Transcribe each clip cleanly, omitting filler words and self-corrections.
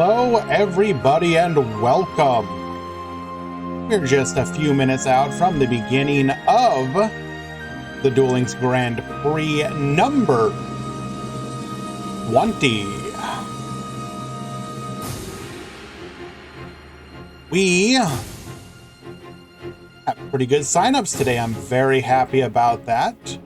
Hello, everybody, and welcome. We're just a few minutes out from the beginning of the Duel Links Grand Prix number 20. We have pretty good signups today. I'm very happy about that.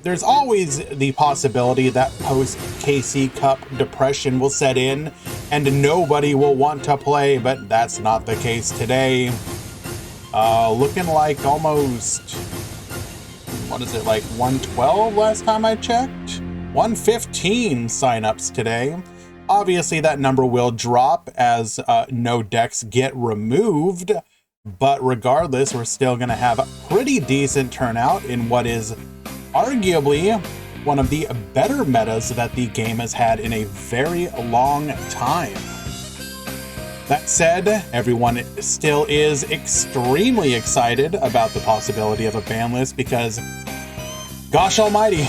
There's always the possibility that post-KC Cup depression will set in and nobody will want to play, but that's not the case today. Looking like almost, what is it, like 112 last time I checked? 115 signups today. Obviously that number will drop as no decks get removed, but regardless, we're still going to have a pretty decent turnout in what is arguably one of the better metas that the game has had in a very long time. That said, everyone still is extremely excited about the possibility of a ban list because, gosh almighty,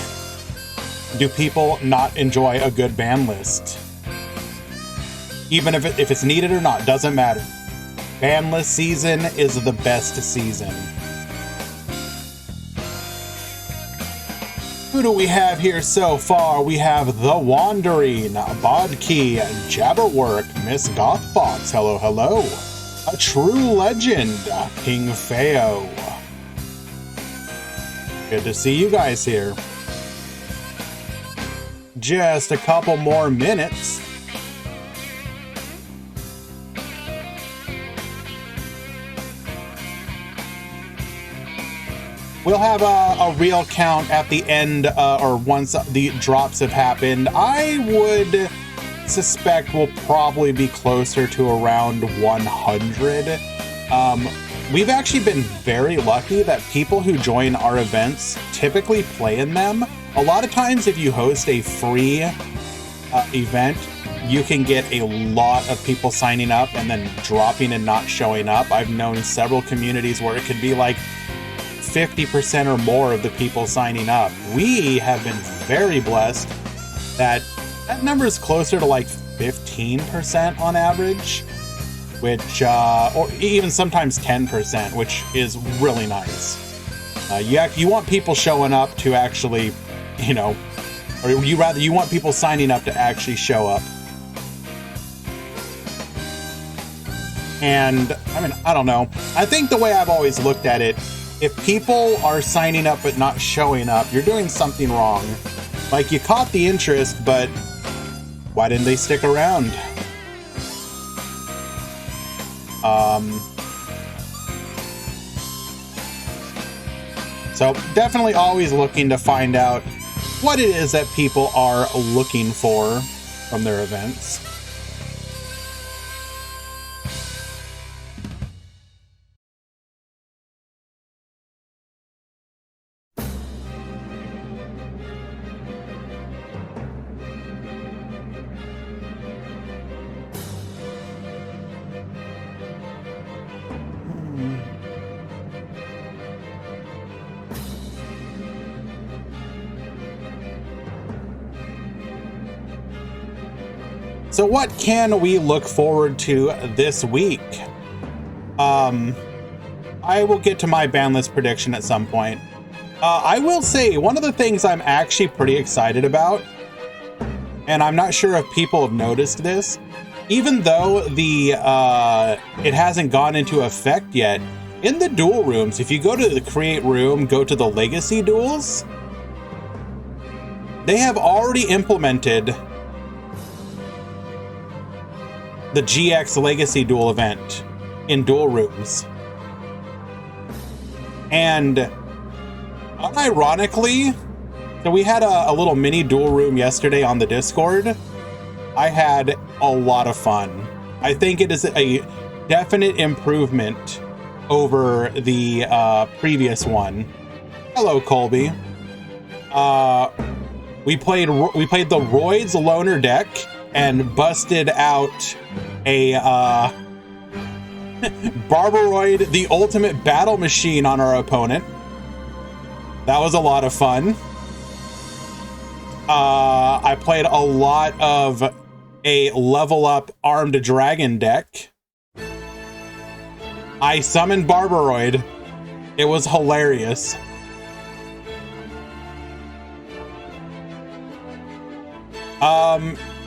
do people not enjoy a good ban list? Even if it's needed or not, doesn't matter. Ban list season is the best season. Who do we have here so far? We have The Wandering, Bodkey, Jabberwork, Miss Gothfox, hello, hello. A True Legend, King Feo. Good to see you guys here. Just a couple more minutes. We'll have a real count at the end, or once the drops have happened. I would suspect we'll probably be closer to around 100. We've actually been very lucky that people who join our events typically play in them. A lot of times if you host a free event, you can get a lot of people signing up and then dropping and not showing up. I've known several communities where it could be like 50% or more of the people signing up. We have been very blessed that number is closer to like 15% on average, which, or even sometimes 10%, which is really nice. You want people showing up to actually, you know, or you want people signing up to actually show up. And I mean, I don't know. I think the way I've always looked at it, if people are signing up but not showing up, you're doing something wrong. Like, you caught the interest, but why didn't they stick around? So definitely always looking to find out what it is that people are looking for from their events. So what can we look forward to this week? I will get to my ban list prediction at some point. I will say one of the things I'm actually pretty excited about, and I'm not sure if people have noticed this, even though it hasn't gone into effect yet, in the duel rooms, if you go to the create room, go to the legacy duels, they have already implemented the GX Legacy Duel event in duel rooms. And unironically, so we had a little mini duel room yesterday on the Discord. I had a lot of fun. I think it is a definite improvement over the previous one. Hello, Colby. We played the Royd's Loner deck and busted out a Barbaroid, the ultimate battle machine, on our opponent. That was a lot of fun. I played a lot of a level up armed dragon deck. I summoned Barbaroid. It was hilarious.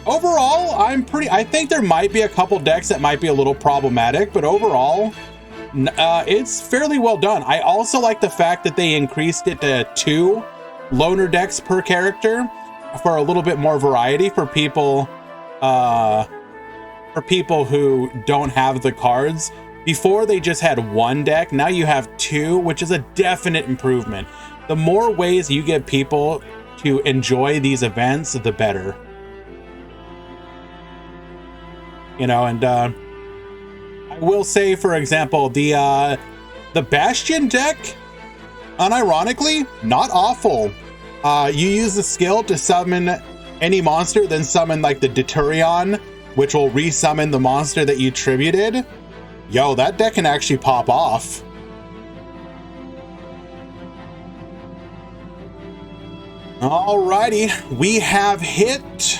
Overall, I think there might be a couple decks that might be a little problematic, but overall, it's fairly well done. I also like the fact that they increased it to 2 loner decks per character for a little bit more variety for people who don't have the cards. Before they just had 1 deck, now you have 2, which is a definite improvement. The more ways you get people to enjoy these events, the better. You know, and I will say, for example, the Bastion deck, unironically, not awful. You use the skill to summon any monster, then summon like the Deturion, which will resummon the monster that you tributed. Yo, that deck can actually pop off. Alrighty, we have hit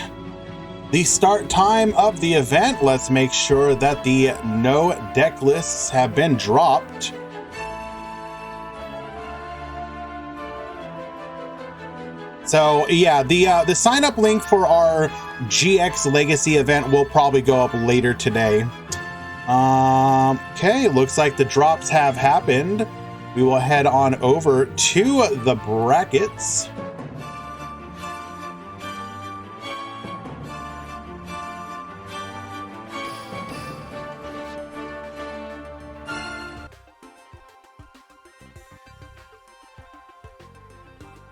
the start time of the event. Let's make sure that the no deck lists have been dropped. So yeah, the sign up link for our GX Legacy event will probably go up later today. Okay, looks like the drops have happened. We will head on over to the brackets.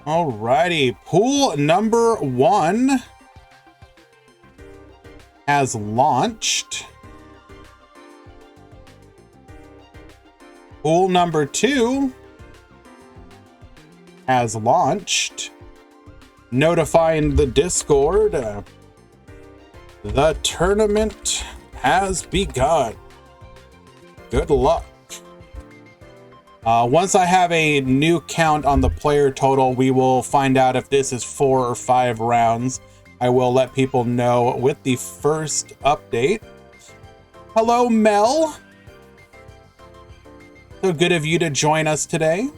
Alrighty, pool number 1 has launched. Pool number 2 has launched, notifying the Discord the tournament has begun. Good luck. Once I have a new count on the player total, we will find out if this is 4 or 5 rounds. I will let people know with the first update. Hello, Mel. So good of you to join us today.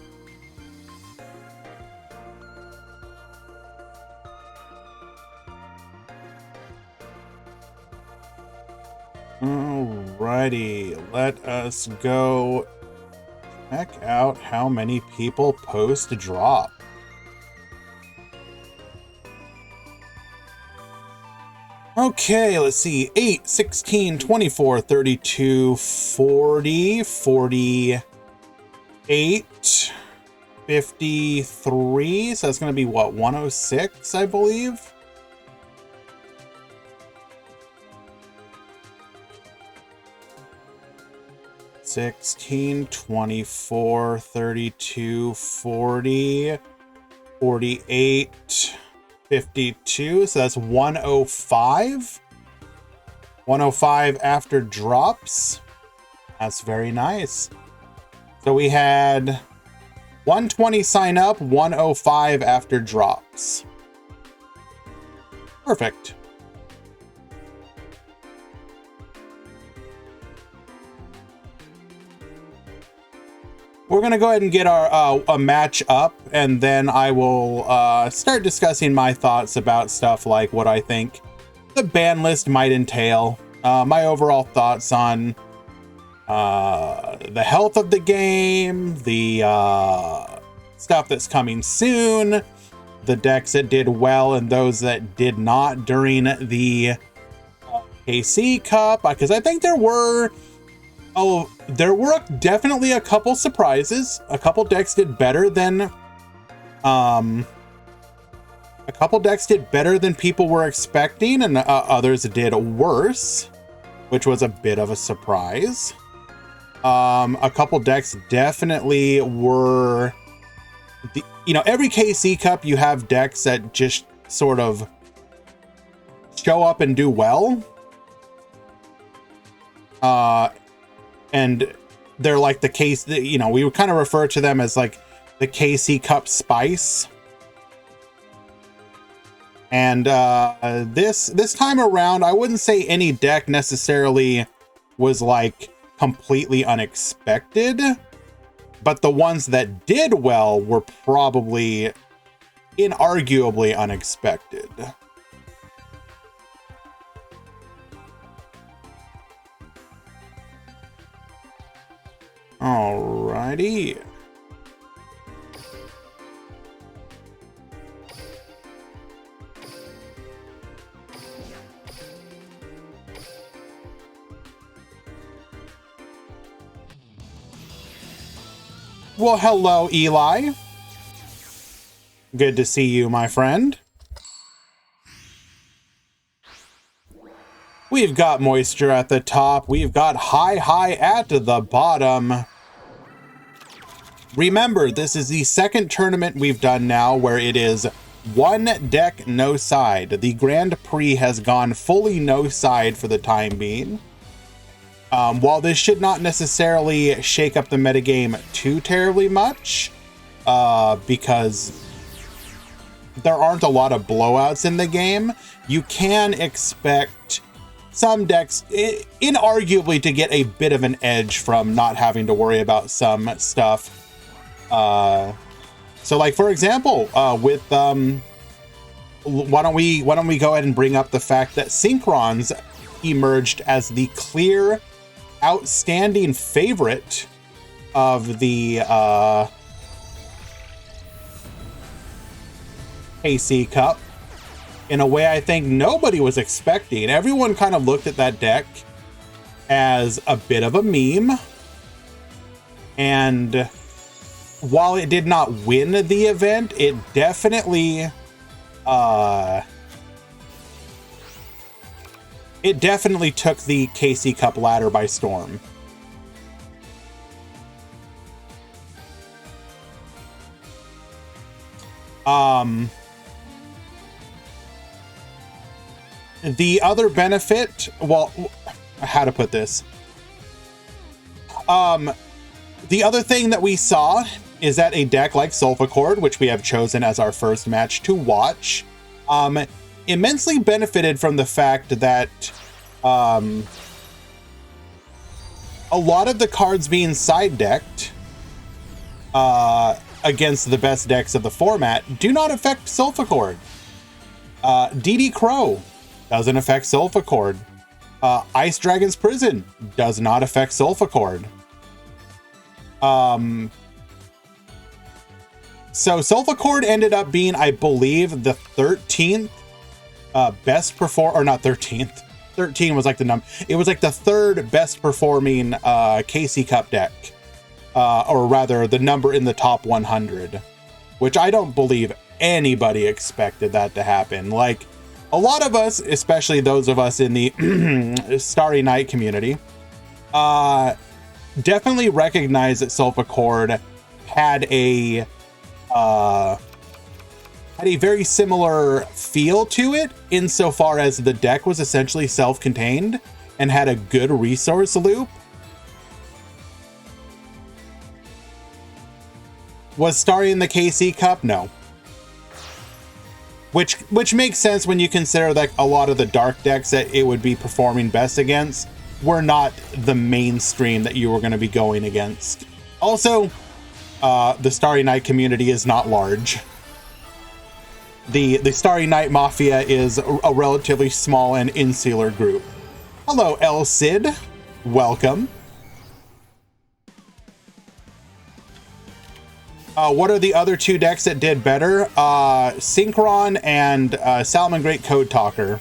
Alrighty, let us go check out how many people post drop. Okay, let's see. 8, 16, 24, 32, 40, 48, 53. So that's going to be what, 106, I believe? (16, 24, 32, 40, 48, 52). So that's 105. 105 after drops. That's very nice. So we had 120 sign up, 105 after drops. Perfect. We're going to go ahead and get our a match up, and then I will start discussing my thoughts about stuff like what I think the ban list might entail, my overall thoughts on the health of the game, the stuff that's coming soon, the decks that did well and those that did not during the KC Cup, because I think there were definitely a couple surprises. A couple decks did better than people were expecting, and others did worse, which was a bit of a surprise. A couple decks definitely were every KC Cup you have decks that just sort of show up and do well. And they're like the case that, we would kind of refer to them as like the KC Cup spice. And this time around, I wouldn't say any deck necessarily was like completely unexpected, but the ones that did well were probably inarguably unexpected. Alrighty. Well, hello, Eli. Good to see you, my friend. We've got moisture at the top. We've got high at the bottom. Remember, this is the second tournament we've done now where it is one deck, no side. The Grand Prix has gone fully no side for the time being. While this should not necessarily shake up the metagame too terribly much, because there aren't a lot of blowouts in the game, you can expect some decks inarguably to get a bit of an edge from not having to worry about some stuff. So like, for example, with why don't we go ahead and bring up the fact that Synchrons emerged as the clear outstanding favorite of the KC Cup in a way I think nobody was expecting. Everyone kind of looked at that deck as a bit of a meme, and while it did not win the event, it definitely took the KC Cup ladder by storm. The other benefit, well, how to put this? The other thing that we saw is that a deck like Solfachord, which we have chosen as our first match to watch, immensely benefited from the fact that a lot of the cards being side decked against the best decks of the format do not affect Solfachord. DD Crow doesn't affect Solfachord. Ice Dragon's Prison does not affect Solfachord. So Solfachord ended up being, I believe, the 13th best perform, or not 13th. 13 was like the number. It was like the third best performing KC Cup deck, or rather, the number in the top 100, which I don't believe anybody expected that to happen. Like, a lot of us, especially those of us in the Starry Night community, definitely recognize that Solfachord had a very similar feel to it, insofar as the deck was essentially self-contained and had a good resource loop. Was Starry in the KC Cup? No. Which makes sense when you consider that a lot of the dark decks that it would be performing best against were not the mainstream that you were going to be going against. Also, the Starry Night community is not large. The Starry Night Mafia is a relatively small and insular group. Hello, El Cid. Welcome. What are the other two decks that did better? Synchron and Salmon Great Code Talker.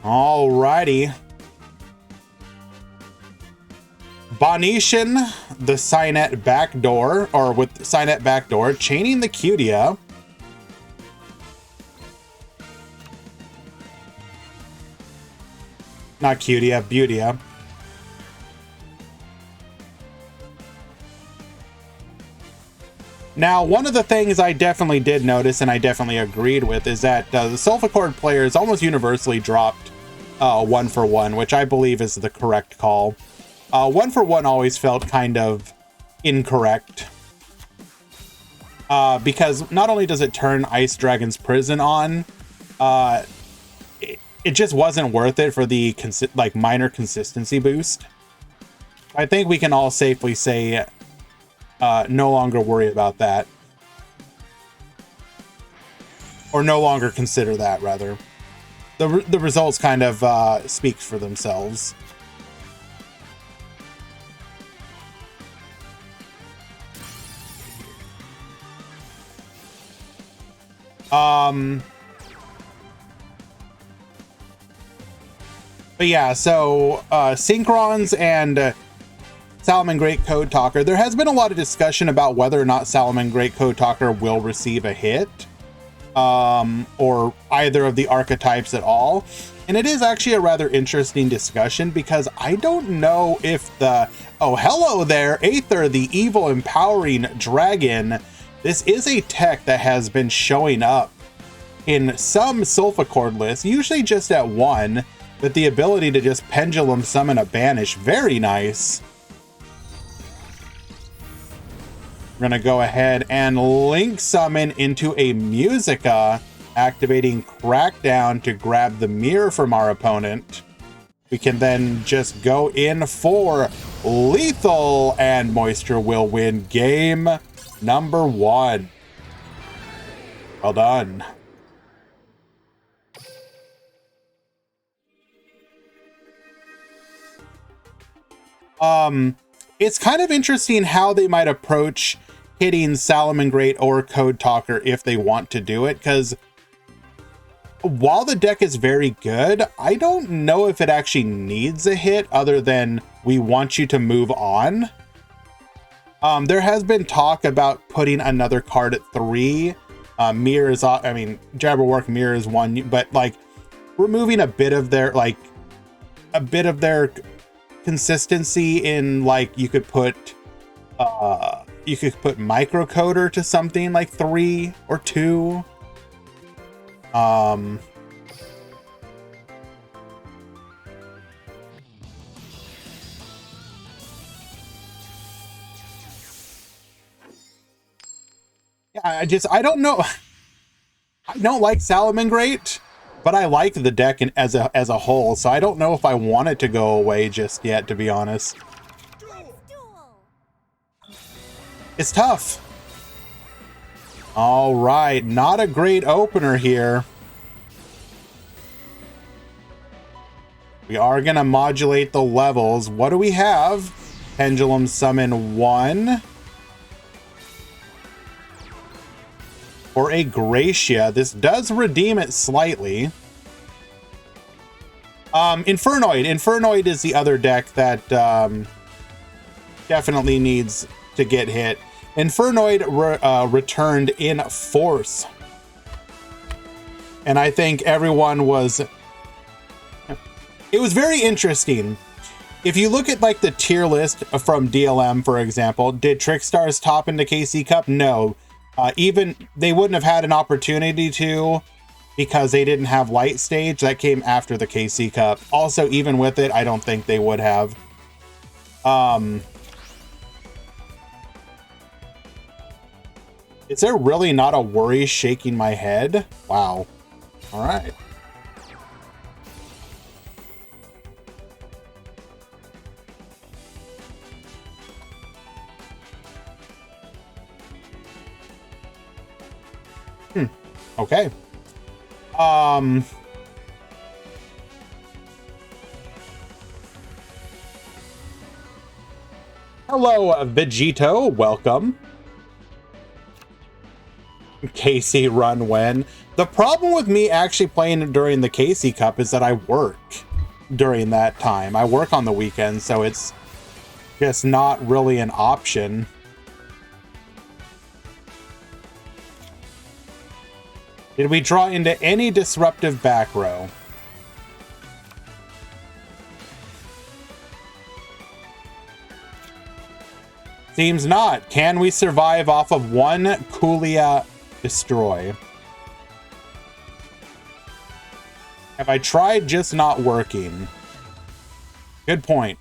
Alrighty. Bonetian, the Signet backdoor, or with Signet backdoor, chaining the Cutia. Not Cutia, Beautia. Now, one of the things I definitely did notice, and I definitely agreed with, is that the Solfachord players almost universally dropped 1-for-1, which I believe is the correct call. 1-for-1 always felt kind of incorrect. Because not only does it turn Ice Dragon's Prison on, it just wasn't worth it for the minor consistency boost. I think we can all safely say no longer worry about that. Or no longer consider that, rather. The results kind of speak for themselves. But yeah, so Synchrons and Salamangreat Code Talker. There has been a lot of discussion about whether or not Salamangreat Code Talker will receive a hit, or either of the archetypes at all. And it is actually a rather interesting discussion because I don't know if oh, hello there, Aether, the evil empowering dragon. This is a tech that has been showing up in some Solfachord lists, usually just at one, but the ability to just pendulum summon a banish, very nice. We're gonna go ahead and link summon into a Musica, activating Crackdown to grab the mirror from our opponent. We can then just go in for lethal, and Moisture will win game number 1. Well done. It's kind of interesting how they might approach hitting Salamangreat or Code Talker if they want to do it, because while the deck is very good, I don't know if it actually needs a hit other than we want you to move on. There has been talk about putting another card at 3. Mirror is, I mean, Jabberwock Mirror is 1, but like removing a bit of their consistency in, like, you could put Microcoder to something like 3 or 2. Yeah, I don't know. I don't like Salamangreat, but I like the deck as a whole, so I don't know if I want it to go away just yet, to be honest. It's tough. All right, not a great opener here. We are going to modulate the levels. What do we have? Pendulum Summon 1. For a Gracia. This does redeem it slightly. Infernoid. Infernoid is the other deck that definitely needs to get hit. Infernoid returned in force. And I think everyone was... It was very interesting. If you look at like the tier list from DLM, for example, did Trickstars top into KC Cup? No. Even they wouldn't have had an opportunity to, because they didn't have Light Stage. That came after the KC Cup. Also, even with it, I don't think they would have. Is there really not a worry shaking my head? Wow. All right. Okay. Hello, Vegito. Welcome. KC run when. The problem with me actually playing during the KC Cup is that I work during that time. I work on the weekends, so it's just not really an option. Did we draw into any disruptive back row? Seems not. Can we survive off of one Kulia destroy? Have I tried just not working? Good point.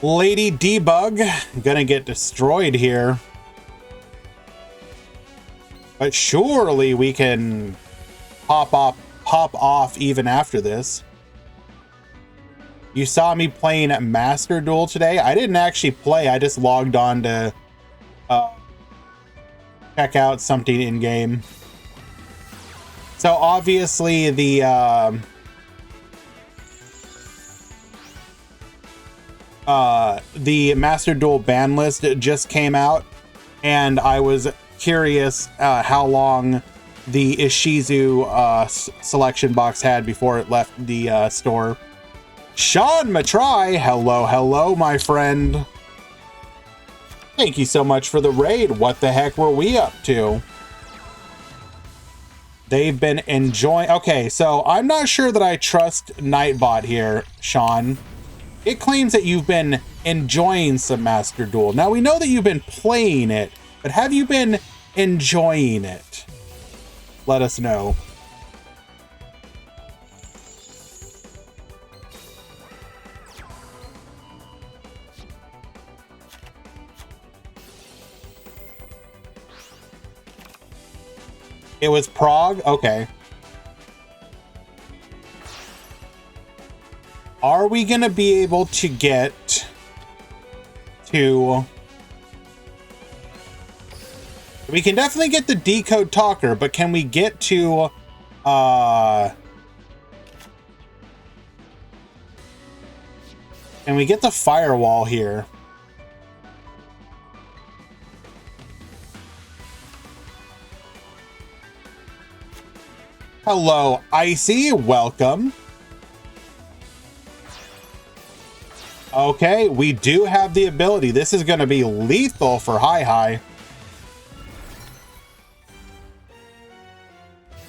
Lady Debug gonna get destroyed here. But surely we can pop off even after this. You saw me playing Master Duel today. I didn't actually play. I just logged on to check out something in game. So obviously the Master Duel ban list just came out, and I was curious how long the Ishizu selection box had before it left the store. Sean Matry, hello, my friend. Thank you so much for the raid. What the heck were we up to? They've been enjoying... Okay, so I'm not sure that I trust Nightbot here, Sean. It claims that you've been enjoying some Master Duel. Now, we know that you've been playing it, but have you been enjoying it? Let us know. It was Prague? Okay. Are we going to be able to get to... We can definitely get the Decode Talker, but can we get to... Can we get the Firewall here? Hello, Icy. Welcome. Okay, we do have the ability. This is going to be lethal for Hi.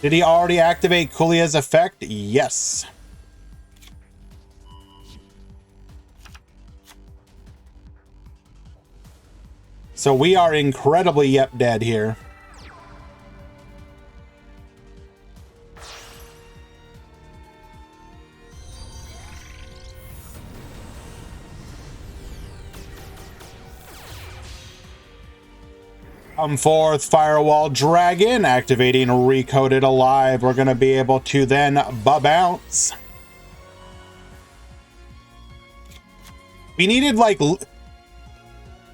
Did he already activate Kulia's effect? Yes. So we are incredibly dead here. Come forth, Firewall Dragon, activating Recoded Alive. We're going to be able to then bounce. We needed, like,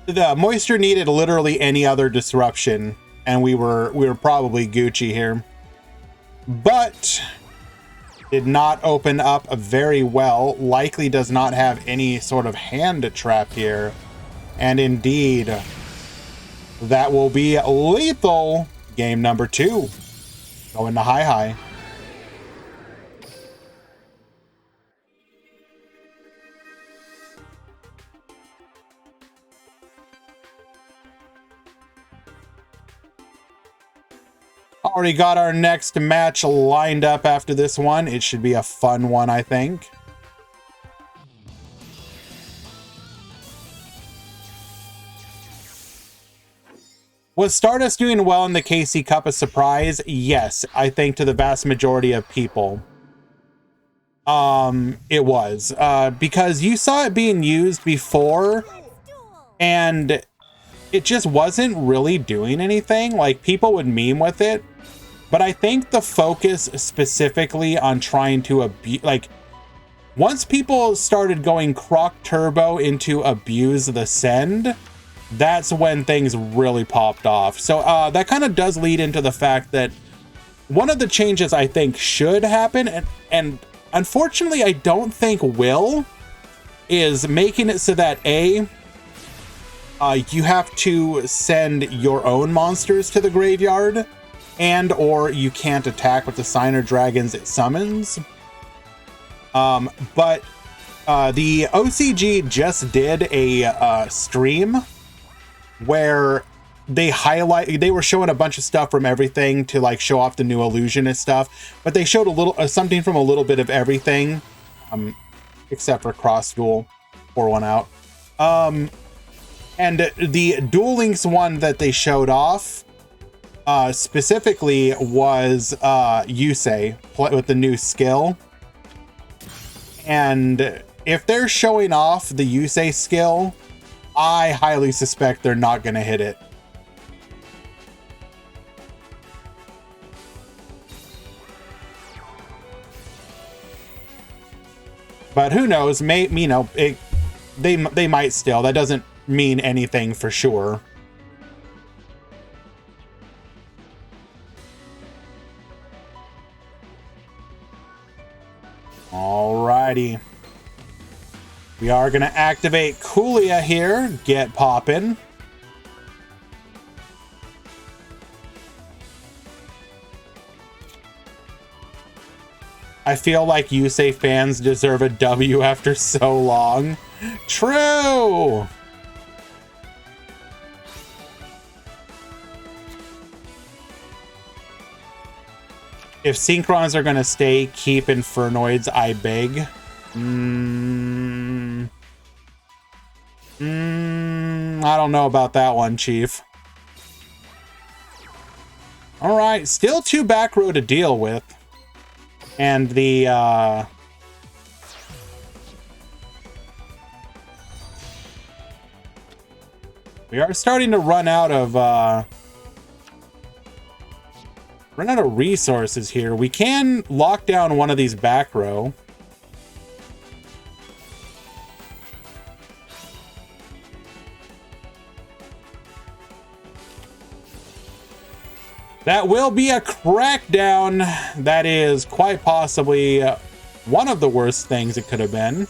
the Moisture needed literally any other disruption, and we were probably Gucci here. But did not open up very well. Likely does not have any sort of hand trap here. And indeed... that will be lethal. Game number 2. Going to Hi. Already got our next match lined up after this one. It should be a fun one, I think. Was Stardust doing well in the KC Cup a surprise? Yes, I think to the vast majority of people. It was. Because you saw it being used before, and it just wasn't really doing anything. Like, people would meme with it. But I think the focus specifically on trying to abuse... Like, once people started going Croc Turbo into abuse the send... that's when things really popped off. So that kind of does lead into the fact that one of the changes I think should happen, and unfortunately I don't think will, is making it so that you have to send your own monsters to the graveyard, and or you can't attack with the sign or dragons it summons. But the OCG just did a stream where they were showing a bunch of stuff from everything to like show off the new illusionist stuff, but they showed a little something from a little bit of everything, except for cross duel, pour one out. And the Duel Links one that they showed off specifically was Yusei with the new skill. And if they're showing off the Yusei skill, I highly suspect they're not going to hit it. But who knows? They might still. That doesn't mean anything for sure. Alrighty. We are going to activate Kulia here. Get poppin'. I feel like Yusei fans deserve a W after so long. True! If Synchrons are going to stay, keep Infernoids, I beg. I don't know about that one, Chief. Alright, still 2 back row to deal with. And the, we are starting to run out of resources here. We can lock down one of these back row. That will be a crackdown. That is quite possibly one of the worst things it could have been.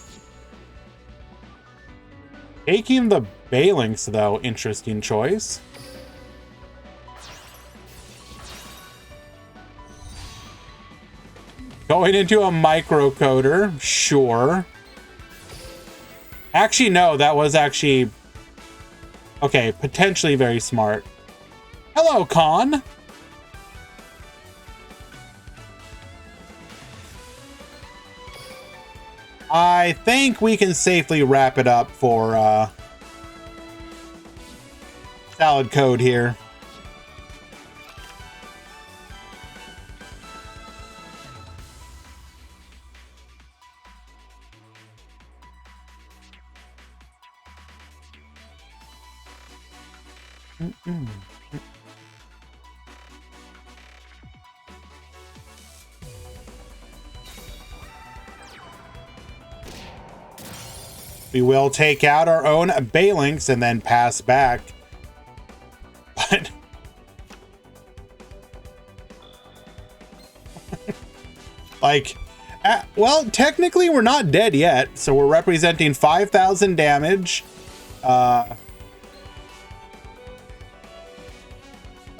Taking the Balinks, though, interesting choice. Going into a microcoder, sure. Actually, no, that was actually... Okay, potentially very smart. Hello, Con. I think we can safely wrap it up for Salad Code here. We will take out our own Balinks and then pass back. But like, well, technically we're not dead yet, so we're representing 5,000 damage.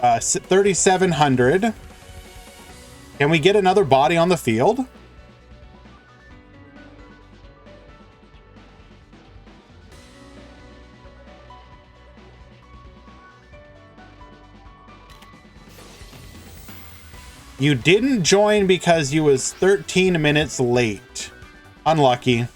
3,700. Can we get another body on the field? You didn't join because you was 13 minutes late. Unlucky.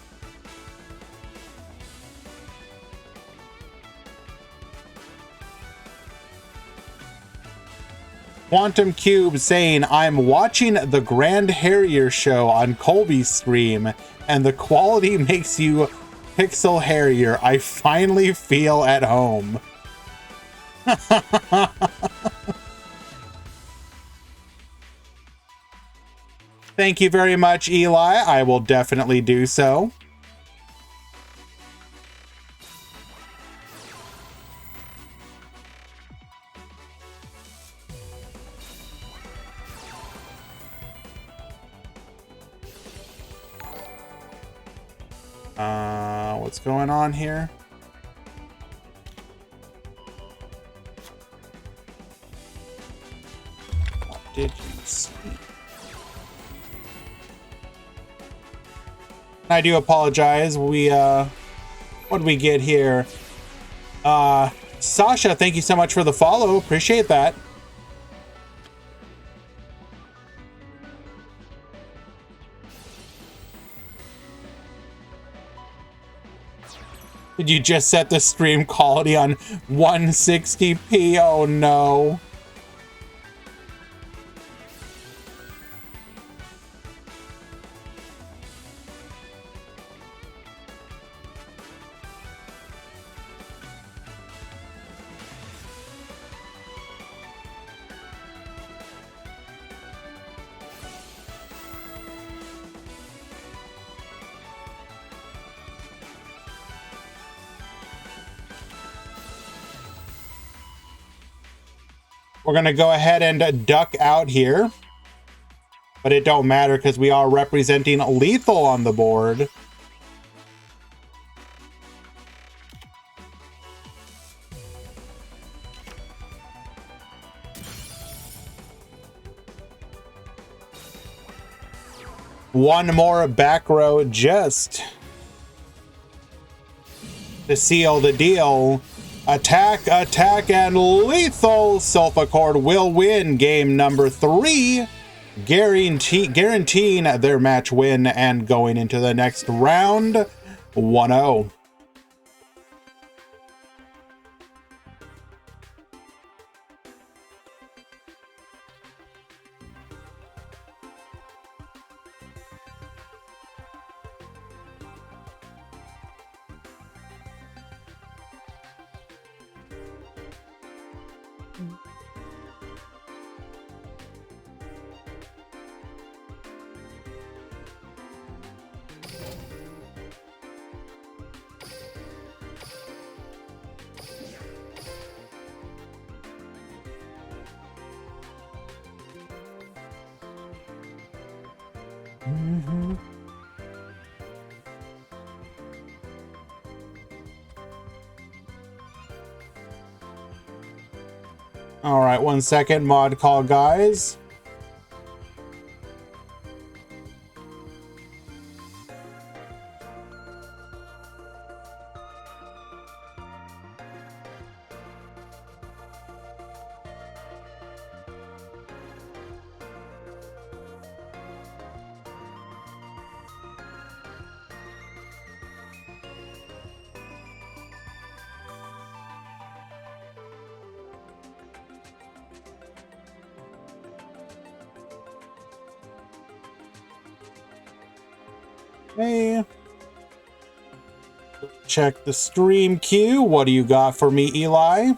Quantum Cube saying, I'm watching the GrandHarrier show on Colby's stream, and the quality makes you pixel hairier. I finally feel at home. Thank you very much, Eli. I will definitely do so. what's going on here. What did you see? I do apologize. We what did we get here? Sasha, thank you so much for the follow. Appreciate that. Did you just set the stream quality on 160p? Oh no. We're going to go ahead and duck out here. But it don't matter because we are representing lethal on the board. One more back row just to seal the deal. Attack, attack, and lethal. Solfachord will win game number 3, guaranteeing their match win and going into the next round 1-0. All right, 1 second, mod call, guys. Hey. Check the stream queue. What do you got for me, Eli?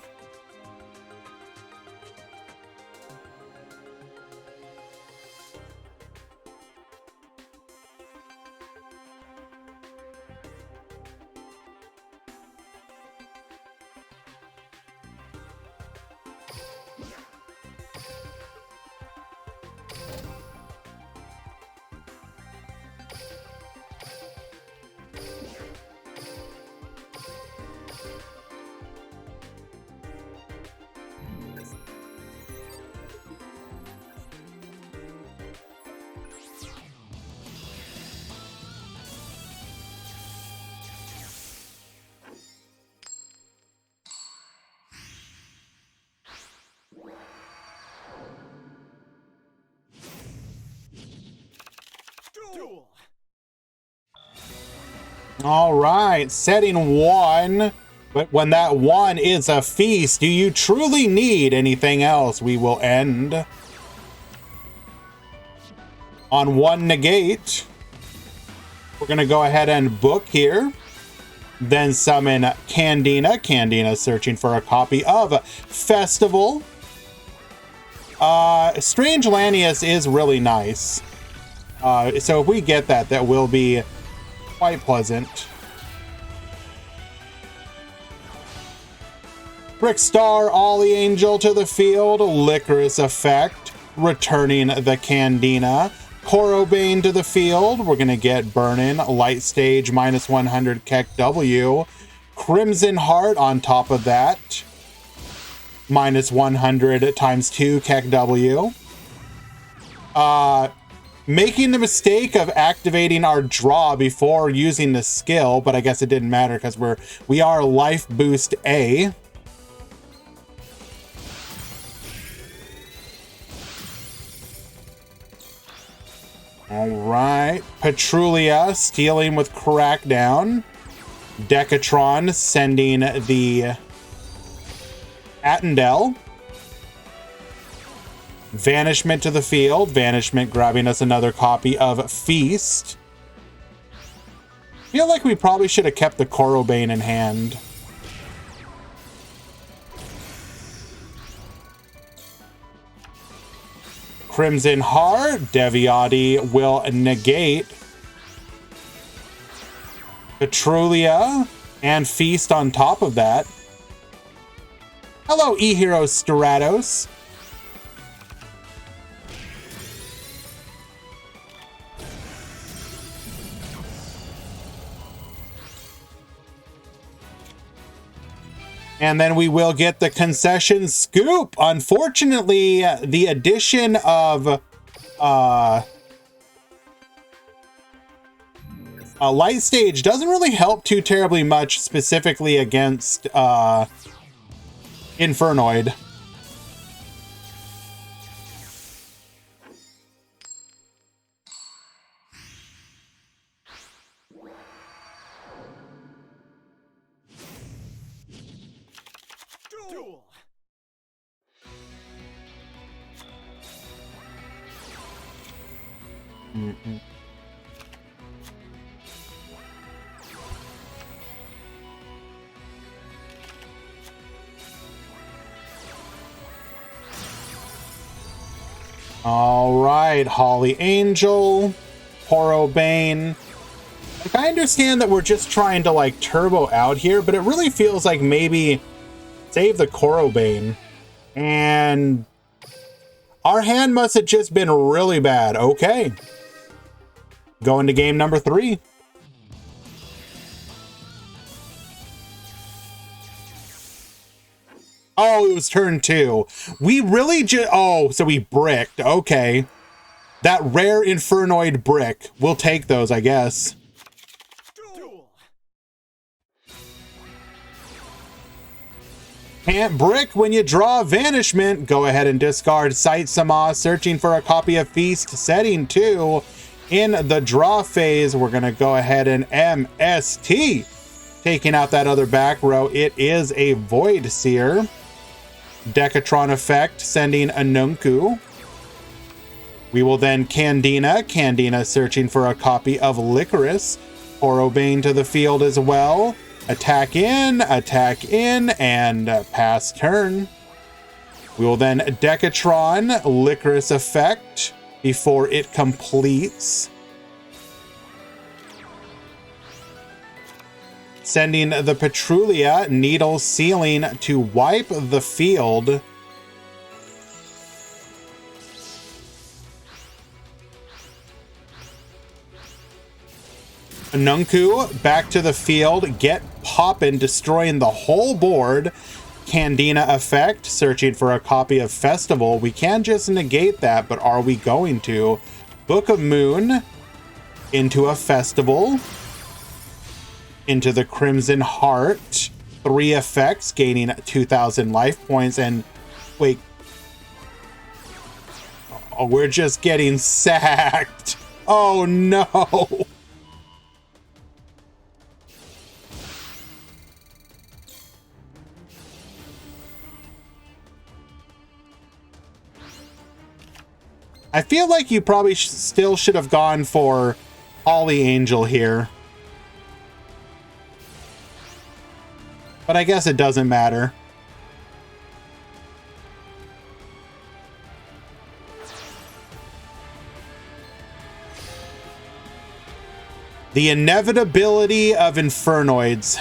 All right, setting 1. But when that 1 is a feast, do you truly need anything else? We will end on 1 negate. We're going to go ahead and book here. Then summon Candina. Candina searching for a copy of Festival. Strange Lanius is really nice. So if we get that, that will be quite pleasant. Brickstar, Ollie Angel to the field. Licorice Effect, returning the Candina. Corobane to the field. We're going to get Burn-In, Light Stage, minus 100 Keck W. Crimson Heart on top of that. Minus 100 times 2 Keck W. Making the mistake of activating our draw before using the skill, but I guess it didn't matter because we are Life Boost A. All right, Petrulia stealing with Crackdown. Decatron sending the Attendel. Vanishment to the field. Vanishment grabbing us another copy of Feast. Feel like we probably should have kept the Corobane in hand. Crimson Heart. Deviati will negate. Petrulia and Feast on top of that. Hello, E-Hero Stratos. And then we will get the concession scoop. Unfortunately, the addition of a Light Stage doesn't really help too terribly much, specifically against Infernoid. Duel. All right, Holly Angel, Corobane. Like, I understand that we're just trying to like turbo out here, but it really feels like maybe save the Corobane. And our hand must have just been really bad. Okay. Going to game number 3. Oh, it was turn 2. We really just... Oh, so we bricked. Okay. That rare Infernoid brick. We'll take those, I guess. Duel. Can't brick when you draw Vanishment. Go ahead and discard Sight Sama, searching for a copy of Feast, setting 2. In the draw phase, we're going to go ahead and MST. Taking out that other back row, it is a Void Seer. Decatron effect, sending a Nunku. We will then Candina. Candina searching for a copy of Licorice. Corobane to the field as well. Attack in, and pass turn. We will then Decatron Licorice effect before it completes. Sending the Petrulia Needle Sealing to wipe the field. Nunku back to the field, get poppin', destroying the whole board. Candina effect, searching for a copy of Festival. We can just negate that, but are we going to? Book of Moon into a Festival. Into the Crimson Heart. 3 effects, gaining 2,000 life points. And wait. Oh, we're just getting sacked. Oh no. I feel like you probably still should have gone for Holly Angel here. But I guess it doesn't matter. The inevitability of Infernoids.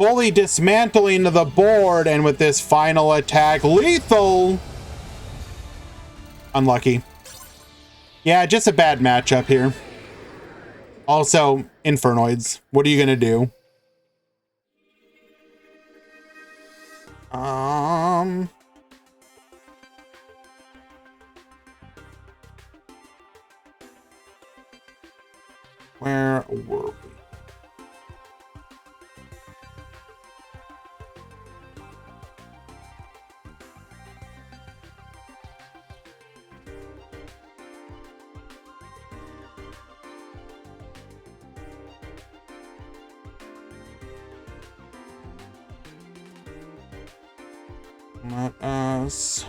fully dismantling the board, and with this final attack, lethal. Unlucky. Yeah, just a bad matchup here. Also, Infernoids. What are you gonna do? Where were we? Let us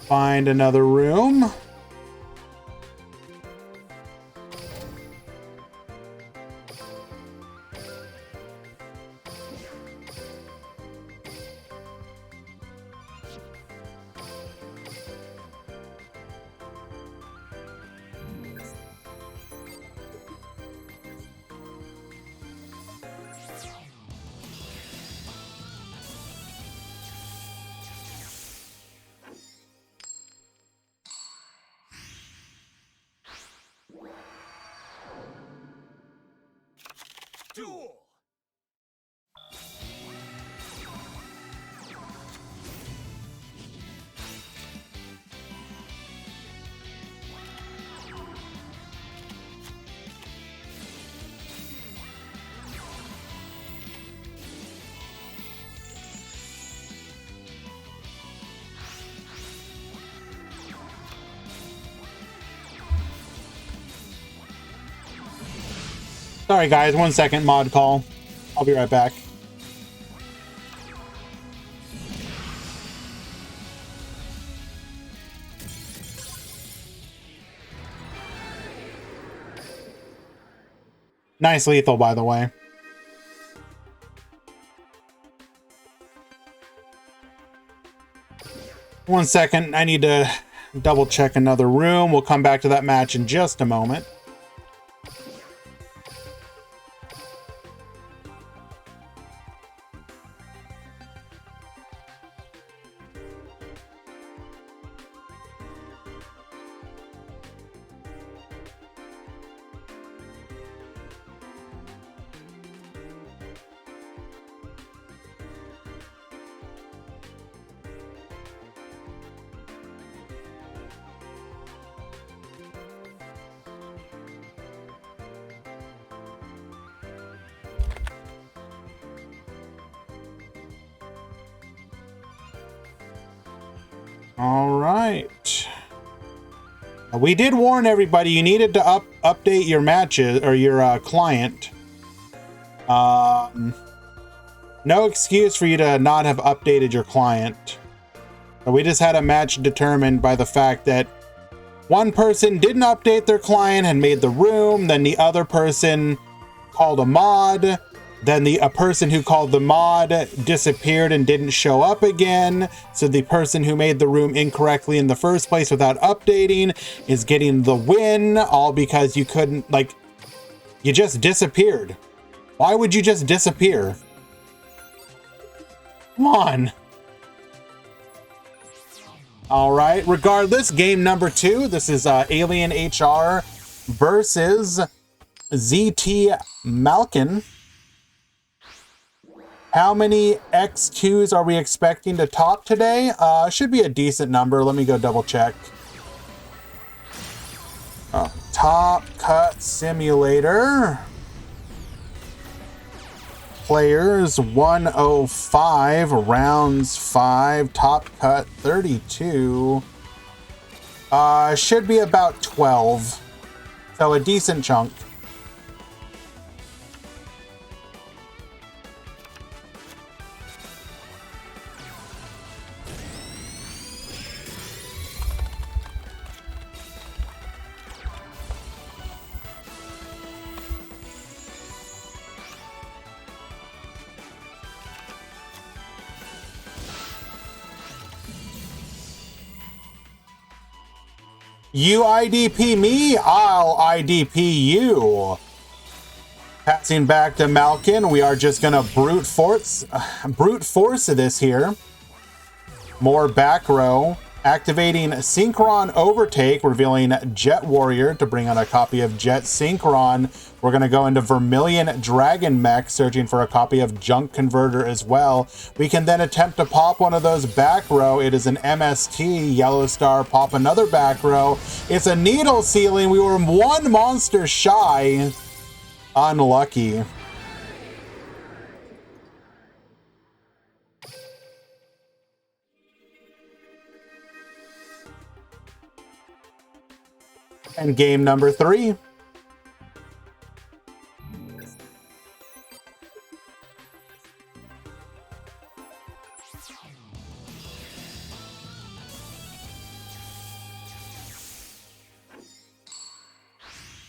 find another room. Duel. Sorry guys, 1 second, mod call. I'll be right back. Nice lethal, by the way. One second, I need to double check another room. We'll come back to that match in just a moment. All right. We did warn everybody you needed to update your matches or your client. No excuse for you to not have updated your client. We just had a match determined by the fact that one person didn't update their client and made the room, then the other person called a mod. Then a person who called the mod disappeared and didn't show up again. So the person who made the room incorrectly in the first place without updating is getting the win, all because you couldn't, like, you just disappeared. Why would you just disappear? Come on. All right, regardless, game number 2. This is Alien HR versus ZT Malkin. How many X2s are we expecting to top today? Should be a decent number. Let me go double check. Top Cut Simulator. Players 105, rounds 5, top cut 32. Should be about 12. So a decent chunk. You IDP me, I'll IDP you. Passing back to Malkin, we are just gonna brute force this here. More back row. Activating Synchron Overtake, revealing Jet Warrior to bring on a copy of Jet Synchron. We're going to go into Vermilion Dragon Mech, searching for a copy of Junk Converter as well. We can then attempt to pop one of those back row. It is an MST, Yellow Star, pop another back row. It's a Needle Ceiling. We were one monster shy. Unlucky. And game number 3.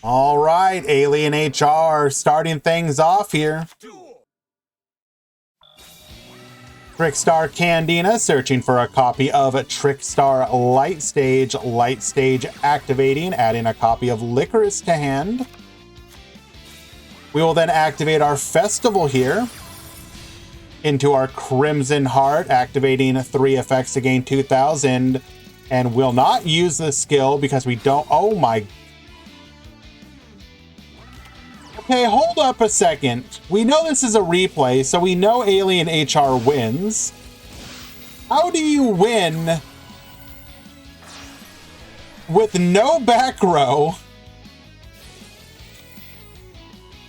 All right, Alien HR starting things off here. Trickstar Candina searching for a copy of Trickstar Light Stage activating, adding a copy of Licorice to hand. We will then activate our Festival here into our Crimson Heart, activating 3 effects to gain 2,000, and will not use the skill because we don't. Oh my. Okay, hold up a second. We know this is a replay, so we know Alien HR wins. How do you win with no back row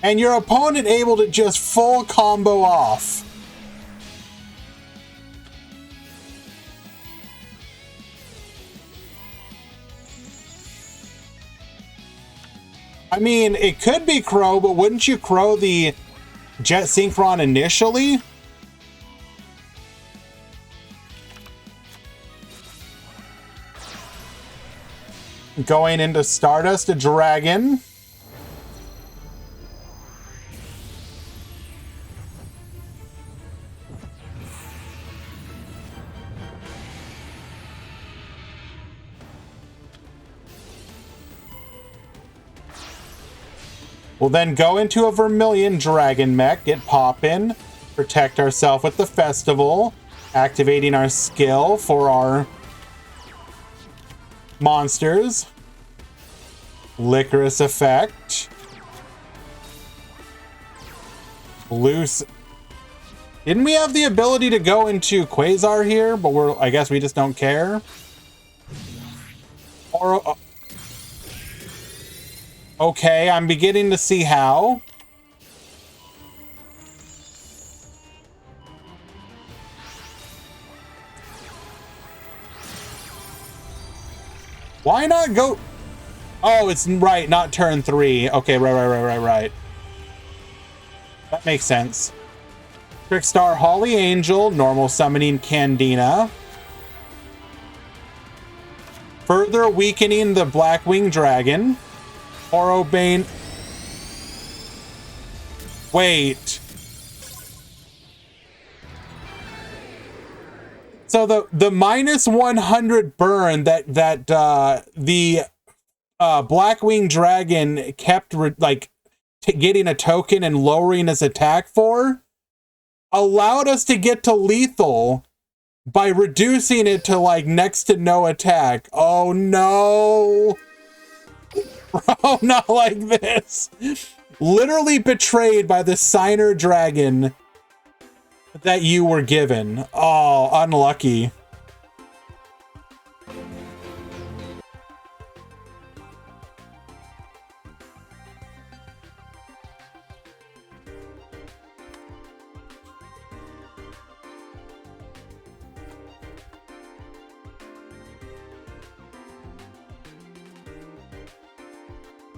and your opponent able to just full combo off? I mean, it could be Crow, but wouldn't you Crow the Jet Synchron initially? Going into Stardust Dragon. We'll then go into a Vermilion Dragon Mech, get poppin', protect ourselves with the Festival, activating our skill for our monsters. Licorice effect. Loose. Didn't we have the ability to go into Quasar here, but I guess we just don't care? Or... okay, I'm beginning to see how. Why not go? Oh, it's right, not turn 3. Okay, right. That makes sense. Trickstar Holly Angel, normal summoning Candina. Further weakening the Blackwing Dragon. Orobane. Wait. So the minus 100 burn that the Blackwing Dragon kept getting a token and lowering his attack for allowed us to get to lethal by reducing it to like next to no attack. Oh no. Bro, not like this. Literally betrayed by the Signer Dragon that you were given. Oh, unlucky.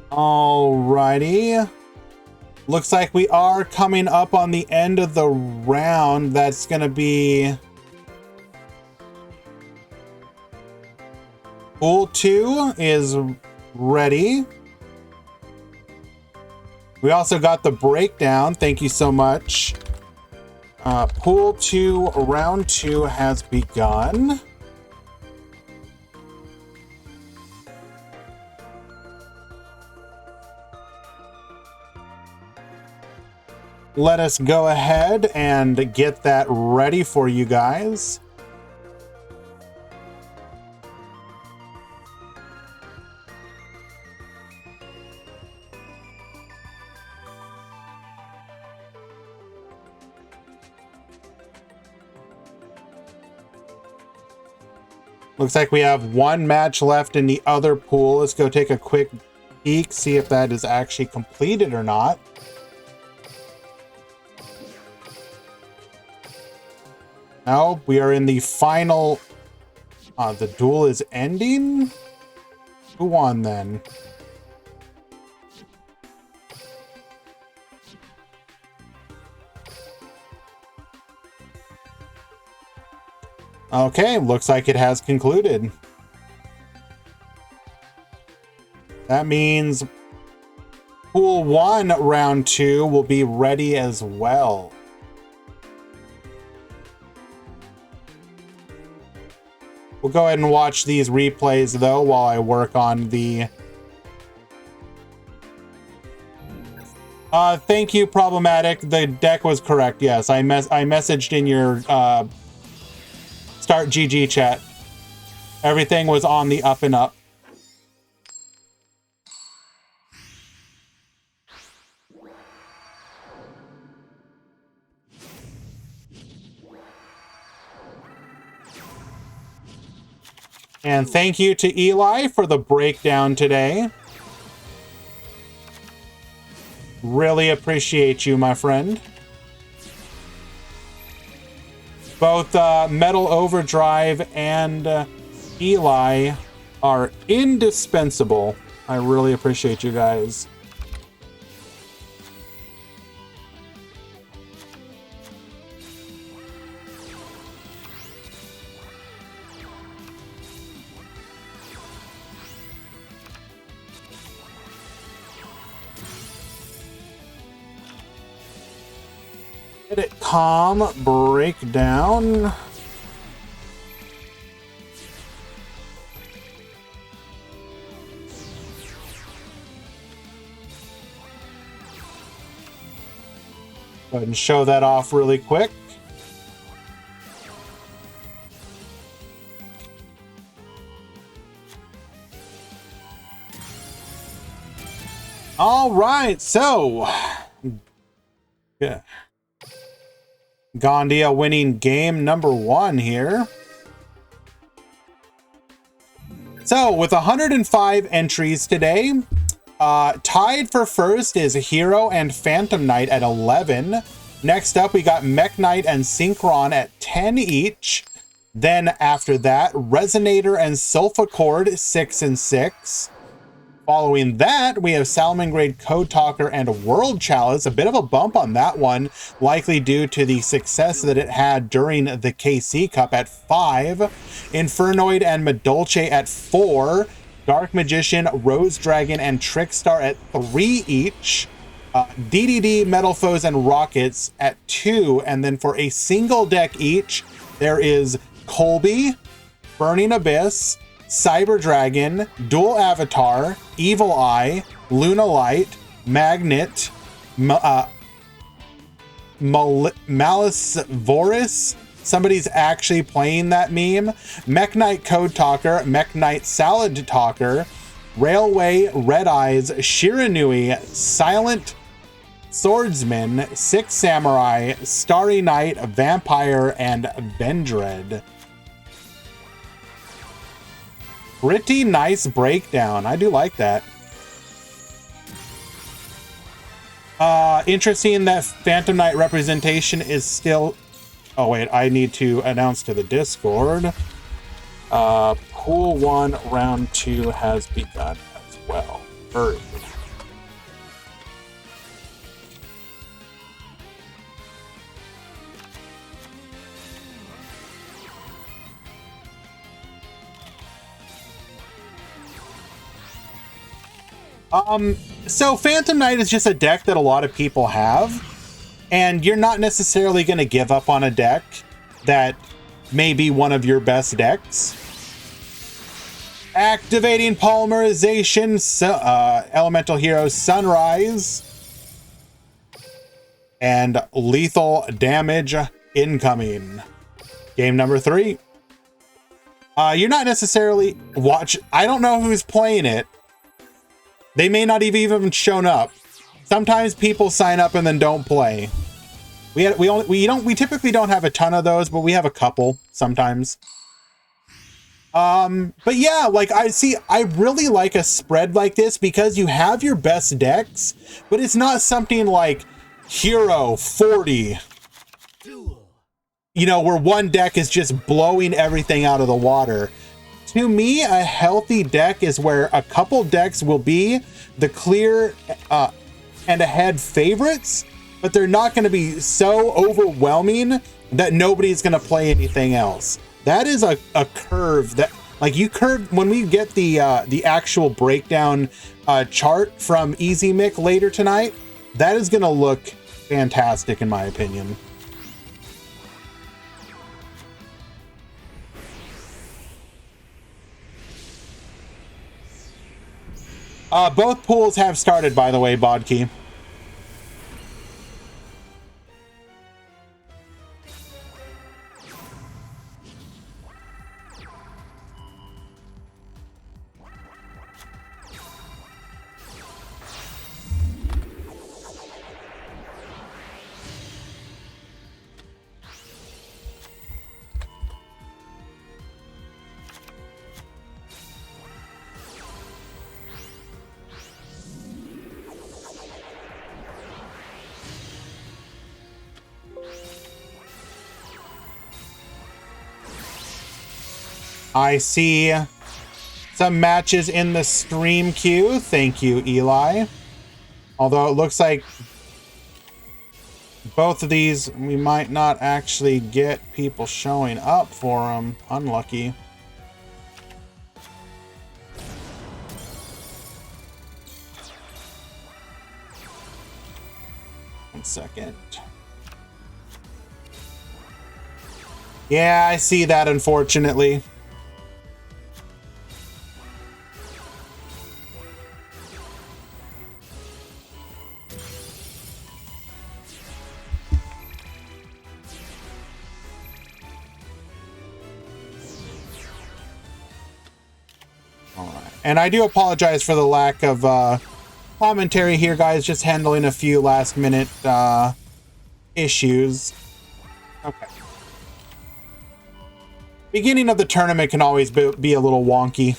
Alrighty. Looks like we are coming up on the end of the round. That's gonna be Pool 2 is ready. We also got the breakdown. Thank you so much. Pool 2, round 2 has begun. let us go ahead and get that ready for you guys. Looks like we have one match left in the other pool. Let's go take a quick peek, see if that is actually completed or not. No, we are in the final. The duel is ending? Who won then? Okay, looks like it has concluded. That means Pool 1 Round 2 will be ready as well. We'll go ahead and watch these replays, though, while I work on the... thank you, Problematic. The deck was correct, yes. I messaged in your... Start GG chat. Everything was on the up and up. And thank you to Eli for the breakdown today. Really appreciate you, my friend. Both Metal Overdrive and Eli are indispensable. I really appreciate you guys. Get it calm, breakdown. Go ahead and show that off really quick. All right, so yeah. Gandia winning game number 1 here. So with 105 entries today, tied for first is Hero and Phantom Knight at 11. Next up, we got Mech Knight and Synchron at 10 each. Then after that, Resonator and Solfachord 6 and 6. Following that, we have Salamangreat, Code Talker, and World Chalice. A bit of a bump on that one, likely due to the success that it had during the KC Cup at 5. Infernoid and Medolce at 4. Dark Magician, Rose Dragon, and Trickstar at 3 each. DDD, Metal Foes, and Rockets at 2. And then for a single deck each, there is Colby, Burning Abyss, Cyber Dragon, Dual Avatar, Evil Eye, Luna Light, Magnet, Malice Vorus. Somebody's actually playing that meme. Mech Knight Code Talker, Mech Knight Salad Talker, Railway, Red Eyes, Shiranui, Silent Swordsman, Six Samurai, Starry Knight, Vampire, and Vendred. Pretty nice breakdown. I do like that. Interesting that Phantom Knight representation is still... Oh, wait. I need to announce to the Discord. Pool 1 Round 2 has begun as well. Hurry. So Phantom Knight is just a deck that a lot of people have, and you're not necessarily going to give up on a deck that may be one of your best decks. Activating Polymerization, Elemental Hero Sunrise. and lethal damage incoming. Game number 3. You're not necessarily I don't know who's playing it. They may not have even shown up. Sometimes people sign up and then don't play. We typically don't have a ton of those, but we have a couple sometimes. But yeah, like I really like a spread like this because you have your best decks, but it's not something like Hero 40. You know, where one deck is just blowing everything out of the water. To me, a healthy deck is where a couple decks will be the clear and ahead favorites, but they're not going to be so overwhelming that nobody's going to play anything else. That is a curve that, like, when we get the actual breakdown chart from Easy Mick later tonight, that is going to look fantastic in my opinion. Both pools have started, by the way, Bodkey. I see some matches in the stream queue. Thank you, Eli. Although it looks like both of these, we might not actually get people showing up for them. Unlucky. One second. Yeah, I see that, unfortunately. And I do apologize for the lack of commentary here, guys. Just handling a few last minute issues. Okay. Beginning of the tournament can always be a little wonky.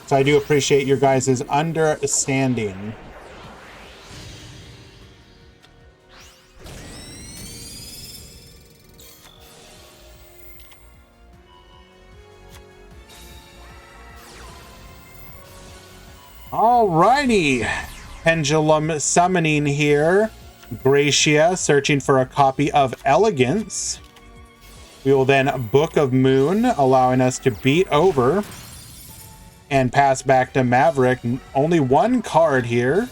So I do appreciate your guys' understanding. Alrighty, Pendulum summoning here. Gracia searching for a copy of Elegance. We will then Book of Moon, allowing us to beat over and pass back to Maverick. Only one card here.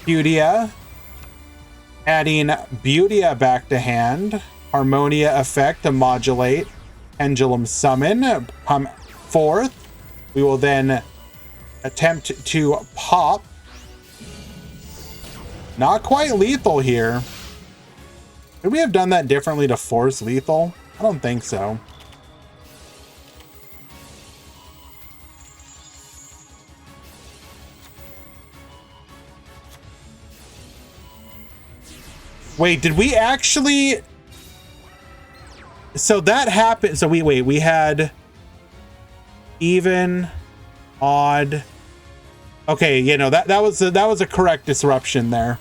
Beautia, adding Beautia back to hand. Harmonia effect to modulate. Pendulum summon come forth. We will then attempt to pop. Not quite lethal here. Could we have done that differently to force lethal? I don't think so. Wait, did we actually... So that happened... So we had... Even... Odd... Okay, you know, that was a correct disruption there.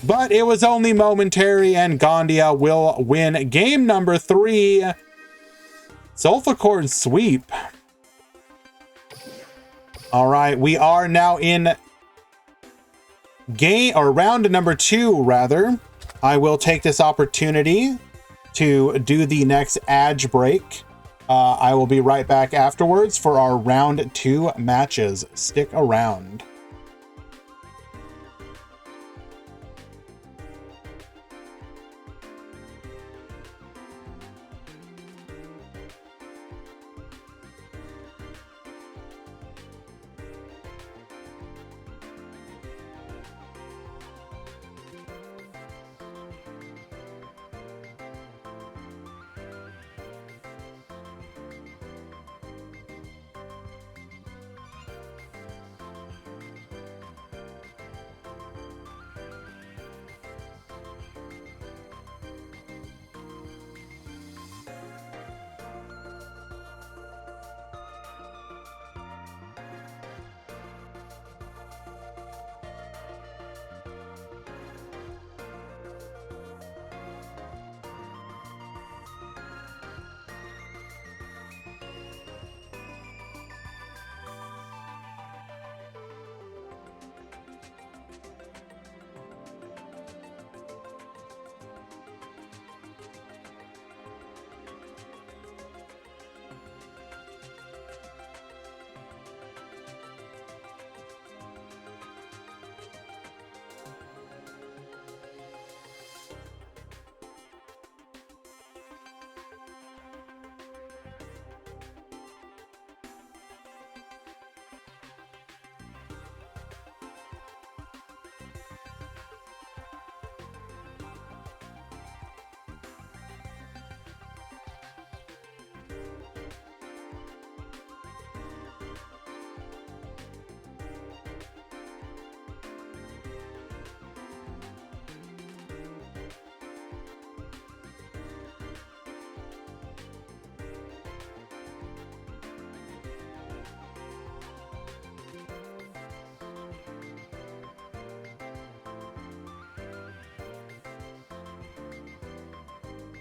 But it was only momentary, and Gandia will win game number 3. Solfachord sweep. All right, we are now in round number 2, rather. I will take this opportunity to do the next Edge break. I will be right back afterwards for our round 2 matches. Stick around.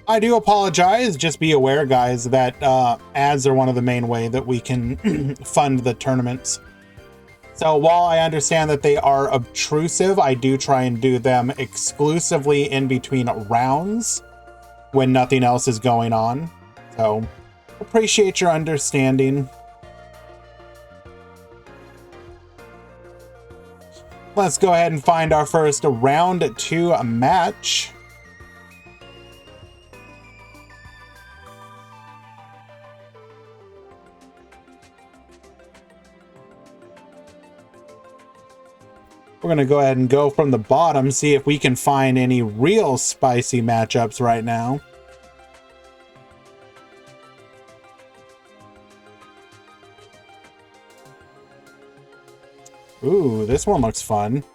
I do apologize. Just be aware, guys, that ads are one of the main way that we can fund the tournaments. So while I understand that they are obtrusive, I do try and do them exclusively in between rounds when nothing else is going on. So appreciate your understanding. Let's go ahead and find our first round 2 match. We're going to go ahead and go from the bottom, see if we can find any real spicy matchups right now. Ooh, this one looks fun.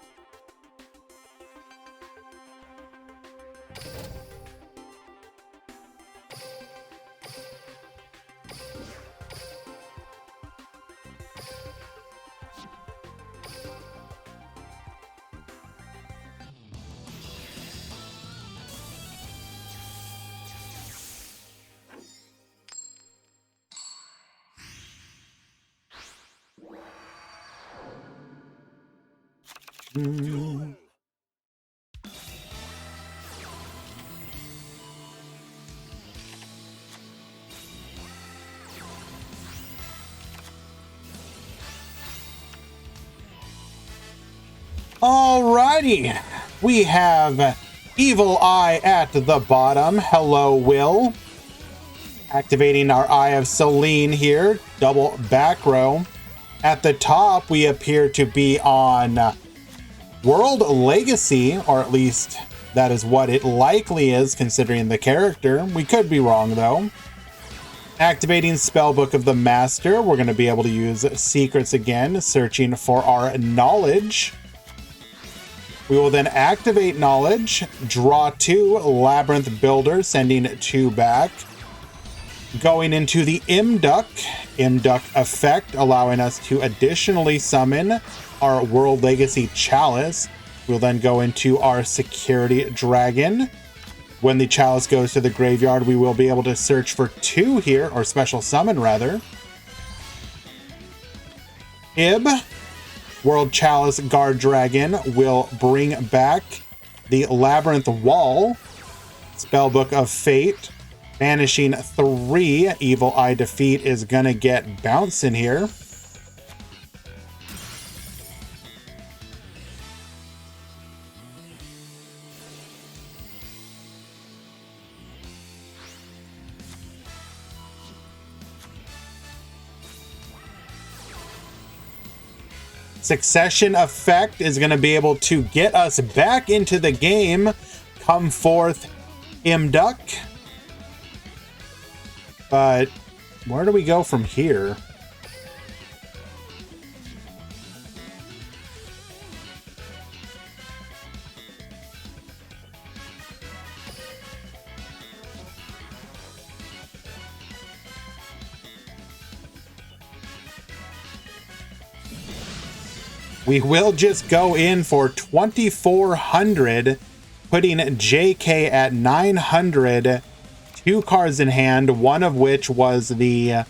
Alrighty, we have Evil Eye at the bottom. Hello, Will. Activating our Eye of Selene here, double back row. At the top, we appear to be on World Legacy, or at least that is what it likely is considering the character. We could be wrong though. Activating Spellbook of the Master, we're going to be able to use secrets again, searching for our knowledge. We will then activate knowledge, draw 2 Labyrinth Builder, sending 2 back. Going into the Imduck effect, allowing us to additionally summon our World Legacy Chalice. We'll then go into our Security Dragon. When the Chalice goes to the graveyard, we will be able to search for 2 here, or special summon rather. Ib, World Chalice Guard Dragon, will bring back the Labyrinth Wall. Spellbook of Fate, banishing 3. Evil Eye Defeat is gonna get bouncing here. Succession effect is going to be able to get us back into the game. Come forth, Imduck. But where do we go from here? We will just go in for 2,400, putting JK at 900. 2 cards in hand, one of which was the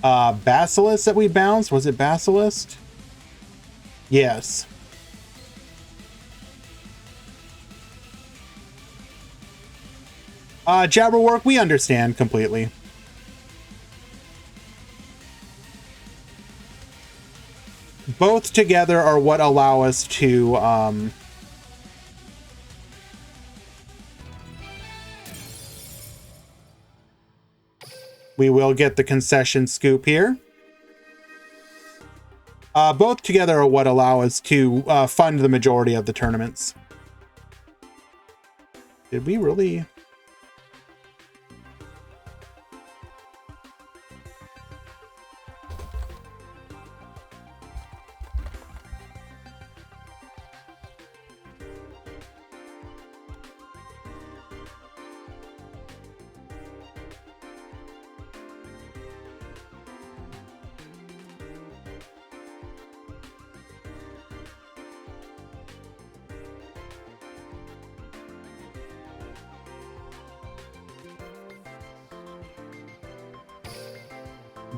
Basilisk that we bounced. Was it Basilisk? Yes. Jabberwork, we understand completely. Both together are what allow us to we will get the concession scoop here. Both together are what allow us to fund the majority of the tournaments. Did we really?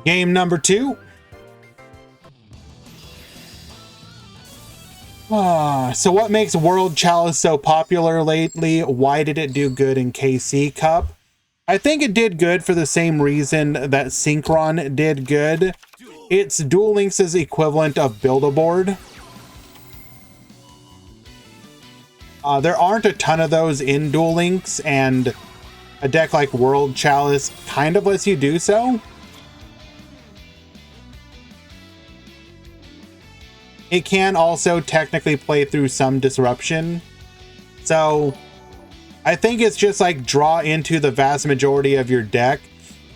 Game number 2. So what makes World Chalice so popular lately? Why did it do good in KC Cup? I think it did good for the same reason that Synchron did good. It's Duel Links' equivalent of Build-A-Board. There aren't a ton of those in Duel Links, and a deck like World Chalice kind of lets you do so. It can also technically play through some disruption. So I think it's just like draw into the vast majority of your deck.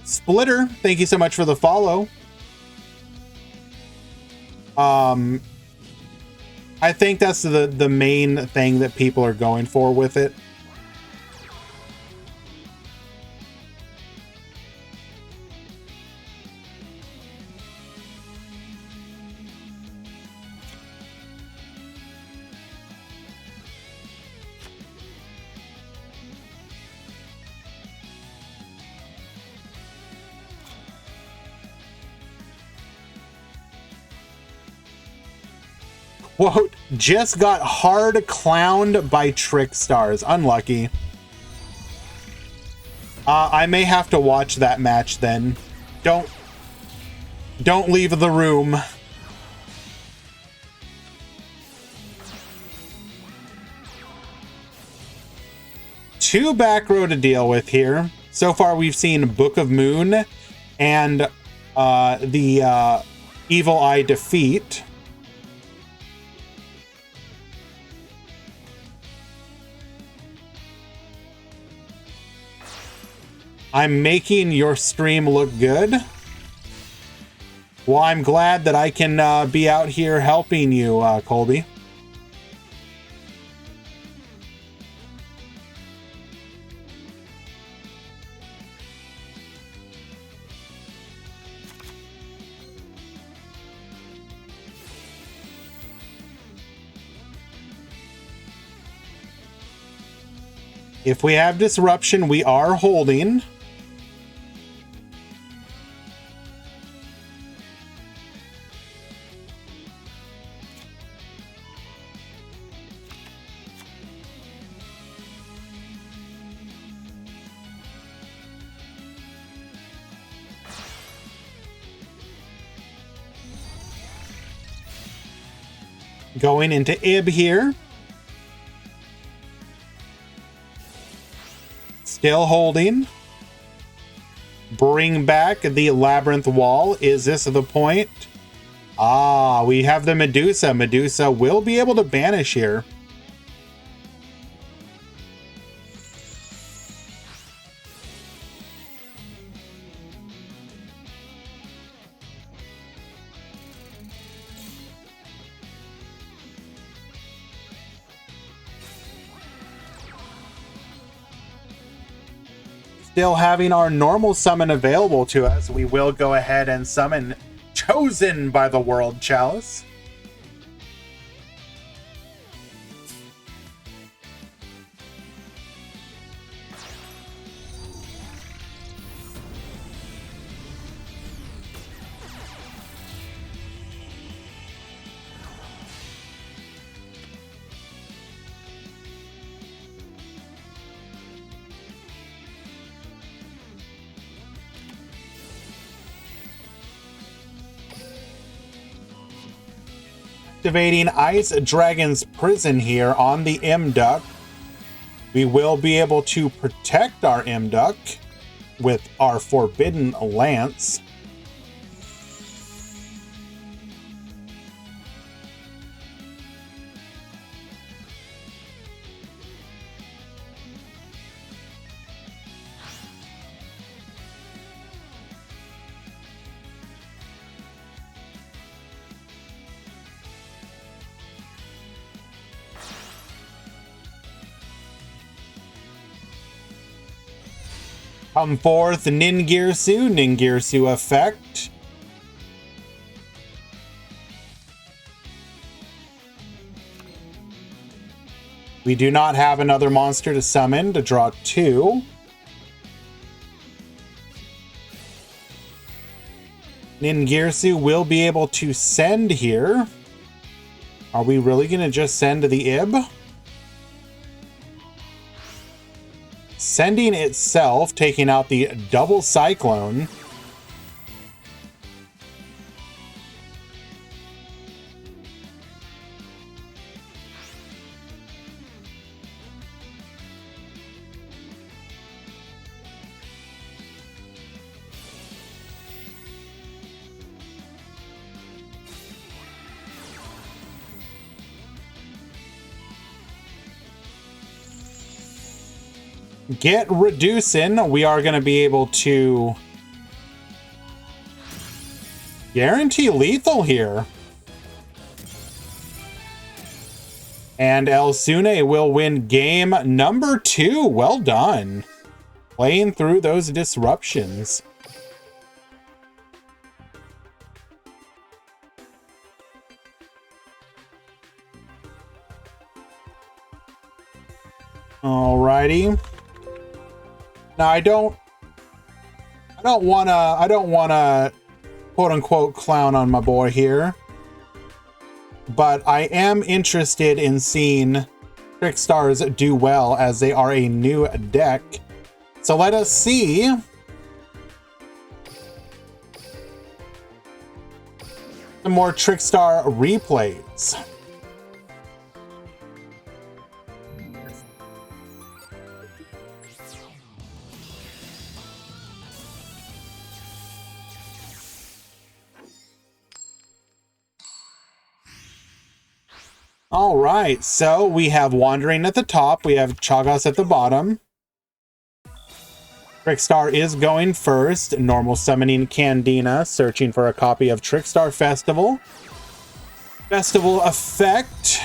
Splitter, thank you so much for the follow. I think that's the main thing that people are going for with it. Quote, just got hard clowned by Trick Stars. Unlucky. I may have to watch that match then. Don't leave the room. Two back row to deal with here. So far we've seen Book of Moon and the Evil Eye Defeat. I'm making your stream look good. Well, I'm glad that I can be out here helping you, Colby. If we have disruption, we are holding. Going into Ib here. Still holding. Bring back the Labyrinth Wall. Is this the point? Ah, we have the Medusa. Medusa will be able to banish here. Still having our normal summon available to us, we will go ahead and summon Chosen by the World Chalice. Activating Ice Dragon's Prison here on the Imduck. We will be able to protect our Imduck with our Forbidden Lance. Come forth, Ningirsu, Ningirsu effect. We do not have another monster to summon to draw 2. Ningirsu will be able to send here. Are we really going to just send the Ib? Sending itself, taking out the double Cyclone. Get reducing. We are going to be able to guarantee lethal here. And Elsune will win game number 2. Well done. Playing through those disruptions. Alrighty. Now I don't wanna quote unquote clown on my boy here, but I am interested in seeing Trickstars do well as they are a new deck. So let us see some more Trickstar replays. All right, so we have Wandering at the top. We have Chagas at the bottom. Trickstar is going first. Normal summoning Candina, searching for a copy of Trickstar Festival. Festival effect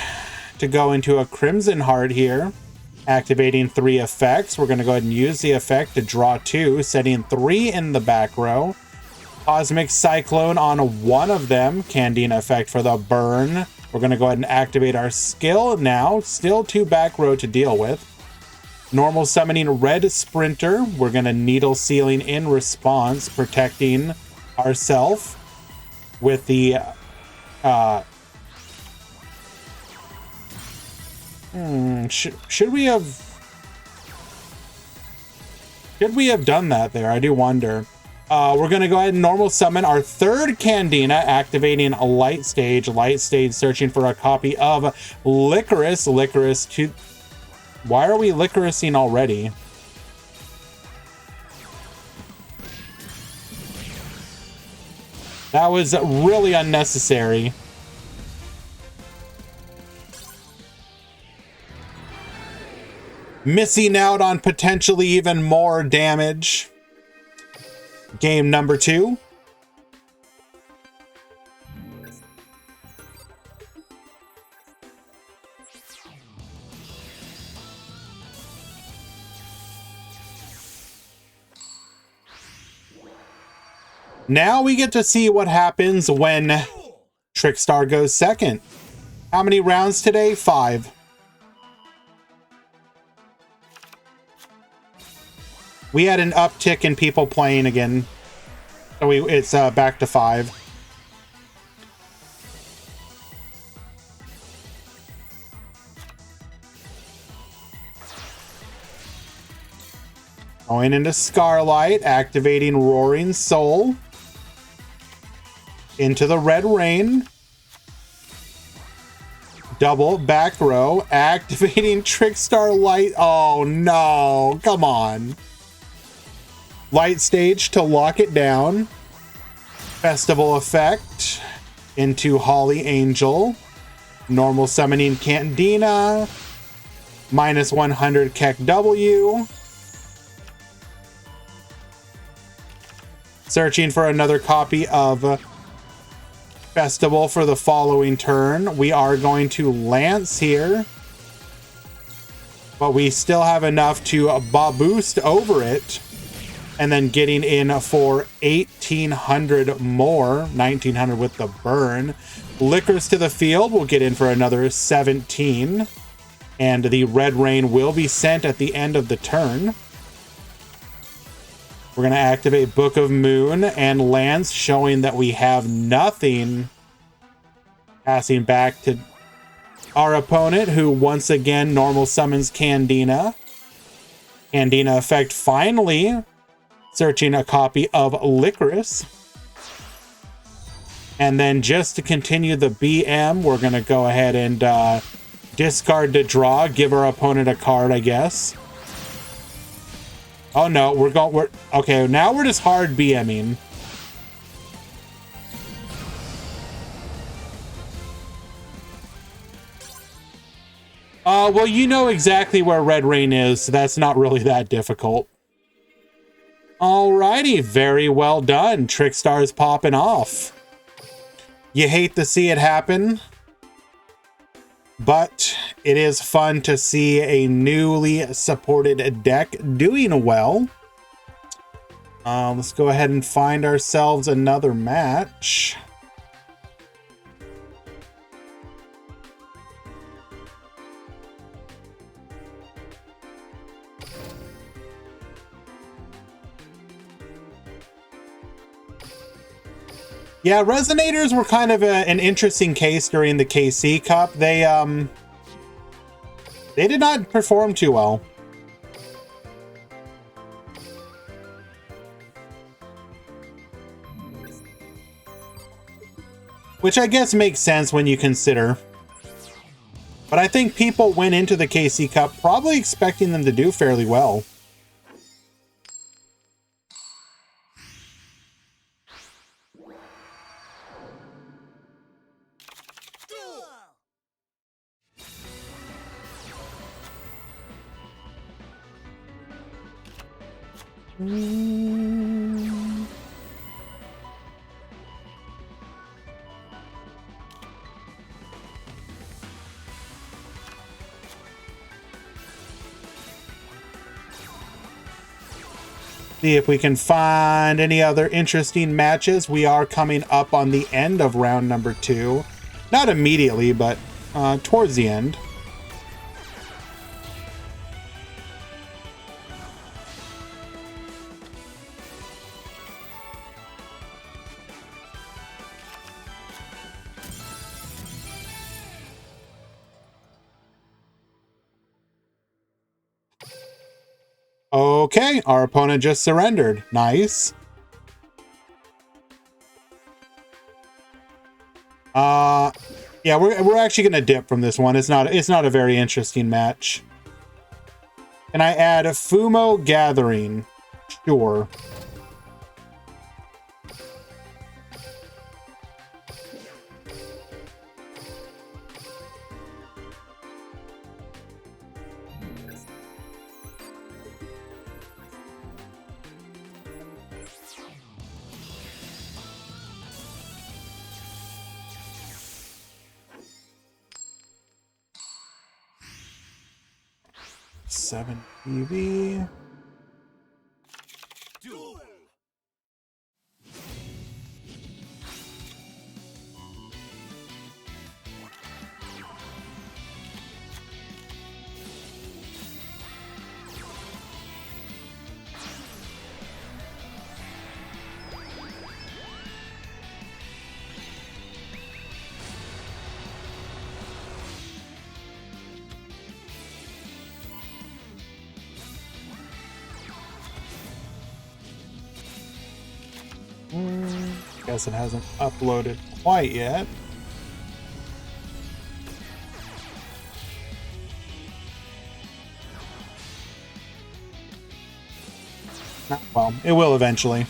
to go into a Crimson Heart here. Activating 3 effects. We're going to go ahead and use the effect to draw 2, setting 3 in the back row. Cosmic Cyclone on one of them. Candina effect for the burn. We're going to go ahead and activate our skill now. Still 2 back row to deal with. Normal summoning Red Sprinter. We're going to Needle Sealing in response, protecting ourselves with the... Should we have done that there? I do wonder. We're going to go ahead and normal summon our 3rd Candina, activating a Light Stage. Light Stage searching for a copy of Licorice. Licorice to... Why are we Licoricing already? That was really unnecessary. Missing out on potentially even more damage. Game number 2. Now we get to see what happens when Trickstar goes second. How many rounds today? 5. We had an uptick in people playing again. So it's back to 5. Going into Scarlight, activating Roaring Soul. Into the Red Rain. Double back row, activating Trickstar Light. Oh no, come on. Light Stage to lock it down. Festival effect into Holly Angel. Normal summoning Candina. Minus 100 Keck W. Searching for another copy of Festival for the following turn. We are going to Lance here. But we still have enough to boost over it. And then getting in for 1,800 more. 1,900 with the burn. Lickers to the field. We'll get in for another 17. And the Red Rain will be sent at the end of the turn. We're going to activate Book of Moon and Lance, showing that we have nothing. Passing back to our opponent, who once again normal summons Candina. Candina effect finally searching a copy of Licorice. And then just to continue the BM, we're going to go ahead and discard to draw, give our opponent a card, I guess. Oh no, we're okay, now we're just hard BMing. Well, you know exactly where Red Rain is, so that's not really that difficult. Alrighty, very well done. Trickstar's popping off. You hate to see it happen, but it is fun to see a newly supported deck doing well. Let's go ahead and find ourselves another match. Yeah, Resonators were kind of an interesting case during the KC Cup. They did not perform too well. Which I guess makes sense when you consider. But I think people went into the KC Cup probably expecting them to do fairly well. See if we can find any other interesting matches. We are coming up on the end of round number 2. Not immediately, but towards the end. Okay, our opponent just surrendered. Nice. Yeah, we're actually gonna dip from this one. It's not a very interesting match. Can I add a Fumo Gathering? Sure. Seven EV. Duel. Guess it hasn't uploaded quite yet. Well, it will eventually.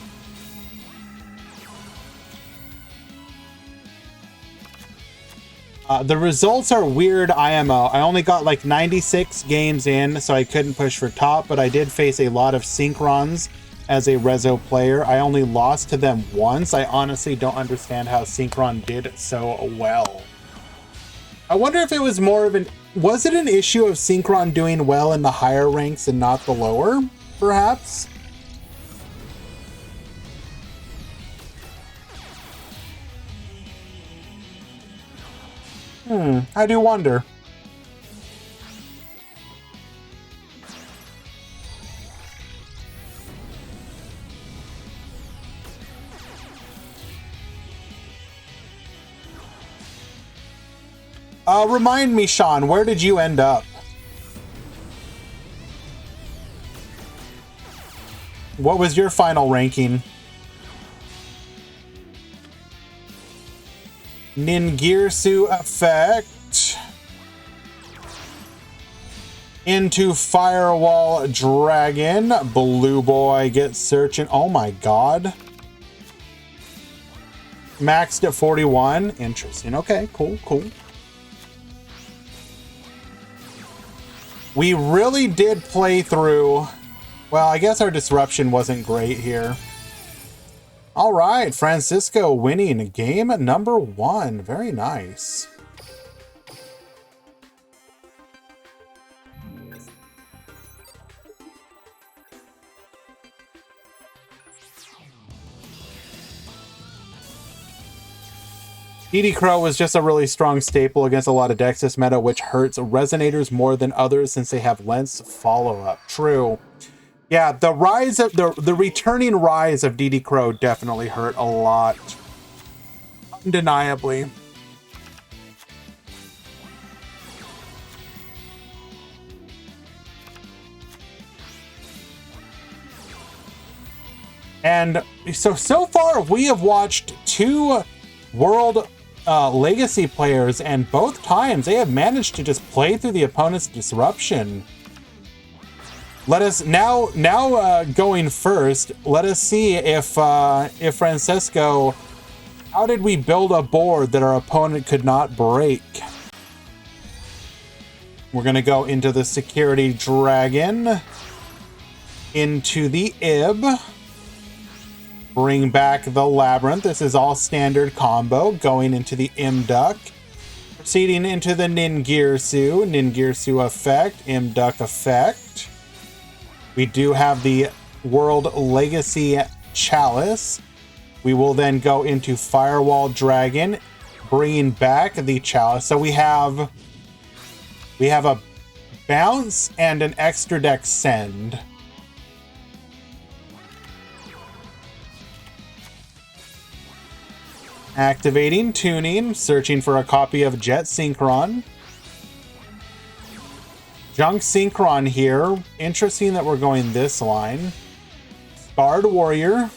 The results are weird IMO. I only got like 96 games in, so I couldn't push for top, but I did face a lot of Synchrons as a Rezo player. I only lost to them once. I honestly don't understand how Synchron did so well. I wonder if it was more of was it an issue of Synchron doing well in the higher ranks and not the lower, perhaps? I do wonder. Remind me, Sean, where did you end up? What was your final ranking? Ningirsu effect. Into Firewall Dragon. Blue boy gets searching. Oh my god. Maxed at 41. Interesting. Okay, cool, cool. We really did play through... Well, I guess our disruption wasn't great here. All right, Francisco winning game number 1. Very nice. DD Crow was just a really strong staple against a lot of decks this meta, which hurts resonators more than others since they have lens follow-up. True. Yeah, the rise of the returning rise of DD Crow definitely hurt a lot. Undeniably. And so far we have watched 2 World Legacy players, and both times they have managed to just play through the opponent's disruption. Let us now going first. Let us see if Francesco, how did we build a board that our opponent could not break? We're gonna go into the Security Dragon, into the Ib, bring back the Labyrinth. This is all standard combo. Going into the Imduck, proceeding into the Ningirsu effect, Imduck effect. We do have the World Legacy Chalice. We will then go into Firewall Dragon, bringing back the Chalice. So we have a bounce and an extra deck send. Activating, tuning, searching for a copy of Jet Synchron. Junk Synchron here. Interesting that we're going this line. Scarred Warrior.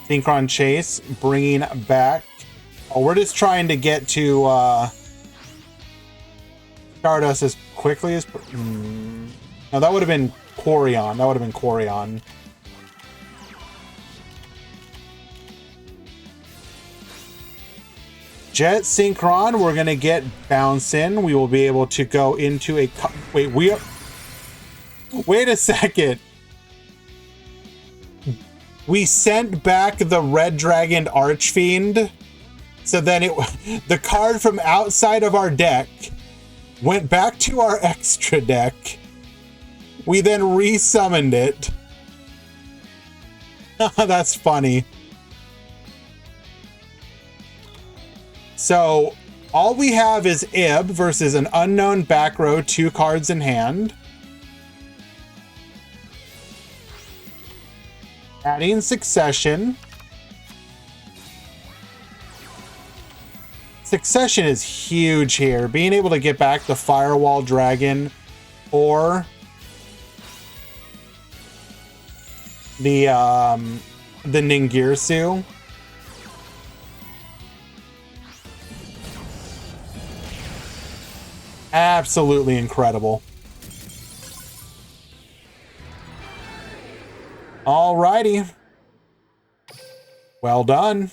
Synchron Chase, bringing back... Oh, we're just trying to get to Stardust as quickly as... No, that would have been Quarion. That would have been Quarion. Jet Synchron, we're going to get bouncing. We will be able to go into a... Wait, wait a second. We sent back the Red Dragon Archfiend. So then the card from outside of our deck went back to our extra deck. We then resummoned it. That's funny. So all we have is Ib versus an unknown back row, 2 cards in hand. Adding Succession. Succession is huge here. Being able to get back the Firewall Dragon or the Ningirsu. Absolutely incredible. Alrighty. Well done.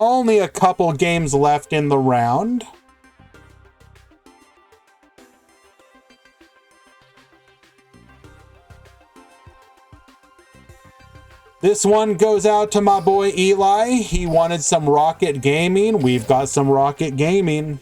Only a couple games left in the round. This one goes out to my boy Eli. He wanted some Rocket Gaming. We've got some Rocket Gaming.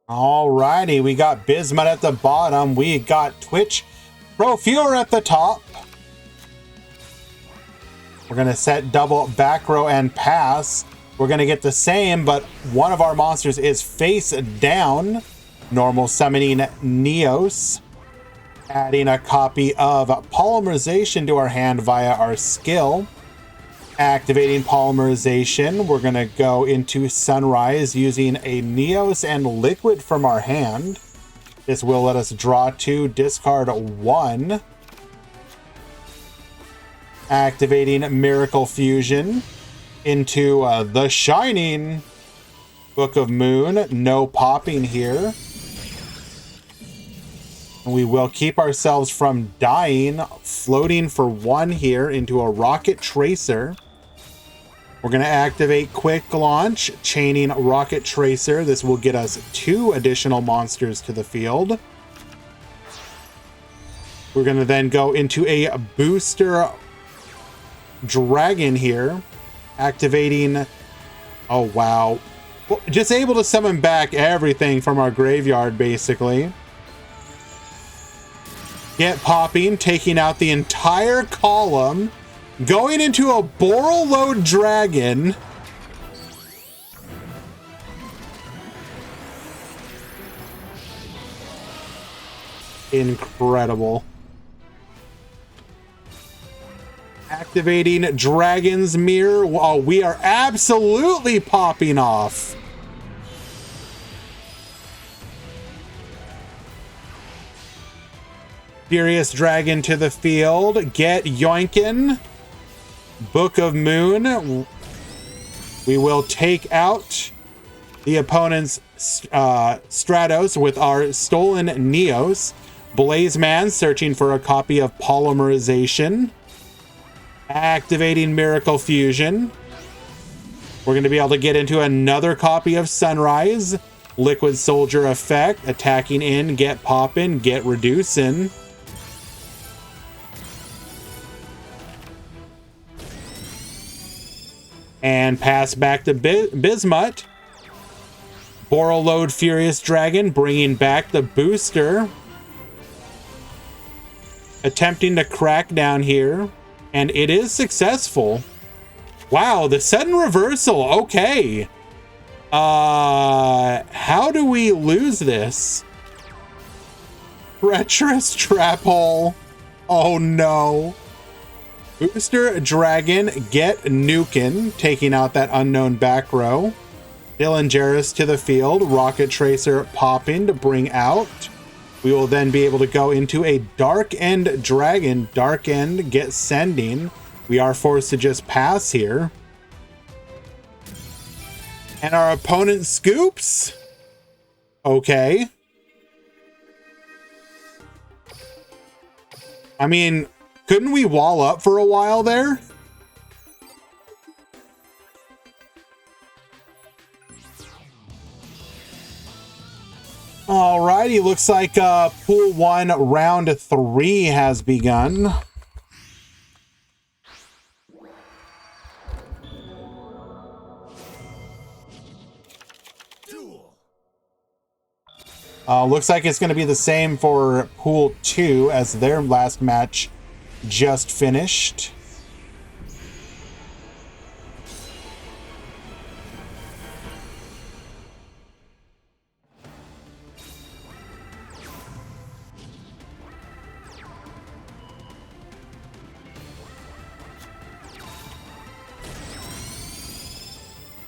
Alrighty, we got Bismuth at the bottom. We got Twitch Profure at the top. We're going to set double back row and pass. We're going to get the same, but one of our monsters is face down. Normal summoning Neos. Adding a copy of Polymerization to our hand via our skill. Activating Polymerization. We're going to go into Sunrise using a Neos and Liquid from our hand. This will let us draw 2, discard 1. Activating Miracle Fusion into The Shining. Book of Moon. No popping here. We will keep ourselves from dying. Floating for 1 here into a Rocket Tracer. We're going to activate Quick Launch, chaining Rocket Tracer. This will get us 2 additional monsters to the field. We're going to then go into a Booster Dragon here. Activating... Oh, wow. Well, just able to summon back everything from our graveyard, basically. Get popping, taking out the entire column. Going into a Borreload Dragon. Incredible. Activating Dragon's Mirror. Oh, we are absolutely popping off. Furious Dragon to the field. Get Yoinkin. Book of Moon. We will take out the opponent's Stratos with our stolen Neos. Blaze Man searching for a copy of Polymerization. Activating Miracle Fusion. We're going to be able to get into another copy of Sunrise. Liquid Soldier effect. Attacking in, get poppin', get reducing. And pass back to Bismuth. Borreload Furious Dragon, bringing back the booster. Attempting to crack down here. And it is successful. Wow, the sudden reversal. Okay. How do we lose this? Treacherous Trap Hole. Oh, no. Booster Dragon, get Nukin, taking out that unknown back row. Dylan to the field, Rocket Tracer popping to bring out. We will then be able to go into a Dark End Dragon, Dark End, get sending. We are forced to just pass here. And our opponent scoops. Okay. I mean... couldn't we wall up for a while there? Alrighty, looks like Pool 1, Round 3 has begun. Looks like it's going to be the same for Pool 2 as their last match just finished.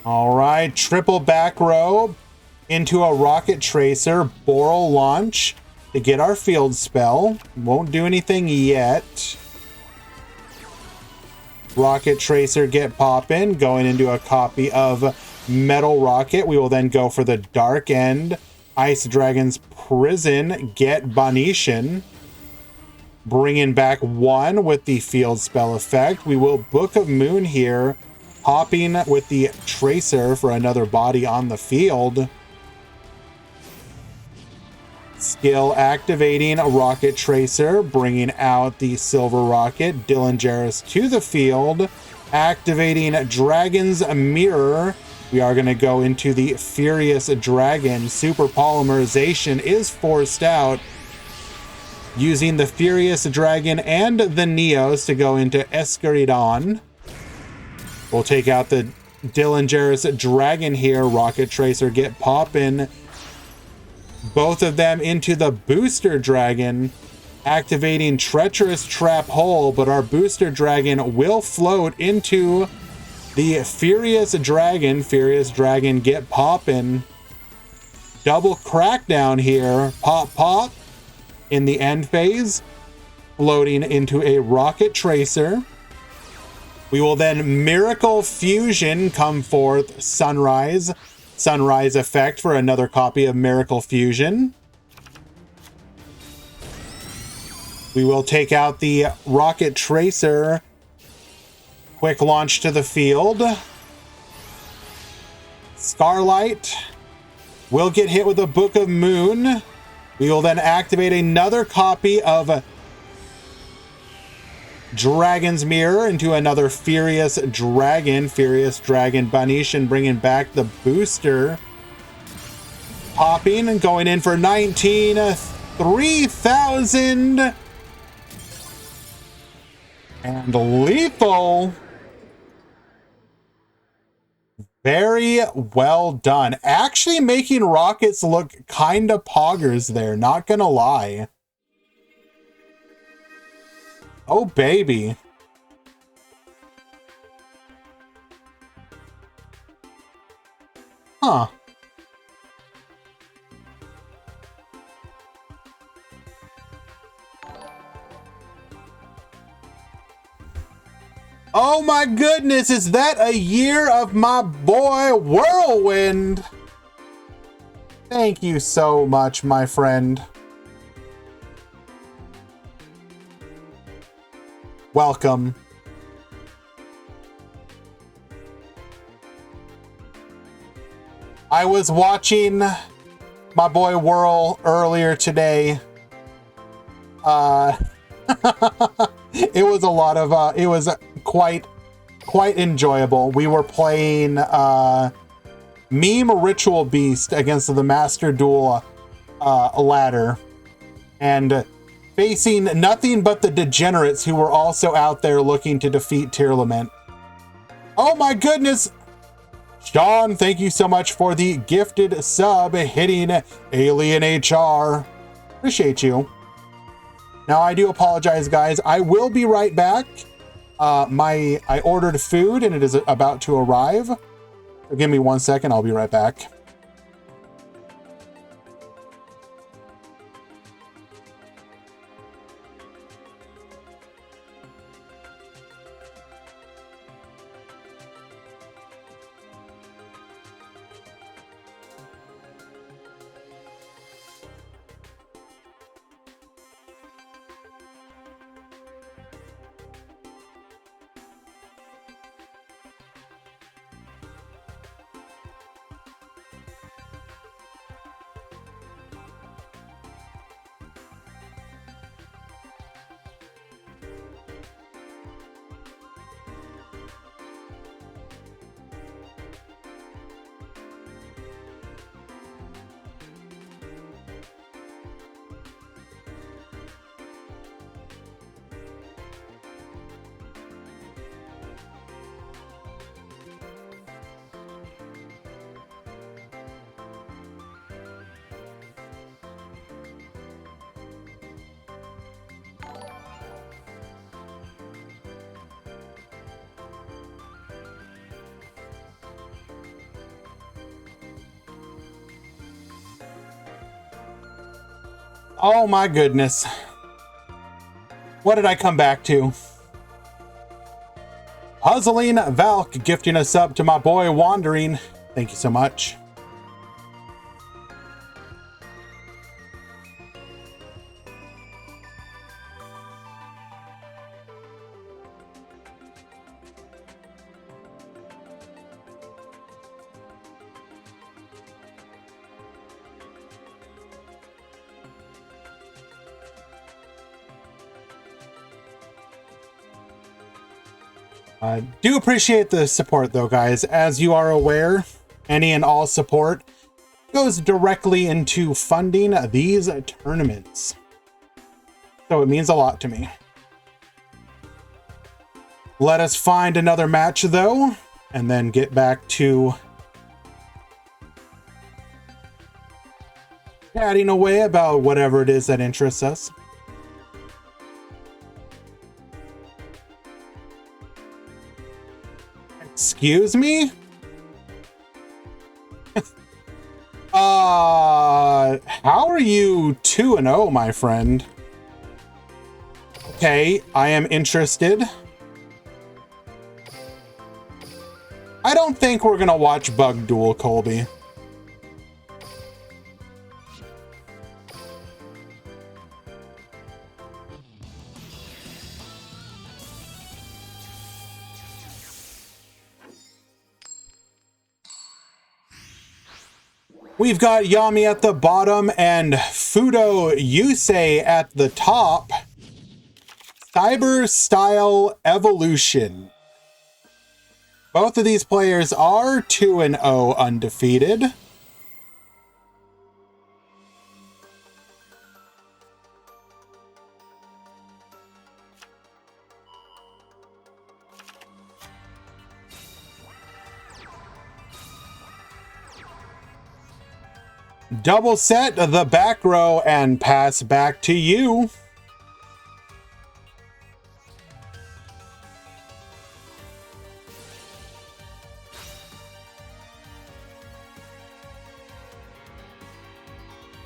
All right, triple back row into a Rocket Tracer, Boral Launch to get our field spell. Won't do anything yet. Rocket Tracer, get poppin', going into a copy of Metal Rocket. We will then go for the Dark End. Ice Dragon's Prison, get Bonetian. Bringing back 1 with the field spell effect. We will Book of Moon here, hopping with the Tracer for another body on the field. Skill activating a Rocket Tracer, bringing out the Silver Rocket. Dylan to the field, activating Dragon's Mirror, We are going to go into the Furious Dragon. Super Polymerization is forced out, using the Furious Dragon and the Neos to go into Escaridon. We'll take out the Dillinger's Dragon here. Rocket Tracer get poppin'. Both of them into the Booster Dragon, activating Treacherous Trap Hole, but our Booster Dragon will float into the Furious Dragon. Furious Dragon get poppin'. Double Crackdown here. Pop, pop. In the end phase, floating into a Rocket Tracer. We will then Miracle Fusion come forth. Sunrise. Sunrise effect for another copy of Miracle Fusion. We will take out the Rocket Tracer. Quick launch to the field. Scarlight will get hit with a Book of Moon. We will then activate another copy of Dragon's Mirror into another Furious Dragon. Furious Dragon Banishan bringing back the booster. Popping and going in for 19. 3,000. And lethal. Very well done. Actually making Rockets look kind of poggers there, not gonna lie. Oh, baby. Huh. Oh my goodness, is that a year of my boy Whirlwind? Thank you so much, my friend. Welcome. I was watching my boy Whirl earlier today. It was a lot of it was quite enjoyable. We were playing Meme Ritual Beast against the Master Duel ladder, and facing nothing but the degenerates who were also out there looking to defeat Tear Lament. Oh my goodness! Sean, thank you so much for the gifted sub hitting Alien HR. Appreciate you. Now, I do apologize, guys. I will be right back. I ordered food and it is about to arrive. So give me 1 second. I'll be right back. Oh my goodness. What did I come back to? Puzzling Valk gifting a sub to my boy Wandering. Thank you so much. I do appreciate the support though, guys. As you are aware, Any and all support goes directly into funding these tournaments. So it means a lot to me. Let us find another match though, and then get back to chatting away about whatever it is that interests us. Excuse me? How are you 2-0, my friend? Okay, I am interested. I don't think we're gonna watch Bug Duel, Colby. We've got Yami at the bottom and Fudo Yusei at the top. Cyber Style Evolution. Both of these players are 2-0 undefeated. Double set the back row and pass back to you.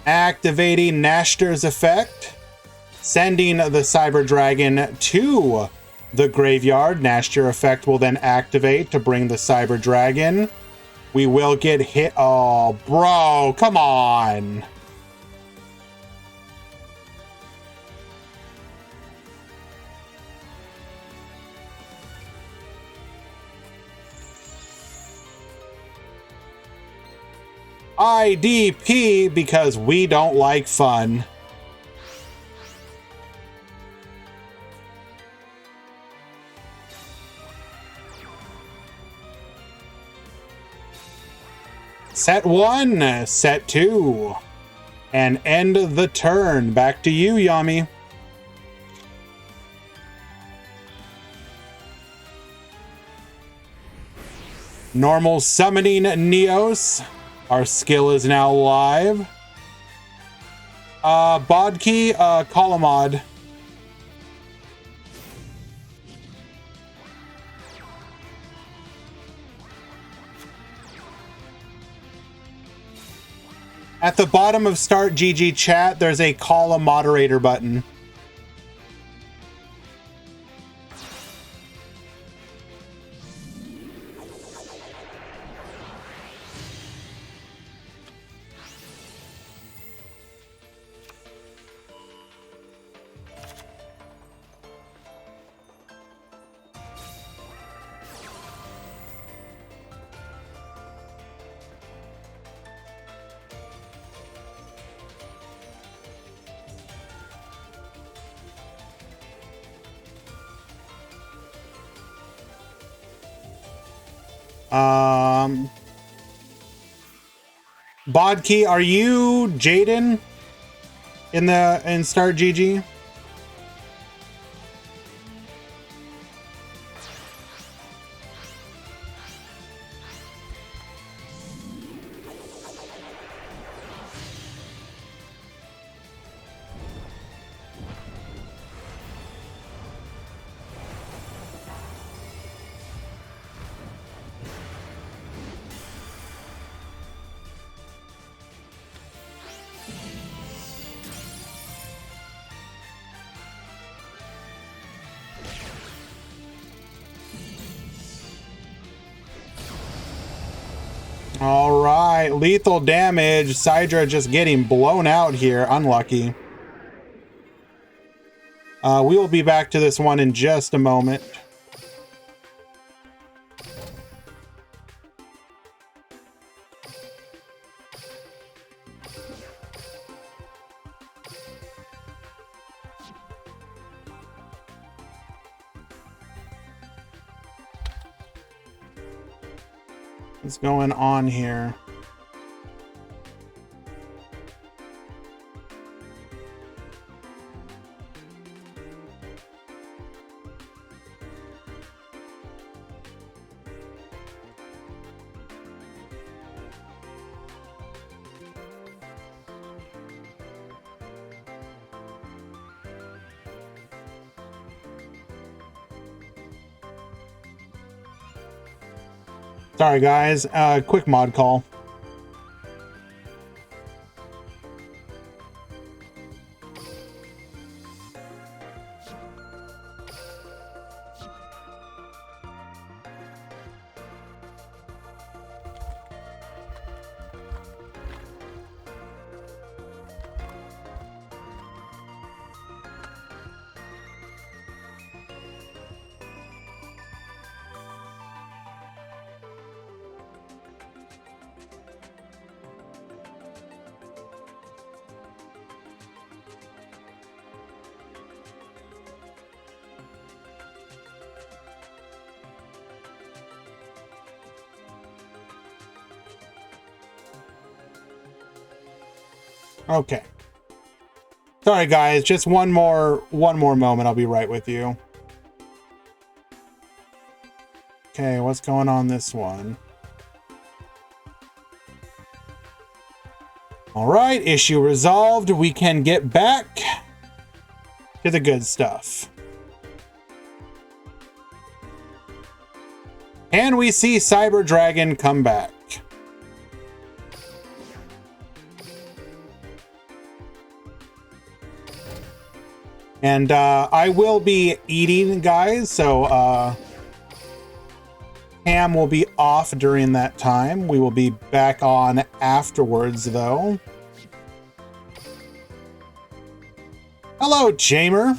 Activating Nashter's effect, sending the Cyber Dragon to the graveyard. Nashter effect will then activate to bring the Cyber Dragon. We will get hit. Oh, bro, come on. IDP because we don't like fun. Set 1, set 2, and end the turn. Back to you, Yami. Normal summoning Neos. Our skill is now live. Bodkey, call a mod. At the bottom of Start GG chat, there's a call a moderator button. Bodkey, are you Jaden in Start GG? All right, lethal damage. Sidra just getting blown out here. Unlucky. We will be back to this one in just a moment. What's going on here? Sorry guys, quick mod call. Okay. Sorry guys, just one more moment. I'll be right with you. Okay, what's going on this one? All right, issue resolved. We can get back to the good stuff. And we see Cyber Dragon come back. And I will be eating, guys, so Cam will be off during that time. We will be back on afterwards, though. Hello, Jamer.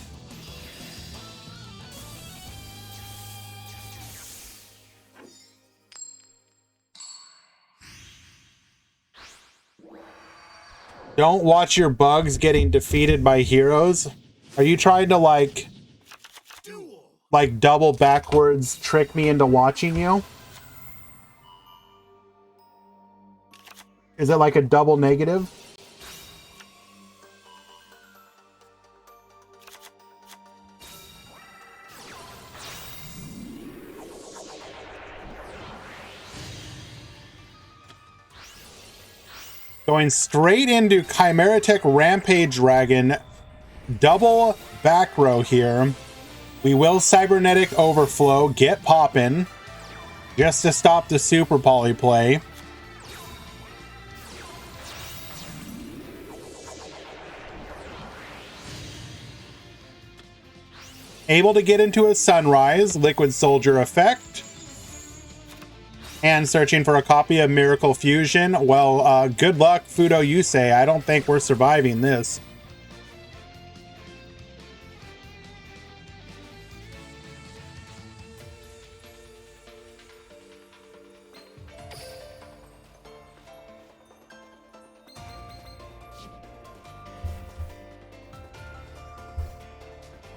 Don't watch your bugs getting defeated by heroes. Are you trying to like double backwards trick me into watching you? Is it like a double negative? Going straight into Chimeratech Rampage Dragon. Double back row here. We will Cybernetic Overflow, get poppin', just to stop the super poly play. Able to get into a Sunrise, Liquid Soldier effect. And searching for a copy of Miracle Fusion. Well, good luck, Fudo Yusei. I don't think we're surviving this.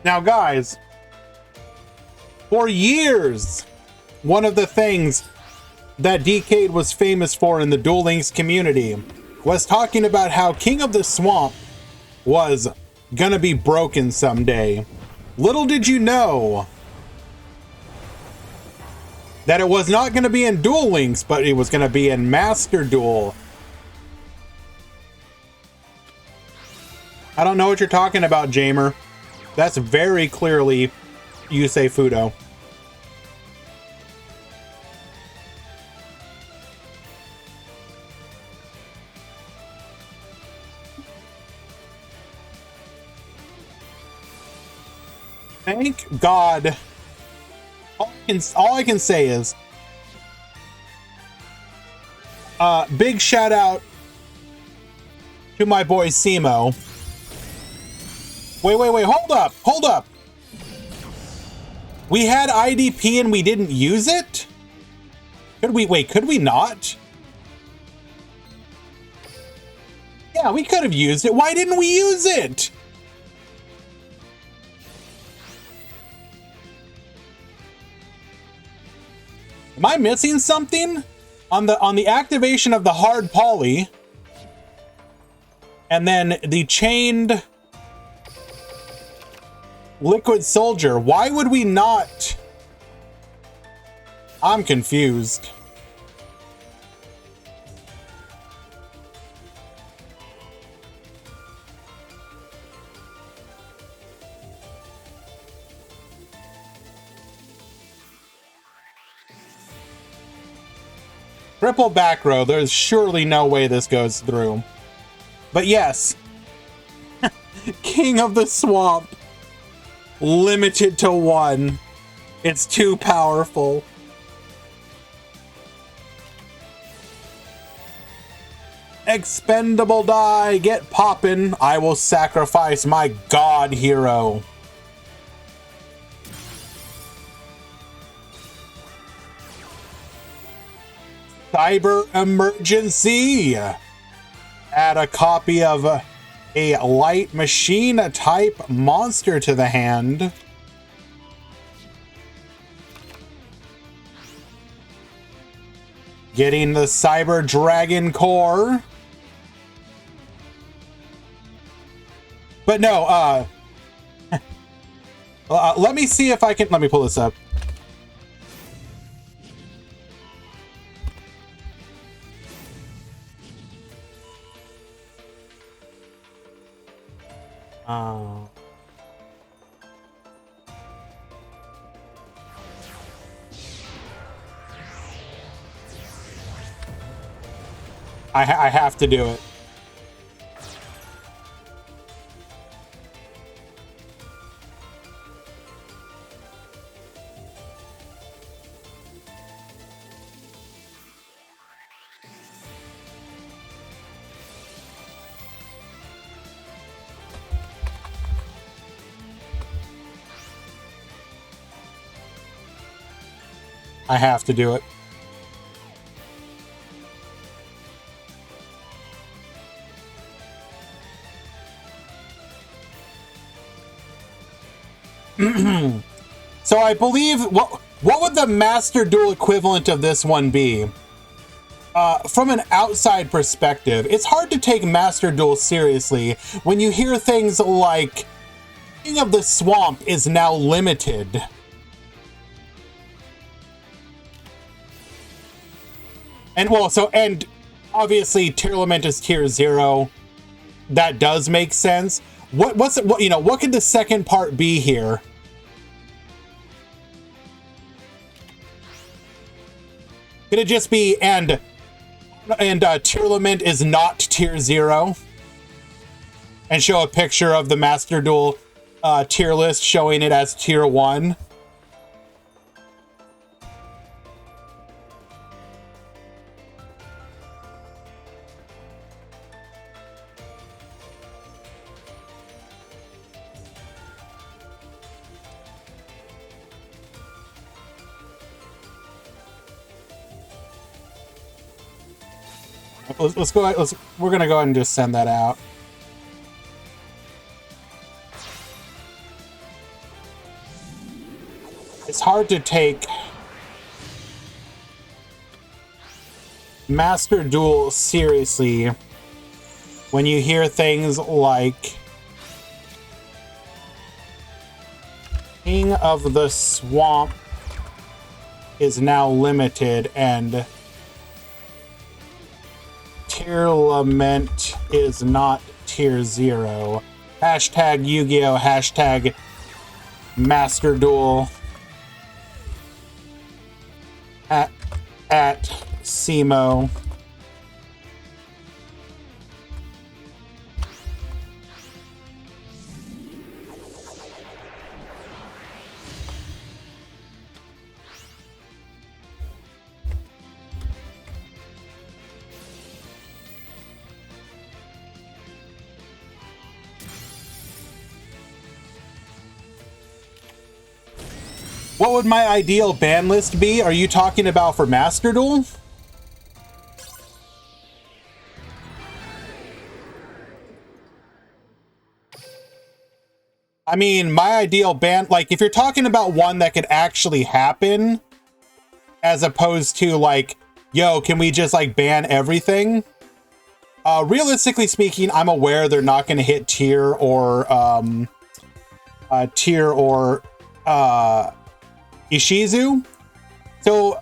Now, guys, for years, one of the things that Decade was famous for in the Duel Links community was talking about how King of the Swamp was gonna be broken someday. Little did you know that it was not gonna be in Duel Links, but it was gonna be in Master Duel. I don't know what you're talking about, Jamer. That's very clearly Yusei Fudo. Thank God. All I can say is big shout out to my boy Simo. Wait, hold up. We had IDP and we didn't use it? Could we not? Yeah, we could have used it. Why didn't we use it? Am I missing something? On the activation of the hard poly, and then the chained liquid soldier, why would we not? I'm confused. Triple back row, there's surely no way this goes through. But yes, King of the Swamp, limited to 1. It's too powerful. Expendable die, get poppin'. I will sacrifice my god hero. Cyber emergency. Add a copy of a light machine type monster to the hand. Getting the Cyber Dragon Core. But no, let me see if I can, let me pull this up. I have to do it. I have to do it. So I believe, what would the Master Duel equivalent of this one be? From an outside perspective, it's hard to take Master Duel seriously when you hear things like King of the Swamp is now limited. And well, and obviously Tearlament is tier 0. That does make sense. What could the second part be here? Could it just be and Tearlament is not tier 0? And show a picture of the Master Duel tier list showing it as tier 1? Let's go. We're gonna go ahead and just send that out. It's hard to take Master Duel seriously when you hear things like King of the Swamp is now limited and Tearlament is not tier 0. Hashtag Yu-Gi-Oh! Hashtag Master Duel at Simo. What would my ideal ban list be? Are you talking about for Master Duel? I mean, my ideal ban, like, if you're talking about one that could actually happen, as opposed to, like, yo, can we just like ban everything? Realistically speaking, I'm aware they're not going to hit tier or Ishizu. So,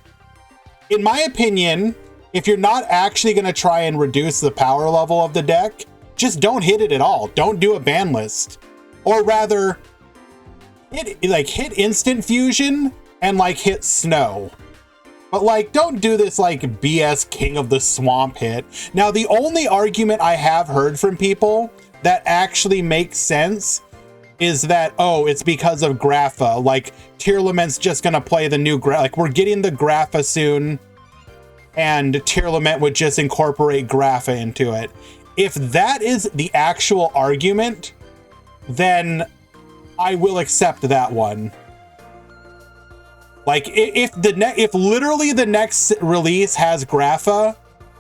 in my opinion, if you're not actually going to try and reduce the power level of the deck, just don't hit it at all. Don't do a ban list. Or rather, hit instant fusion and like hit snow. But like, don't do this like BS King of the Swamp hit. Now, the only argument I have heard from people that actually makes sense is that, oh, it's because of Grapha. Like, Tearlament's just gonna play the new like, we're getting the Grapha soon, and Tearlament would just incorporate Grapha into it. If that is the actual argument, then I will accept that one. Like, if literally the next release has Grapha,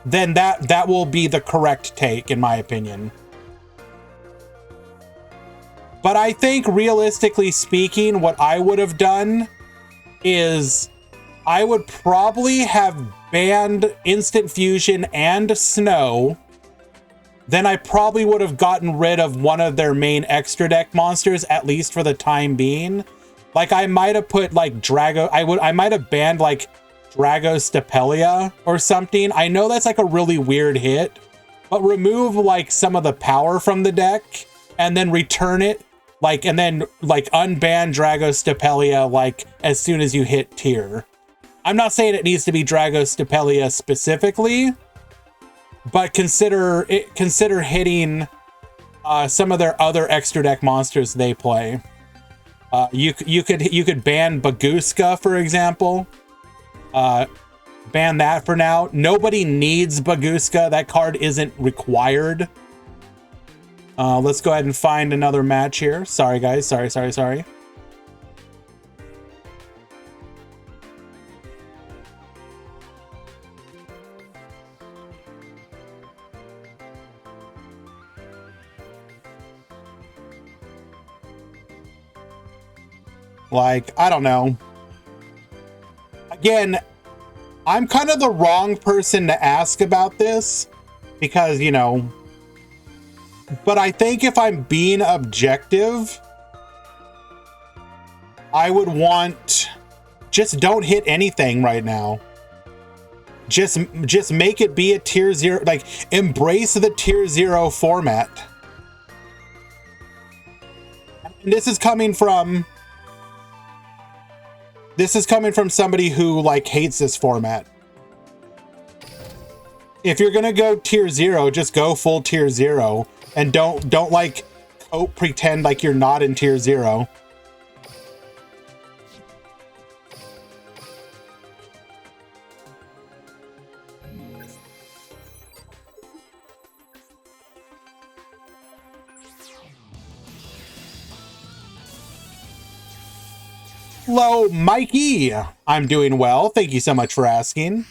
then that will be the correct take, in my opinion. But I think, realistically speaking, what I would have done is I would probably have banned Instant Fusion and Snow. Then I probably would have gotten rid of one of their main extra deck monsters, at least for the time being. Like, I might have put like I might have banned like Dragostapelia or something. I know that's like a really weird hit, but remove like some of the power from the deck and then return it, like, and then like unban Dragostapelia like as soon as you hit tier. I'm not saying it needs to be Dragostapelia specifically, but consider hitting some of their other extra deck monsters they play. You could ban Baguska, for example. Ban that for now. Nobody needs Baguska. That card isn't required. Let's go ahead and find another match here. Sorry, guys. Sorry. Like, I don't know. Again, I'm kind of the wrong person to ask about this because, you know, but I think if I'm being objective, I would want, just don't hit anything right now. Just make it be a tier 0, like, embrace the tier 0 format. And this is coming from somebody who like hates this format. If you're gonna go tier 0, just go full tier 0 and don't like pretend like you're not in tier 0. Hello, Mikey. I'm doing well. Thank you so much for asking.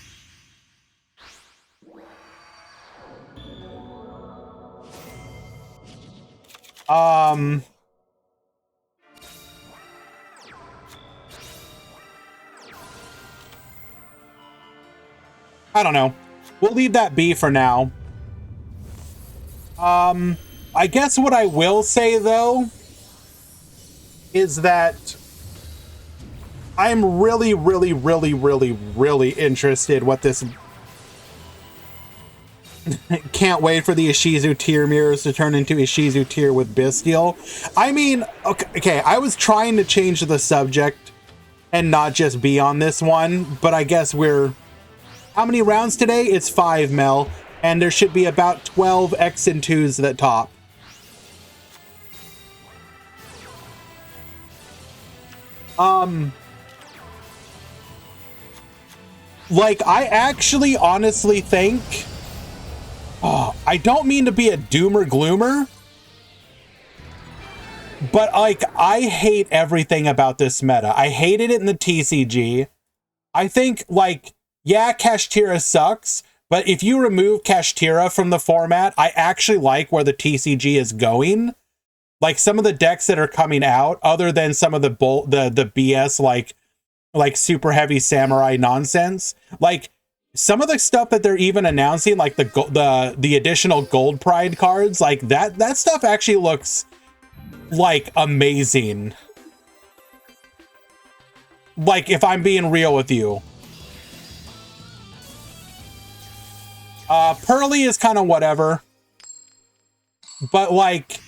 I don't know. We'll leave that be for now. I guess what I will say, though, is that I'm really interested what this... Can't wait for the Ishizu tier mirrors to turn into Ishizu tier with Bestial. I mean, okay, I was trying to change the subject and not just be on this one, but I guess we're... How many rounds today? It's 5, Mel, and there should be about 12 X and 2s at top. Like, I actually honestly think... Oh, I don't mean to be a doomer gloomer, but like, I hate everything about this meta. I hated it in the TCG. I think, like, yeah, Kashtira sucks, but if you remove Kashtira from the format, I actually like where the TCG is going. Like, some of the decks that are coming out, other than some of the BS, like super heavy samurai nonsense, like, some of the stuff that they're even announcing, like the additional Gold Pride cards, like that stuff actually looks like amazing. Like, if I'm being real with you. Pearly is kind of whatever. But like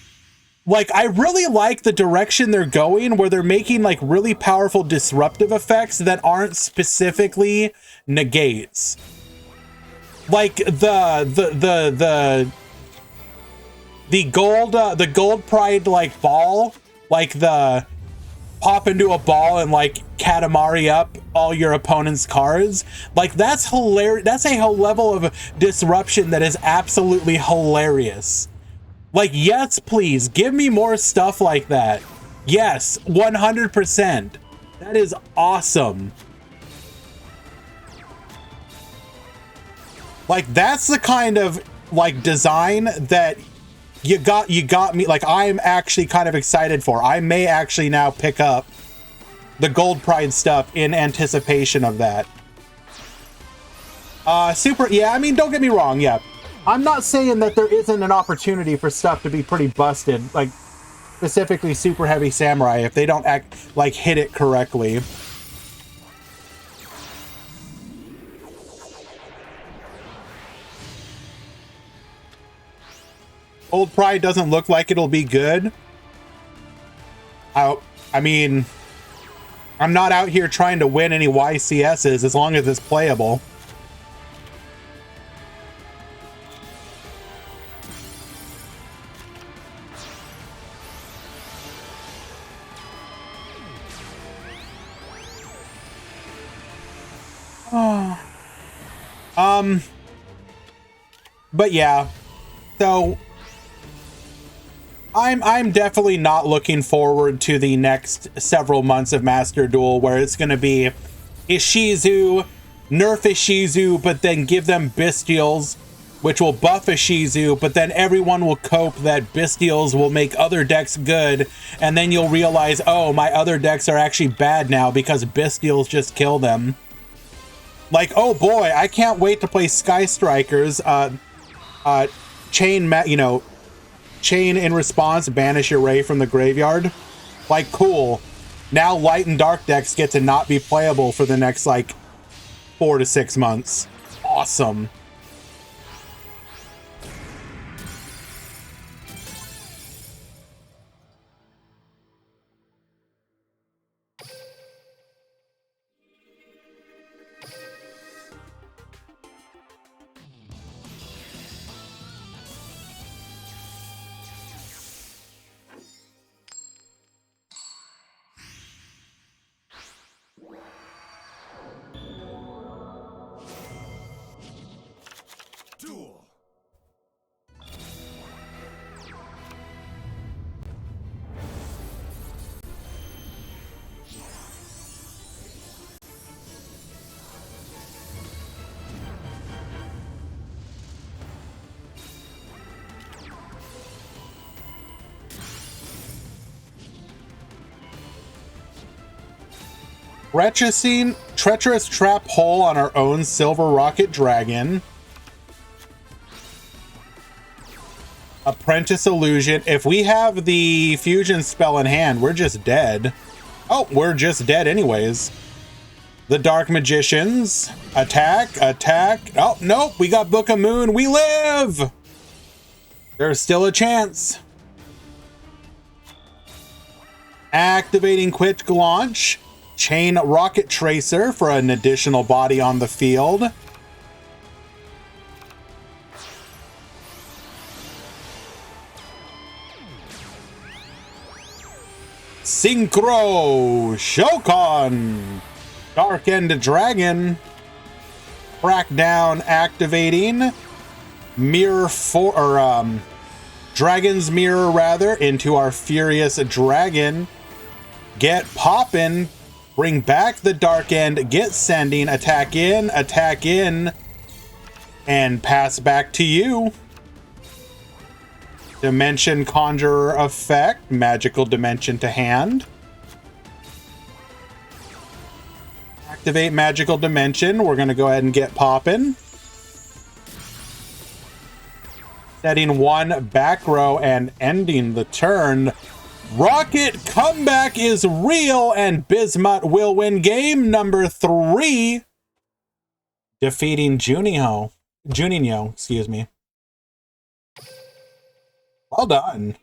I really like the direction they're going, where they're making like really powerful disruptive effects that aren't specifically negates. Like the gold pride like ball, like the pop into a ball and like Katamari up all your opponent's cards. Like, that's hilarious. That's a whole level of disruption that is absolutely hilarious. Like, yes, please give me more stuff like that. Yes, 100%. That is awesome. Like, that's the kind of like design that you got me. Like, I'm actually kind of excited for. I may actually now pick up the Gold Pride stuff in anticipation of that. Yeah, I mean, don't get me wrong, yeah. I'm not saying that there isn't an opportunity for stuff to be pretty busted, like specifically Super Heavy Samurai, if they don't hit it correctly. Gold Pride doesn't look like it'll be good. I mean, I'm not out here trying to win any YCSs as long as it's playable. But yeah, so I'm definitely not looking forward to the next several months of Master Duel, where it's going to be Ishizu, nerf Ishizu, but then give them Bestials, which will buff Ishizu, but then everyone will cope that Bestials will make other decks good, and then you'll realize, oh, my other decks are actually bad now because Bestials just kill them. Like, oh boy, I can't wait to play Sky Strikers. Chain in response, banish your Ray from the graveyard. Like, cool. Now light and dark decks get to not be playable for the next, like, 4 to 6 months. Awesome. Duel. Treacherous Trap Hole on our own Silver Rocket Dragon. Apprentice Illusion. If we have the fusion spell in hand, we're just dead. Oh, we're just dead anyways. The Dark Magicians. Attack. Oh, nope. We got Book of Moon. We live! There's still a chance. Activating Quick Launch. Chain Rocket Tracer for an additional body on the field. Synchro Shokan. Dark End Dragon. Crackdown activating. Dragon's Mirror rather into our Furious Dragon. Get poppin'. Bring back the Dark End, get sending, attack in, and pass back to you. Dimension Conjurer effect, magical dimension to hand. activate Magical Dimension. We're going to go ahead and get popping. Setting one back row and ending the turn. Rocket comeback is real, and Bismuth will win game number 3, defeating Juninho, excuse me. Well done.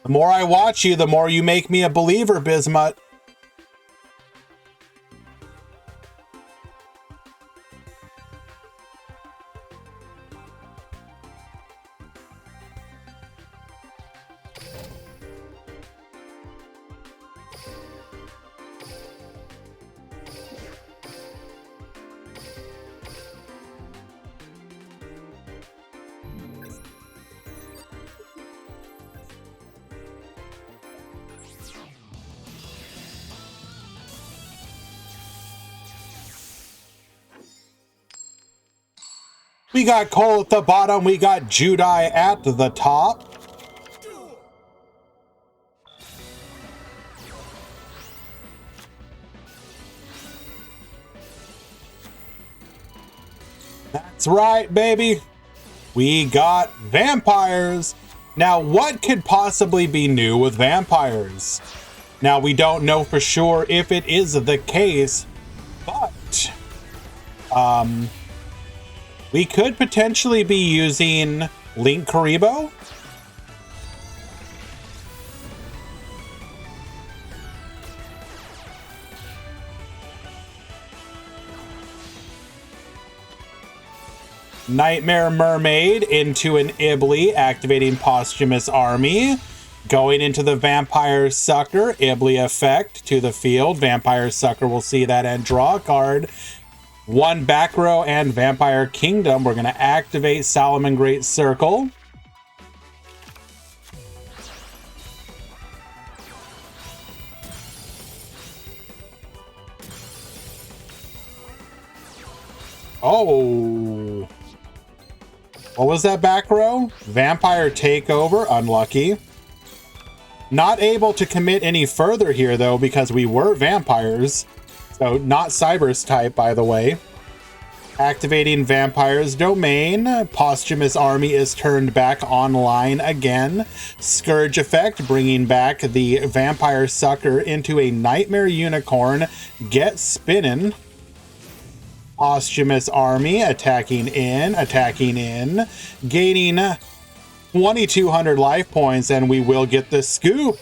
The more I watch you, the more you make me a believer, Bismuth. We got Cole at the bottom. We got Judai at the top. That's right, baby. We got vampires. Now, what could possibly be new with vampires? Now, we don't know for sure if it is the case, but we could potentially be using Link Karibo. Nightmare Mermaid into an Ibly, activating Posthumous Army. Going into the Vampire Sucker, Ibly effect to the field. Vampire Sucker will see that and draw a card. One back row and Vampire Kingdom. We're going to activate Solomon Great Circle. Oh. What was that back row? Vampire Takeover. Unlucky. Not able to commit any further here, though, because we were vampires. So, not Cyber's type, by the way. Activating Vampire's Domain. Posthumous Army is turned back online again. Scourge effect, bringing back the Vampire Sucker into a Nightmare Unicorn. Get spinning. Posthumous Army attacking in. Gaining 2,200 life points, and we will get the scoop.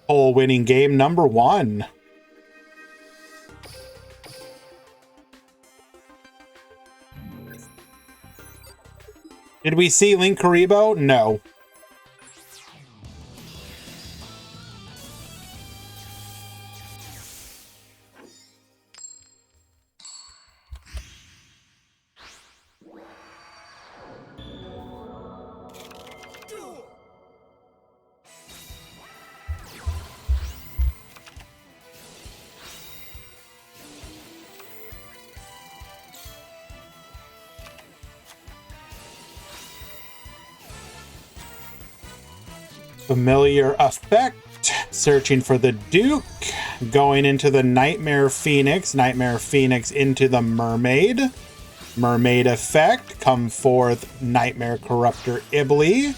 Hole winning game number 1. Did we see Link Karibo? No. Familiar effect, searching for the Duke, going into the Nightmare Phoenix into the Mermaid. Mermaid effect, come forth Nightmare Corruptor Ibly,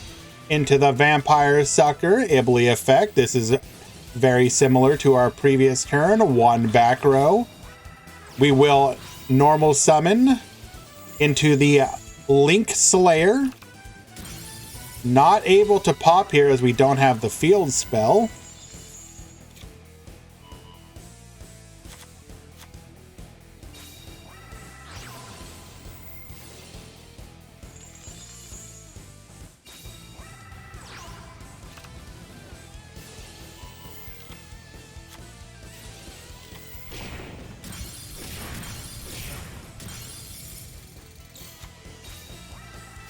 into the Vampire Sucker, Ibly effect. This is very similar to our previous turn, one back row. We will normal summon into the Link Slayer. Not able to pop here as we don't have the field spell.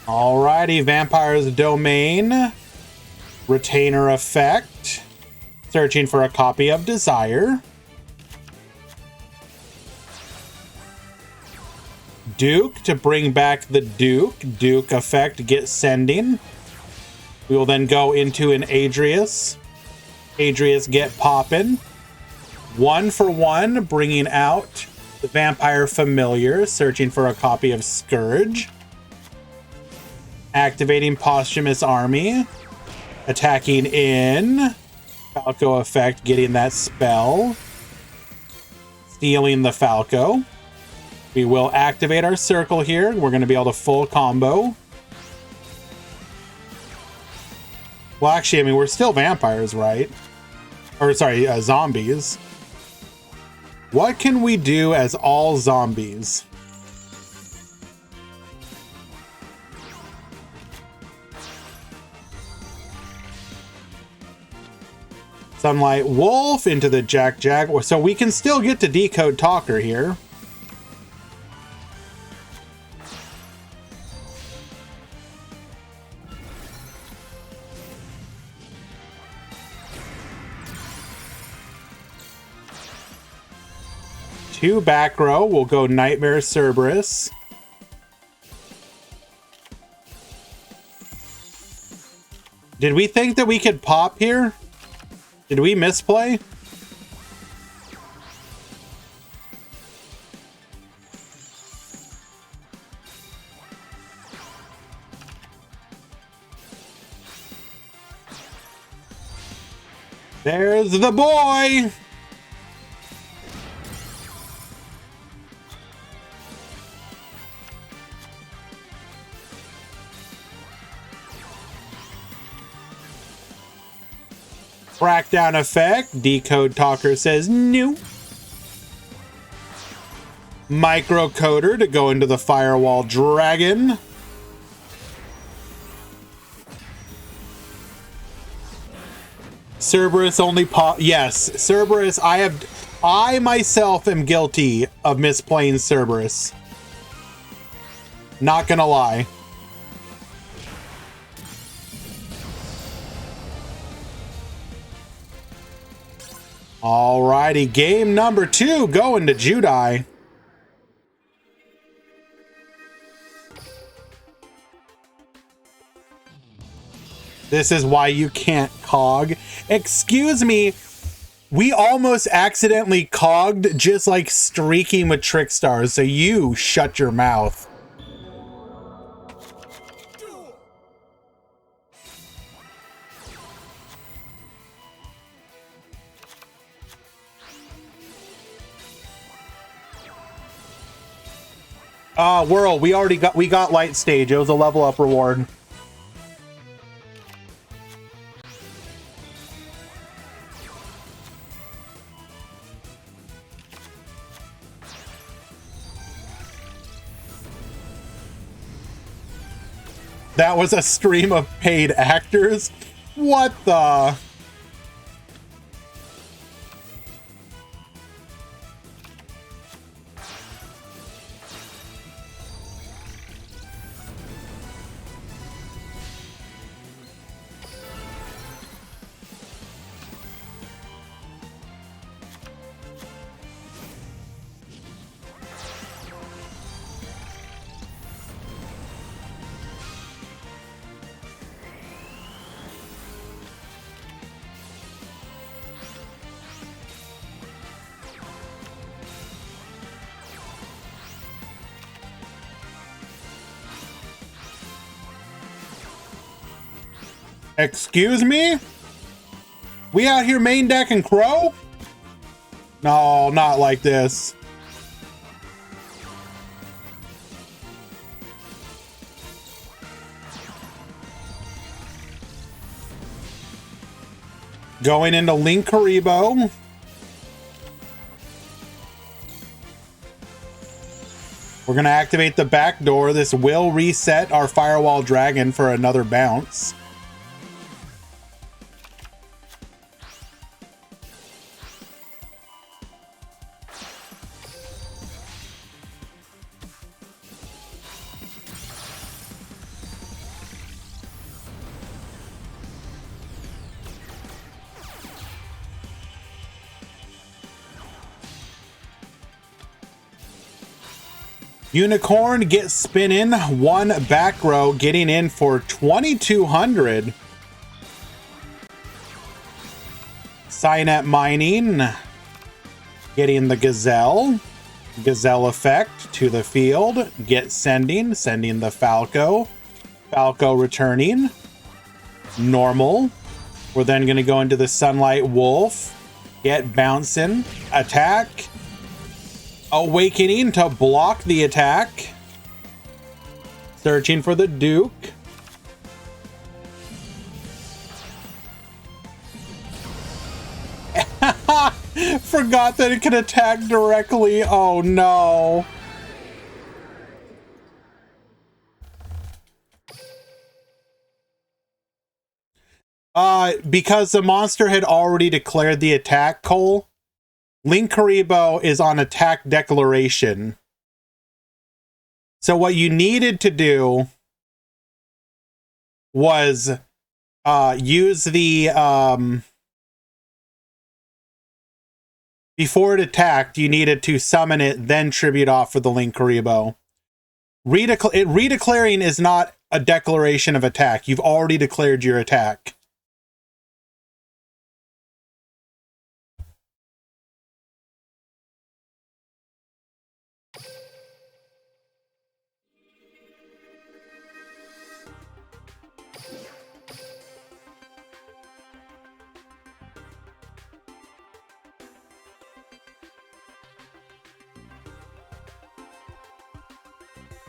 Alrighty, Vampire's Domain. Retainer effect. Searching for a copy of Desire. Duke to bring back the Duke. Duke effect, get sending. We will then go into an Adrius. Adrius get poppin'. 1 for 1, bringing out the Vampire Familiar, searching for a copy of Scourge. Activating Posthumous Army. Attacking in. Falco effect, getting that spell. Stealing the Falco. We will activate our circle here. We're going to be able to full combo. Well, actually, I mean, we're still vampires, right? Or, sorry, zombies. What can we do as all zombies? Sunlight Wolf into the Jack. So we can still get to Decode Talker here. Two back row. We'll go Nightmare Cerberus. Did we think that we could pop here? Did we misplay? There's the boy! Crackdown effect. Decode Talker says no. Microcoder to go into the Firewall Dragon. Cerberus only pop. Yes, Cerberus. I myself am guilty of misplaying Cerberus. Not gonna lie. Alrighty, game number 2 going to Judai. This is why you can't cog. Excuse me, we almost accidentally cogged just like streaking with Trickstars, so you shut your mouth. World, we got light stage. It was a level up reward. That was a stream of paid actors? What the? Excuse me? We out here main deck and crow? No, not like this. Going into Link Karibo. We're going to activate the back door. This will reset our Firewall Dragon for another bounce. Unicorn gets spinning, 1 back row, getting in for 2,200. Signet mining. Getting the Gazelle. Gazelle effect to the field. Get sending. Sending the Falco. Falco returning. Normal. We're then going to go into the Sunlight Wolf. Get bouncing. Attack. Awakening to block the attack. Searching for the Duke. Forgot that it can attack directly. Oh no. Because the monster had already declared the attack, Cole, Linkuriboh is on attack declaration. So what you needed to do was use the before it attacked, you needed to summon it, then tribute off for the Linkuriboh. Redeclaring is not a declaration of attack. You've already declared your attack.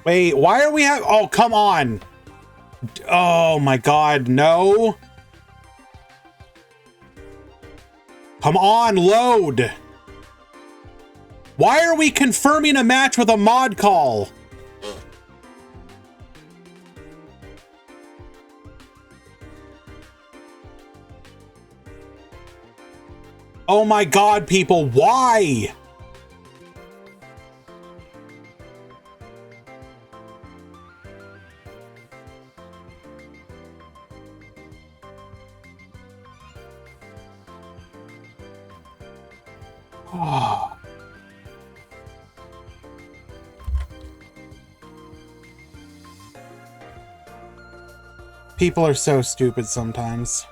Wait, why are we having... Oh, come on. Oh, my God. No. Come on, load. Why are we confirming a match with a mod call? Oh, my God, people. Why? Oh. People are so stupid sometimes.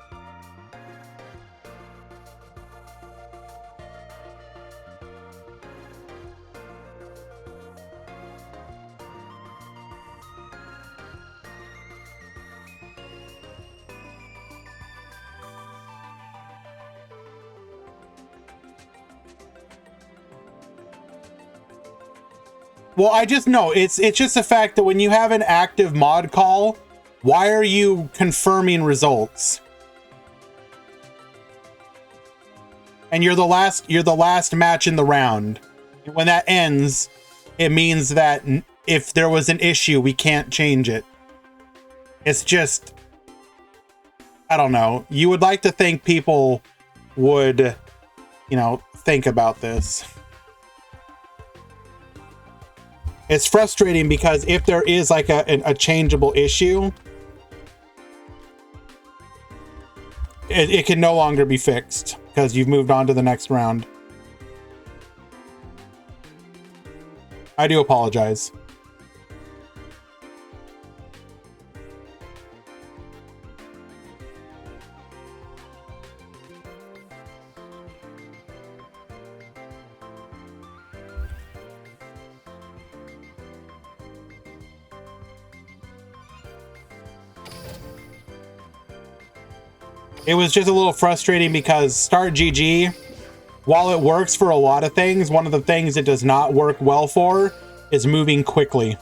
Well, I just know it's just the fact that when you have an active mod call, why are you confirming results? And you're the last match in the round. When that ends, it means that if there was an issue, we can't change it. It's just, I don't know. You would like to think people would, you know, think about this. It's frustrating because if there is like a changeable issue, it can no longer be fixed because you've moved on to the next round. I do apologize. It was just a little frustrating because Start GG, while it works for a lot of things, one of the things it does not work well for is moving quickly.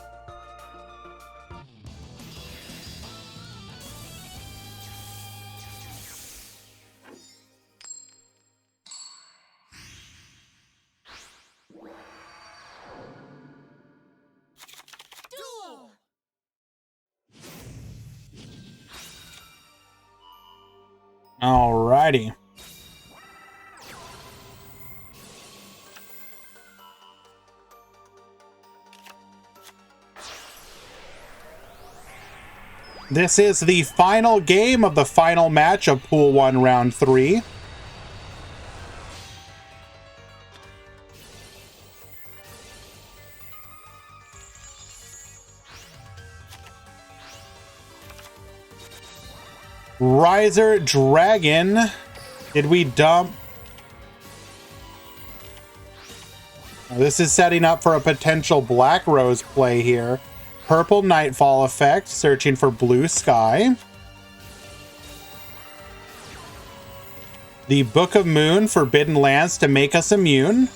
Alrighty. This is the final game of the final match of Pool 1 Round 3. Riser Dragon. Did we dump This is setting up for a potential Black Rose play here. Purple Nightfall effect, searching for blue sky. The Book of Moon, Forbidden Lands to make us immune.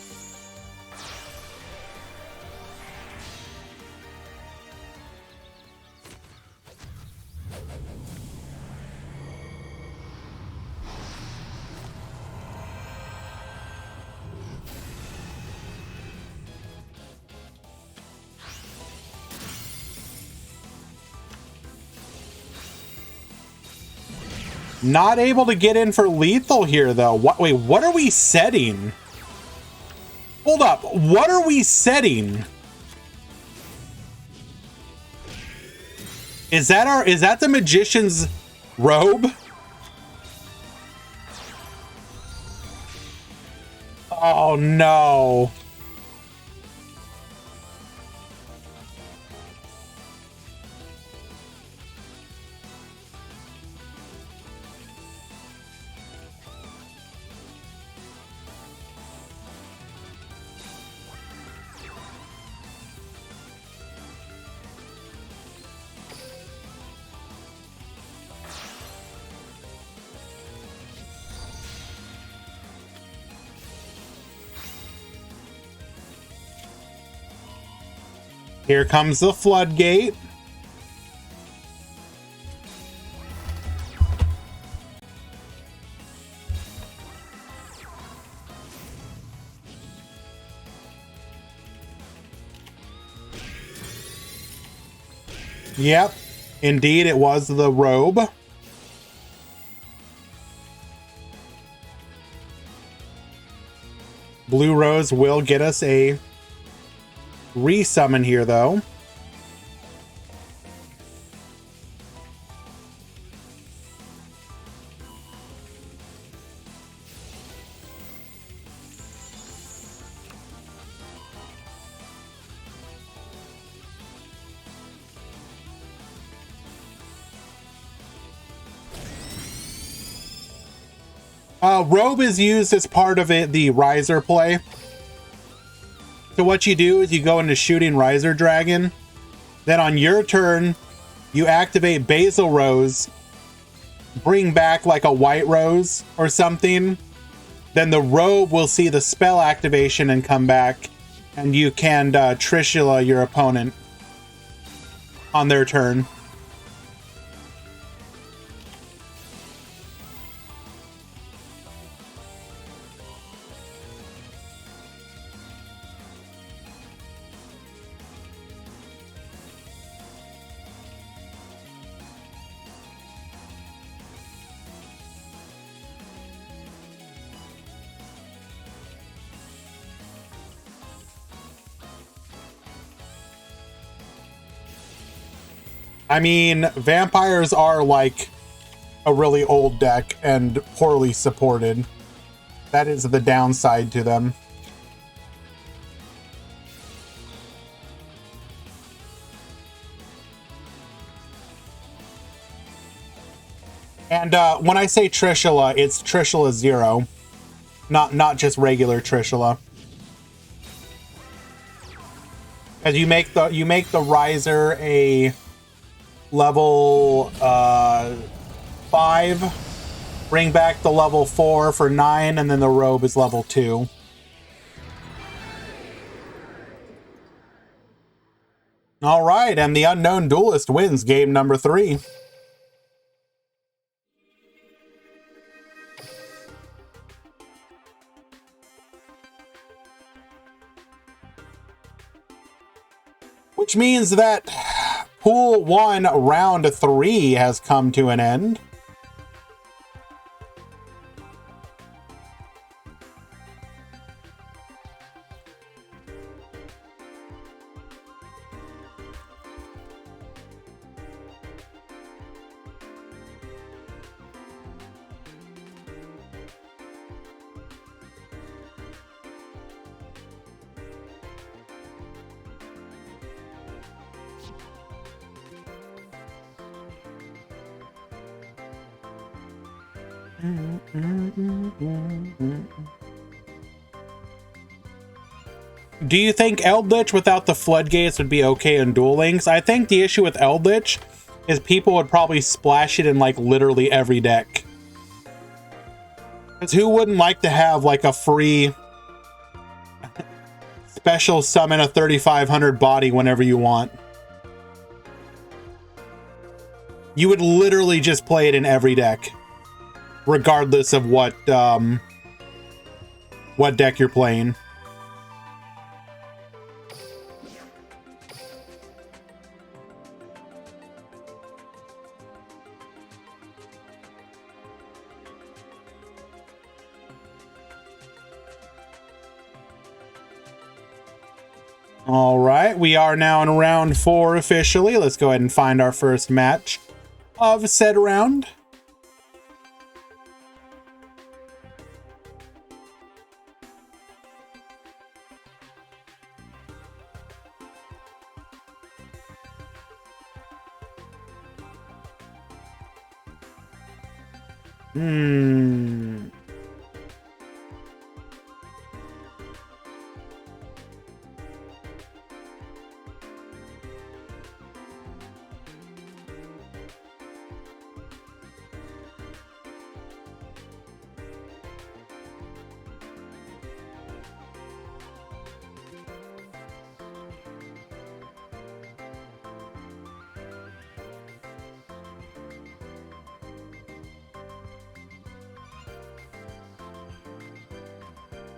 Not able to get in for lethal here, though. Wait, what are we setting? Hold up. What are we setting? Is that the Magician's robe? Oh, no. Here comes the floodgate. Yep, indeed it was the robe. Blue Rose will get us a resummon here, though. Robe is used as part of the Riser play. So what you do is you go into shooting Riser Dragon. Then on your turn, you activate Basil Rose, bring back like a White Rose or something. Then the robe will see the spell activation and come back, and you can Trishula your opponent on their turn. I mean, vampires are like a really old deck and poorly supported. That is the downside to them. And when I say Trishula, it's Trishula 0, not just regular Trishula. Because you make the Riser a level 5, bring back the level 4 for 9, and then the robe is level 2. All right, and the Unknown Duelist wins game number 3. Which means that Pool 1, Round 3 has come to an end. Do you think Eldritch without the floodgates would be okay in Duel Links? I think the issue with Eldritch is people would probably splash it in like literally every deck. Because who wouldn't like to have like a free special summon a 3500 body whenever you want? You would literally just play it in every deck, regardless of what deck you're playing. All right, we are now in round 4 officially. Let's go ahead and find our first match of said round.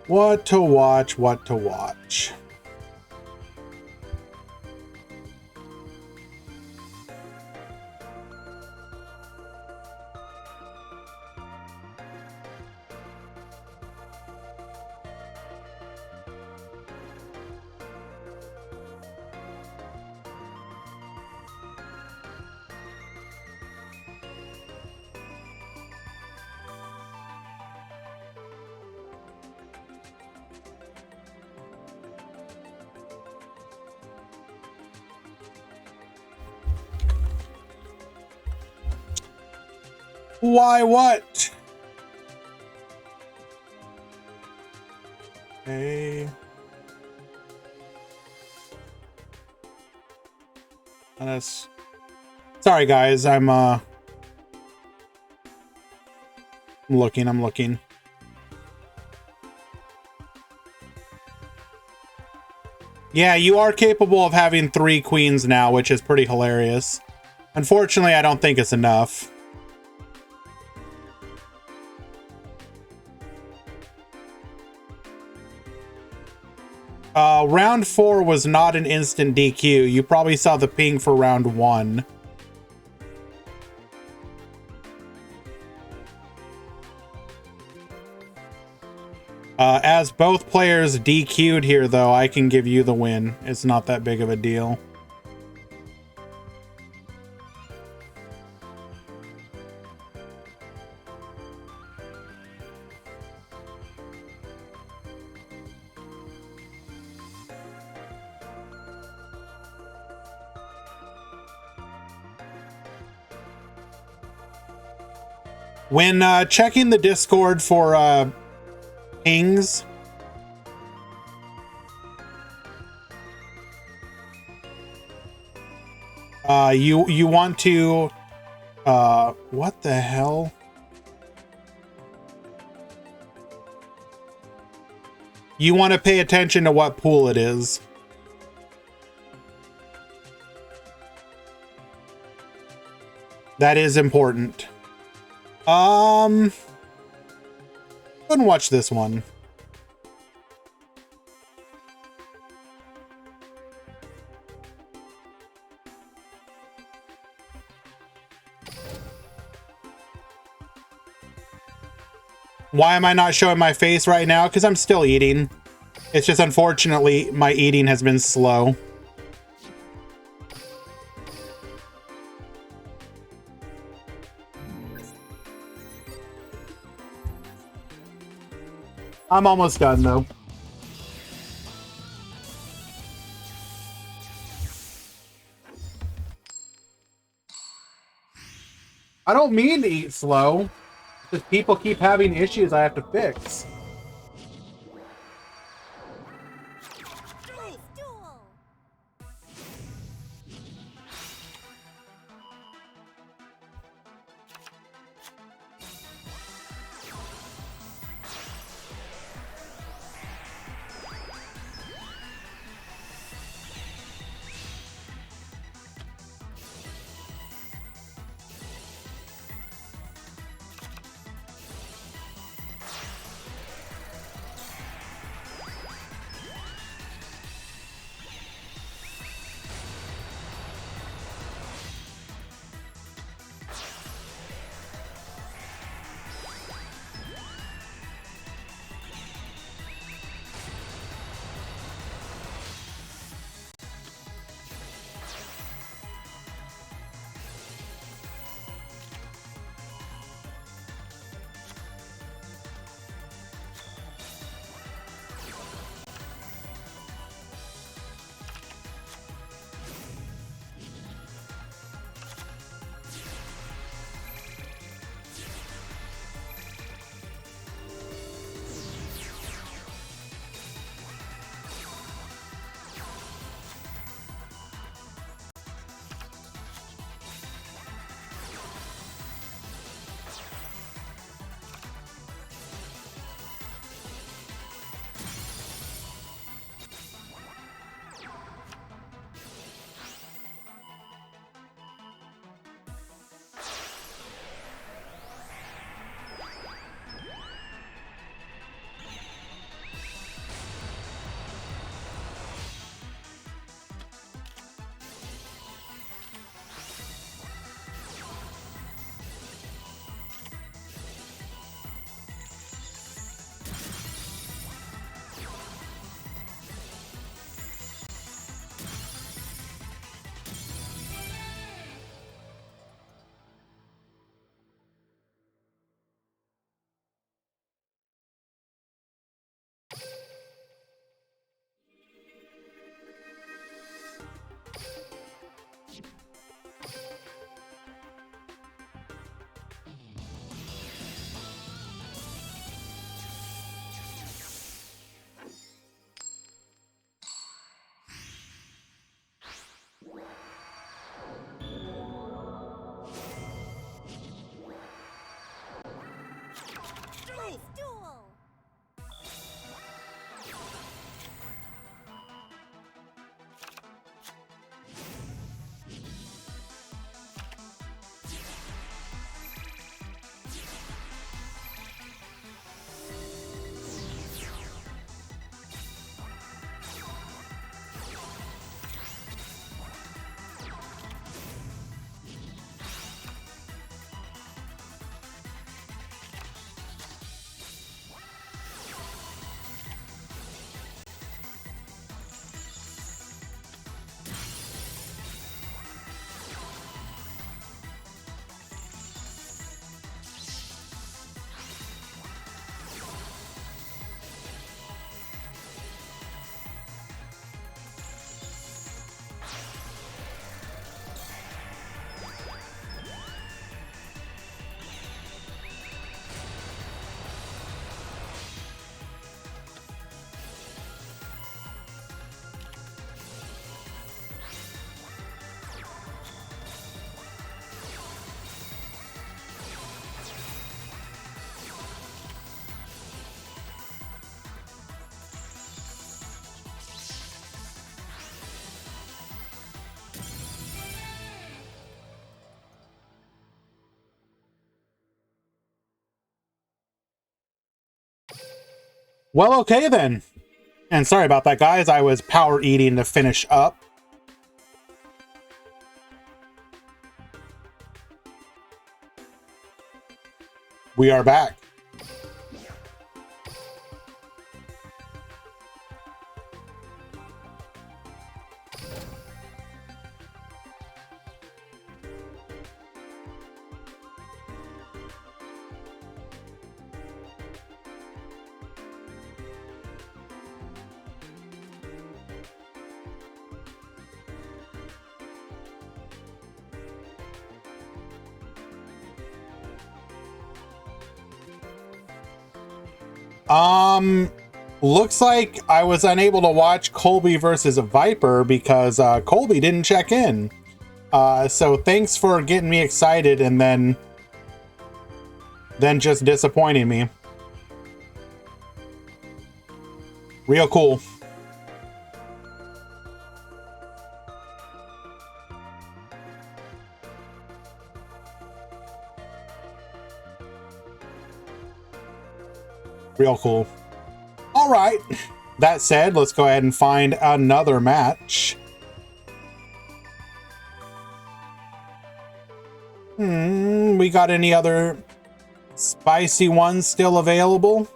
What to watch, what to watch. Why, what? Okay. Sorry guys, I'm looking. Yeah, you are capable of having 3 queens now, which is pretty hilarious. Unfortunately, I don't think it's enough. Round 4 was not an instant DQ. You probably saw the ping for round 1. As both players DQ'd here, though, I can give you the win. It's not that big of a deal. When checking the Discord for pings, you want to what the hell? You want to pay attention to what pool it is. That is important. Go and watch this one. Why am I not showing my face right now? Because I'm still eating. It's just unfortunately my eating has been slow. I'm almost done though. I don't mean to eat slow. Just people keep having issues I have to fix. Well, okay then. And sorry about that, guys. I was power eating to finish up. We are back. Looks like I was unable to watch Colby versus Viper because Colby didn't check in. So thanks for getting me excited and then just disappointing me. Real cool. Real cool. All right. That said, let's go ahead and find another match. We got any other spicy ones still available?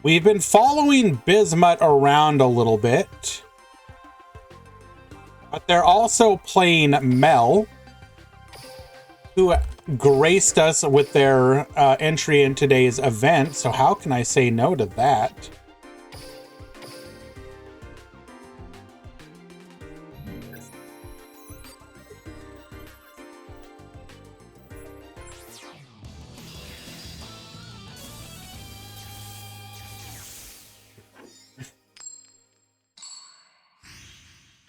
We've been following Bismuth around a little bit, but they're also playing Mel, who graced us with their entry in today's event, so how can I say no to that?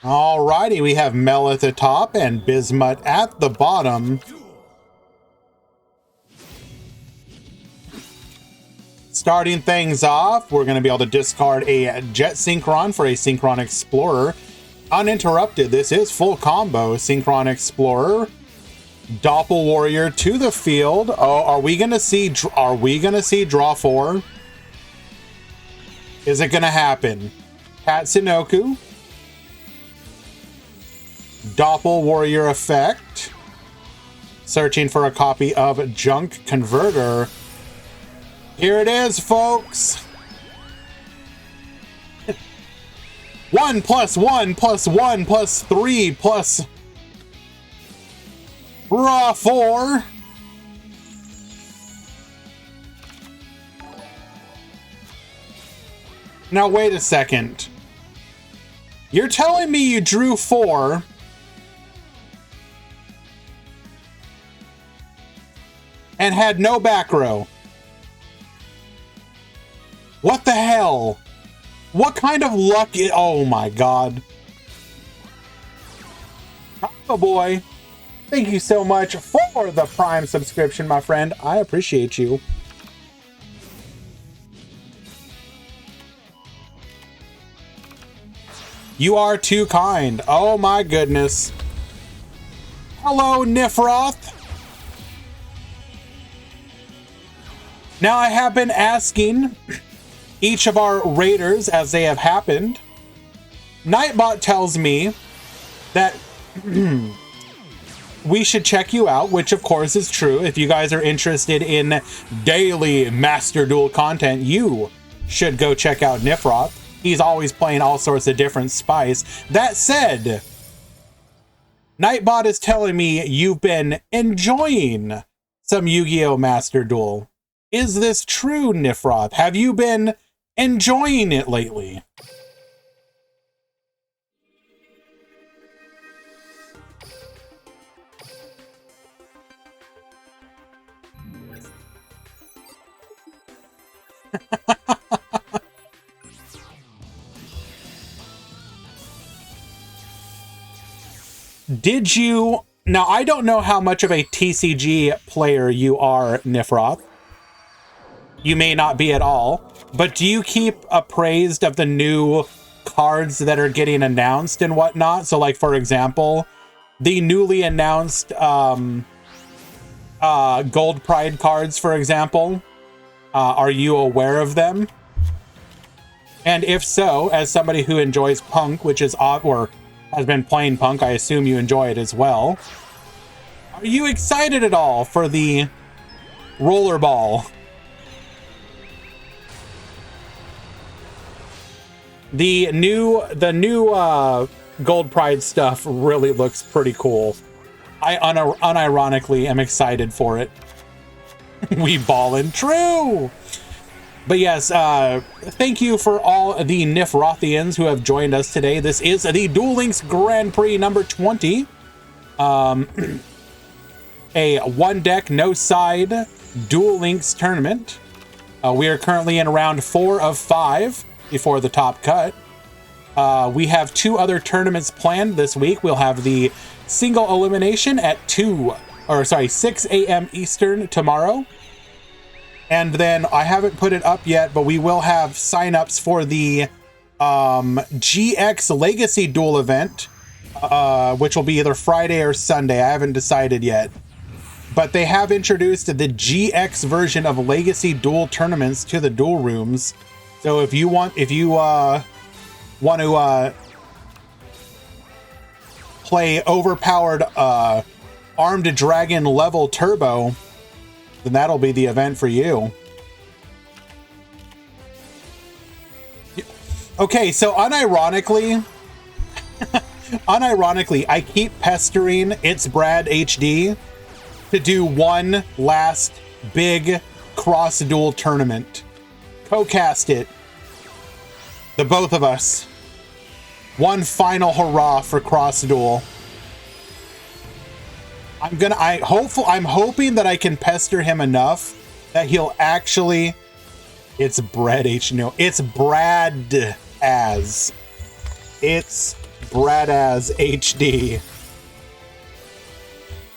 Alrighty, we have Mel at the top and Bismuth at the bottom. Starting things off, we're going to be able to discard a Jet Synchron for a Synchron Explorer. Uninterrupted, this is full combo. Synchron Explorer, Doppel Warrior to the field. Oh, are we going to see draw 4? Is it going to happen? Tatsunoku, Doppel Warrior effect. Searching for a copy of Junk Converter. Here it is, folks. 1 + 1 + 1 + 3 plus raw 4. Now wait a second. You're telling me you drew 4 and had no back row? What the hell? What kind of luck is... Oh my god. Oh boy. Thank you so much for the Prime subscription, my friend. I appreciate you. You are too kind. Oh my goodness. Hello, Nifroth. Now I have been asking each of our raiders as they have happened. Nightbot tells me that we should check you out, which of course is true. If you guys are interested in daily Master Duel content, you should go check out Nifroth. He's always playing all sorts of different spice. That said, Nightbot is telling me you've been enjoying some Yu-Gi-Oh! Master Duel. Is this true, Nifroth? Have you been enjoying it lately? Did you... Now, I don't know how much of a TCG player you are, Nifroth. You may not be at all. But do you keep appraised of the new cards that are getting announced and whatnot? So, like, for example, the newly announced Gold Pride cards, for example. Are you aware of them? And if so, as somebody who enjoys Punk, which is or has been playing Punk, I assume you enjoy it as well. Are you excited at all for the Rollerball? The new Gold Pride stuff really looks pretty cool. I unironically am excited for it. We ballin' true! But yes, thank you for all the Nifrothians who have joined us today. This is the Duel Links Grand Prix number 20. A one deck, no side Duel Links tournament. We are currently in round 4 of 5 before the top cut. We have 2 other tournaments planned this week. We'll have the single elimination at 6 a.m. Eastern tomorrow. And then I haven't put it up yet, but we will have signups for the GX Legacy Duel event, which will be either Friday or Sunday. I haven't decided yet. But they have introduced the GX version of Legacy Duel tournaments to the duel rooms. So if you want to play overpowered Armed Dragon level Turbo, then that'll be the event for you. Okay, so unironically, I keep pestering It's Brad HD to do one last big cross duel tournament. Co-cast it. The both of us. One final hurrah for cross duel. I'm hoping that I can pester him enough that he'll actually... It's Brad H. No, it's Brad as. It's Brad as HD.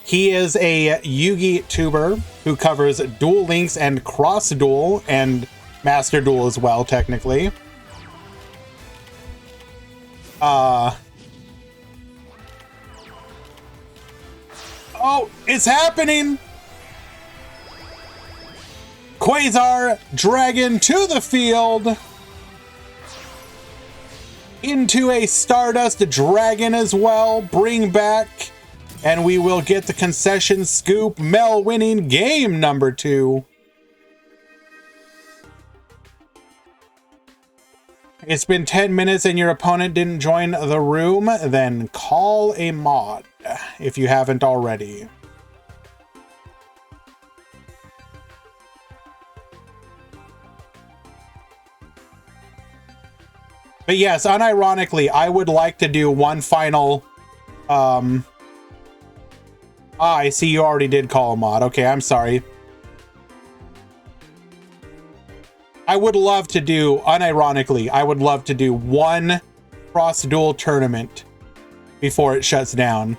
He is a Yugi tuber who covers Duel Links and Cross Duel and Master Duel as well, technically. Oh, it's happening! Quasar Dragon to the field! Into a Stardust Dragon as well. Bring back. And we will get the concession scoop. Mel winning game number 2. It's been 10 minutes and your opponent didn't join the room. Then call a mod if you haven't already. But yes, unironically, I would like to do one final... I see you already did call a mod. Okay, I'm sorry. I would love to do, unironically, I would love to do one cross-duel tournament before it shuts down.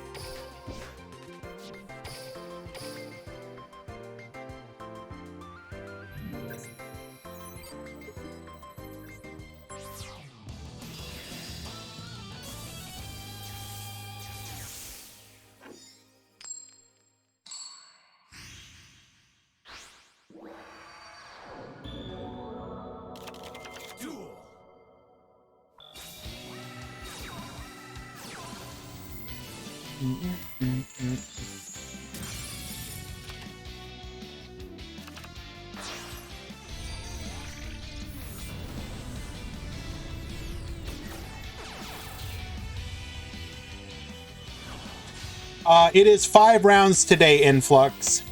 It is 5 rounds today, Influx.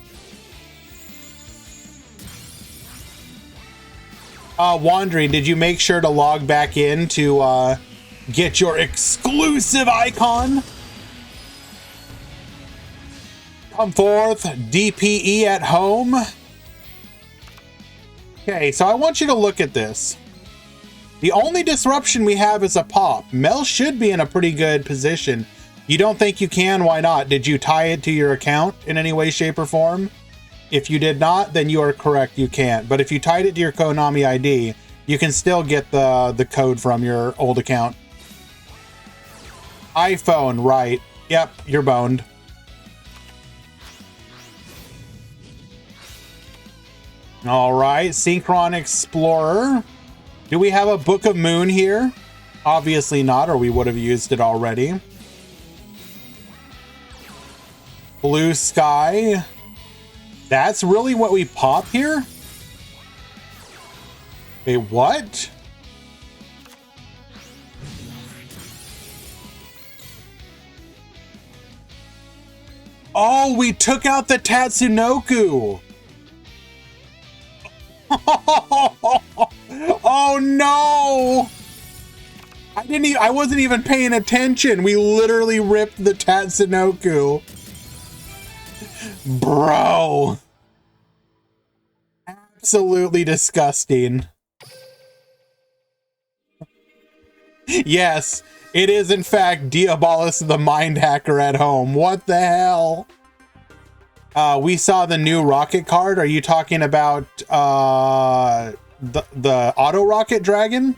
Wandering, did you make sure to log back in to get your exclusive icon? Come forth, DPE at home. Okay, so I want you to look at this. The only disruption we have is a pop. Mel should be in a pretty good position. You don't think you can? Why not? Did you tie it to your account in any way, shape, or form? If you did not, then you are correct, you can't. But if you tied it to your Konami ID, you can still get the code from your old account. iPhone, right. Yep, you're boned. All right, Synchron Explorer. Do we have a Book of Moon here? Obviously not, or we would have used it already. Blue Sky. That's really what we pop here? Wait, what? Oh, we took out the Tatsunoko. Oh no! I wasn't even paying attention. We literally ripped the Tatsunoko. Bro. Absolutely disgusting. Yes, it is in fact Diabolus the Mind Hacker at home. What the hell? We saw the new rocket card. Are you talking about the auto rocket dragon?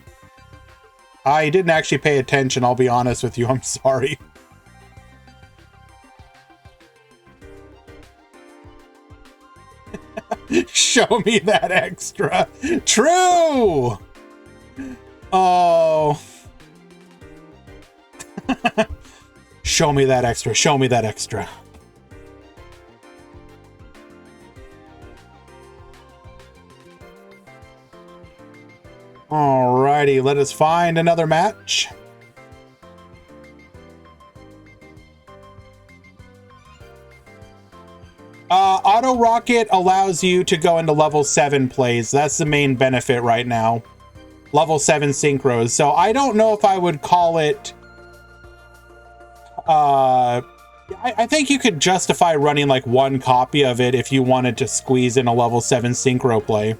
I didn't actually pay attention, I'll be honest with you. I'm sorry. Show me that extra. True. Oh. Show me that extra. Show me that extra. Alrighty, let us find another match. Auto Rocket allows you to go into level 7 plays. That's the main benefit right now. Level 7 synchros. So I don't know if I would call it... I think you could justify running like one copy of it if you wanted to squeeze in a level 7 synchro play.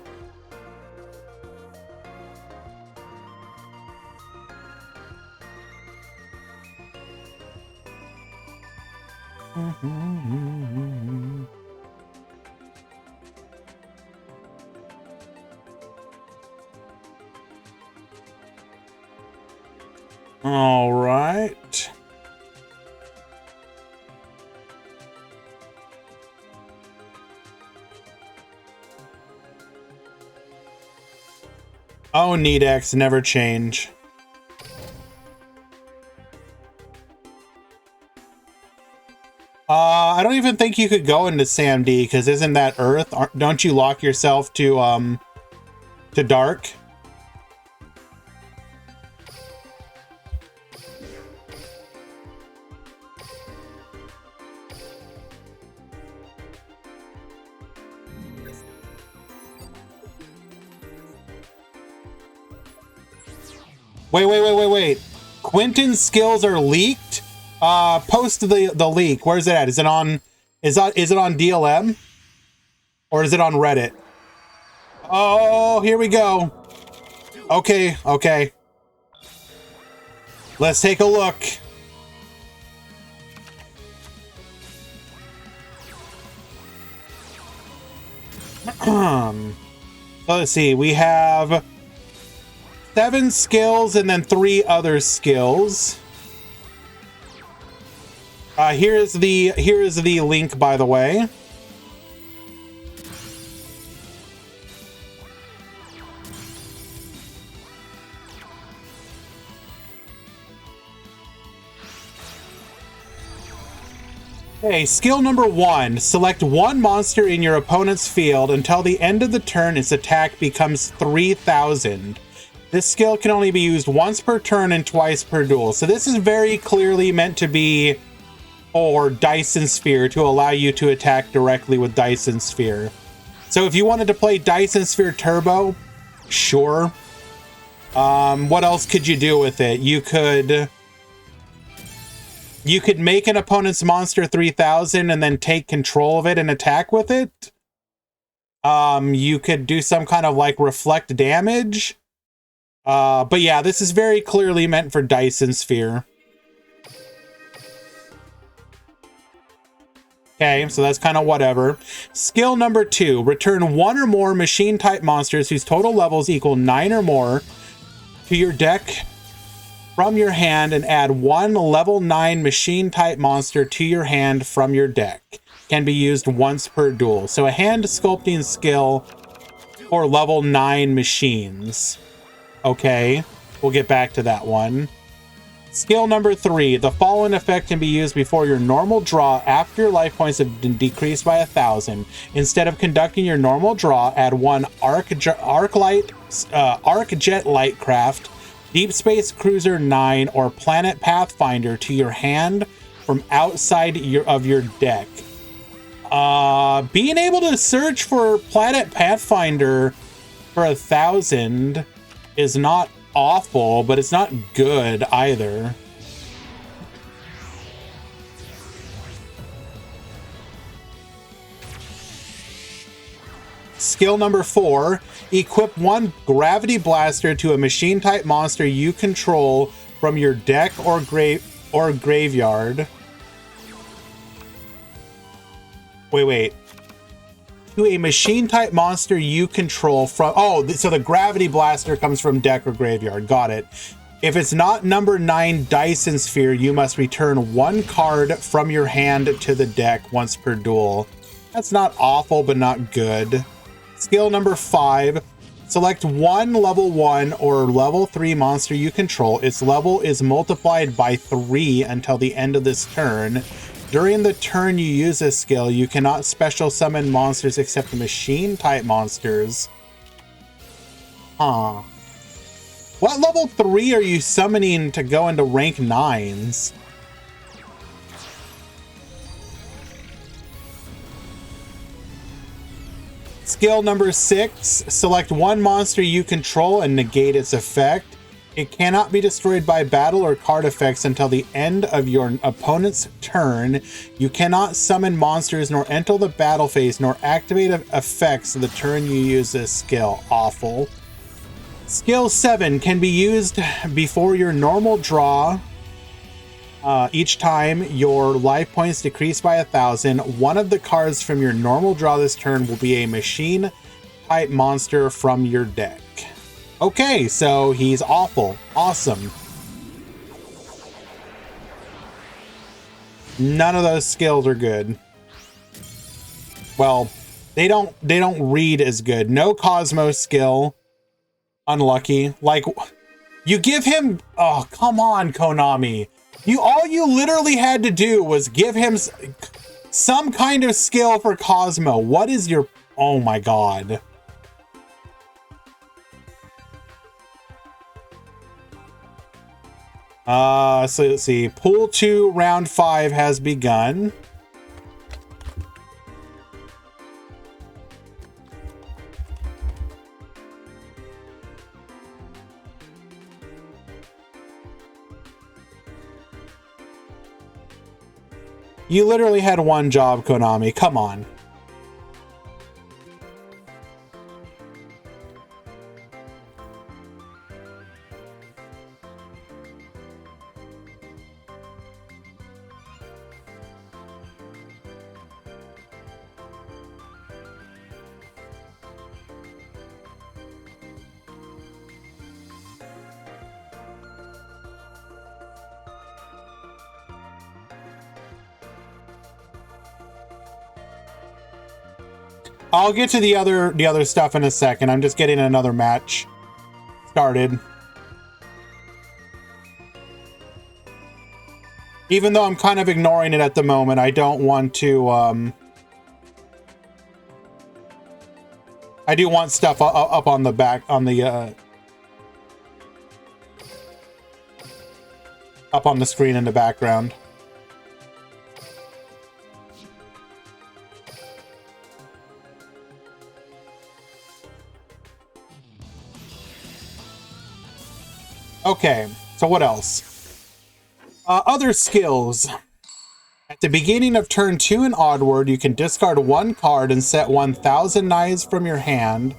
All right. Oh, Nedex, never change. I don't even think you could go into Sam D, because isn't that Earth? Don't you lock yourself to Dark? Wait. Quentin's skills are leaked? Post the leak. Where's it at? Is it on DLM? Or is it on Reddit? Oh, here we go. Okay. Let's take a look. So let's see. We have 7 skills and then 3 other skills. Here is the link, by the way. Okay, skill number 1. Select one monster in your opponent's field until the end of the turn. Its attack becomes 3,000. This skill can only be used once per turn and twice per duel. So this is very clearly meant to be for Dyson Sphere, to allow you to attack directly with Dyson Sphere. So if you wanted to play Dyson Sphere Turbo, sure. What else could you do with it? You could make an opponent's monster 3,000 and then take control of it and attack with it. You could do some kind of like reflect damage. But yeah, this is very clearly meant for Dyson Sphere. Okay, so that's kind of whatever. Skill number 2, return 1 or more machine type monsters whose total levels equal 9 or more to your deck from your hand, and add 1 level 9 machine type monster to your hand from your deck. Can be used once per duel. So a hand sculpting skill for level 9 machines. Okay, we'll get back to that one. Skill number 3, the following effect can be used before your normal draw after your life points have been decreased by 1,000. Instead of conducting your normal draw, add 1 Arcjet Lightcraft, Deep Space Cruiser 9, or Planet Pathfinder to your hand from outside of your deck. Being able to search for Planet Pathfinder for 1,000 is not awful, but it's not good either. Skill number 4, equip 1 Gravity Blaster to a machine type monster you control from your deck or graveyard. Wait. To a machine type monster you control from... Oh, so the Gravity Blaster comes from deck or graveyard. Got it. If it's not number 9 Dyson Sphere, you must return 1 card from your hand to the deck once per duel. That's not awful, but not good. Skill number 5. Select 1 level 1 or level 3 monster you control. Its level is multiplied by 3 until the end of this turn. During the turn you use this skill, you cannot special summon monsters except machine type monsters. Huh. What level 3 are you summoning to go into rank 9s? Skill number 6, select 1 monster you control and negate its effect. It cannot be destroyed by battle or card effects until the end of your opponent's turn. You cannot summon monsters nor enter the battle phase nor activate effects the turn you use this skill. Awful. Skill 7 can be used before your normal draw. Each time your life points decrease by 1,000, one of the cards from your normal draw this turn will be a machine type monster from your deck. Okay, so he's awful. Awesome. None of those skills are good. Well, they don't read as good. No Cosmos skill. Unlucky. Like, you give him... Oh, come on, Konami. All you literally had to do was give him some kind of skill for Cosmo. What is your... Oh my god. So let's see. Pool 2, round 5 has begun. You literally had one job, Konami. Come on. I'll get to the other stuff in a second. I'm just getting another match started. Even though I'm kind of ignoring it at the moment, I don't want to, I do want stuff up on the back, on the, up on the screen in the background. Okay, so what else? Other skills. At the beginning of turn 2 and onward, you can discard 1 card and set 1,000 knives from your hand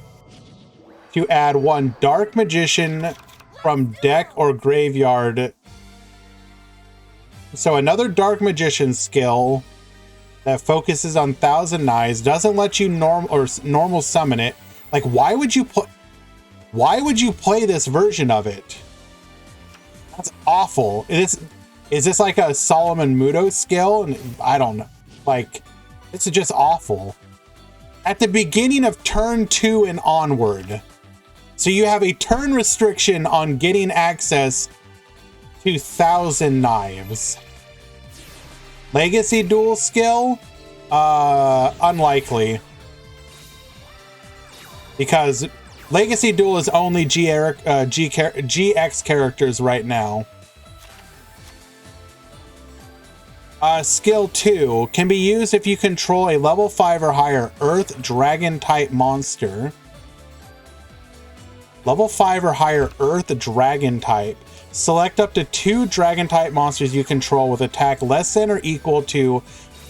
to add 1 Dark Magician from deck or graveyard. So another Dark Magician skill that focuses on Thousand Knives, doesn't let you normal summon it. Like, why would you play this version of it? That's awful. Is this like a Solomon Muto skill? And I don't know. Like, this is just awful. At the beginning of turn 2 and onward. So you have a turn restriction on getting access to Thousand Knives. Legacy duel skill? Unlikely. Because Legacy duel is only GX characters right now. Skill 2 can be used if you control a level 5 or higher Earth Dragon type monster. Level 5 or higher Earth Dragon type. Select up to 2 Dragon type monsters you control with attack less than or equal to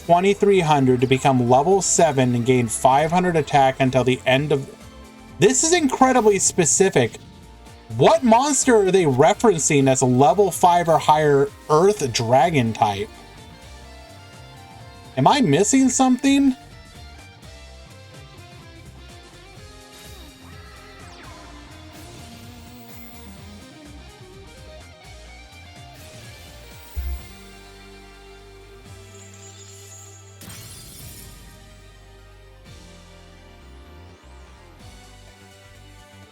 2300 to become level 7 and gain 500 attack until the end of... This is incredibly specific. What monster are they referencing as a level 5 or higher Earth Dragon type? Am I missing something?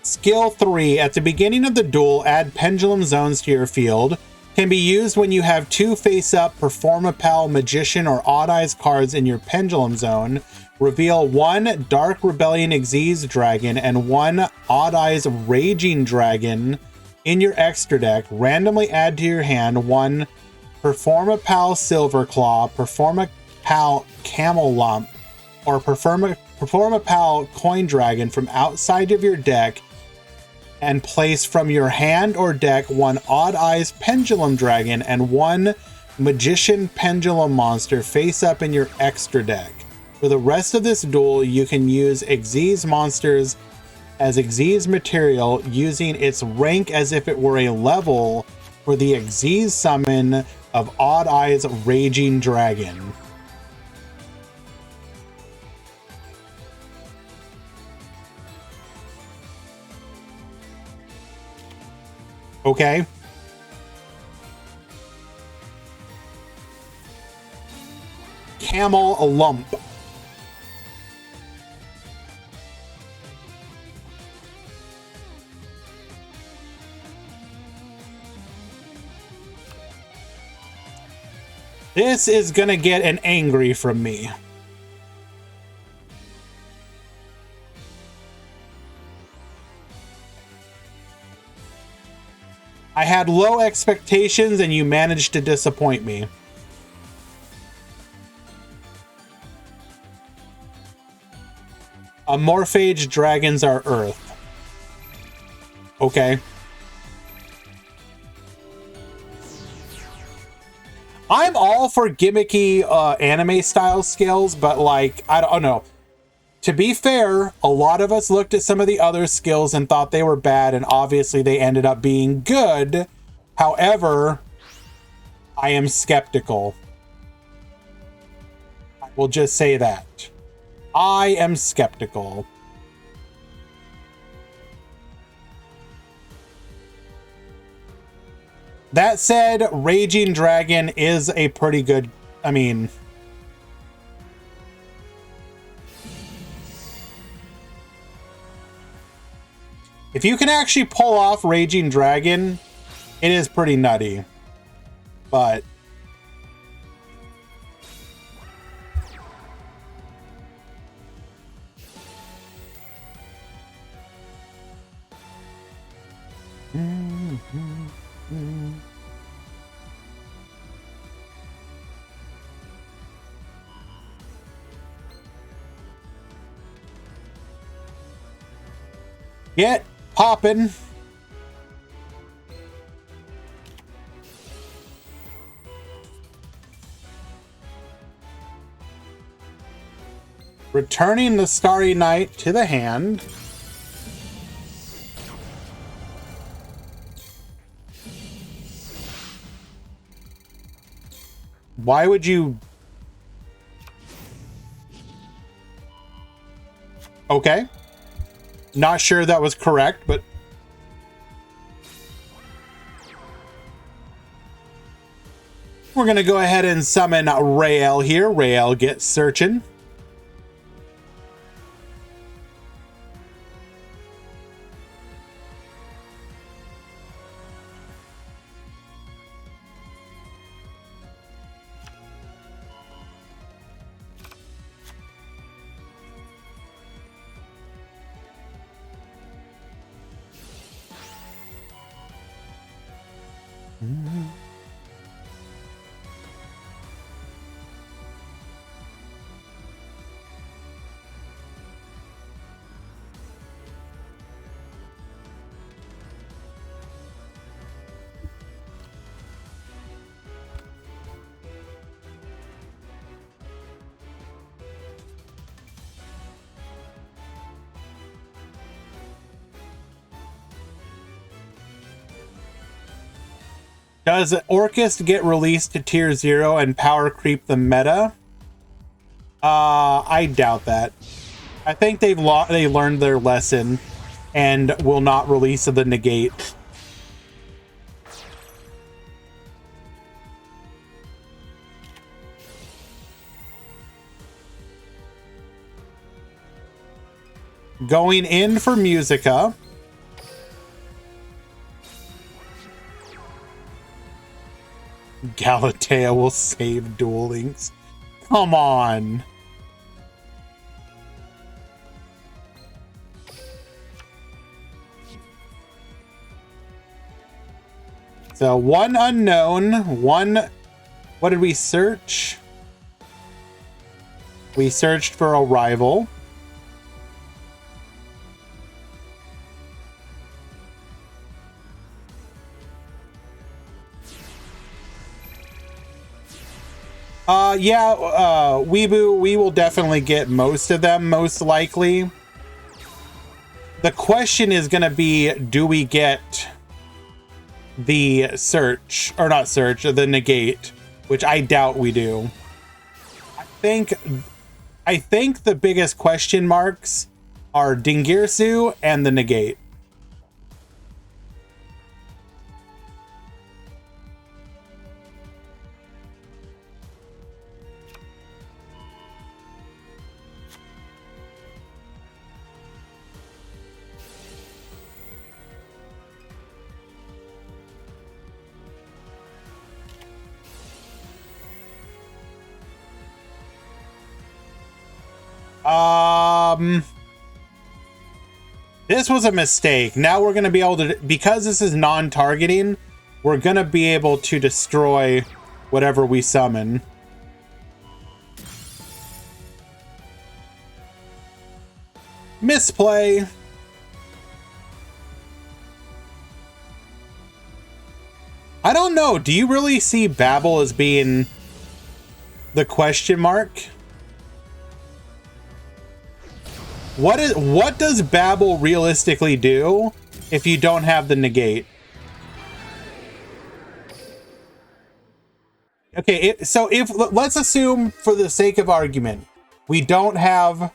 Skill 3. At the beginning of the duel, add pendulum zones to your field. Can be used when you have 2 face-up Performapal, Magician, or Odd Eyes cards in your pendulum zone. Reveal 1 Dark Rebellion Xyz Dragon and 1 Odd Eyes Raging Dragon in your extra deck. Randomly add to your hand 1 Performapal Silverclaw, Performapal Camel Lump, or Performapal Coin Dragon from outside of your deck, and place from your hand or deck 1 Odd Eyes Pendulum Dragon and 1 Magician Pendulum monster face up in your extra deck. For the rest of this duel, you can use Xyz monsters as Xyz material, using its rank as if it were a level for the Xyz summon of Odd Eyes Raging Dragon. Okay. Camel Lump. This is gonna get an angry from me. I had low expectations and you managed to disappoint me. Morphage dragons are Earth. Okay. I'm all for gimmicky anime style skills, but like, I don't know. To be fair, a lot of us looked at some of the other skills and thought they were bad, and obviously they ended up being good. However, I am skeptical. I will just say that. I am skeptical. That said, Raging Dragon is a pretty good, I mean... If you can actually pull off Raging Dragon, it is pretty nutty. But... Get poppin'. Returning the Starry Night to the hand. Why would you... Okay. Not sure that was correct, but... we're going to go ahead and summon Rael here. Rael gets searching. Does Orcust get released to tier 0 and power creep the meta? I doubt that. I think they learned their lesson and will not release the negate. Going in for Musica. Galatea will save Duel Links. Come on. So one unknown, one... what did we search? We searched for a rival. Weeboo, we will definitely get most of them, most likely. The question is going to be, do we get the search, or not search, the negate, which I doubt we do. I think the biggest question marks are Dingirsu and the negate. This was a mistake. Now we're going to be able to, because this is non-targeting, we're going to be able to destroy whatever we summon. Misplay. I don't know. Do you really see Babel as being the question mark? What does Babel realistically do if you don't have the negate? Okay, so let's assume, for the sake of argument, we don't have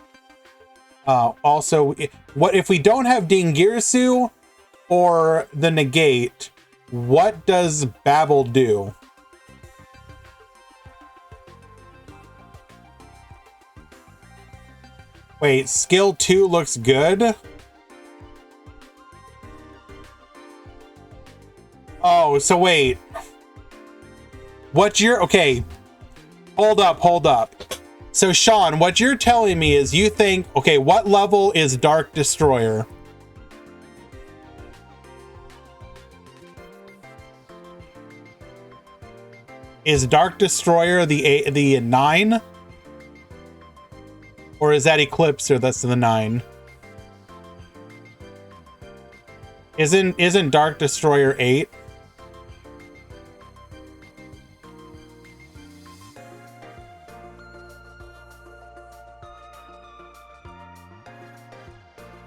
what if we don't have Dingirsu or the negate? What does Babel do? Wait, skill 2 looks good? Oh, so wait. Okay. Hold up. So Sean, what you're telling me is you think, okay, what level is Dark Destroyer? Is Dark Destroyer the 9? Or is that Eclipser that's the 9? Isn't Dark Destroyer 8?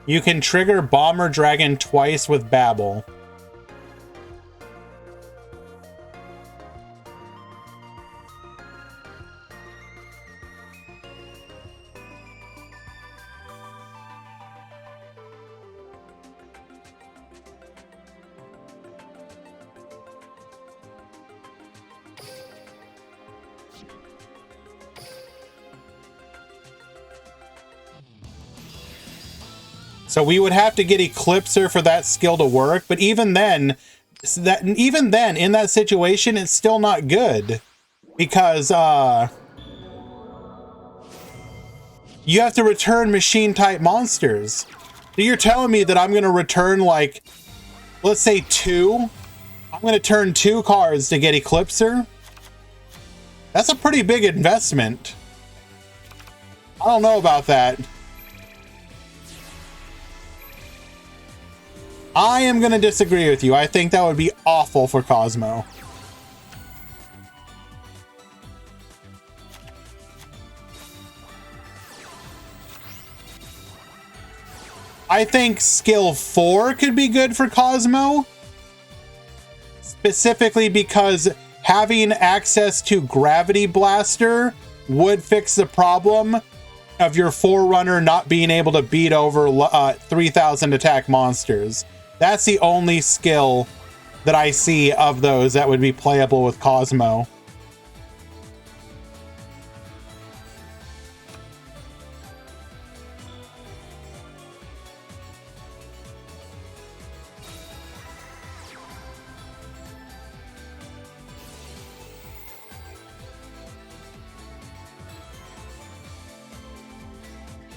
You can trigger Bomber Dragon twice with Babel. So we would have to get Eclipser for that skill to work, but even then, in that situation, it's still not good. Because you have to return machine type monsters. So you're telling me that I'm gonna return, like, let's say 2? I'm gonna turn 2 cards to get Eclipser? That's a pretty big investment. I don't know about that. I am gonna disagree with you. I think that would be awful for Cosmo. I think skill 4 could be good for Cosmo. Specifically because having access to Gravity Blaster would fix the problem of your Forerunner not being able to beat over 3,000 attack monsters. That's the only skill that I see of those that would be playable with Cosmo.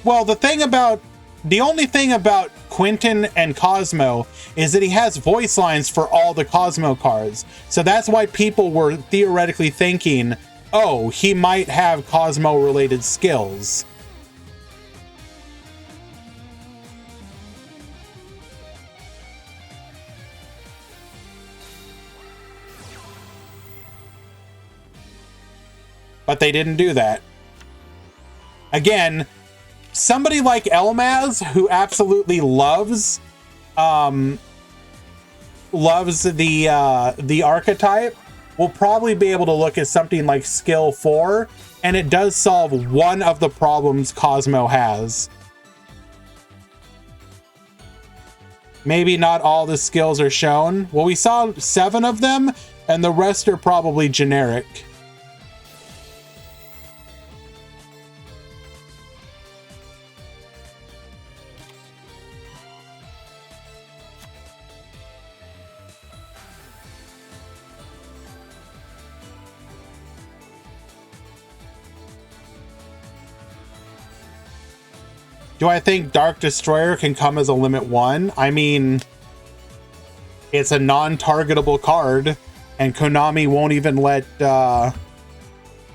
Well, the only thing about Quentin and Cosmo is that he has voice lines for all the Cosmo cards. So that's why people were theoretically thinking, oh, he might have Cosmo-related skills. But they didn't do that. Again, somebody like Elmaz, who absolutely loves the archetype, will probably be able to look at something like skill 4, and it does solve one of the problems Cosmo has. Maybe not all the skills are shown. Well, we saw 7 of them, and the rest are probably generic. Do I think Dark Destroyer can come as a limit 1? I mean, it's a non-targetable card, and Konami won't even let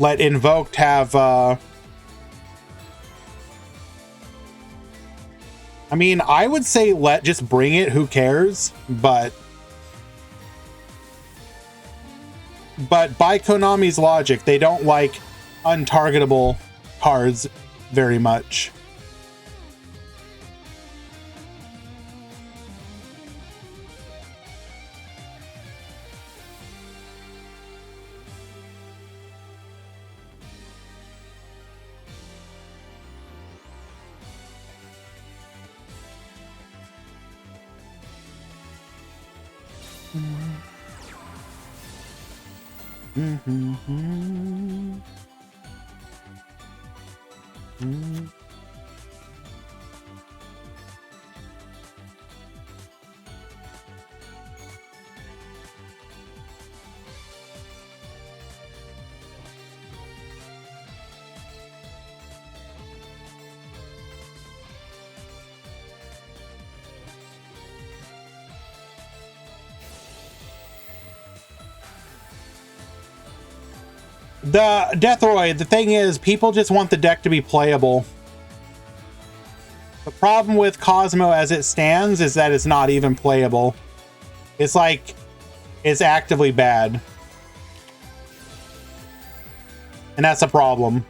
Invoked have... I mean, I would say just bring it, who cares? But by Konami's logic, they don't like untargetable cards very much. The Deathroid, the thing is, people just want the deck to be playable. The problem with Cosmo as it stands is that it's not even playable. It's like, it's actively bad. And that's a problem.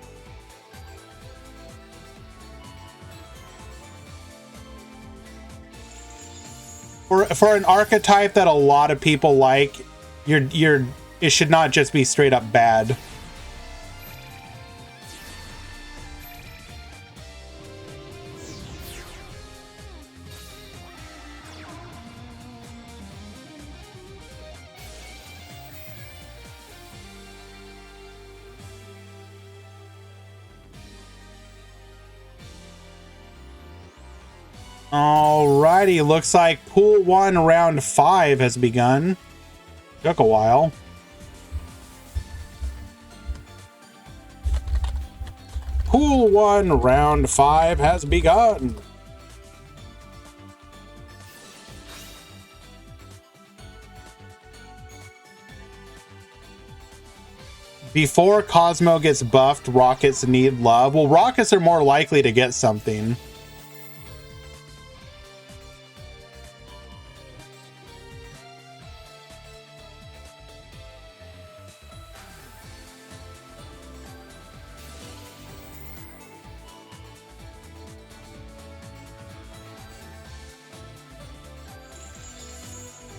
For an archetype that a lot of people like, it should not just be straight up bad. Alrighty, looks like Pool 1 Round 5 has begun. Took a while. Pool 1 Round 5 has begun. Before Cosmo gets buffed, rockets need love. Well, rockets are more likely to get something.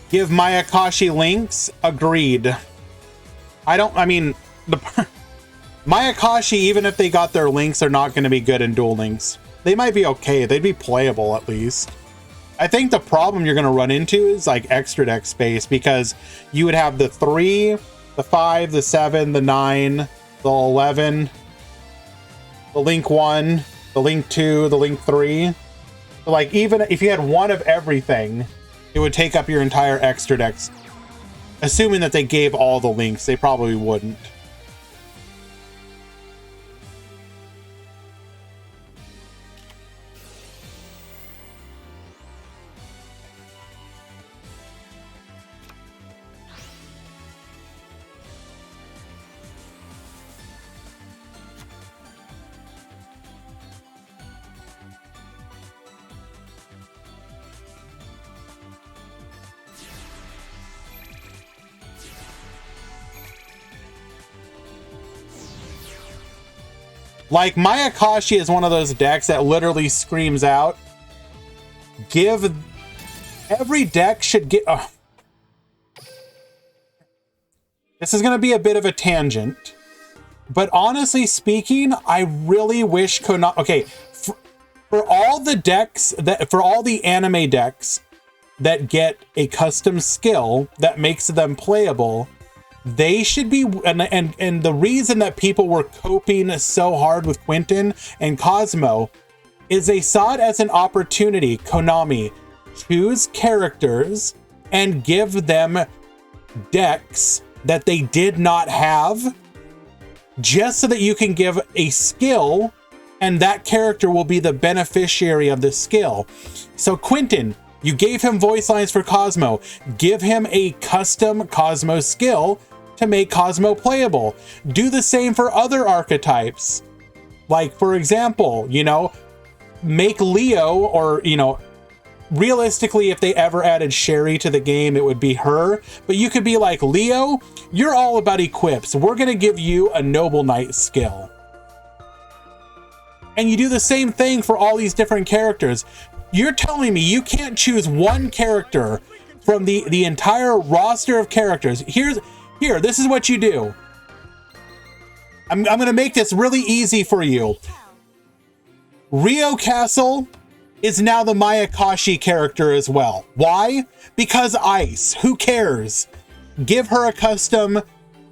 Give Mayakashi links? Agreed. I mean, Mayakashi, even if they got their links, are not going to be good in Duel Links. They might be okay. They'd be playable at least. I think the problem you're going to run into is like extra deck space, because you would have the 3, the 5, the 7, the 9, the 11, the Link 1, the Link 2, the Link 3. So like even if you had one of everything, it would take up your entire extra decks. Assuming that they gave all the links, they probably wouldn't. Like, Mayakashi is one of those decks that literally screams out, give... Every deck should get... This is going to be a bit of a tangent. But honestly speaking, I really wish Konami... Okay, for all the decks, for all the anime decks that get a custom skill that makes them playable... They should be, and the reason that people were coping so hard with Quentin and Cosmo is they saw it as an opportunity. Konami, choose characters and give them decks that they did not have, just so that you can give a skill and that character will be the beneficiary of the skill. So Quentin, you gave him voice lines for Cosmo. Give him a custom Cosmo skill to make Cosmo playable. Do the same for other archetypes. Like, for example, you know, make Leo, or, you know, realistically, if they ever added Sherry to the game, it would be her. But you could be like, Leo, you're all about equips. We're going to give you a Noble Knight skill. And you do the same thing for all these different characters. You're telling me you can't choose one character from the entire roster of characters. Here, this is what you do. I'm going to make this really easy for you. Rio Castle is now the Mayakashi character as well. Why? Because ice. Who cares? Give her a custom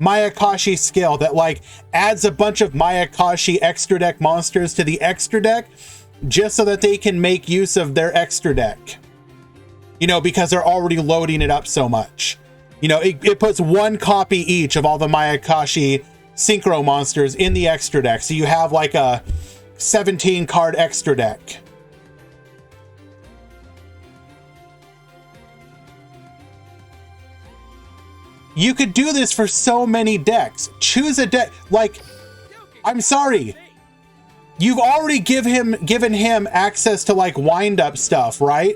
Mayakashi skill that like adds a bunch of Mayakashi extra deck monsters to the extra deck, just so that they can make use of their extra deck. You know, because they're already loading it up so much. You know, it puts one copy each of all the Mayakashi synchro monsters in the extra deck. So you have like a 17 card extra deck. You could do this for so many decks. Choose a deck. Like, I'm sorry. You've already given him access to like wind up stuff, right?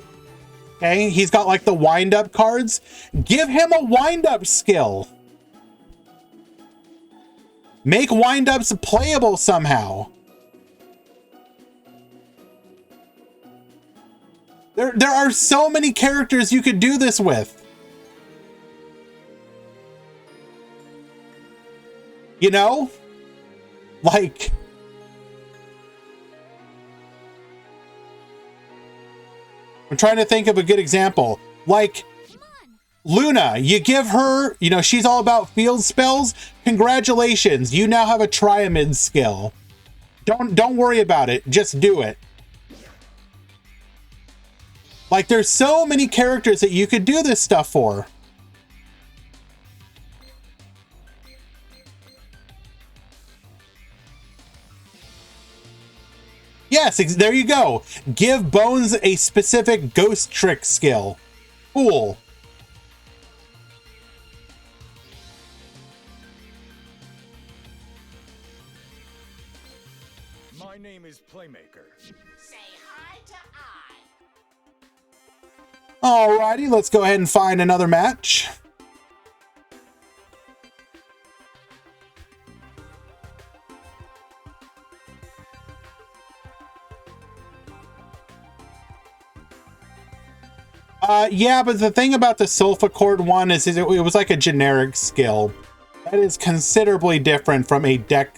Okay, he's got like the wind up cards. Give him a wind up skill. Make wind ups playable somehow. There are so many characters you could do this with. You know? Like... I'm trying to think of a good example. Like, Luna, you give her, you know, she's all about field spells. Congratulations, you now have a Triamid skill. Don't worry about it, just do it. Like, there's so many characters that you could do this stuff for. Yes, there you go. Give Bones a specific ghost trick skill. Cool. My name is Playmaker. Say hi to I. Alrighty, let's go ahead and find another match. Yeah, but the thing about the Solfachord one is it was like a generic skill. That is considerably different from a deck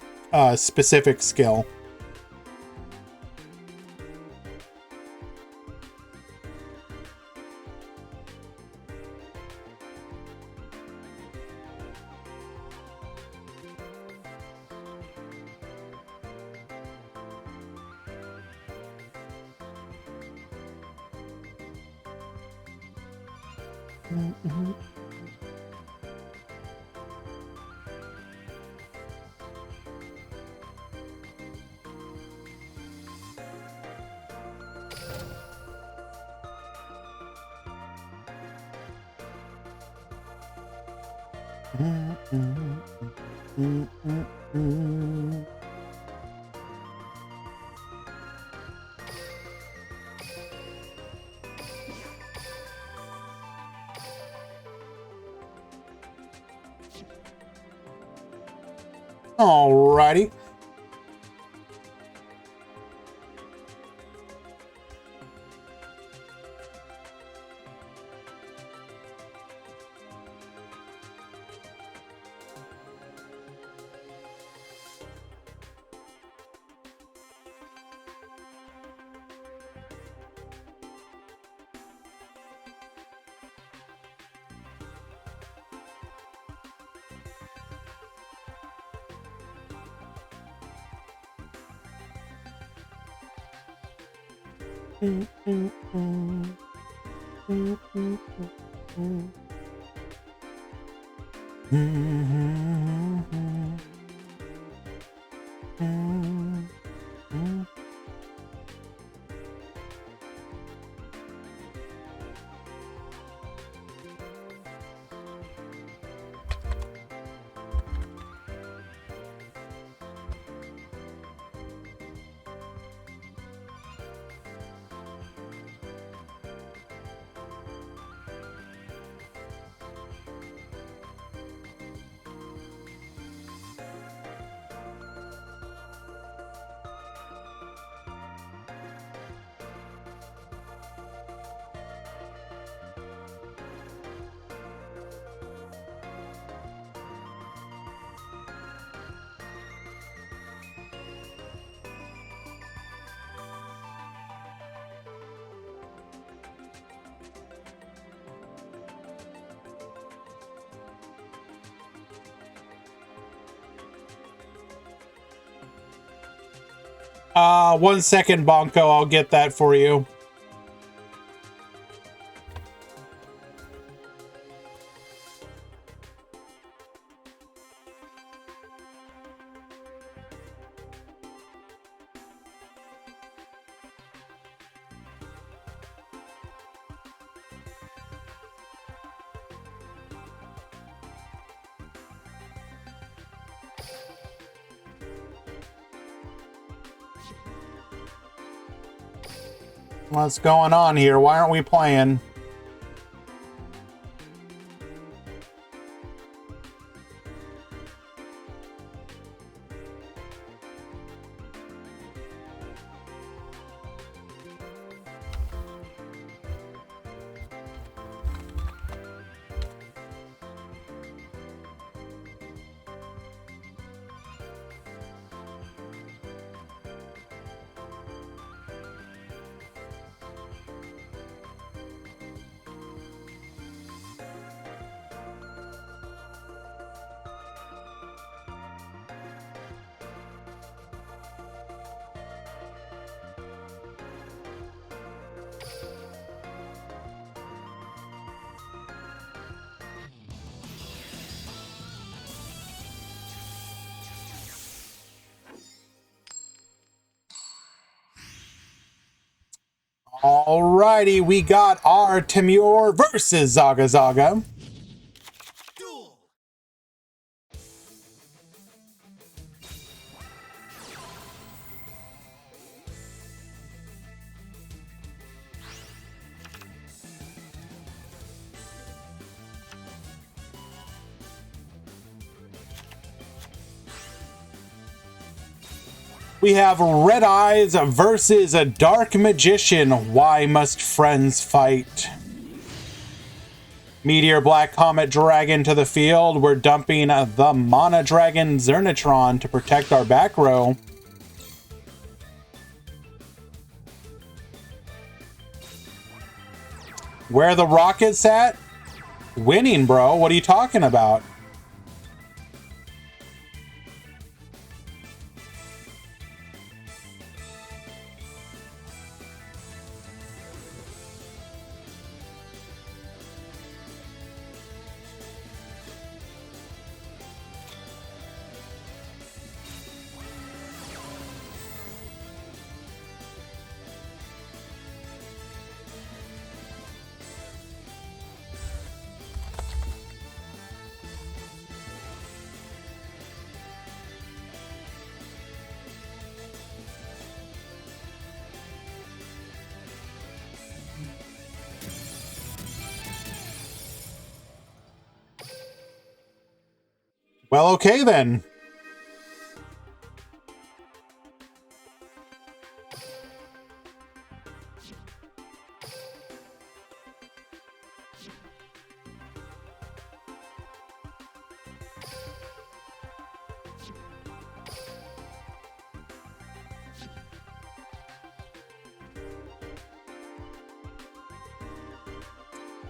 specific skill. Alrighty. One second, Bonko. I'll get that for you. What's going on here? Why aren't we playing? Alrighty, we got our Timur versus Zaga Zaga. Duel. We have Red Eyes versus a Dark Magician. Why must friends fight? Meteor Black Comet Dragon to the field. We're dumping the Mana Dragon Zernatron to protect our back row. Where the Rockets at? Winning, bro. What are you talking about? Well, okay then.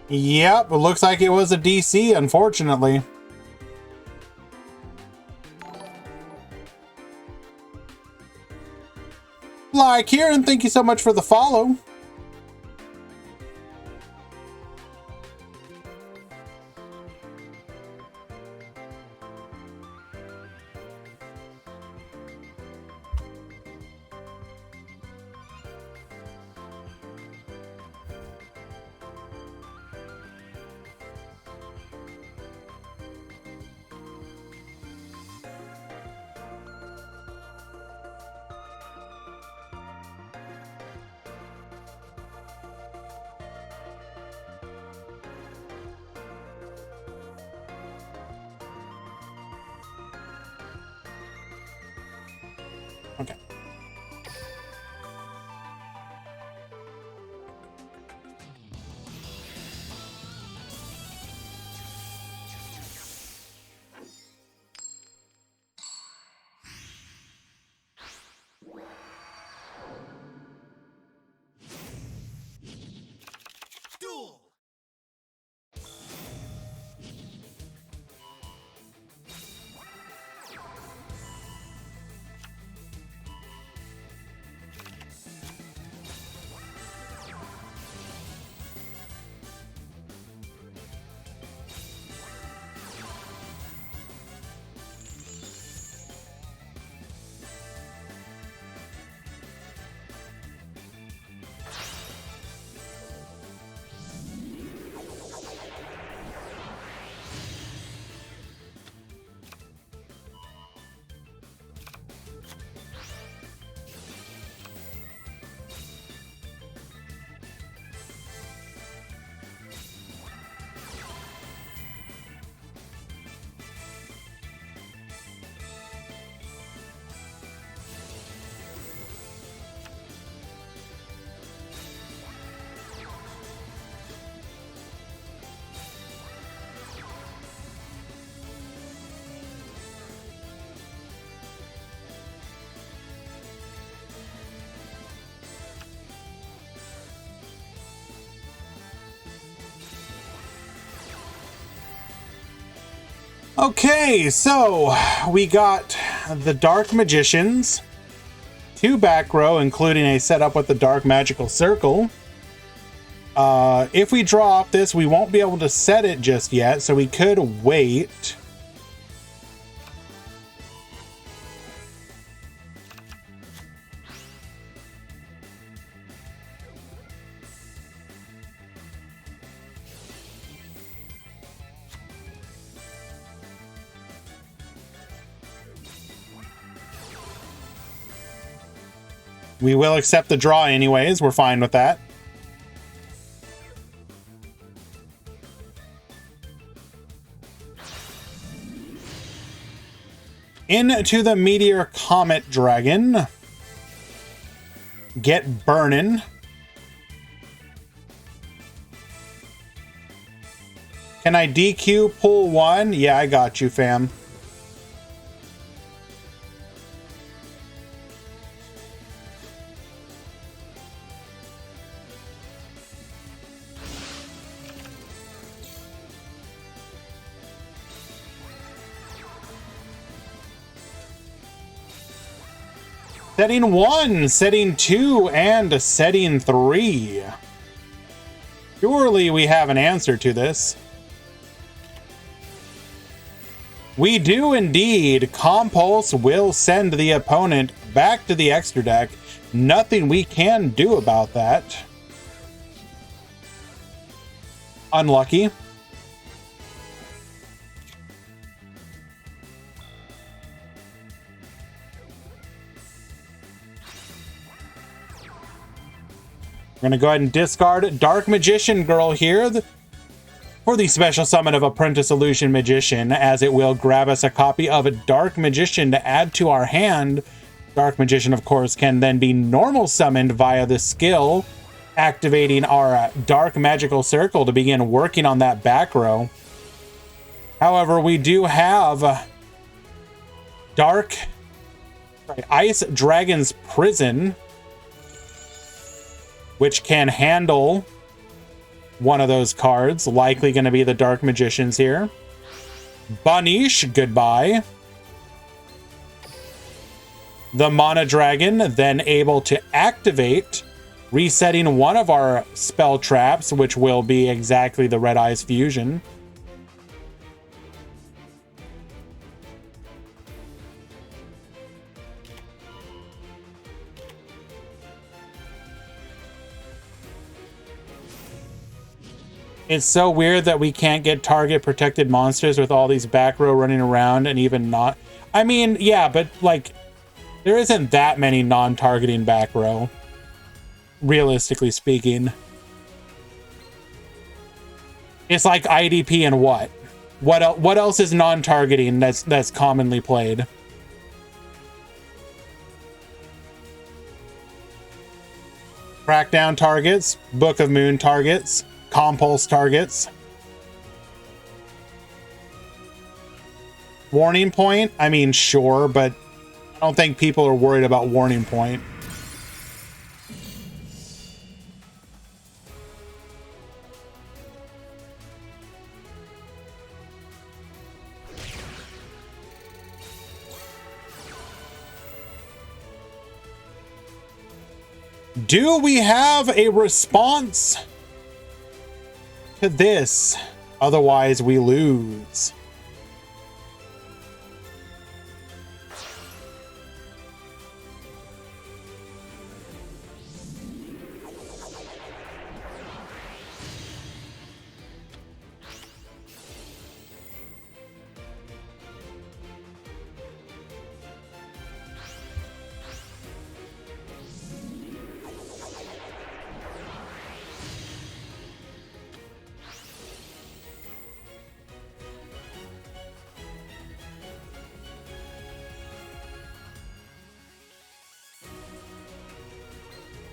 Yep, it looks like it was a DC, unfortunately. Like Kieran, thank you so much for the follow. Okay. Duel. Okay, so we got the Dark Magicians, 2 back row, including a setup with the Dark Magical Circle. If we draw up this, we won't be able to set it just yet, so we could wait. We will accept the draw anyways. We're fine with that. Into the Meteor Comet Dragon. Get burnin'. Can I DQ pull one? Yeah, I got you, fam. Setting 1, setting 2, and setting 3. Surely we have an answer to this. We do indeed. Compulse will send the opponent back to the extra deck. Nothing we can do about that. Unlucky. We're going to go ahead and discard Dark Magician Girl here for the special summon of Apprentice Illusion Magician, as it will grab us a copy of a Dark Magician to add to our hand. Dark Magician, of course, can then be normal summoned via the skill, activating our Dark Magical Circle to begin working on that back row. However, we do have Ice Dragon's Prison, which can handle one of those cards. Likely going to be the Dark Magicians here. Banish, goodbye. The Mana Dragon, then able to activate, resetting one of our spell traps, which will be exactly the Red Eyes Fusion. It's so weird that we can't get target protected monsters with all these back row running around and even not. I mean, yeah, but like, there isn't that many non-targeting back row, realistically speaking. It's like IDP and what? What else is non-targeting that's commonly played? Crackdown targets, Book of Moon targets, Compulse targets. Warning Point? I mean, sure, but I don't think people are worried about Warning Point. Do we have a response to this? Otherwise, we lose.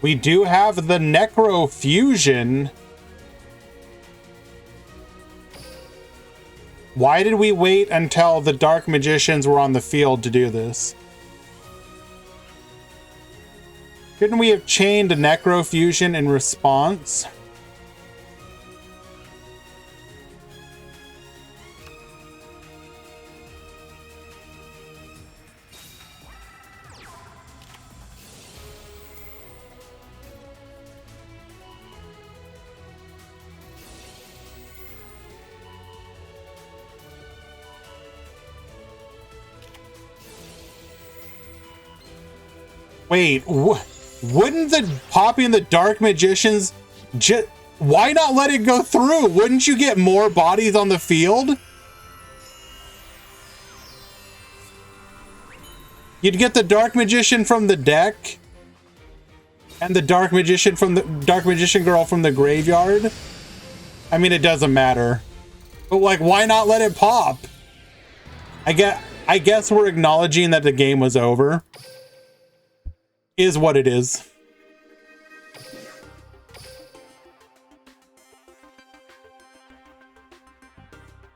We do have the Necro Fusion. Why did we wait until the Dark Magicians were on the field to do this? Couldn't we have chained a Necro Fusion in response? Wait, wouldn't the popping the Dark Magicians just... Why not let it go through? Wouldn't you get more bodies on the field? You'd get the Dark Magician from the deck, And the Dark Magician girl from the graveyard. I mean, it doesn't matter. But like, why not let it pop? I guess we're acknowledging that the game was over. Is what it is.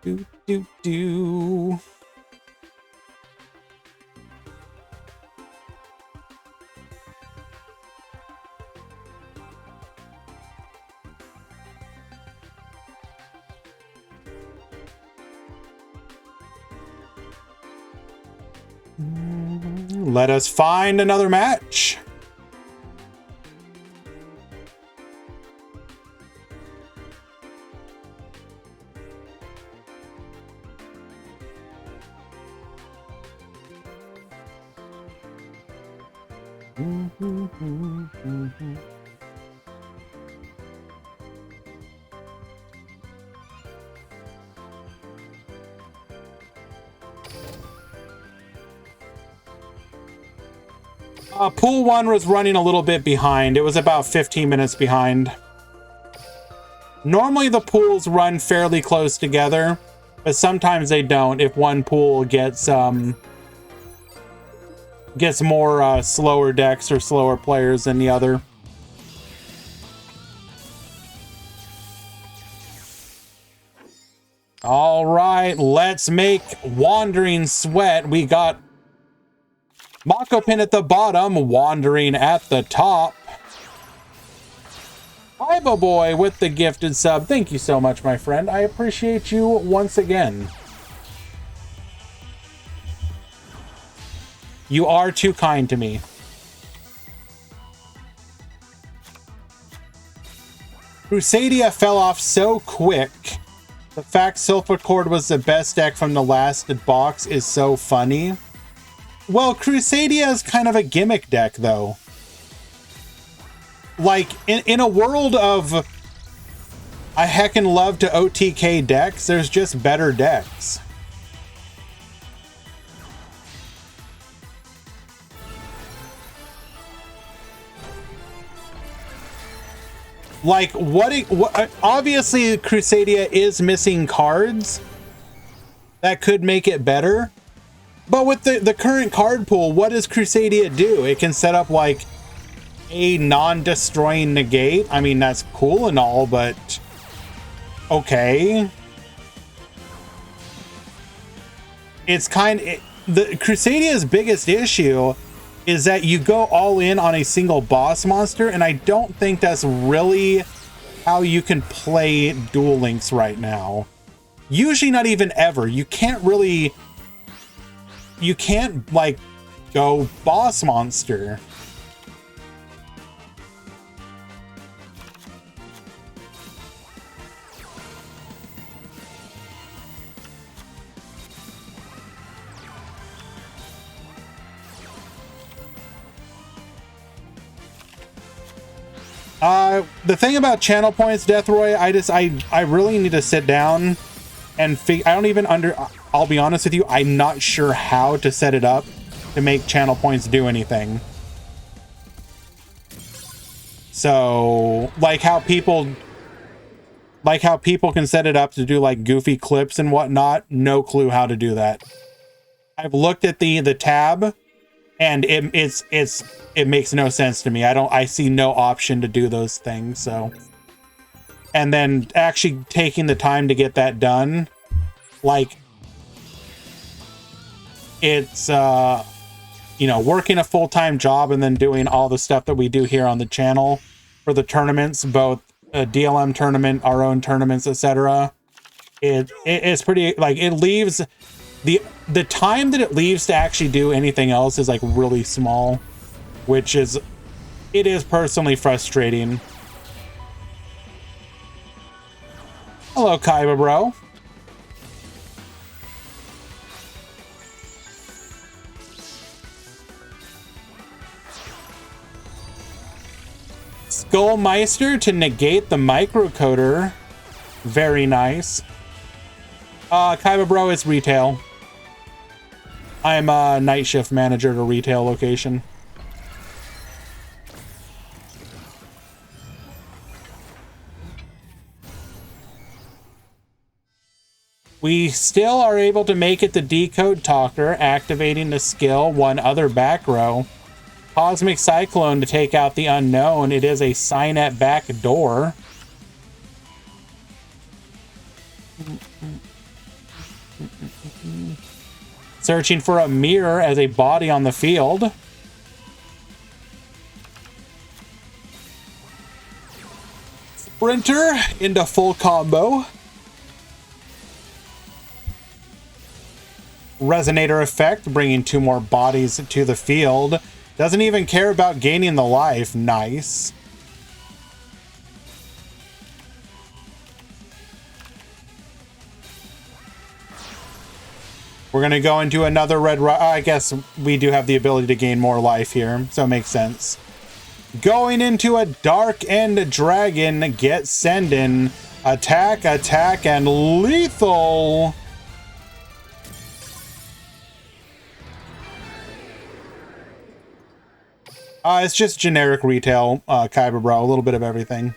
Do do do. Let us find another match. Pool 1 was running a little bit behind. It was about 15 minutes behind. Normally the pools run fairly close together, but sometimes they don't if one pool gets more slower decks or slower players than the other. All right, let's make Wandering Sweat. We got Makopin at the bottom, Wandering at the top. Ibo Boy with the gifted sub. Thank you so much, my friend. I appreciate you once again. You are too kind to me. Crusadia fell off so quick. The fact Solfachord was the best deck from the last box is so funny. Well, Crusadia is kind of a gimmick deck, though. Like, in a world of I heckin' love to OTK decks, there's just better decks. Like, what obviously Crusadia is missing cards that could make it better. But with the current card pool, what does Crusadia do? It can set up like a non-destroying negate. I mean, that's cool and all, but okay. It's the Crusadia's biggest issue is that you go all in on a single boss monster, and I don't think that's really how you can play Duel Links right now. Usually not even ever. You can't like go boss monster. The thing about channel points, Deathroy, I really need to sit down and I'll be honest with you, I'm not sure how to set it up to make channel points do anything. So, like how people can set it up to do like goofy clips and whatnot, no clue how to do that. I've looked at the tab and it makes no sense to me. I see no option to do those things, so. And then actually taking the time to get that done, like, it's, you know, working a full-time job and then doing all the stuff that we do here on the channel for the tournaments, both a DLM tournament, our own tournaments, etc. It's pretty, like, it leaves, the time that it leaves to actually do anything else is, like, really small, which is, it is personally frustrating. Hello, Kaiba, bro. Skullmeister to negate the microcoder. Very nice. Kaiba, bro, it's retail. I'm a night shift manager at a retail location. We still are able to make it to Decode Talker, activating the skill one other back row. Cosmic Cyclone to take out the unknown. It is a Signet back door. Searching for a mirror as a body on the field. Sprinter into full combo. Resonator effect, bringing 2 more bodies to the field. Doesn't even care about gaining the life. Nice. We're going to go into another red... I guess we do have the ability to gain more life here, so it makes sense. Going into a Dark End Dragon, get sending. Attack, attack, and lethal. It's just generic retail, Kyber Bro, a little bit of everything.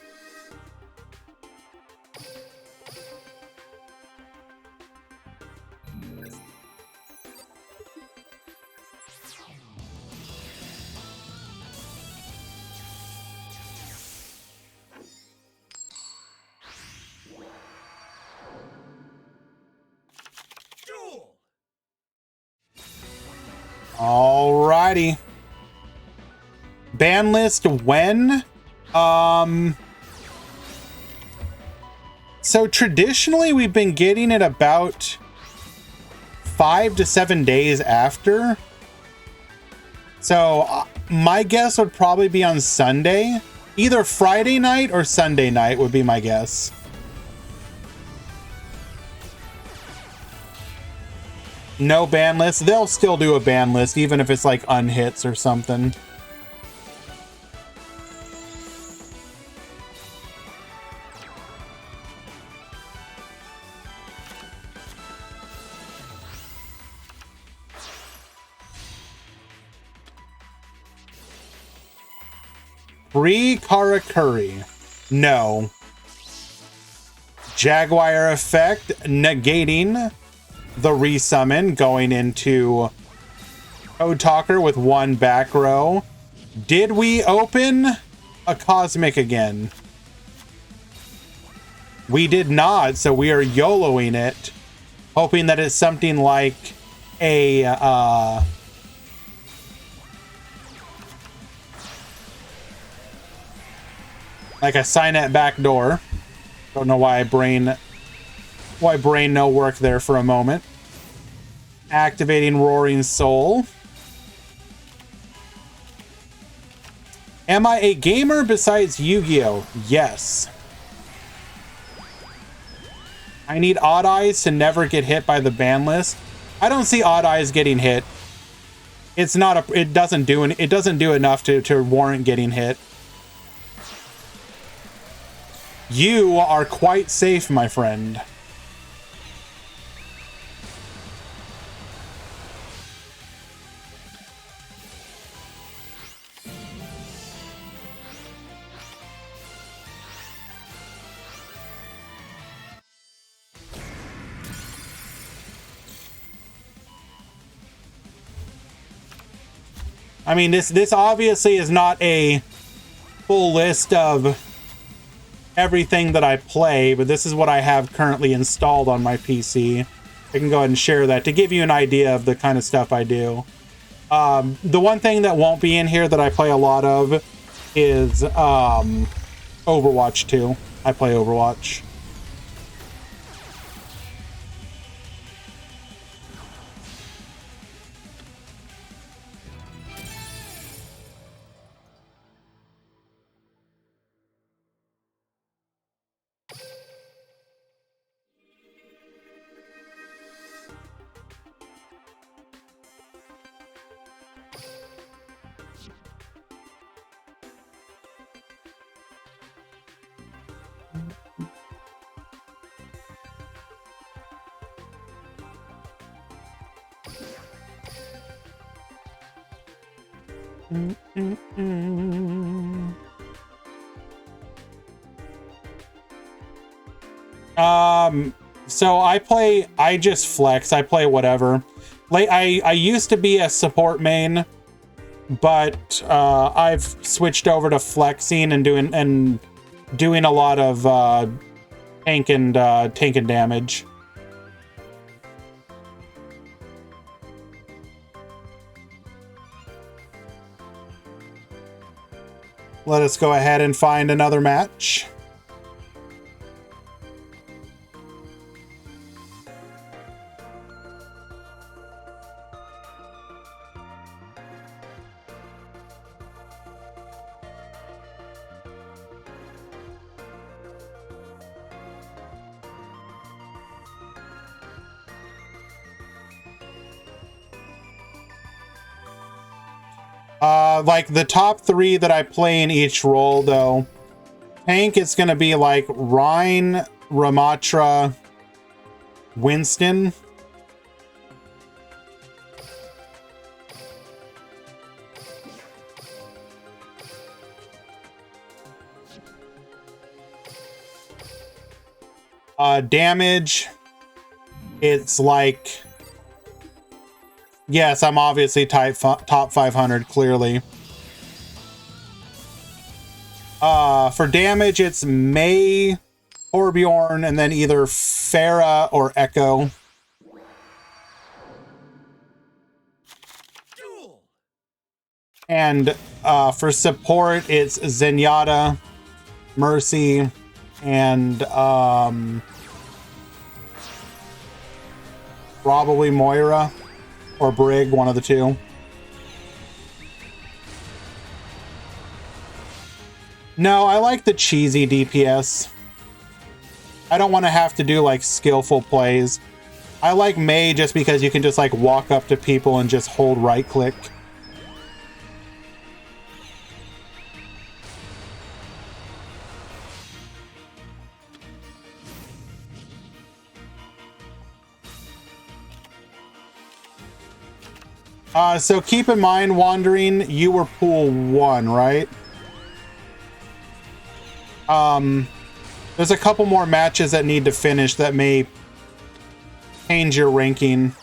Duel. Alrighty. Ban list when? So traditionally we've been getting it about 5 to 7 days after. So my guess would probably be on Sunday. Either Friday night or Sunday night would be my guess. No ban list. They'll still do a ban list, even if it's like unhits or something. Free Karakuri. No. Jaguar effect, negating the resummon, going into Code Talker with 1 back row. Did we open a Cosmic again? We did not, so we are YOLOing it, hoping that it's something like a Signet backdoor. Don't know why brain no work there for a moment. Activating Roaring Soul. Am I a gamer besides Yu-Gi-Oh? Yes. I need Odd Eyes to never get hit by the ban list. I don't see Odd Eyes getting hit. It's not a. It doesn't do enough to warrant getting hit. You are quite safe, my friend. I mean, this obviously is not a full list of everything that I play, but this is what I have currently installed on my PC. I can go ahead and share that to give you an idea of the kind of stuff I do. The one thing that won't be in here that I play a lot of is Overwatch 2. I play Overwatch. So I just flex. I play whatever. Like I used to be a support main, but I've switched over to flexing and doing a lot of tank and damage. Let us go ahead and find another match. Like the top 3 that I play in each role, though. Tank, it's going to be like Rhine, Ramatra, Winston. Damage, it's like... Yes, I'm obviously top 500, clearly. For damage, it's May, Torbjorn, and then either Farah or Echo. Duel. And for support, it's Zenyatta, Mercy, and probably Moira. Or Brig, one of the two. No, I like the cheesy DPS. I don't want to have to do like skillful plays. I like Mei just because you can just like walk up to people and just hold right click. So keep in mind, Wandering, you were pool 1, right? There's a couple more matches that need to finish that may change your ranking.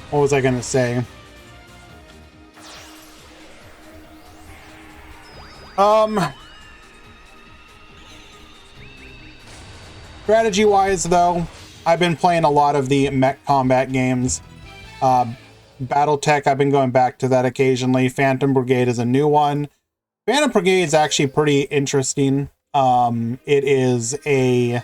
What was I gonna say? Strategy-wise, though, I've been playing a lot of the mech combat games. Battletech, I've been going back to that occasionally. Phantom Brigade is a new one. Phantom Brigade is actually pretty interesting. It is a...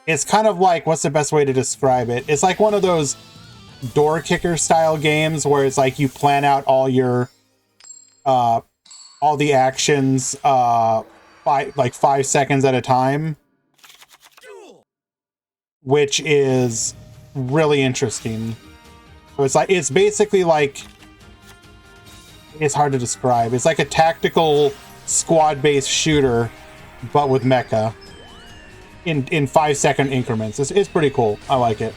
It's kind of like, what's the best way to describe it? It's like one of those door kicker style games where it's like you plan out all your, all the actions, like 5 seconds at a time, which is really interesting. So it's like, it's basically like, it's hard to describe. It's like a tactical squad-based shooter, but with mecha. In 5-second increments. It's pretty cool. I like it.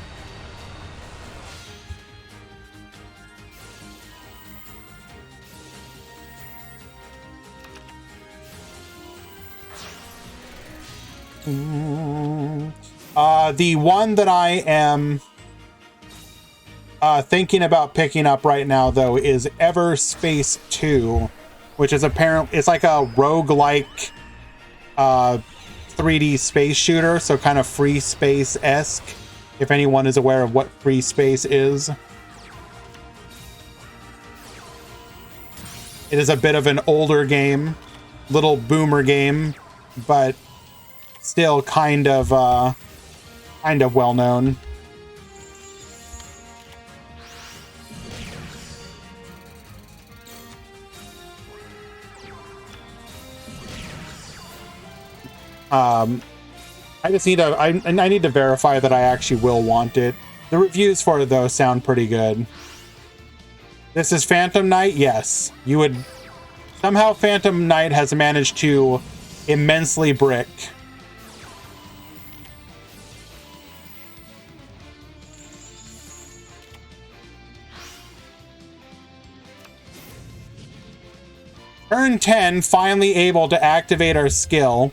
The one that I am thinking about picking up right now, though, is Everspace 2, which is apparently, it's like a roguelike 3D space shooter, so kind of Free Space-esque, if anyone is aware of what Free Space is. It is a bit of an older game, little boomer game, but still kind of well known. I just need to, I need to verify that I actually will want it. The reviews for it, though, sound pretty good. This is Phantom Knight? Yes. You would... Somehow Phantom Knight has managed to immensely brick. Turn 10, finally able to activate our skill.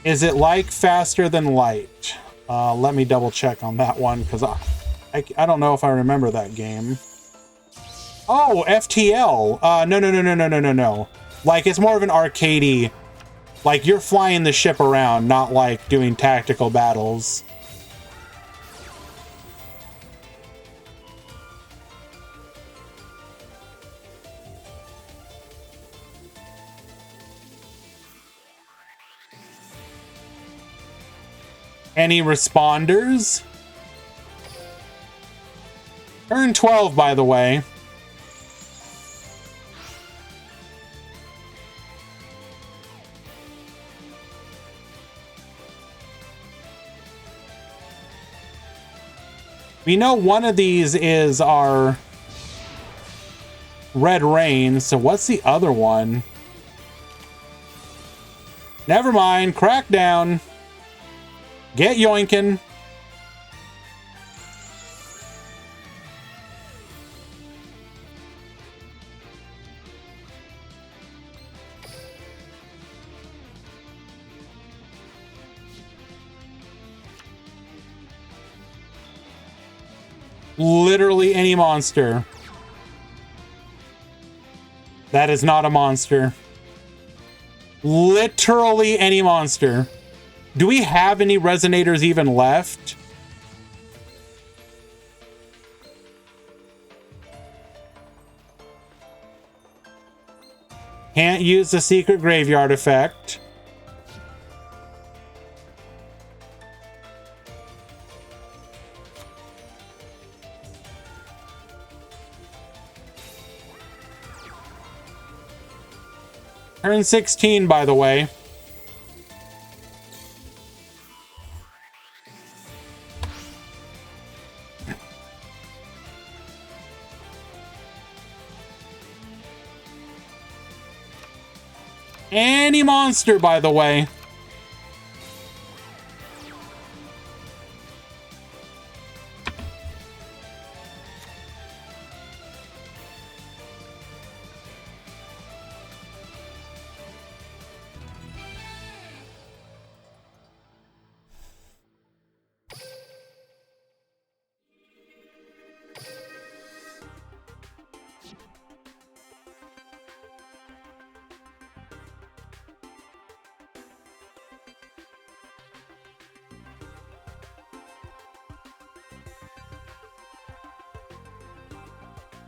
Is it like faster than light? Let me double check on that one, because I don't know if I remember that game. Oh, FTL. No. Like, it's more of an arcadey. Like, you're flying the ship around, not like doing tactical battles. Any responders? Turn 12, by the way. We know one of these is our Red Rain, so what's the other one? Never mind, Crackdown. Get yoinkin'. Literally any monster. That is not a monster. Literally any monster. Do we have any resonators even left? Can't use the secret graveyard effect. Turn 16, by the way. Any monster, by the way.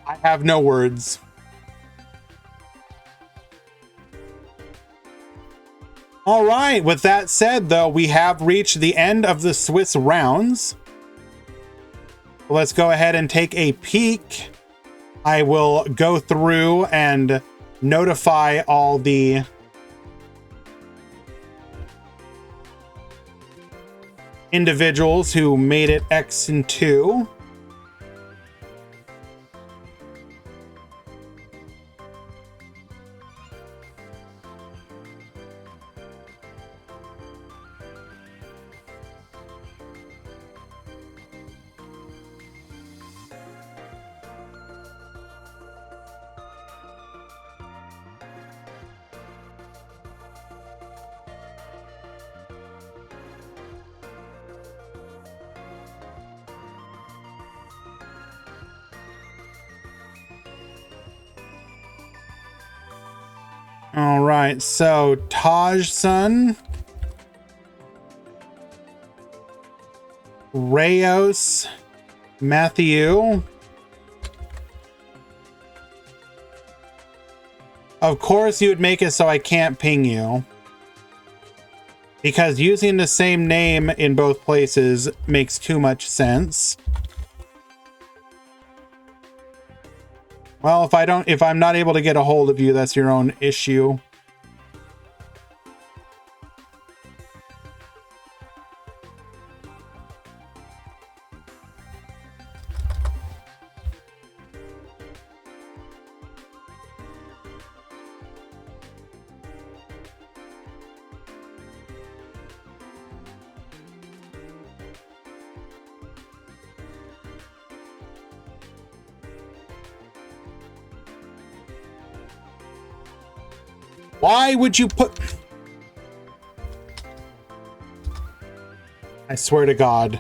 I have no words. All right, with that said, though, we have reached the end of the Swiss rounds. Let's go ahead and take a peek. I will go through and notify all the individuals who made it X and 2. All right, so Taj-sun, Rayos, Matthew. Of course you would make it so I can't ping you, because using the same name in both places makes too much sense. Well, if I'm not able to get a hold of you, that's your own issue. Why would you put... I swear to God.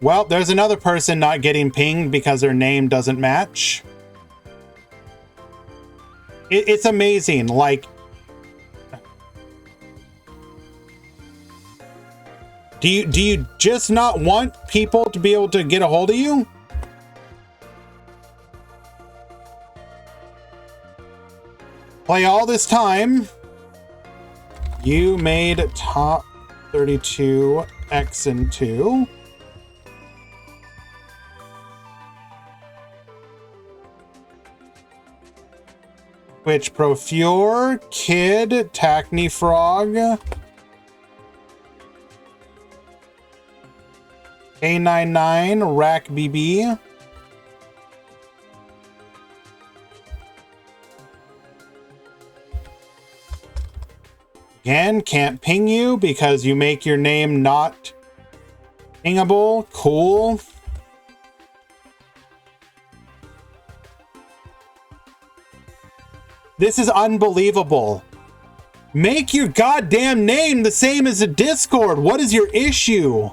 Well, there's another person not getting pinged because their name doesn't match. It's amazing, like... Do you just not want people to be able to get a hold of you? Play all this time. You made top 32 X and 2. Which Profure, Kid, Tacny Frog, A99, Rack BB. Again, can't ping you because you make your name not pingable. Cool. This is unbelievable. Make your goddamn name the same as the Discord. What is your issue?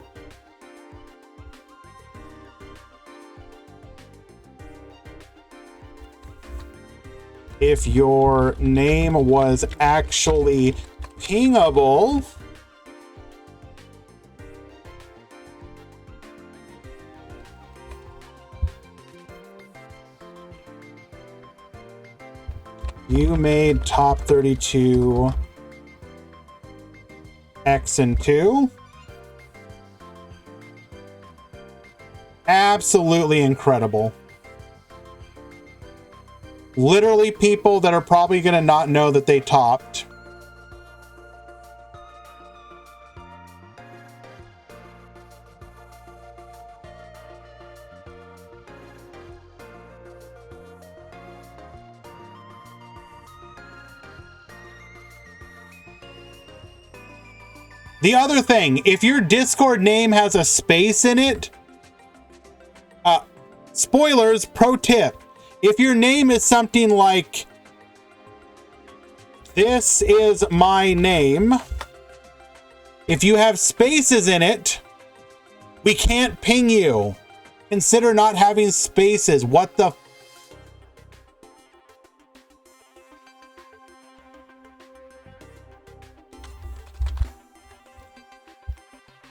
If your name was actually pingable, you made top 32 X and 2. Absolutely incredible. Literally people that are probably going to not know that they topped. The other thing, if your Discord name has a space in it, spoilers, pro tip, if your name is something like, this is my name, if you have spaces in it, we can't ping you. Consider not having spaces. What the...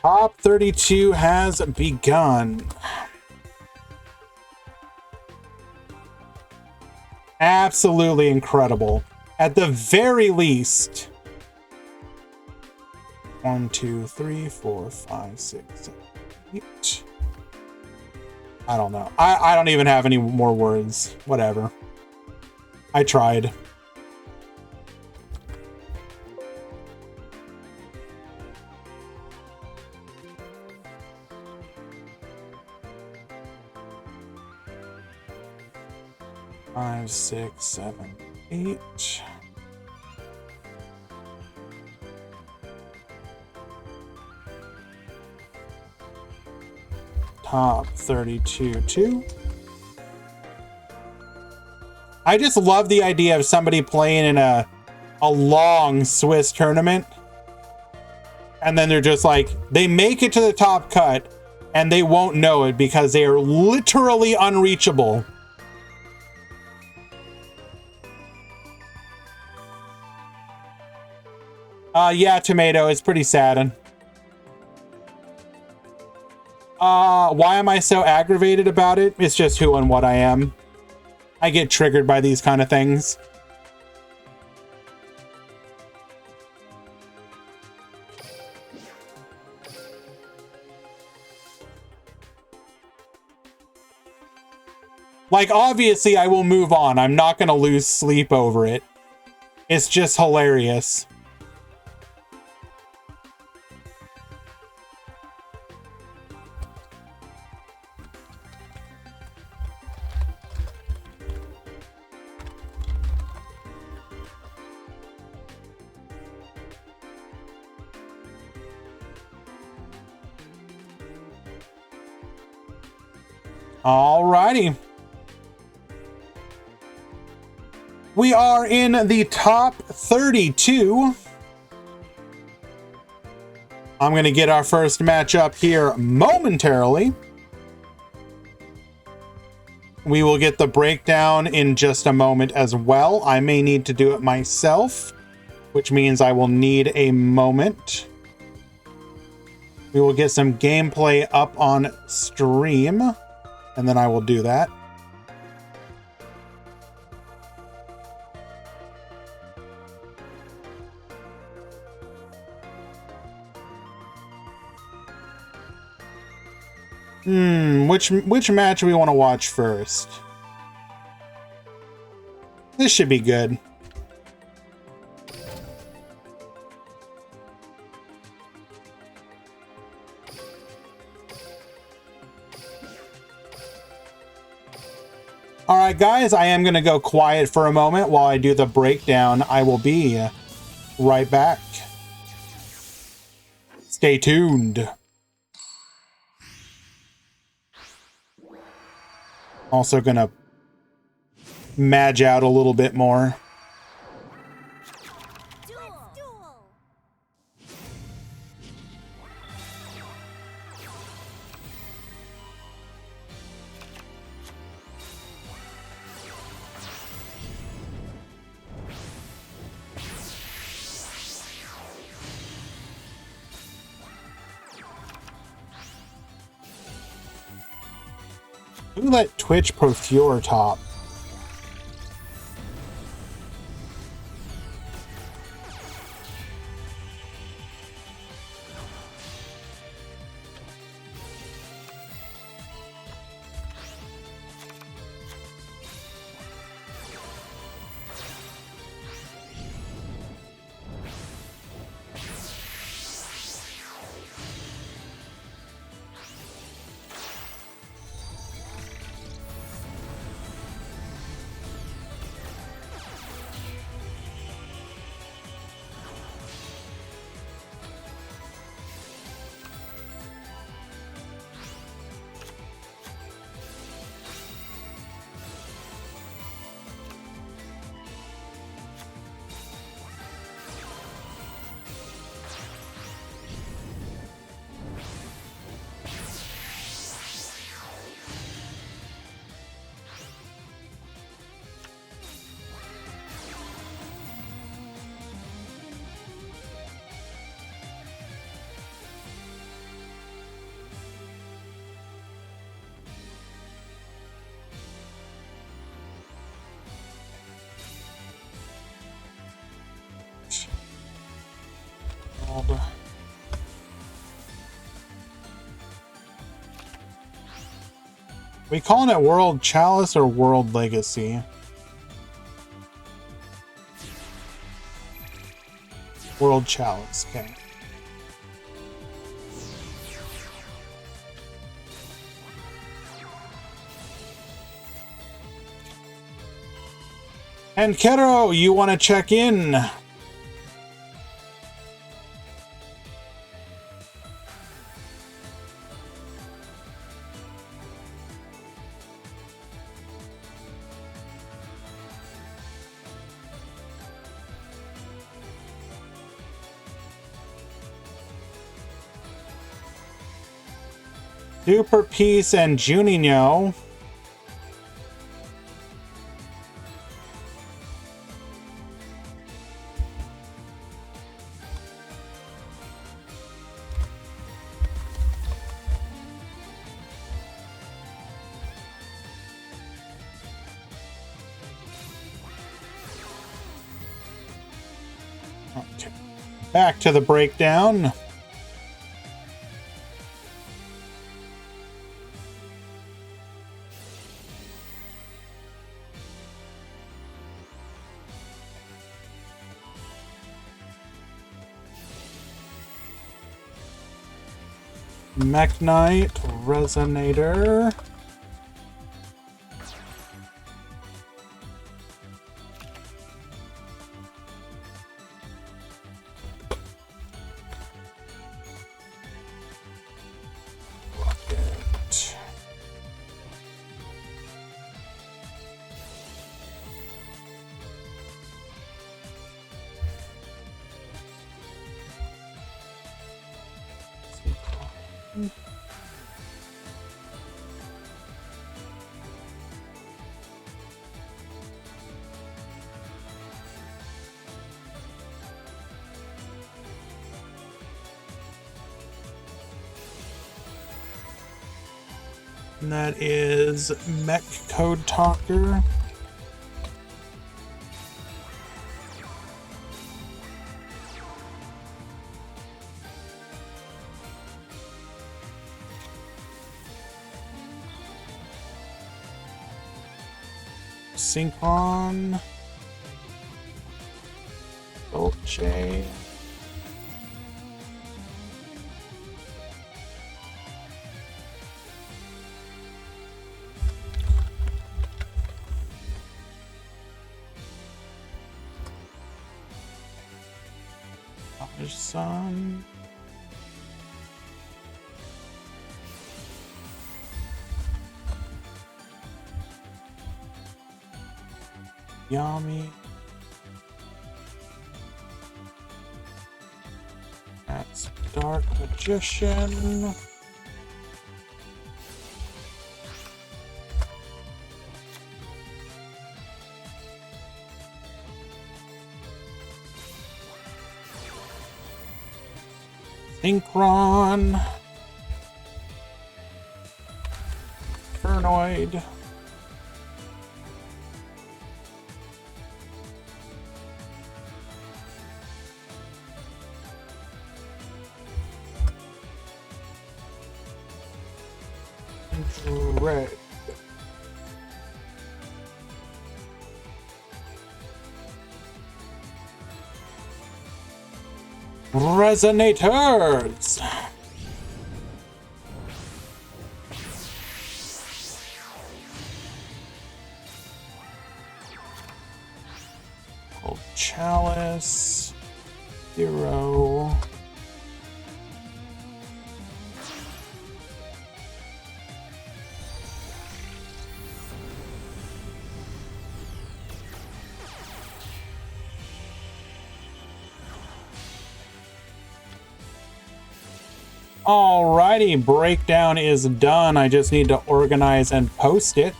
Top 32 has begun. Absolutely incredible. At the very least. 1, 2, 3, 4, 5, 6, 7, 8. I don't know. I don't even have any more words. Whatever. I tried. Five, 6, 7, 8. Top 32, 2. I just love the idea of somebody playing in a long Swiss tournament. And then they're just like, they make it to the top cut and they won't know it because they are literally unreachable. Yeah, Tomato, it's pretty sad. Why am I so aggravated about it? It's just who and what I am. I get triggered by these kind of things. Like, obviously, I will move on. I'm not going to lose sleep over it. It's just hilarious. Alrighty. We are in the top 32. I'm going to get our first match up here momentarily. We will get the breakdown in just a moment as well. I may need to do it myself, which means I will need a moment. We will get some gameplay up on stream, and then I will do that. Which match do we want to watch first? This should be good. All right, guys, I am going to go quiet for a moment while I do the breakdown. I will be right back. Stay tuned. Also gonna madge out a little bit more. Who let Twitch procure top? We calling it World Chalice or World Legacy? World Chalice, okay. And Kero, you want to check in? Super Peace and Juninho. Okay. Back to the breakdown. Mech Knight, Resonator. Rocket. And that is Mech Code Talker. Synchron. Dolce. Son. Yami. That's Dark Magician. Synchron. Fernoid. Red. Resonators. Old Chalice. Hero. Alrighty, breakdown is done. I just need to organize and post it.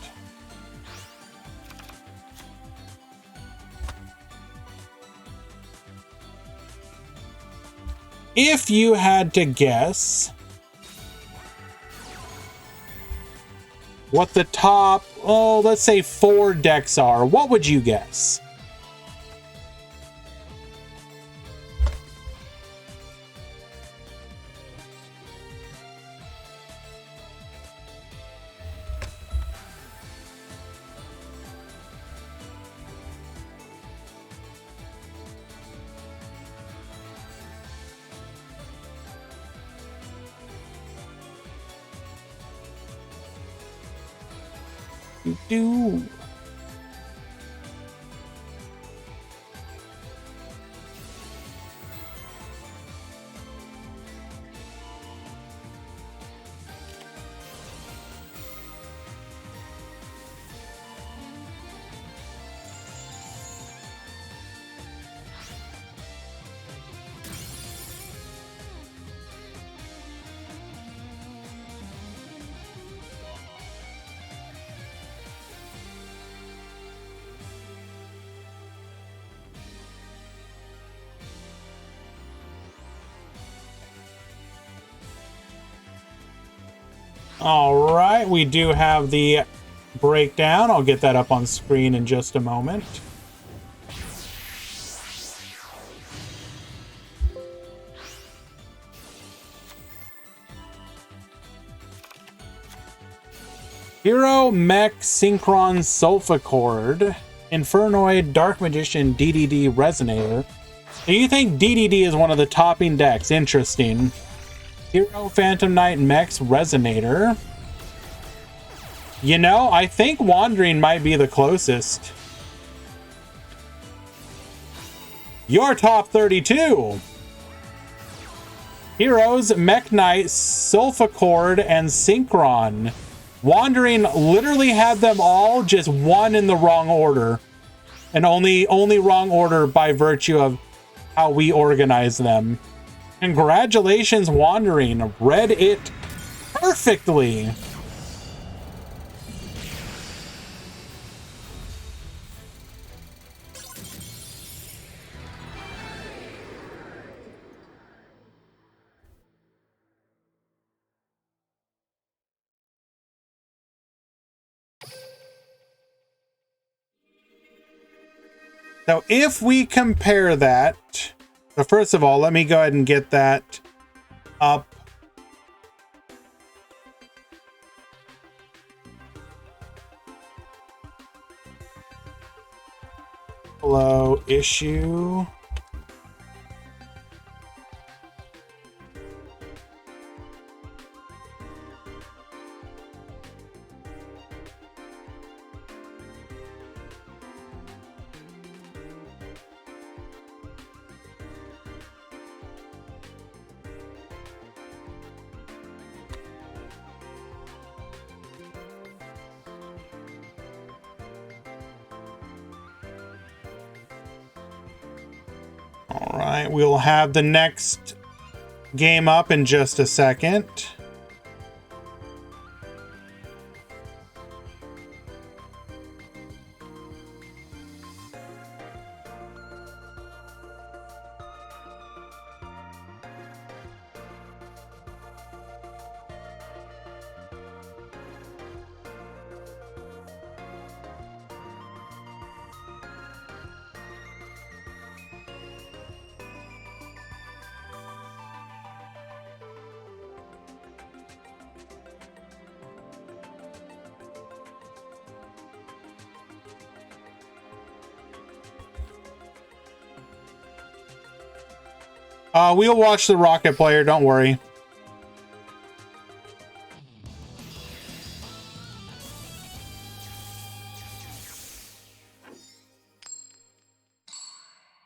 If you had to guess what the top, let's say 4 decks are, what would you guess? Do. All right, we do have the breakdown. I'll get that up on screen in just a moment. Hero, Mech, Synchron, Solfachord, Infernoid, Dark Magician, DDD, Resonator. Do you think DDD is one of the topping decks? Interesting. Hero, Phantom Knight, Mechs, Resonator. You know, I think Wandering might be the closest. Your top 32. Heroes, Mech Knight, Solfachord, and Synchron. Wandering literally had them all, just one in the wrong order. And only wrong order by virtue of how we organize them. Congratulations, Wandering. Read it perfectly. So if we compare that, so first of all, let me go ahead and get that up. Hello, issue. All right, we'll have the next game up in just a second. We'll watch the Rocket Player, don't worry.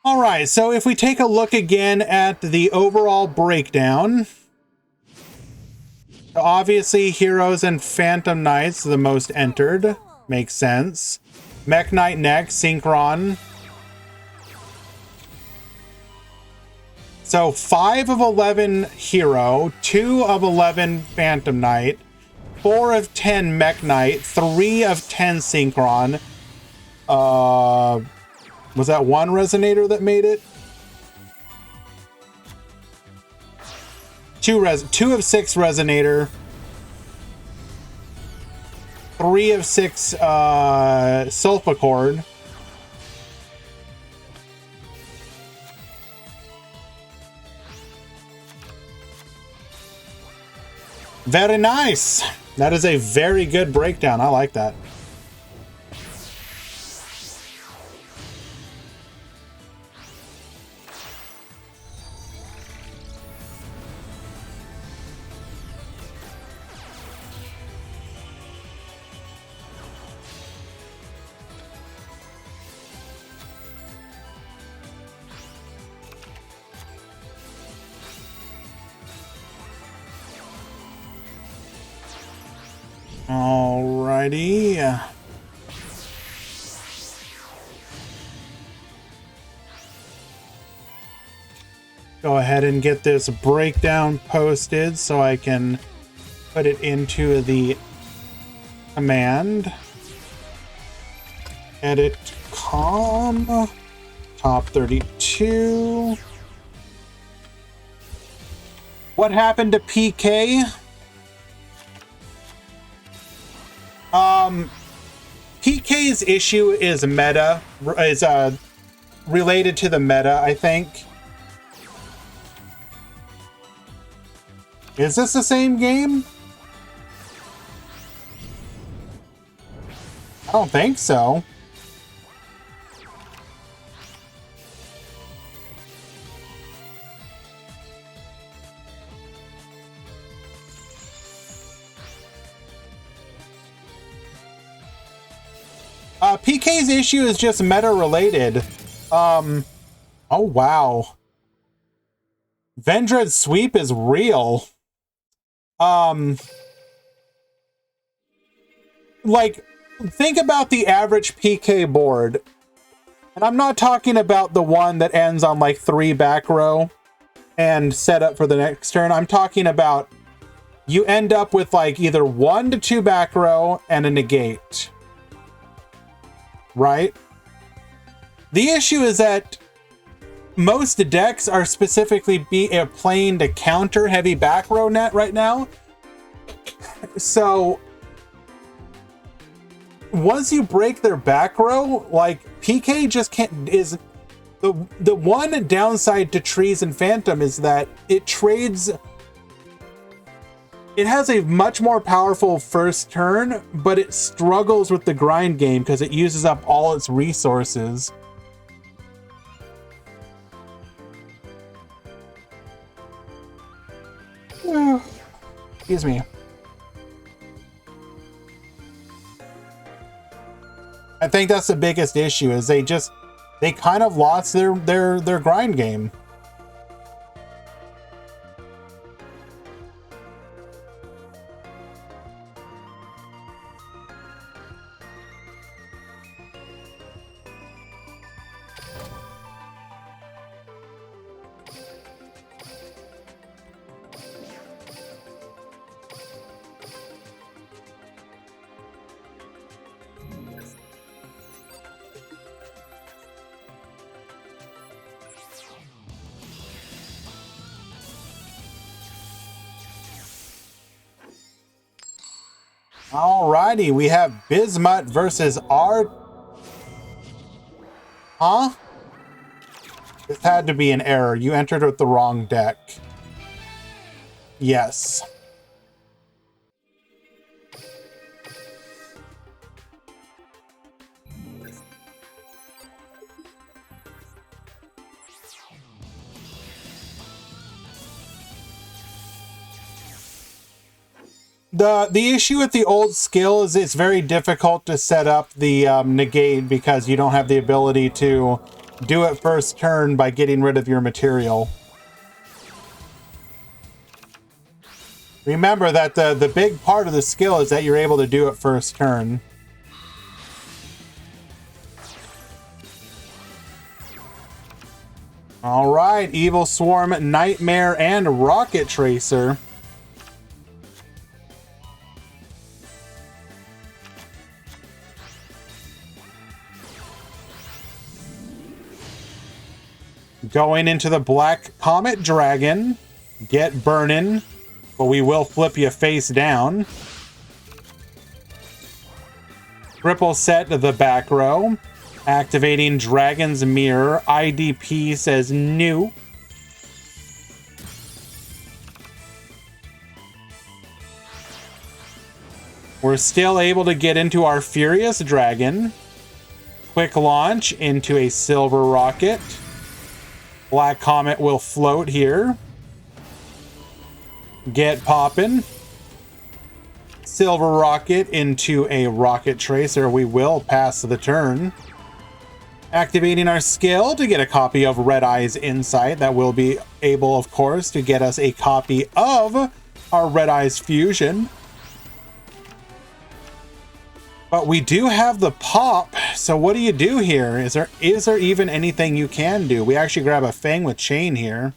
All right, so if we take a look again at the overall breakdown, obviously Heroes and Phantom Knights the most entered, makes sense. Mech Knight next, Synchron. So 5 of 11 Hero, 2 of 11 Phantom Knight, 4 of 10 Mech Knight, 3 of 10 Synchron. Was that one Resonator that made it? 2 of 6 Resonator. 3 of 6 Solfachord. Very nice. That is a very good breakdown. I like that. Alrighty. Go ahead and get this breakdown posted so I can put it into the command. Edit com. Top 32. What happened to PK? PK's issue is meta, is related to the meta, I think. Is this the same game? I don't think so. PK's issue is just meta related. Oh wow. Vendred's sweep is real. Like, think about the average PK board. And I'm not talking about the one that ends on like 3 back row and set up for the next turn. I'm talking about you end up with like either 1 to 2 back row and a negate. Right? The issue is that most decks are specifically playing to counter heavy back row net right now. So once you break their back row, like PK just can't. Is the one downside to Trees and Phantom is that it trades. It has a much more powerful first turn, but it struggles with the grind game because it uses up all its resources. Excuse me. I think that's the biggest issue is they kind of lost their grind game. Alrighty, we have Bismuth versus R. Huh? This had to be an error. You entered with the wrong deck. Yes. The issue with the old skill is it's very difficult to set up the negate because you don't have the ability to do it first turn by getting rid of your material. Remember that the big part of the skill is that you're able to do it first turn. All right, Evil Swarm, Nightmare, and Rocket Tracer. Going into the Black Comet Dragon. Get burning, but we will flip you face down. Triple set the back row. Activating Dragon's Mirror. IDP says new. We're still able to get into our Furious Dragon. Quick launch into a Silver Rocket. Black Comet will float here. Get poppin'. Silver Rocket into a Rocket Tracer. We will pass the turn. Activating our skill to get a copy of Red Eye's Insight. That will be able, of course, to get us a copy of our Red Eye's Fusion. But we do have the pop, so what do you do here? Is there even anything you can do? We actually grab a Fang with Chain here.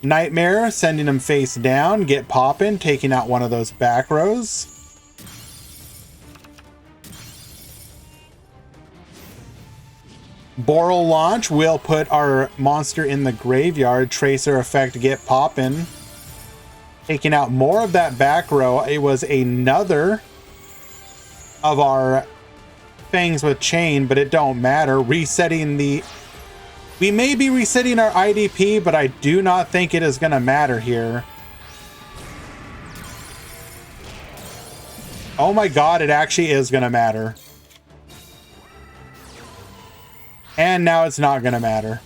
Nightmare, sending him face down. Get poppin', taking out one of those back rows. Boral launch will put our monster in the graveyard. Tracer effect, get poppin'. Taking out more of that back row. It was another of our Fangs with Chain, but it don't matter. Resetting the... We may be resetting our IDP, but I do not think it is going to matter here. Oh my god, it actually is going to matter. And now it's not going to matter.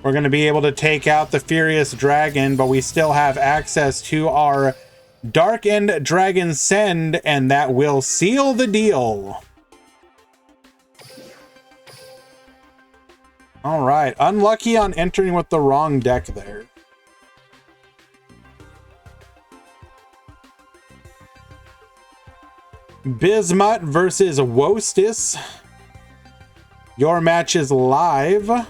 We're going to be able to take out the Furious Dragon, but we still have access to our Darkened Dragon Send, and that will seal the deal. All right, unlucky on entering with the wrong deck there. Bismuth versus Wostis. Your match is live.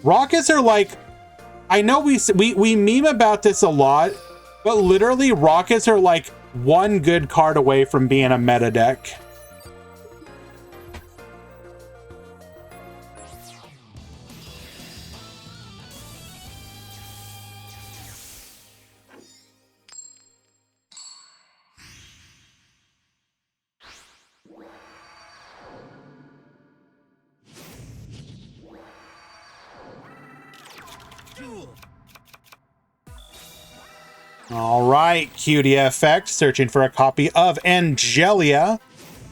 Rockets are like, I know we meme about this a lot, but literally rockets are like one good card away from being a meta deck. Duel. All right, QDFX searching for a copy of Angelia.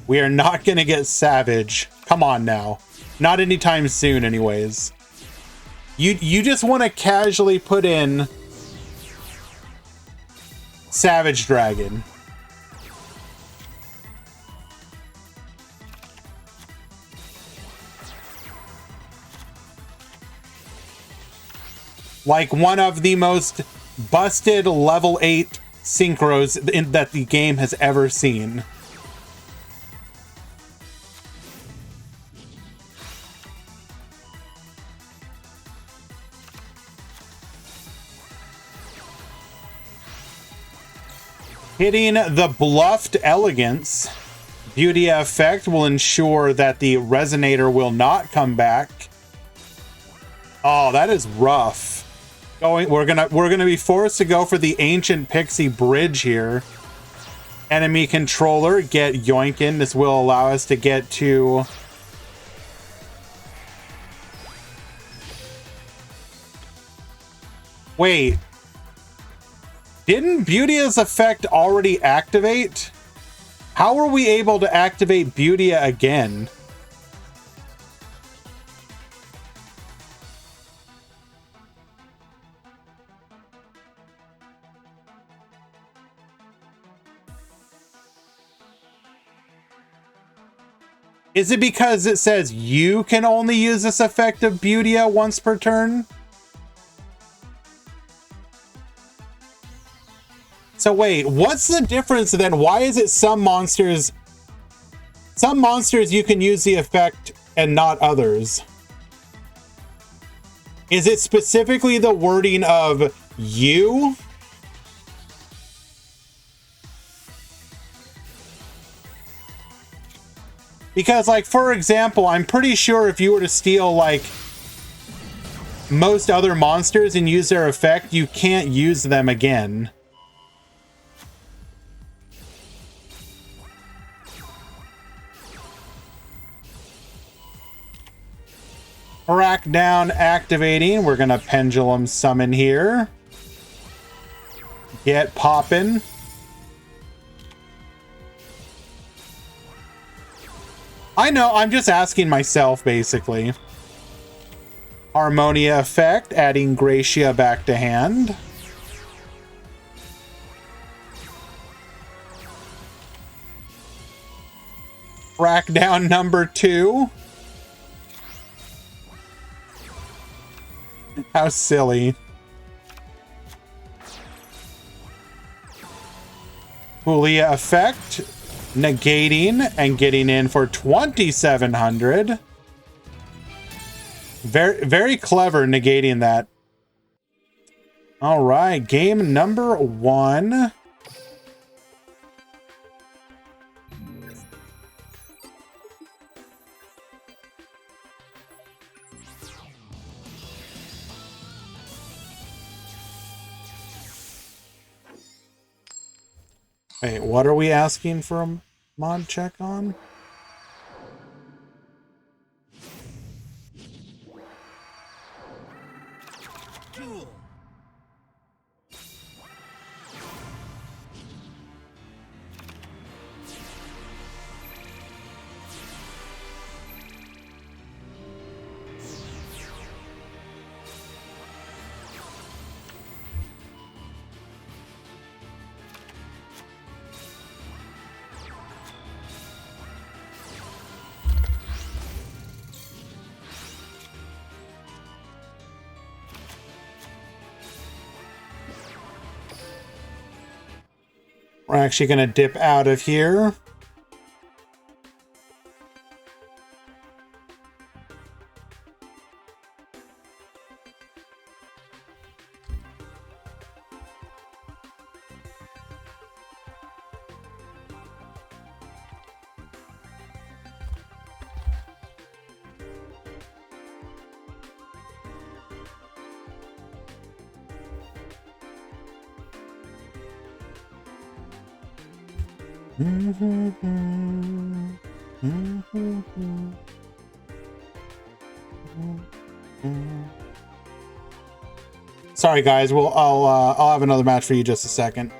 We are not going to get Savage. Come on now. Not anytime soon anyways. You just want to casually put in Savage Dragon. Like one of the most busted level 8 synchros that the game has ever seen. Hitting the Bluffed Elegance. Beauty effect will ensure that the Resonator will not come back. Oh, that is rough. We're gonna be forced to go for the Ancient Pixie Bridge here. Enemy controller, get Yoinkin. This will allow us to get to... Wait. Didn't Beauty's effect already activate? How are we able to activate Beauty again? Is it because it says you can only use this effect of Beauty once per turn? So wait, what's the difference then? Why is it some monsters you can use the effect and not others? Is it specifically the wording of you? Because, like, for example, I'm pretty sure if you were to steal, like, most other monsters and use their effect, you can't use them again. Rack down activating. We're going to Pendulum Summon here. Get poppin'. I know, I'm just asking myself, basically. Harmonia effect, adding Gracia back to hand. Rack down number 2. How silly. Julia effect. Negating and getting in for 2,700. Very, very clever negating that. All right, game number 1. Wait, what are we asking for a mod check on? Duel. We're actually going to dip out of here. Sorry, guys. I'll have another match for you just a second.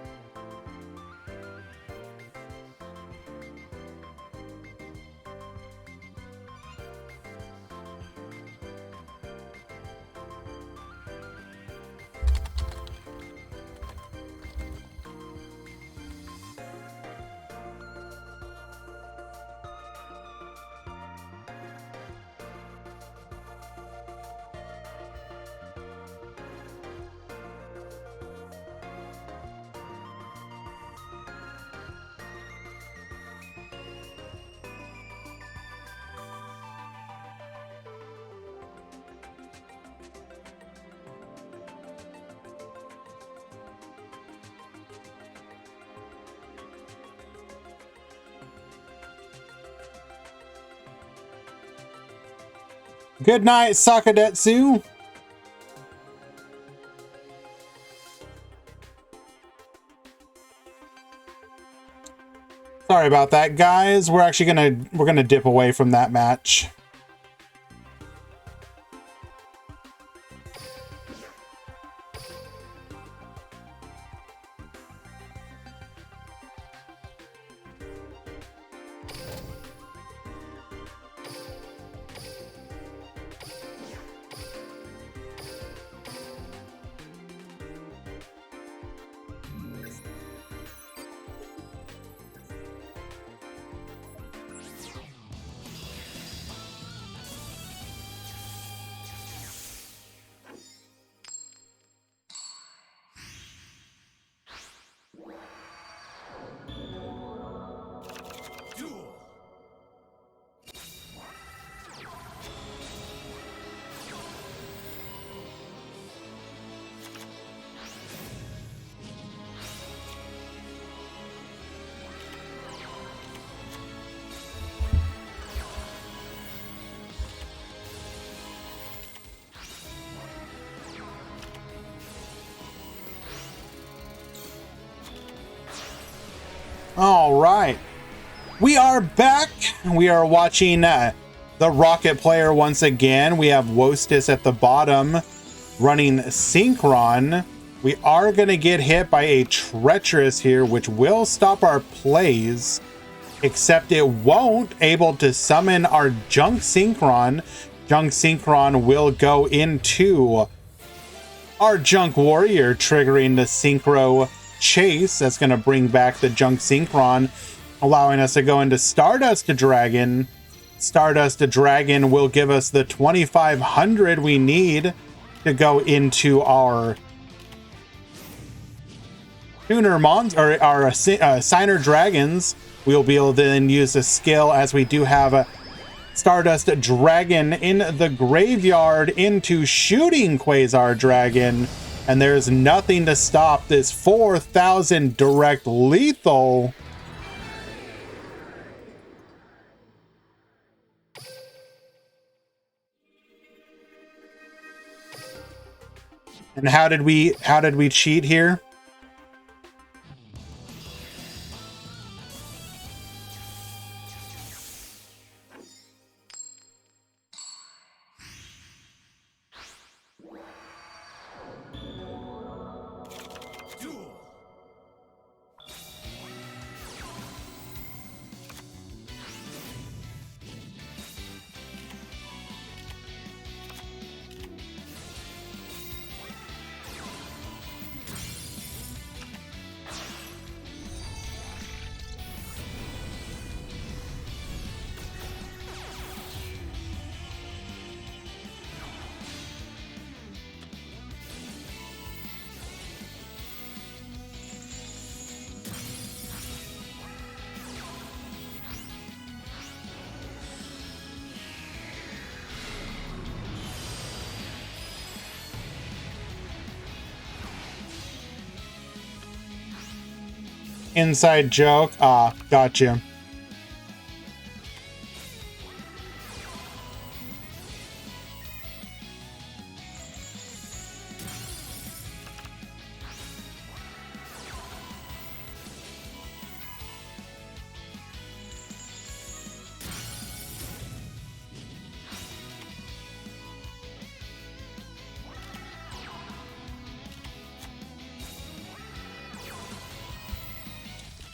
Good night, Sakadetsu. Sorry about that, guys. We're gonna dip away from that match. Duel. All right. We are back. We are watching the Rocket player once again. We have Wostis at the bottom running Synchron. We are going to get hit by a Treacherous here, which will stop our plays, except it won't able to summon our Junk Synchron. Junk Synchron will go into our Junk Warrior, triggering the Synchro Chase. That's going to bring back the Junk Synchron, allowing us to go into Stardust Dragon. Stardust Dragon will give us the 2500 we need to go into our Tuner Mons, or our Signer Dragons. We'll be able to then use a skill, as we do have a Stardust Dragon in the graveyard, into Shooting Quasar Dragon. And there's nothing to stop this 4000 direct lethal. And how did we cheat here? Duel. Inside joke. Ah, gotcha.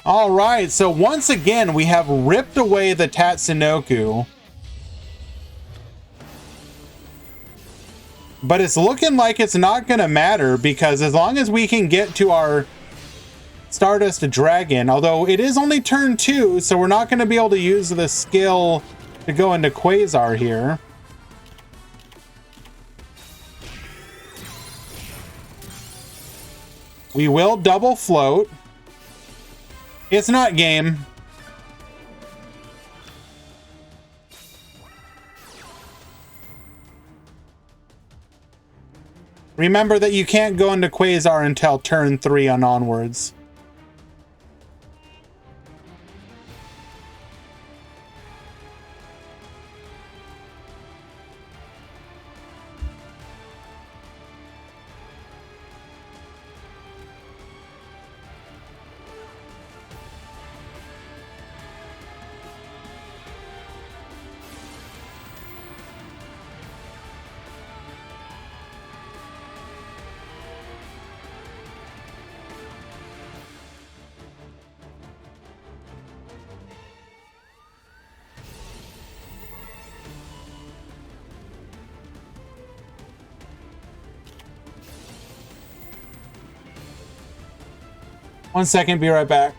All right, so once again, we have ripped away the Tatsunoko. But it's looking like it's not going to matter, because as long as we can get to our Stardust Dragon, although it is only turn 2, so we're not going to be able to use the skill to go into Quasar here. We will double float. It's not game. Remember that you can't go into Quasar until turn 3 and onwards. One second, be right back.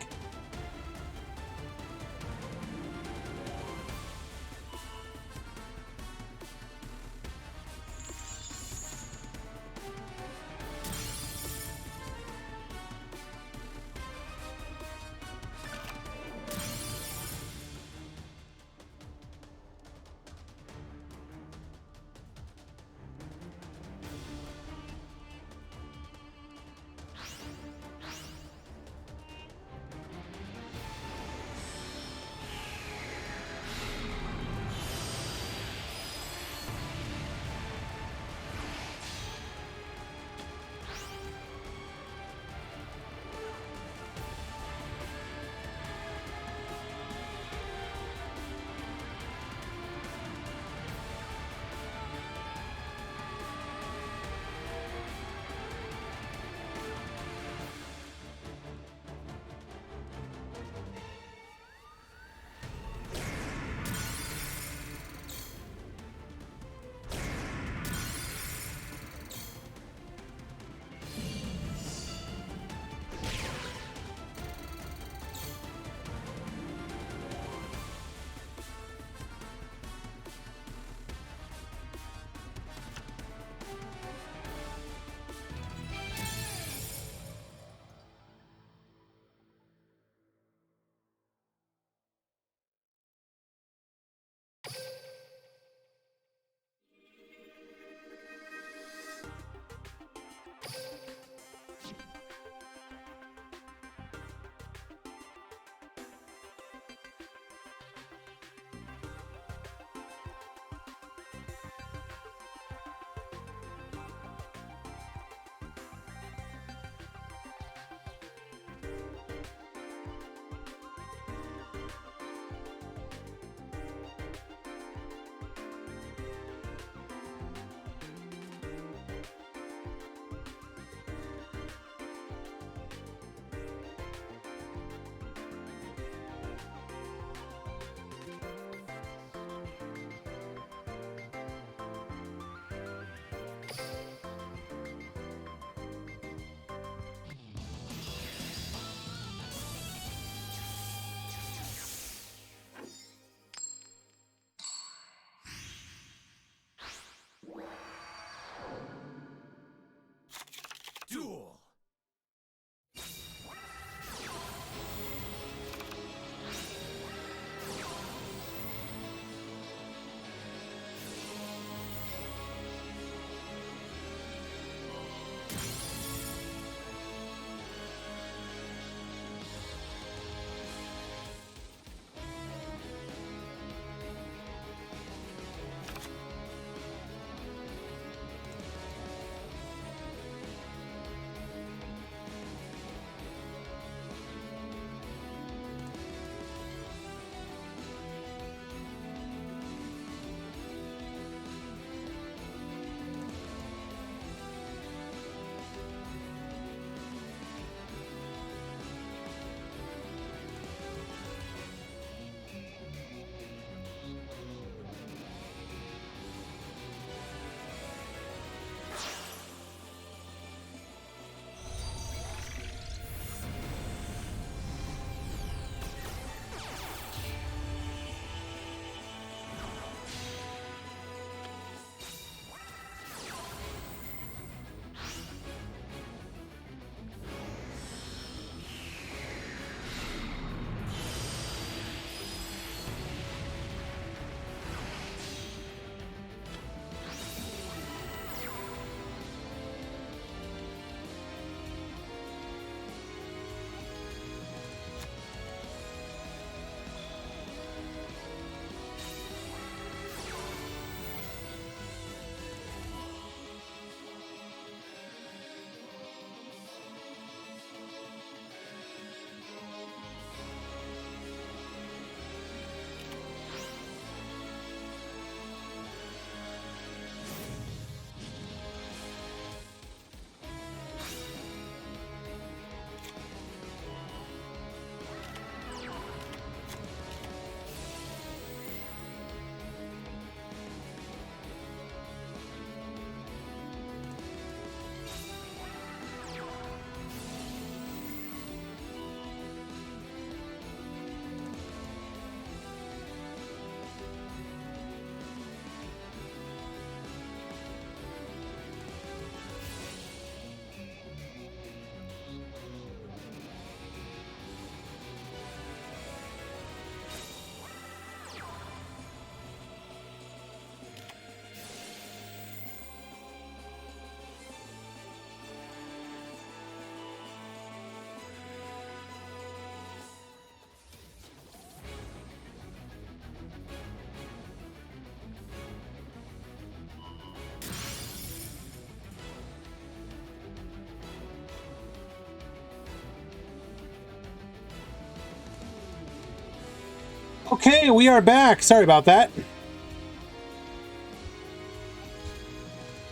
Okay, we are back. Sorry about that.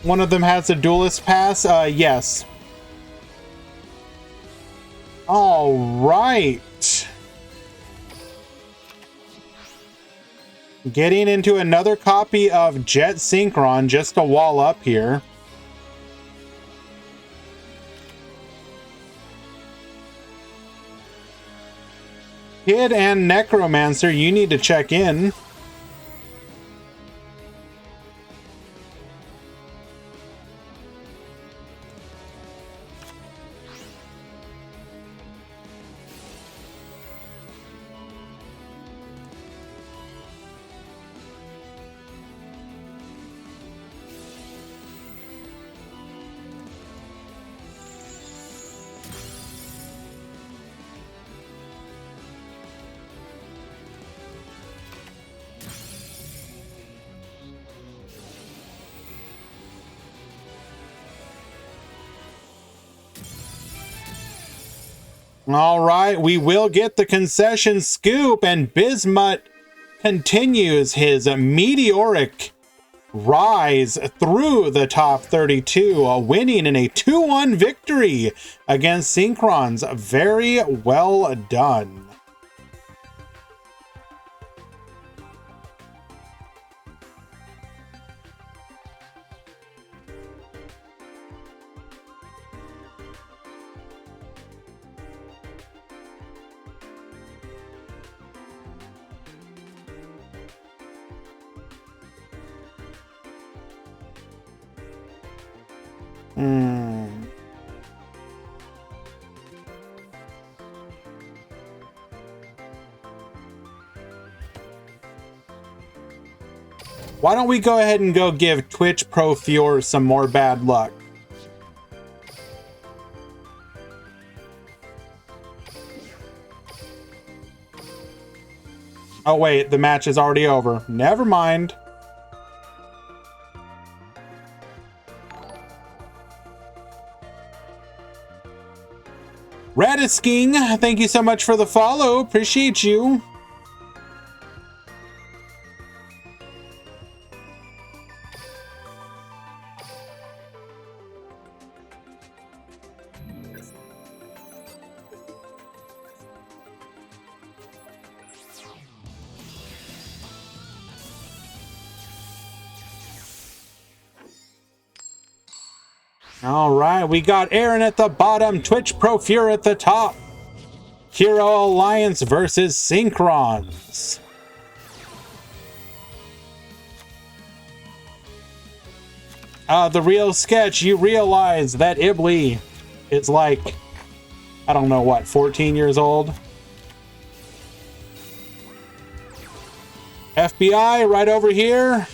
One of them has a duelist pass. Yes. All right. Getting into another copy of Jet Synchron just to wall up here. Kid and Necromancer, you need to check in. All right, we will get the concession scoop, and Bismuth continues his meteoric rise through the top 32, winning in a 2-1 victory against Synchron's. Very well done. Why don't we go ahead and go give Twitch Pro Fior some more bad luck? Oh wait, the match is already over. Never mind. Radisking, thank you so much for the follow. Appreciate you. All right, we got Aaron at the bottom, Twitch Pro Fior at the top. Hero Alliance versus Synchrons. The real sketch, you realize that Ibli is like, I don't know what, 14 years old? FBI right over here.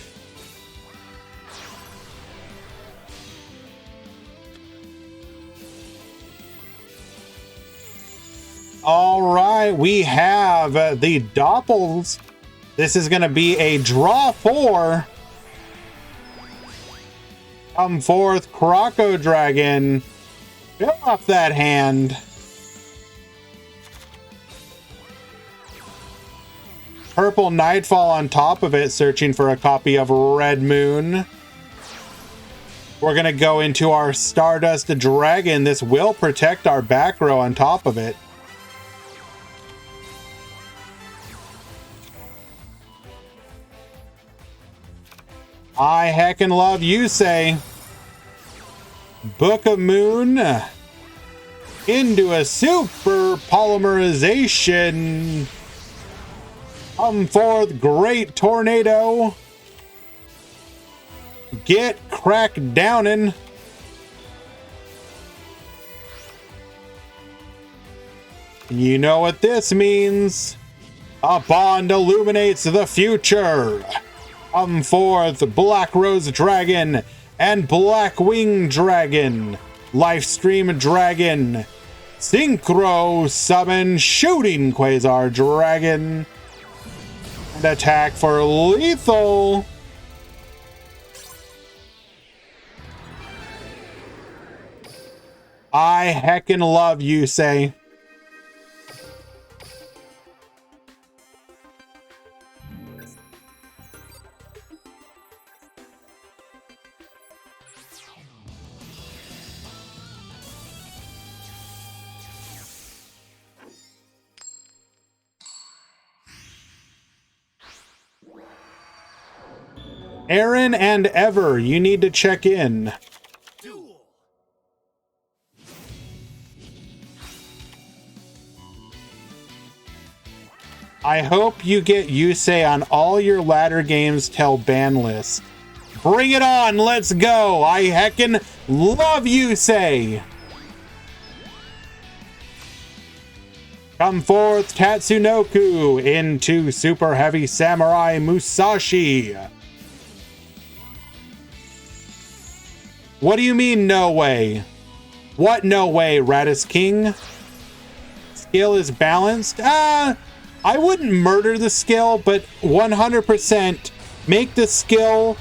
All right, we have the Doppels. This is going to be a draw 4. Come forth, Croco Dragon. Fill off that hand. Purple Nightfall on top of it, searching for a copy of Red Moon. We're going to go into our Stardust Dragon. This will protect our back row on top of it. I heckin' love you, say. Book of Moon into a super polymerization. Come forth, Great Tornado. Get cracked downin'. You know what this means. A bond illuminates the future. Come forth, Black Rose Dragon and Black Wing Dragon, Lifestream Dragon, Synchro Summon Shooting Quasar Dragon, and attack for lethal. I heckin' love you, say. Aaron and Ever, you need to check in. Duel. I hope you get Yusei on all your ladder games till ban list. Bring it on, let's go! I heckin' love Yusei! Come forth, Tatsunoku, into Super Heavy Samurai Musashi. What do you mean, no way? What no way, Radis King? Skill is balanced? I wouldn't murder the skill, but 100% make the skill...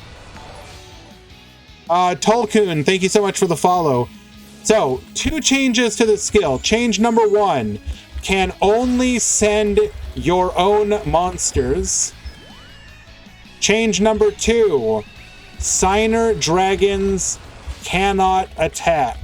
Tolkun, thank you so much for the follow. So, 2 changes to the skill. Change number 1. Can only send your own monsters. Change number 2. Signer dragons cannot attack.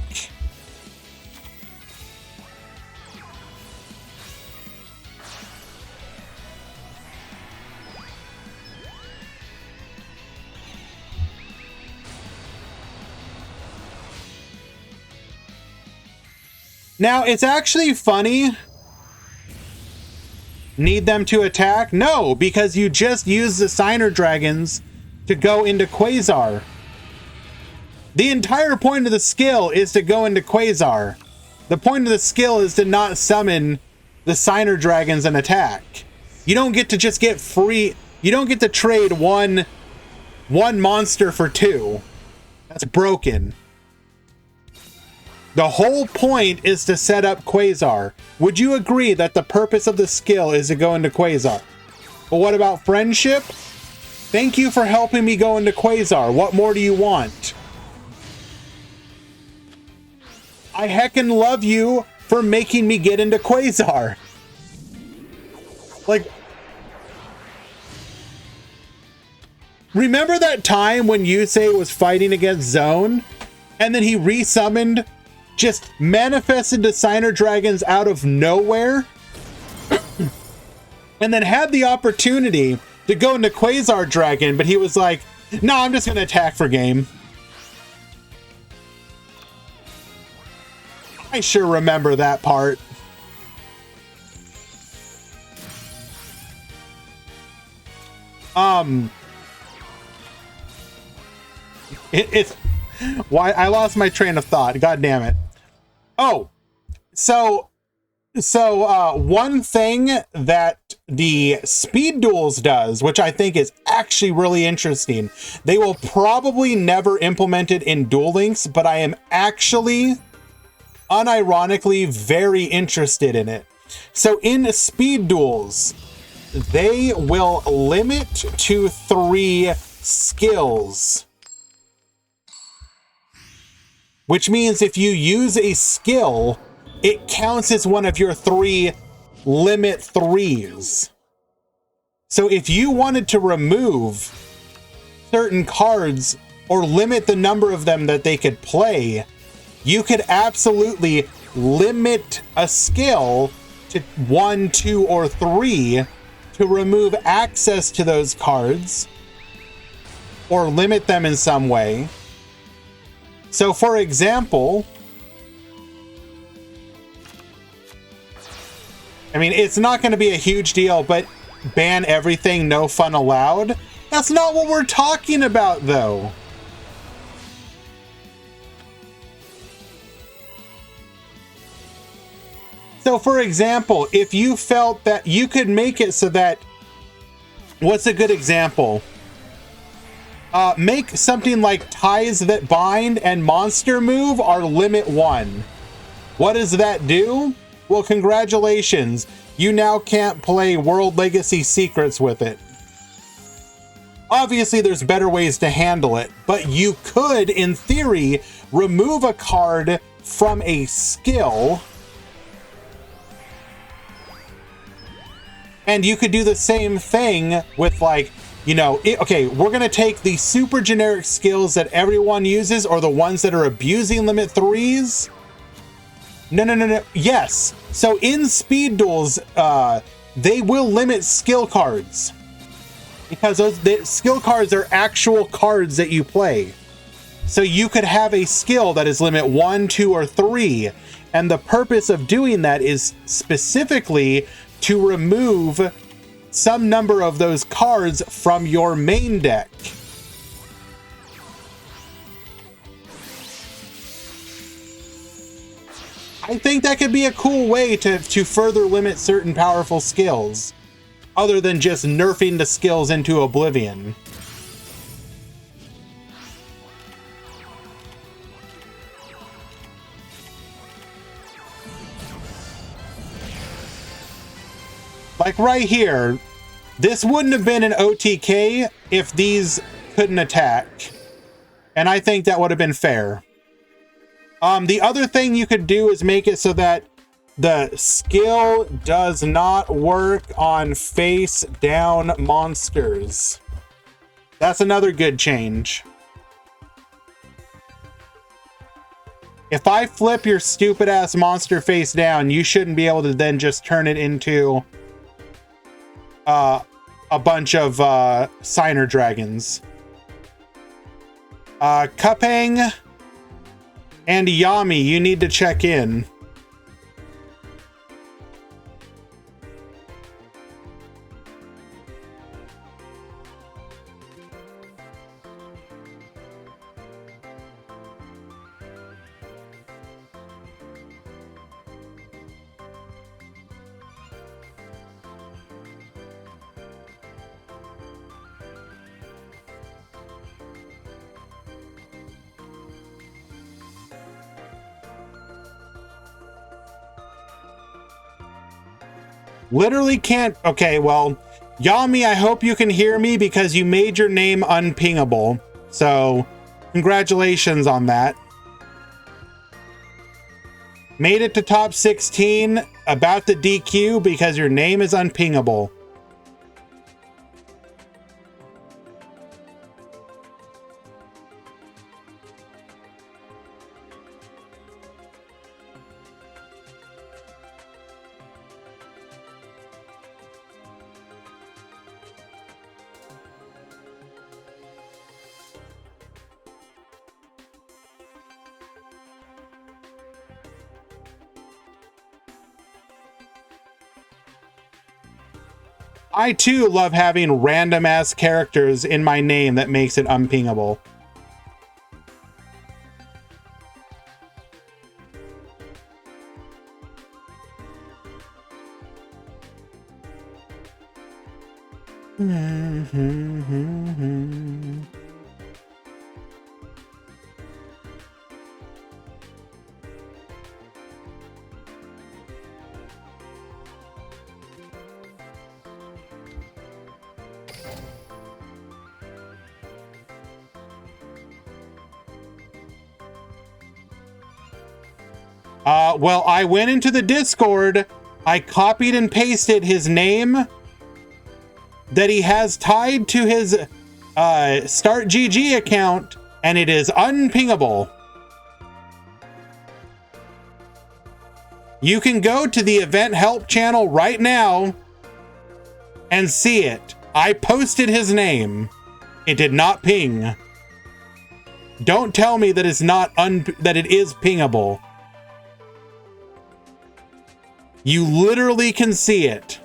Now, it's actually funny. Need them to attack? No, because you just use the Signer Dragons to go into Quasar. The entire point of the skill is to go into Quasar. The point of the skill is to not summon the Signer Dragons and attack. You don't get to just get free. You don't get to trade one monster for 2. That's broken. The whole point is to set up Quasar. Would you agree that the purpose of the skill is to go into Quasar? But what about friendship? Thank you for helping me go into Quasar. What more do you want? I heckin' love you for making me get into Quasar. Like, remember that time when Yusei was fighting against Zone? And then he resummoned, just manifested the Signer Dragons out of nowhere? And then had the opportunity to go into Quasar Dragon, but he was like, no, I'm just going to attack for game. I sure remember that part. It's why I lost my train of thought. God damn it. Oh, so one thing that the Speed Duels does, which I think is actually really interesting, they will probably never implement it in Duel Links, but I am actually unironically very interested in it. So in Speed Duels, they will limit to 3 skills. Which means if you use a skill, it counts as one of your 3 limit 3s. So if you wanted to remove certain cards or limit the number of them that they could play, you could absolutely limit a skill to 1, 2, or 3 to remove access to those cards or limit them in some way. So for example, I mean, it's not going to be a huge deal, but ban everything, no fun allowed? That's not what we're talking about, though. So for example, if you felt that you could make it so that, what's a good example? Make something like Ties That Bind and Monster Move are limit 1. What does that do? Well, congratulations. You now can't play World Legacy Secrets with it. Obviously, there's better ways to handle it, but you could, in theory, remove a card from a skill. And you could do the same thing with, like, you know, okay, we're going to take the super generic skills that everyone uses or the ones that are abusing limit 3s. No. Yes. So in Speed Duels, they will limit skill cards. because the skill cards are actual cards that you play. So you could have a skill that is limit 1, 2, or 3, and the purpose of doing that is specifically to remove some number of those cards from your main deck. I think that could be a cool way to further limit certain powerful skills, other than just nerfing the skills into oblivion. Like right here, this wouldn't have been an OTK if these couldn't attack. And I think that would have been fair. The other thing you could do is make it so that the skill does not work on face down monsters. That's another good change. If I flip your stupid ass monster face down, you shouldn't be able to then just turn it into a bunch of Signer Dragons. Cupang and Yami, you need to check in. Literally can't. Okay, well, Yami, I hope you can hear me because you made your name unpingable. So, congratulations on that. Made it to top 16, about the DQ because your name is unpingable. I too love having random ass characters in my name that makes it unpingable. Well, I went into the Discord, I copied and pasted his name that he has tied to his Start GG account, and it is unpingable. You can go to the event help channel right now and see it. I posted his name. It did not ping. Don't tell me that it's not that it is pingable. You literally can see it.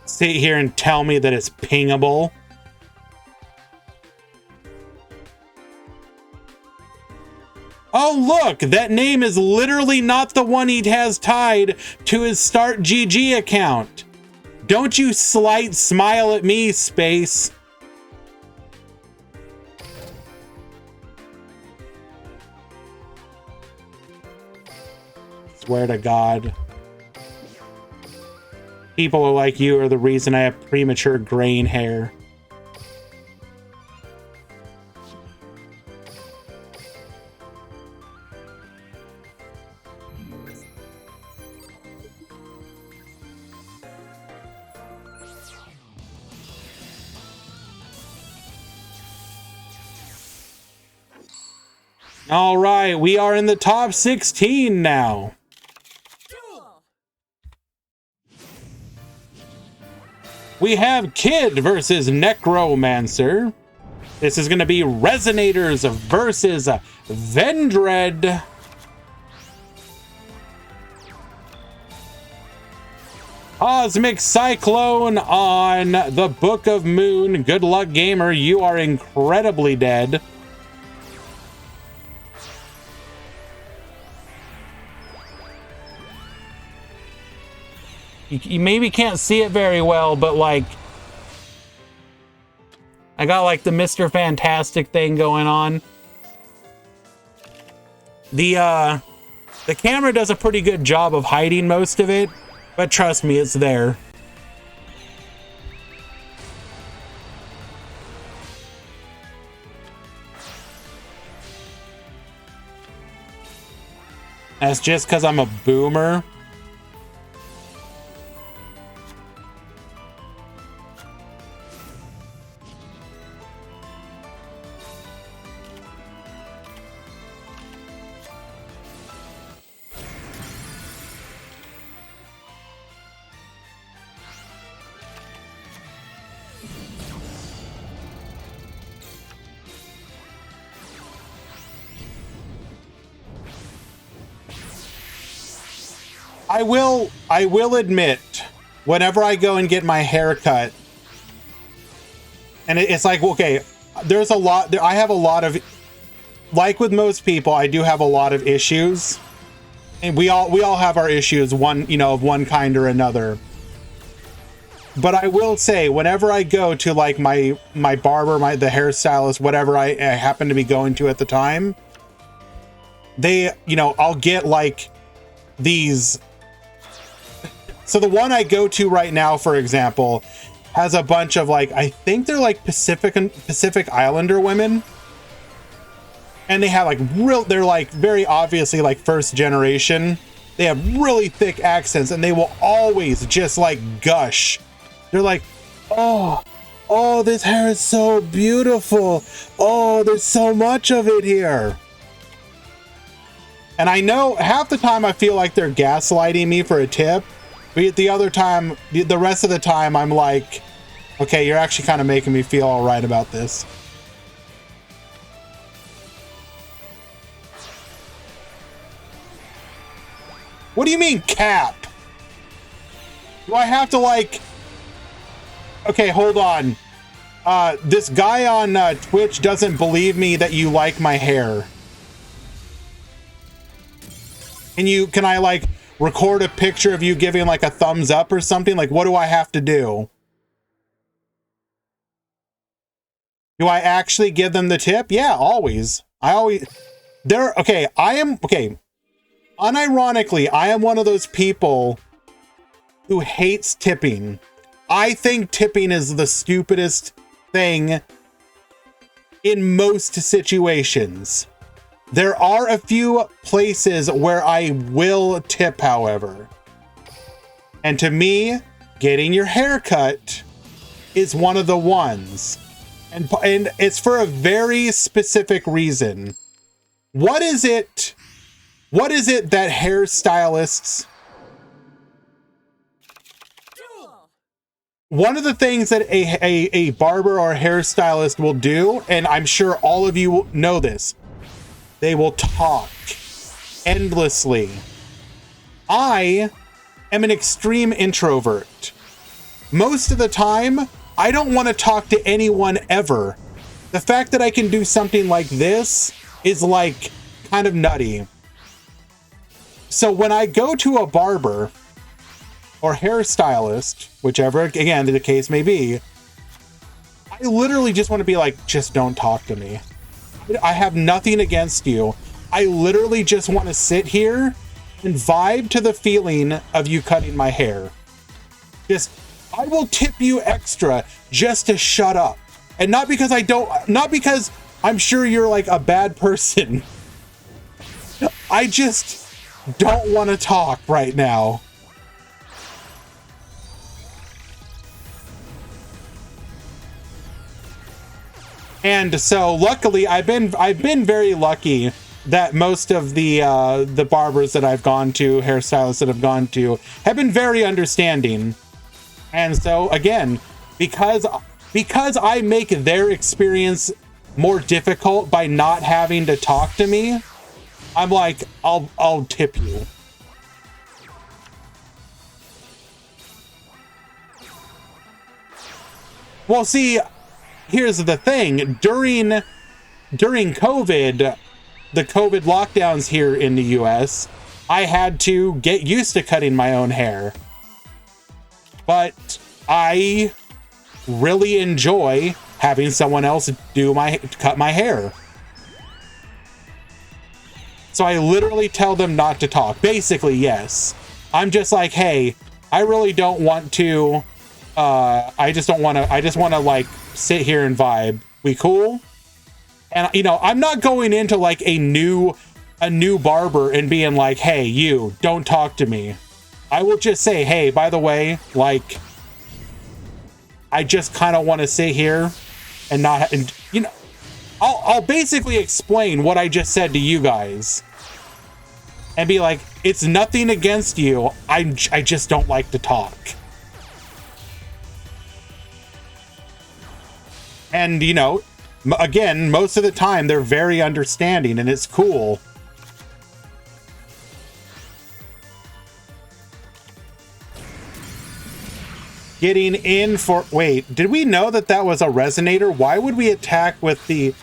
Sit here and tell me that it's pingable. Oh, look, that name is literally not the one he has tied to his Start GG account. Don't you slight smile at me, Space. Swear to God. People like you are the reason I have premature graying hair. All right, we are in the top 16 now. Duel. We have Kid versus Necromancer. This is going to be Resonators versus Vendred. Cosmic Cyclone on the Book of Moon. Good luck, gamer. You are incredibly dead. You maybe can't see it very well, but like I got like the Mr. Fantastic thing going on. The camera does a pretty good job of hiding most of it, but trust me, it's there. That's just because I'm a boomer. I will admit, whenever I go and get my hair cut, and it's like, okay, there's a lot, I have a lot of, like with most people, I do have a lot of issues, and we all have our issues, one, you know, of one kind or another. But I will say, whenever I go to like my barber, the hairstylist, whatever I happen to be going to at the time, they, you know, I'll get like these. So the one I go to right now, for example, has a bunch of like, I think they're like Pacific Islander women. And they have like they're like very obviously like first generation. They have really thick accents and they will always just like gush. They're like, oh, this hair is so beautiful. Oh, there's so much of it here. And I know half the time I feel like they're gaslighting me for a tip. But the other time, the rest of the time, I'm like, okay, you're actually kind of making me feel all right about this. What do you mean, cap? Do I have to like... Okay, hold on. This guy on Twitch doesn't believe me that you like my hair. Can I like record a picture of you giving like a thumbs up or something? Like, what do I have to do? Do I actually give them the tip? Yeah, always. Okay, unironically, I am one of those people who hates tipping. I think tipping is the stupidest thing in most situations. There are a few places where I will tip, however. And to me, getting your hair cut is one of the ones. And it's for a very specific reason. What is it that hairstylists... One of the things that a barber or a hairstylist will do, and I'm sure all of you know this, they will talk endlessly. I am an extreme introvert. Most of the time, I don't want to talk to anyone ever. The fact that I can do something like this is like kind of nutty. So when I go to a barber or hairstylist, whichever, again, the case may be, I literally just want to be like, just don't talk to me. I have nothing against you. I literally just want to sit here and vibe to the feeling of you cutting my hair. Just, I will tip you extra just to shut up. And not because not because I'm sure you're like a bad person. I just don't want to talk right now. And so luckily I've been very lucky that most of the barbers that I've gone to, hairstylists that I've gone to, have been very understanding. And so again, because I make their experience more difficult by not having to talk to me, I'm like, I'll tip you. Well, see, here's the thing. During COVID, the COVID lockdowns here in the US, I had to get used to cutting my own hair. But I really enjoy having someone else cut my hair. So I literally tell them not to talk. Basically, yes. I'm just like, hey, I really don't want to I just want to like sit here and vibe. We cool? And you know, I'm not going into like a new barber and being like, hey, you don't talk to me. I will just say, hey, by the way, like, I just kind of want to sit here and not, and you know, I'll basically explain what I just said to you guys and be like, it's nothing against you. I just don't like to talk. And, you know, again, most of the time they're very understanding and it's cool. Getting in for... Wait, did we know that that was a resonator? Why would we attack with the...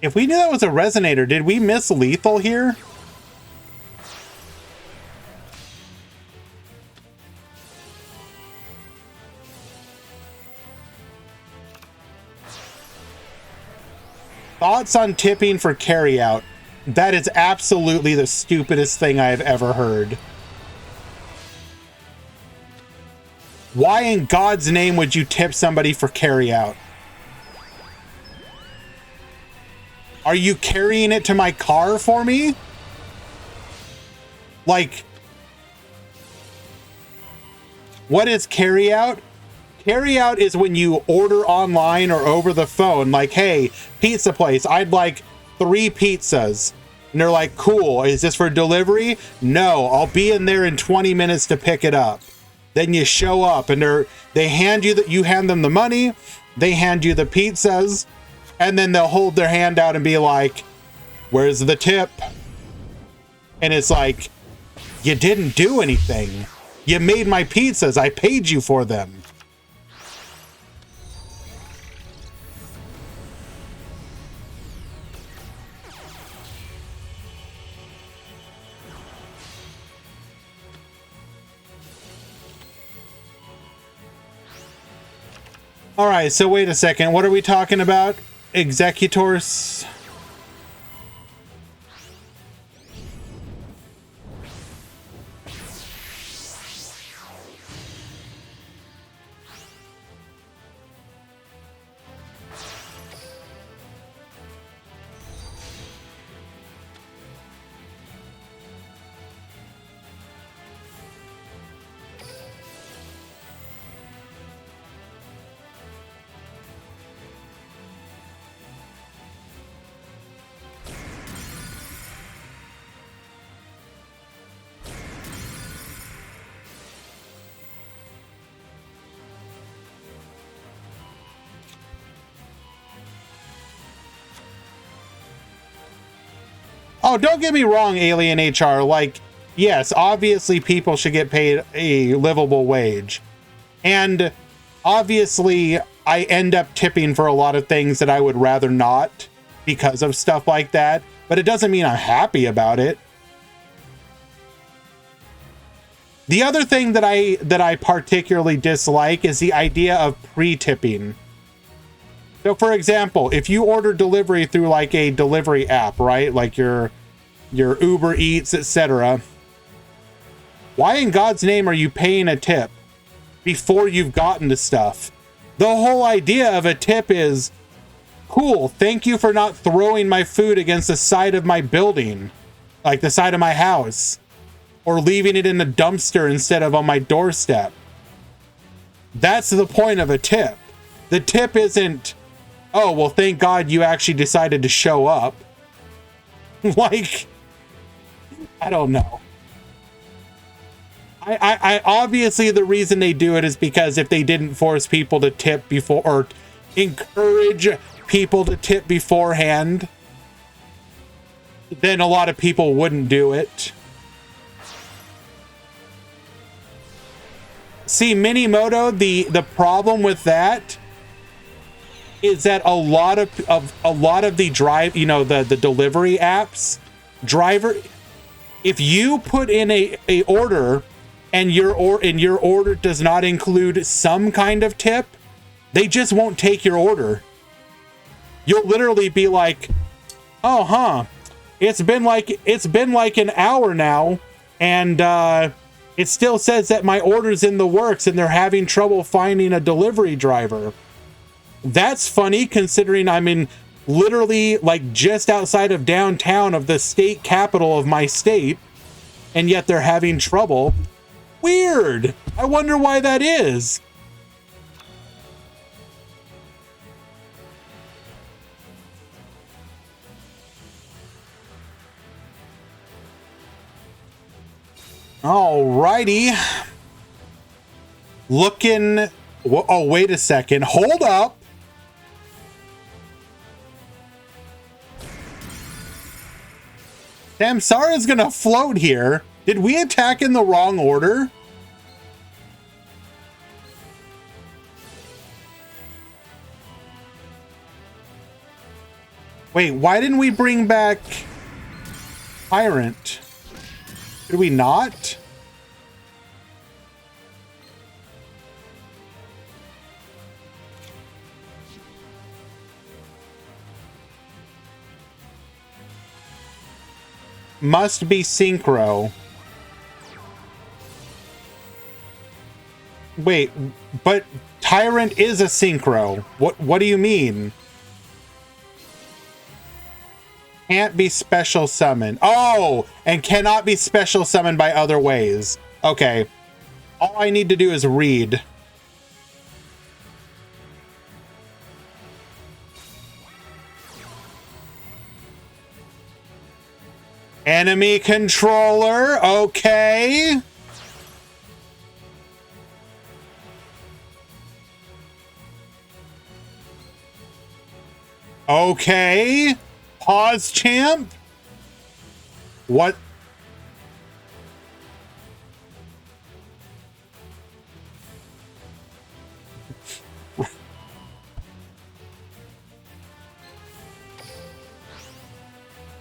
If we knew that was a resonator, did we miss lethal here? Thoughts on tipping for carryout? That is absolutely the stupidest thing I've ever heard. Why in God's name would you tip somebody for carryout? Are you carrying it to my car for me? Like, what is carryout? Carryout is when you order online or over the phone, like, hey, pizza place, I'd like 3 pizzas. And they're like, cool, is this for delivery? No, I'll be in there in 20 minutes to pick it up. Then you show up and they hand you you hand them the money, they hand you the pizzas, and then they'll hold their hand out and be like, where's the tip? And it's like, you didn't do anything. You made my pizzas, I paid you for them. All right, so wait a second. What are we talking about? Executors? Oh, don't get me wrong, Alien HR. Like, yes, obviously people should get paid a livable wage. And obviously I end up tipping for a lot of things that I would rather not because of stuff like that. But it doesn't mean I'm happy about it. The other thing that I particularly dislike is the idea of pre-tipping. So for example, if you order delivery through like a delivery app, right? Like your Uber Eats, etc. Why in God's name are you paying a tip before you've gotten the stuff? The whole idea of a tip is, cool, thank you for not throwing my food against the side of my building, like the side of my house, or leaving it in the dumpster instead of on my doorstep. That's the point of a tip. The tip isn't, oh, well, thank God you actually decided to show up. Like, I don't know. I obviously the reason they do it is because if they didn't force people to tip before, or encourage people to tip beforehand, then a lot of people wouldn't do it. See, Minimoto, the problem with that is that a lot of the drive, you know, the delivery apps, if you put in a order and your order does not include some kind of tip, they just won't take your order. You'll literally be like, "Oh, huh. It's been like an hour now, and it still says that my order's in the works and they're having trouble finding a delivery driver." That's funny considering I'm in literally like just outside of downtown of the state capital of my state, and yet they're having trouble. Weird. I wonder why that is. Alrighty. Looking... Oh, wait a second. Hold up. Samsara's gonna float here. Did we attack in the wrong order? Wait, why didn't we bring back Tyrant? Did we not? Must be synchro. Wait, but Tyrant is a synchro. What do you mean? Can't be special summoned. Oh, and cannot be special summoned by other ways. Okay. All I need to do is read. Enemy controller, okay. Okay. Pause champ. What?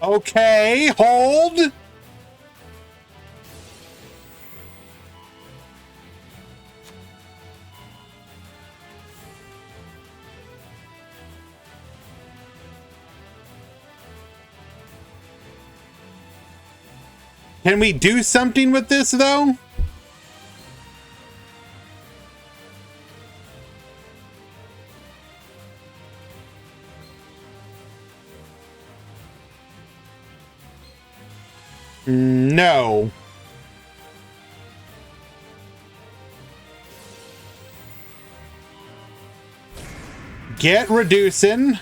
Okay, hold. Can we do something with this, though? No. Get reducing.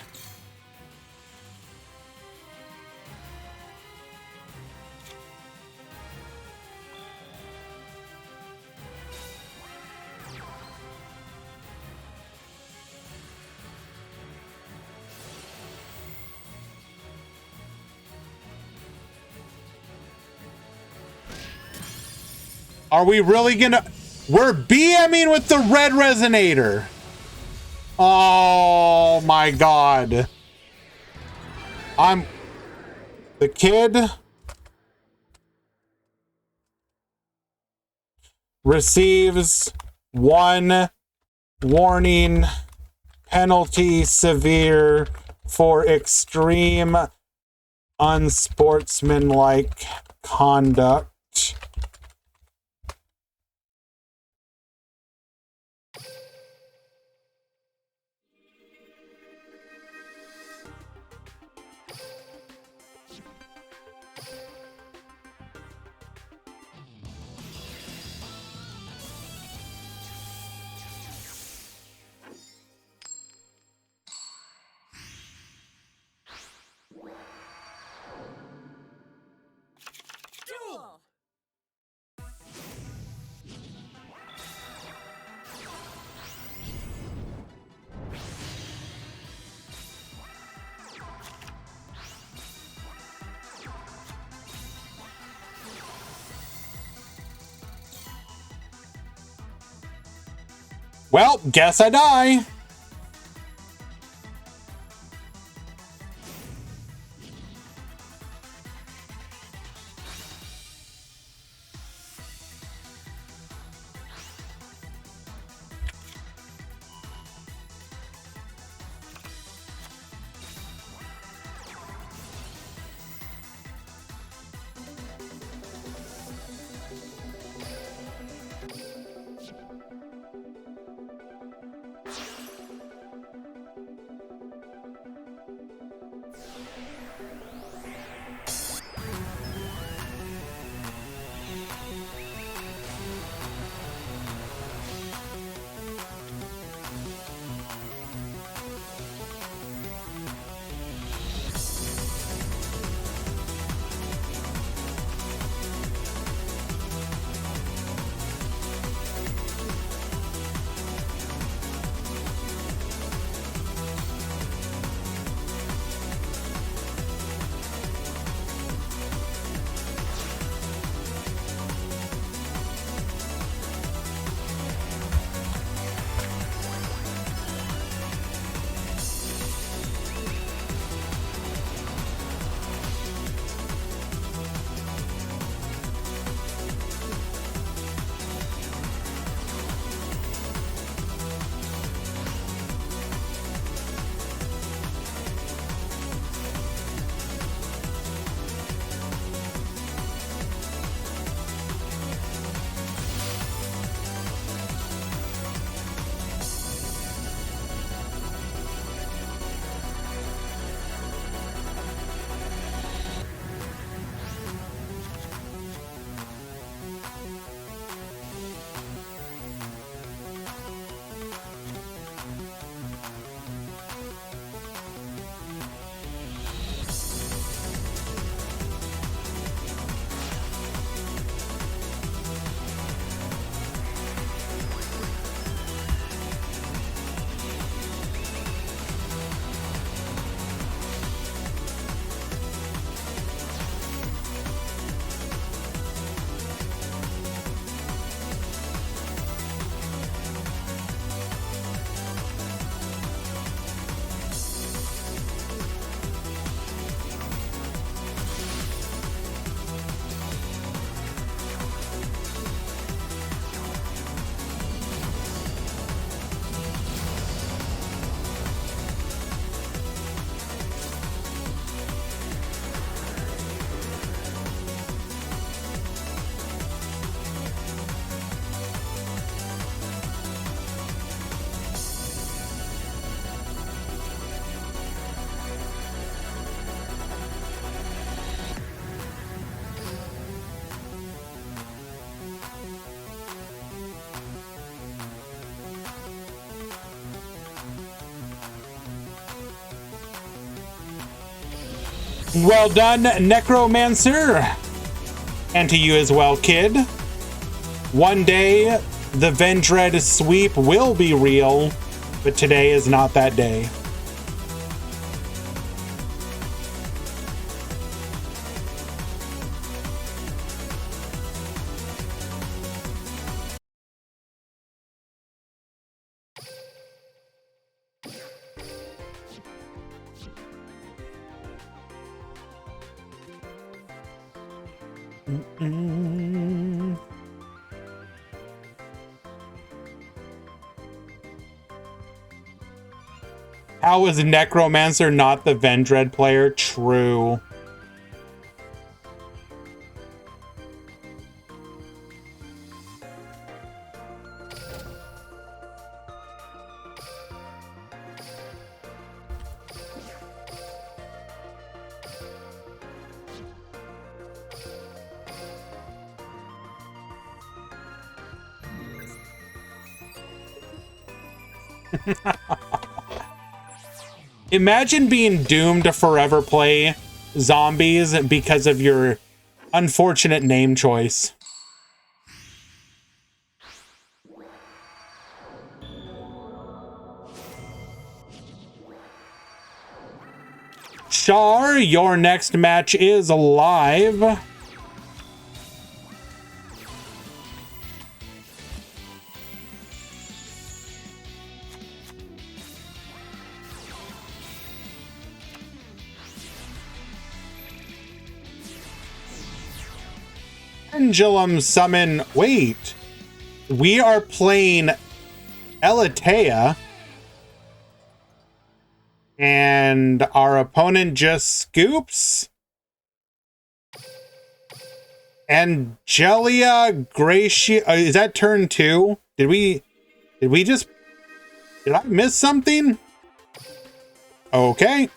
Are we really gonna... We're BMing with the red resonator. Oh my god. The kid receives 1 warning, penalty severe for extreme unsportsmanlike conduct. Duel. Well, guess I die. Well done, Necromancer. And to you as well, kid. One day, the Vendread sweep will be real, but today is not that day. How is Necromancer not the Vendread player? True. Imagine being doomed to forever play zombies because of your unfortunate name choice. Char, your next match is live. Pendulum summon. Wait, we are playing Elatea, and our opponent just scoops Angelia Gracia. Is that turn 2? Did I miss something? Okay.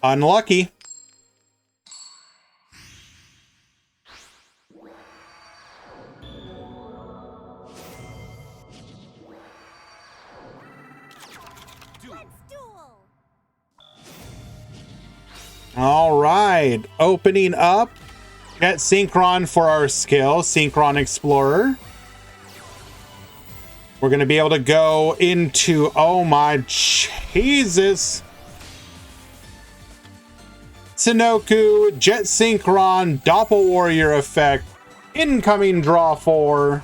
Unlucky. Let's duel. All right, opening up. Get Synchron for our skill, Synchron Explorer. We're going to be able to go into, oh my Jesus. Sunoku, Jet Synchron, Doppel Warrior effect, incoming draw 4.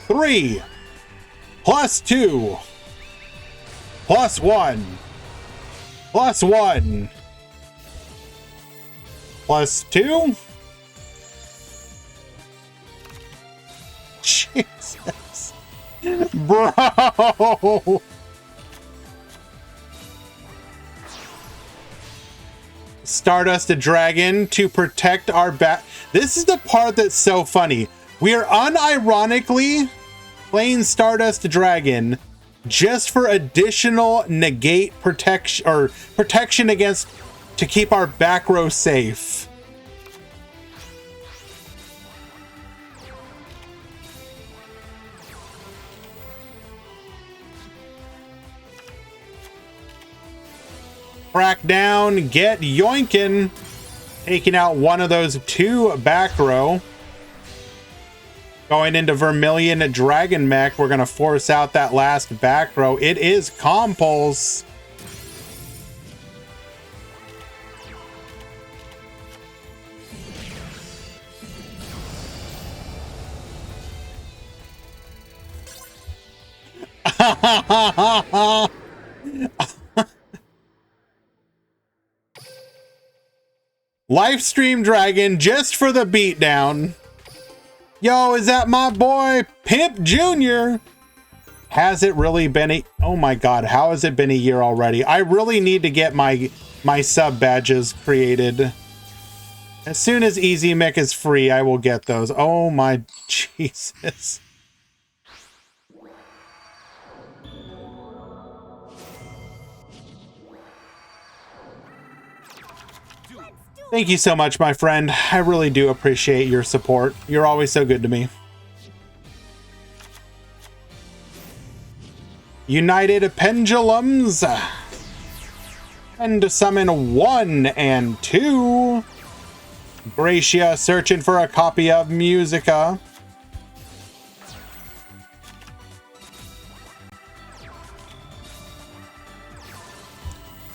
Three, +2, +1, +1, +2. Jesus. Bro. Stardust a Dragon to protect our back. This is the part that's so funny. We are unironically playing Stardust Dragon just for additional negate protection, or protection against, to keep our back row safe. Crack down, get yoinkin'. Taking out one of those 2 back row. Going into Vermilion Dragon Mech, we're going to force out that last back row. It is Compulse. Livestream Dragon just for the beatdown. Yo, is that my boy Pimp Jr.? Has it really been a... Oh my god, how has it been a year already? I really need to get my sub badges created. As soon as Easy Mech is free, I will get those. Oh my Jesus. Thank you so much, my friend. I really do appreciate your support. You're always so good to me. United Pendulums. And to summon 1 and 2. Gracia searching for a copy of Musica.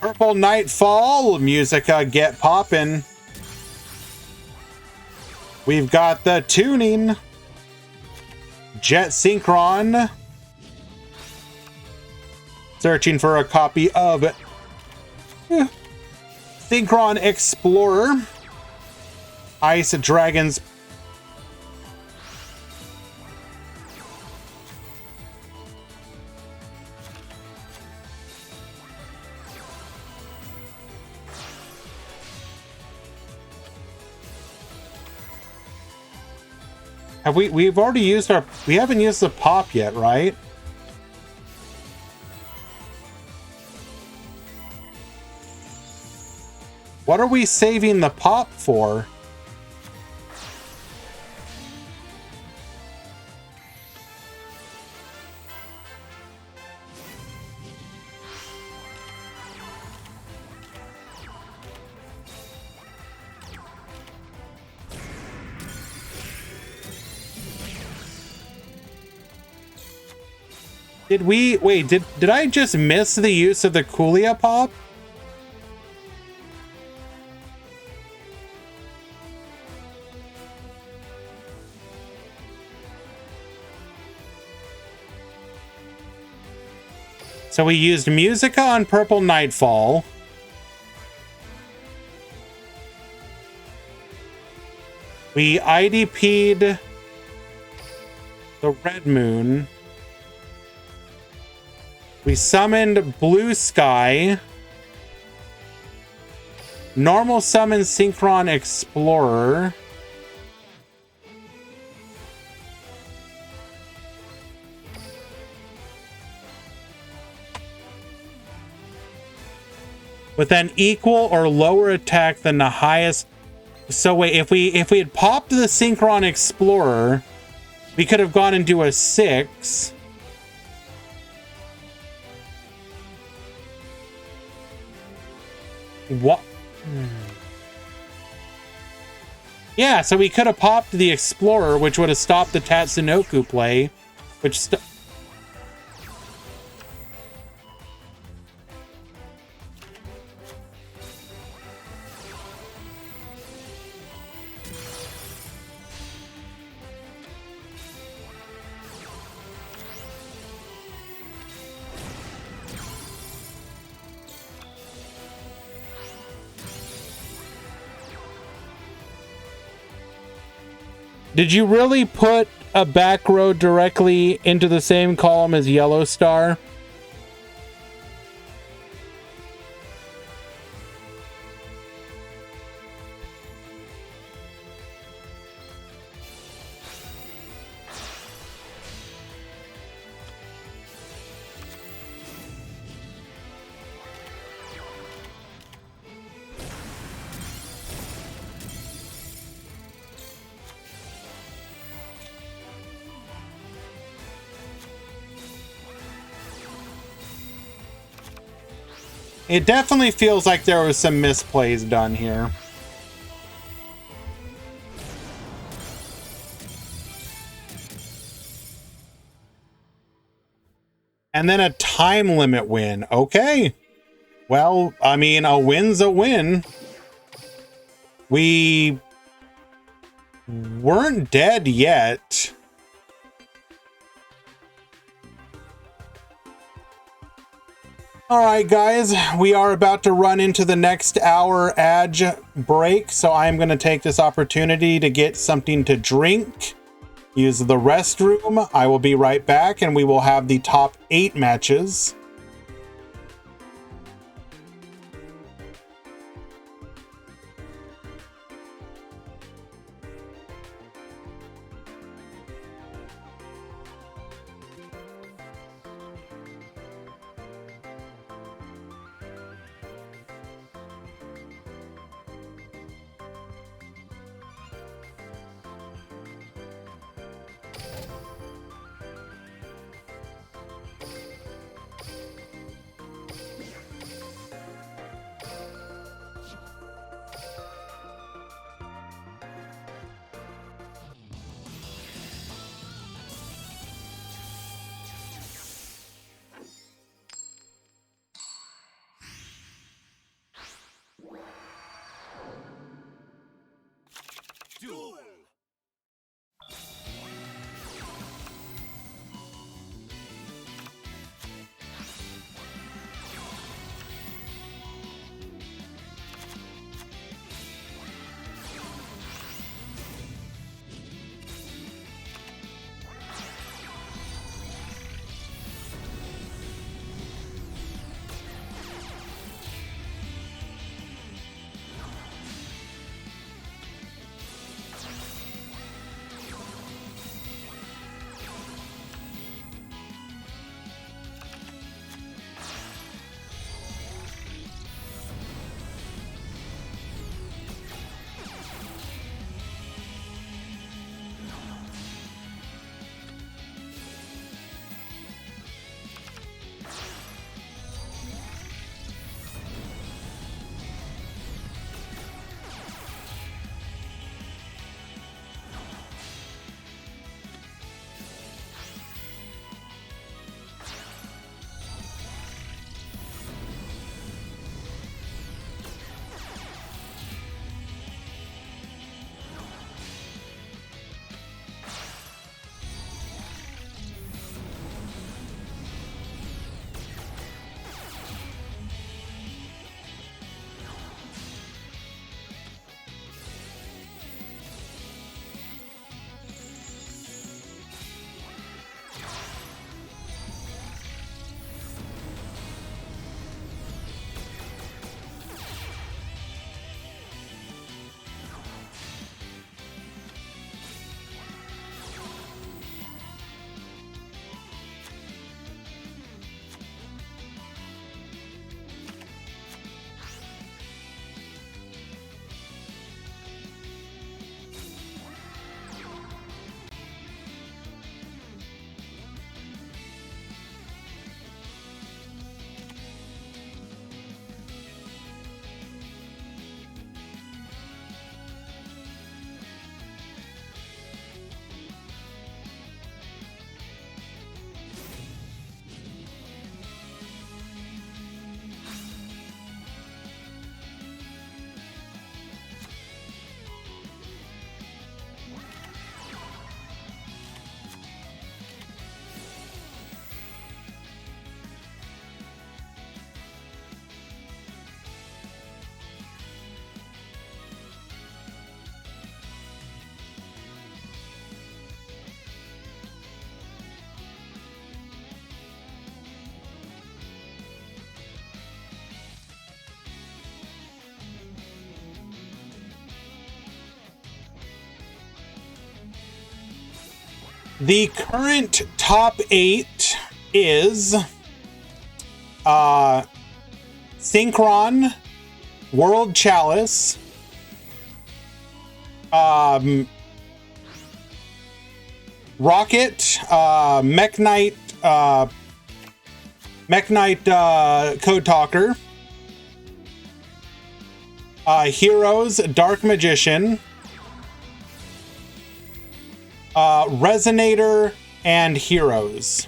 Purple Nightfall, Musica get poppin'. We've got the tuning. Jet Synchron. Searching for a copy of Synchron Explorer. Ice Dragons. Have we've already used our, we haven't used the pop yet, right? What are we saving the pop for? Did we wait, did I just miss the use of the Coolia pop? So we used Musica on Purple Nightfall. We IDP'd the Red Moon. We summoned Blue Sky. Normal summon Synchron Explorer. With an equal or lower attack than the highest. So wait, if we had popped the Synchron Explorer, we could have gone into a 6. What? Yeah, so we could have popped the Explorer, which would have stopped the Tatsunoko play, which Did you really put a back row directly into the same column as Yellow Star? It definitely feels like there was some misplays done here. And then a time limit win. Okay. Well, I mean, a win's a win. We weren't dead yet. All right, guys, we are about to run into the next hour ad break, so I'm going to take this opportunity to get something to drink, use the restroom. I will be right back, and we will have the top 8 matches. The current top 8 is Synchron, World Chalice, Rocket, Mech Knight, Code Talker, Heroes, Dark Magician, Resonator, and Heroes.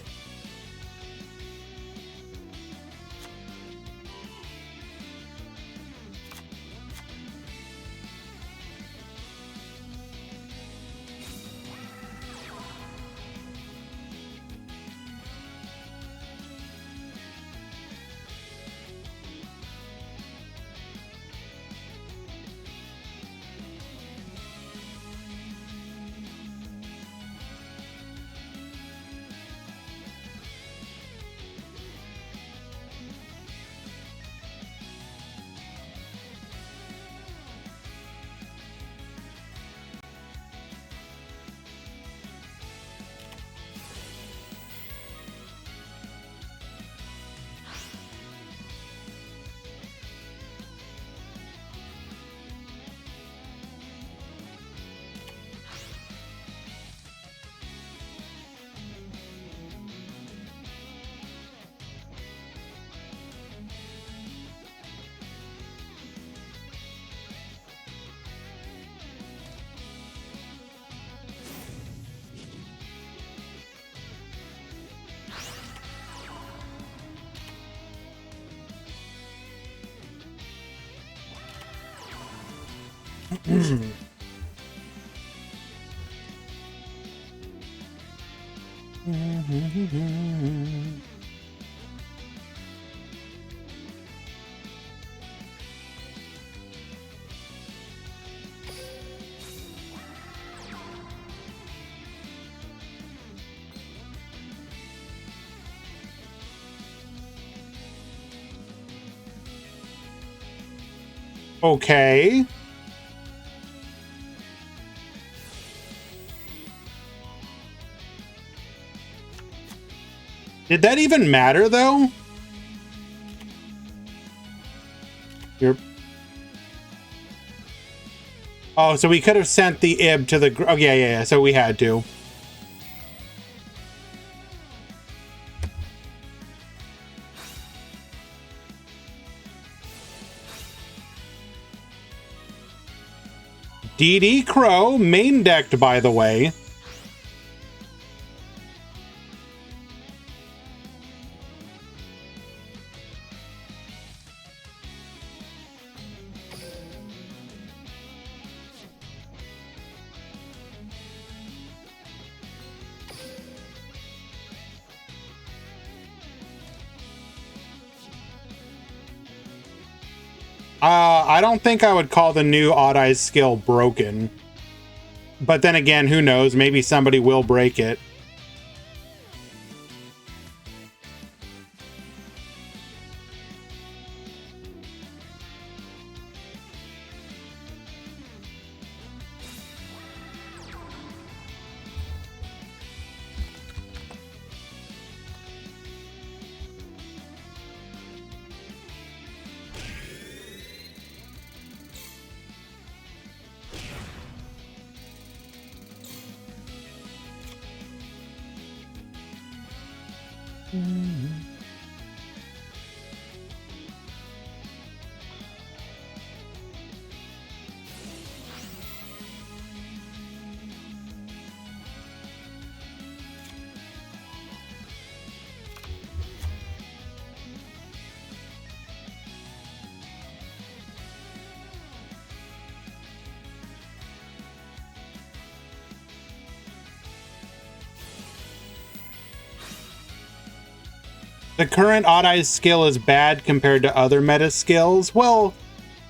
Okay. Did that even matter, though? You're... Oh, so we could have sent the IB to the... Oh, yeah. So we had to. DD Crow, main decked, by the way. I don't think I would call the new Odd Eyes skill broken. But then again, who knows? Maybe somebody will break it. The current Odd Eyes skill is bad compared to other meta skills. Well,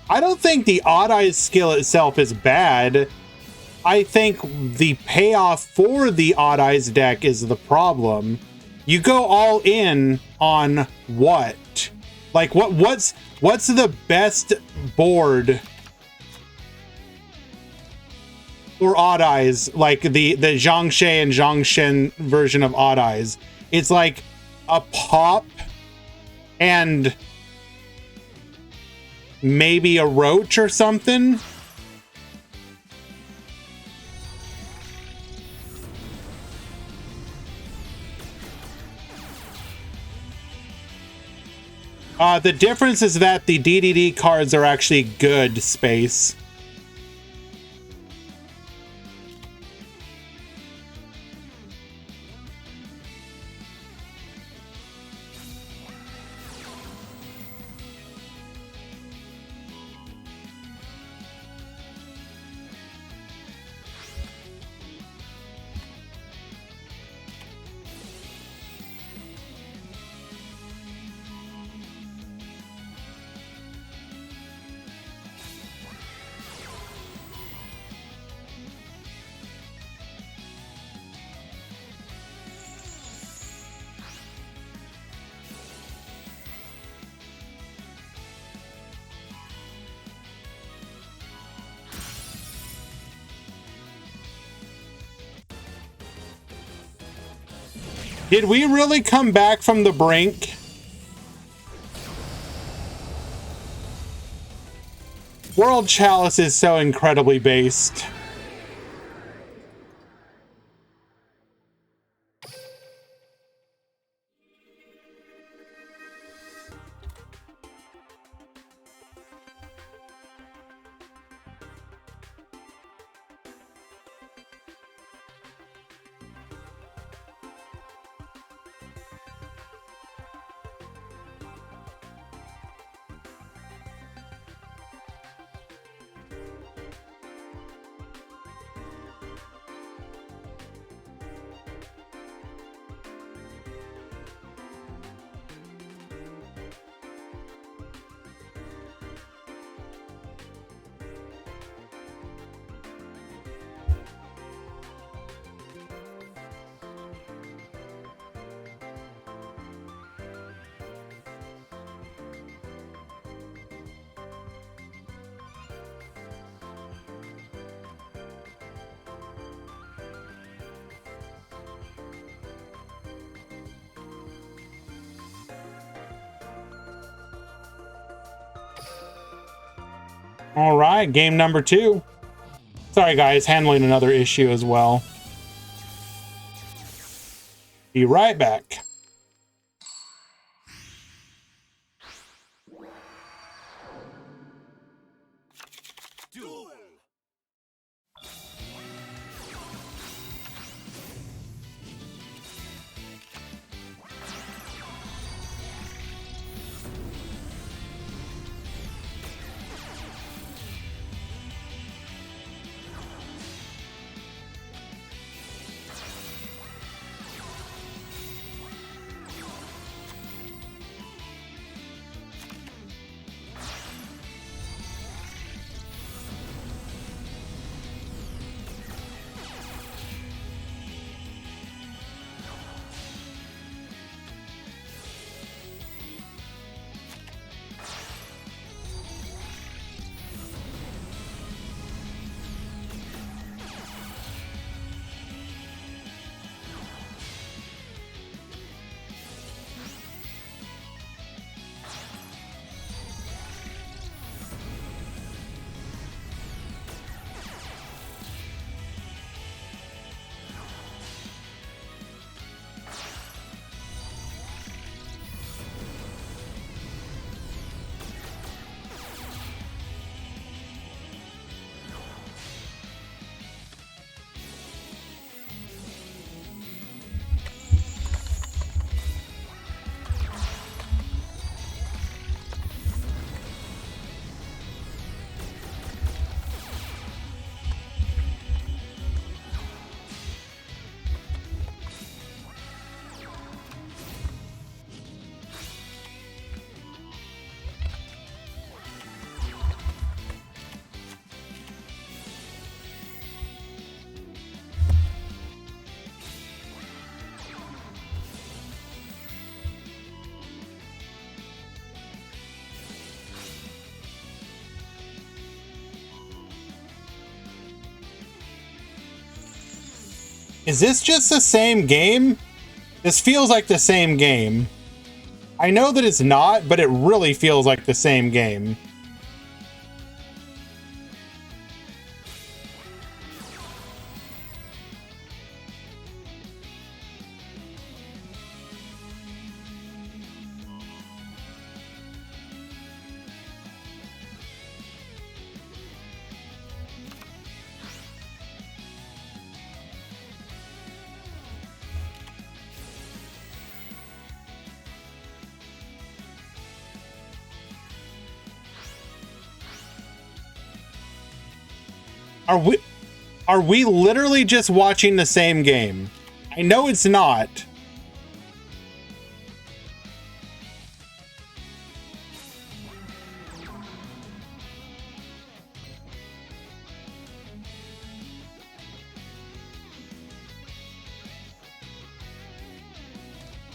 I don't think the Odd Eyes skill itself is bad. I think the payoff for the Odd Eyes deck is the problem. You go all in on what? Like what's the best board? or Odd Eyes, like the Zhangxie and Zhangshen version of Odd Eyes. It's like a pop and maybe a roach or something. The difference is that the DDD cards are actually good space. Did we really come back from the brink? World Chalice is so incredibly based. All right, game number 2. Sorry guys, handling another issue as well. Be right back. Duel. Is this just the same game? This feels like the same game. I know that it's not, but it really feels like the same game. Are we literally just watching the same game? I know it's not.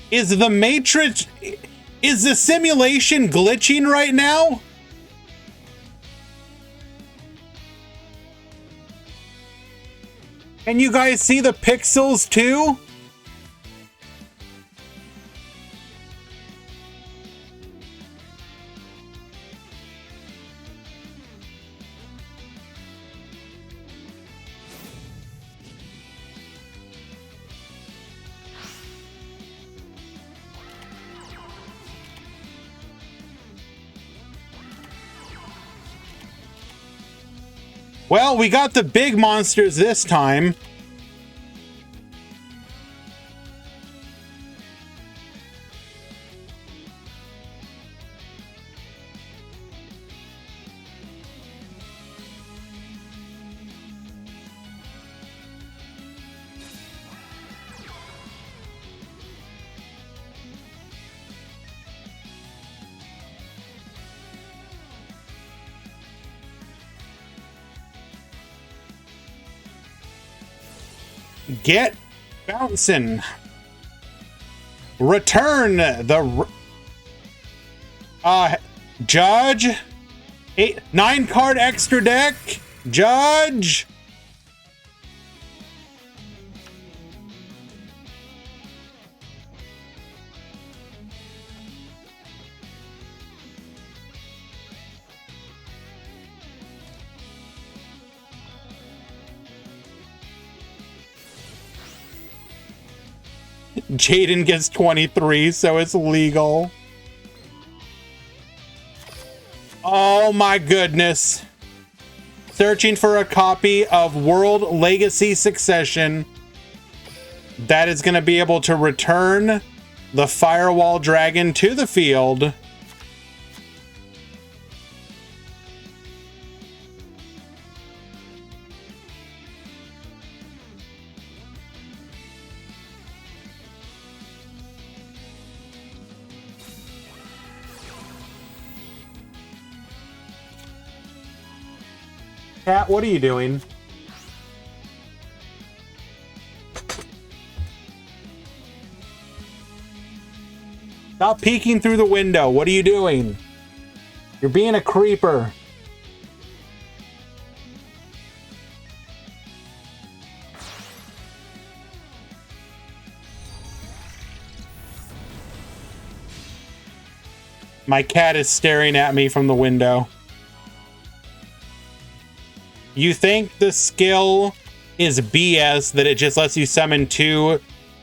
Is the Matrix... Is the simulation glitching right now? Can you guys see the pixels too? Well, we got the big monsters this time. Get bouncing. Return the Judge. 9-card extra deck. Judge. Jaden gets 23, so it's legal. Oh my goodness. Searching for a copy of World Legacy Succession that is going to be able to return the Firewall Dragon to the field. Cat, what are you doing? Stop peeking through the window. What are you doing? You're being a creeper. My cat is staring at me from the window. You think the skill is BS that it just lets you summon 2?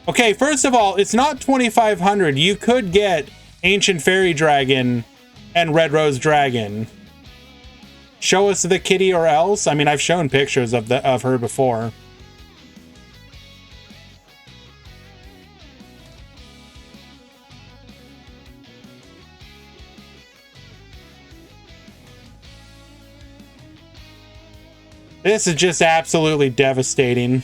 Okay, first of all, it's not 2,500. You could get Ancient Fairy Dragon and Red Rose Dragon. Show us the kitty or else. I mean, I've shown pictures of her before. This is just absolutely devastating.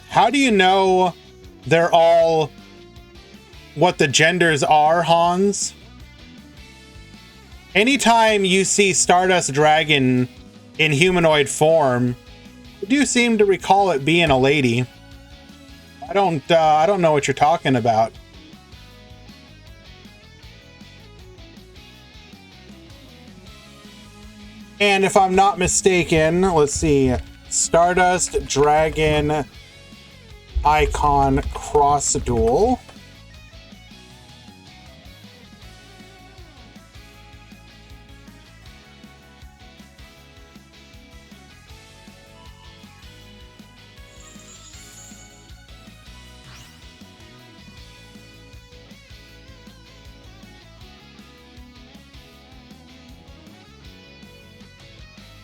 How do you know they're all what the genders are, Hans? Anytime you see Stardust Dragon in humanoid form, I do seem to recall it being a lady. I don't know what you're talking about. And if I'm not mistaken, let's see, Stardust Dragon Icon Cross Duel.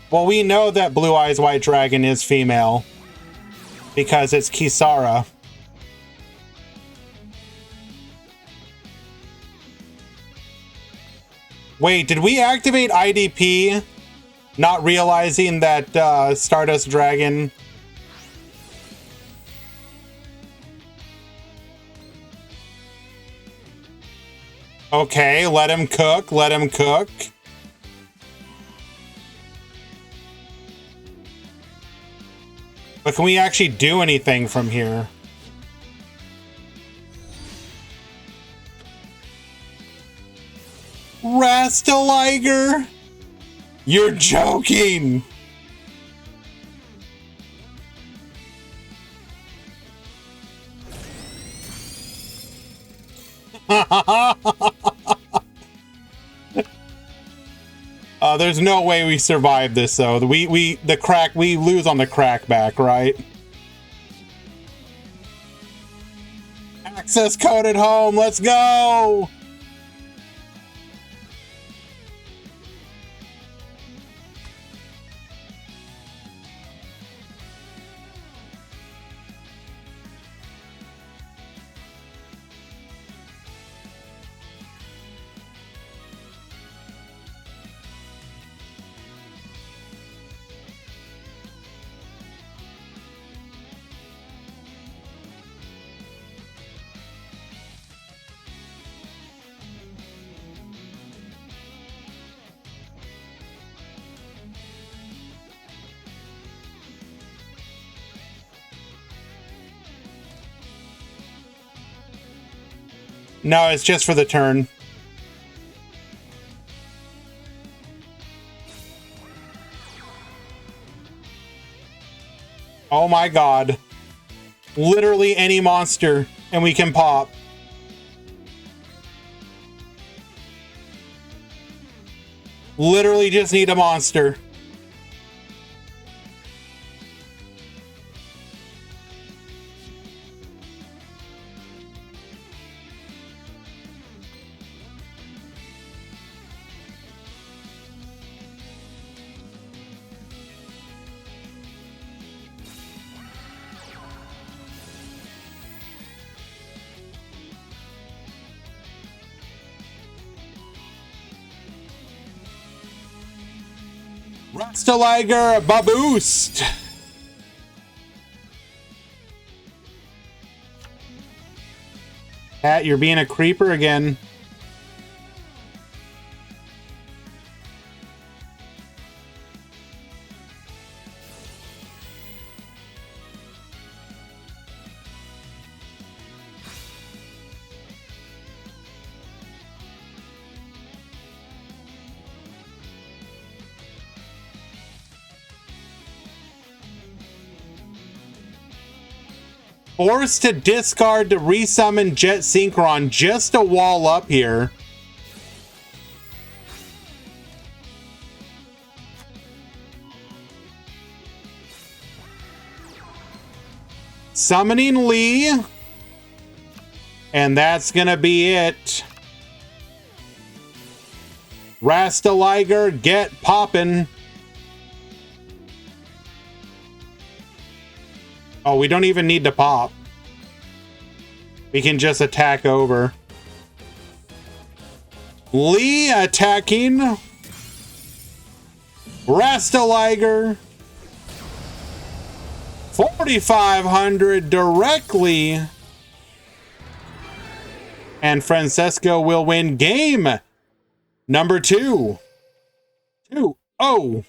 Well, we know that Blue Eyes White Dragon is female because it's Kisara. Wait, did we activate IDP not realizing that Stardust Dragon... Okay, let him cook, let him cook. But can we actually do anything from here? Rastaliger? You're joking! There's no way we survive this though. We lose on the crackback, right? Access code at home, let's go! No, it's just for the turn. Oh my god. Literally any monster, and we can pop. Literally just need a monster. Rastaliger Baboost! Pat, you're being a creeper again. Forced to discard to resummon Jet Synchron just to wall up here. Summoning Lee. And that's gonna be it. Rastaliger, get poppin'. Oh, we don't even need to pop. We can just attack over. Lee attacking. Rastaliger. 4,500 directly. And Francesco will win game number 2. 2-0.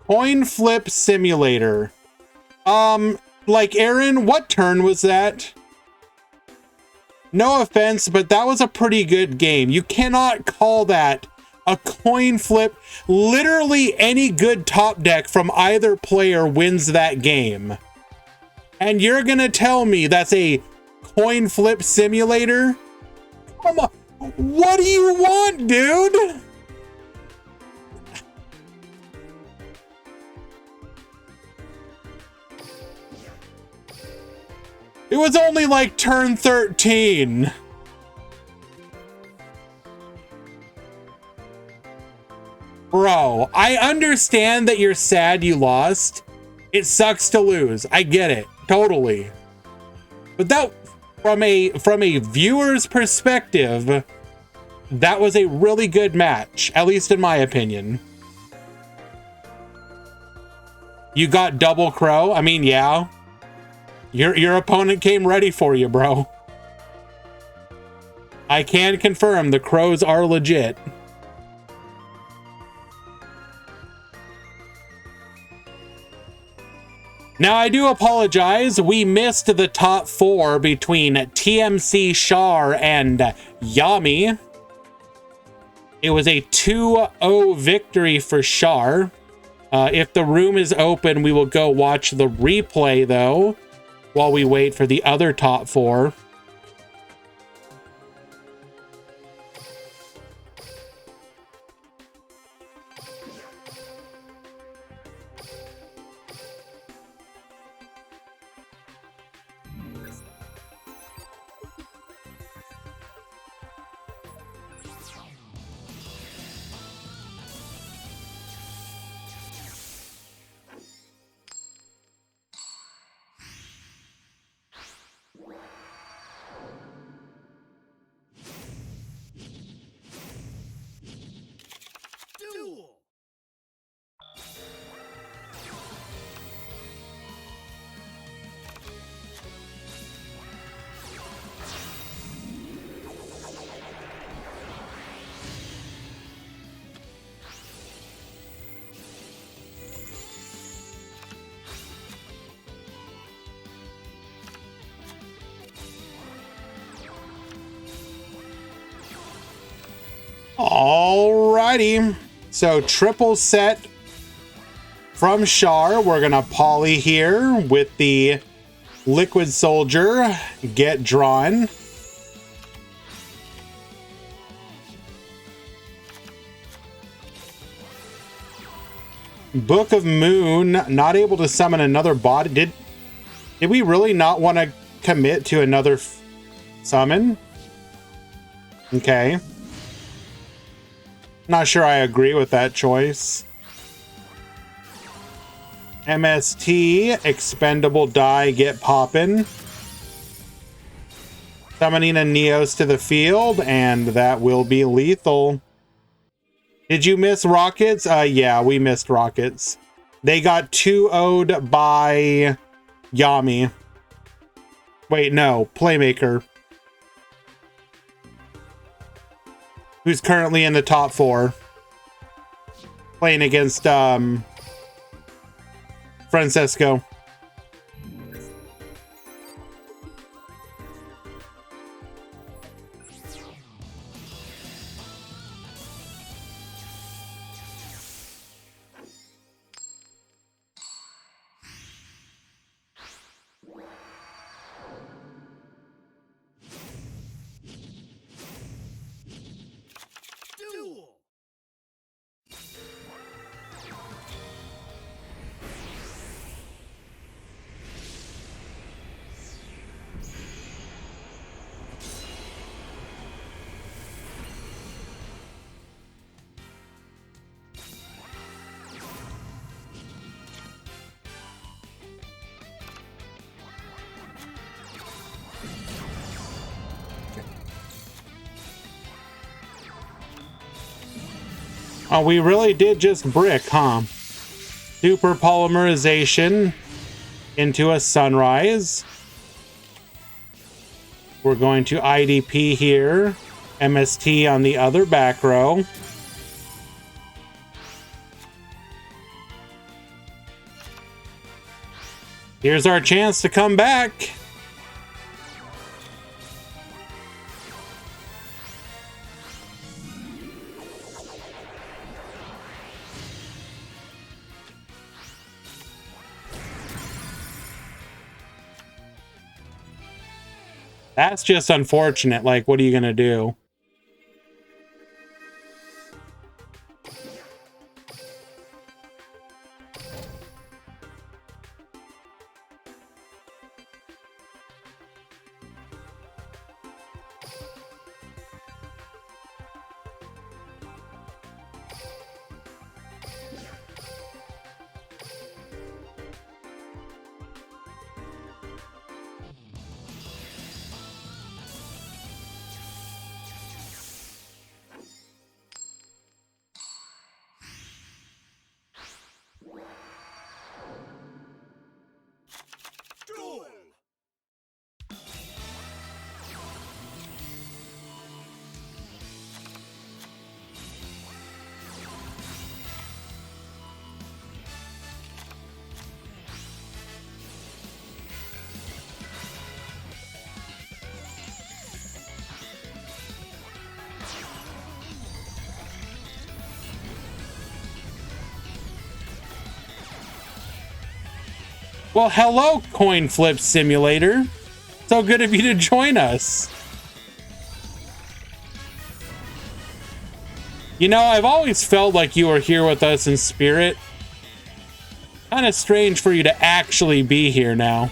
Coin flip simulator. Like, Aaron, what turn was that? No offense, but that was a pretty good game. You cannot call that a coin flip. Literally any good top deck from either player wins that game. And you're gonna tell me that's a coin flip simulator? Come on. What do you want, dude? It was only like turn 13. Bro, I understand that you're sad you lost. It sucks to lose. I get it. Totally. But that, from a viewer's perspective, that was a really good match, at least in my opinion. You got double crow? I mean, yeah. Your opponent came ready for you, bro. I can confirm the crows are legit. Now, I do apologize. We missed the top 4 between TMC Char and Yami. It was a 2-0 victory for Char. If the room is open, we will go watch the replay, though, while we wait for the other top 4. Duel. Alrighty. So triple set from Char. We're gonna poly here with the Liquid Soldier. Get drawn. Book of Moon, not able to summon another body. Did we really not want to commit to another summon? Okay. Not sure I agree with that choice. MST, expendable die, get poppin'. Summoning a Neos to the field, and that will be lethal. Did you miss Rockets? Yeah, we missed Rockets. They got 2-0'd by Yami. Wait, no, Playmaker. Who's currently in the top 4. Playing against, Francesco. Duel. Oh, we really did just brick, huh? Super polymerization into a sunrise. We're going to IDP here. MST on the other back row. Here's our chance to come back. That's just unfortunate. Like, what are you gonna do? Duel. Well, hello, Coin Flip Simulator. So good of you to join us. You know, I've always felt like you were here with us in spirit. Kind of strange for you to actually be here now.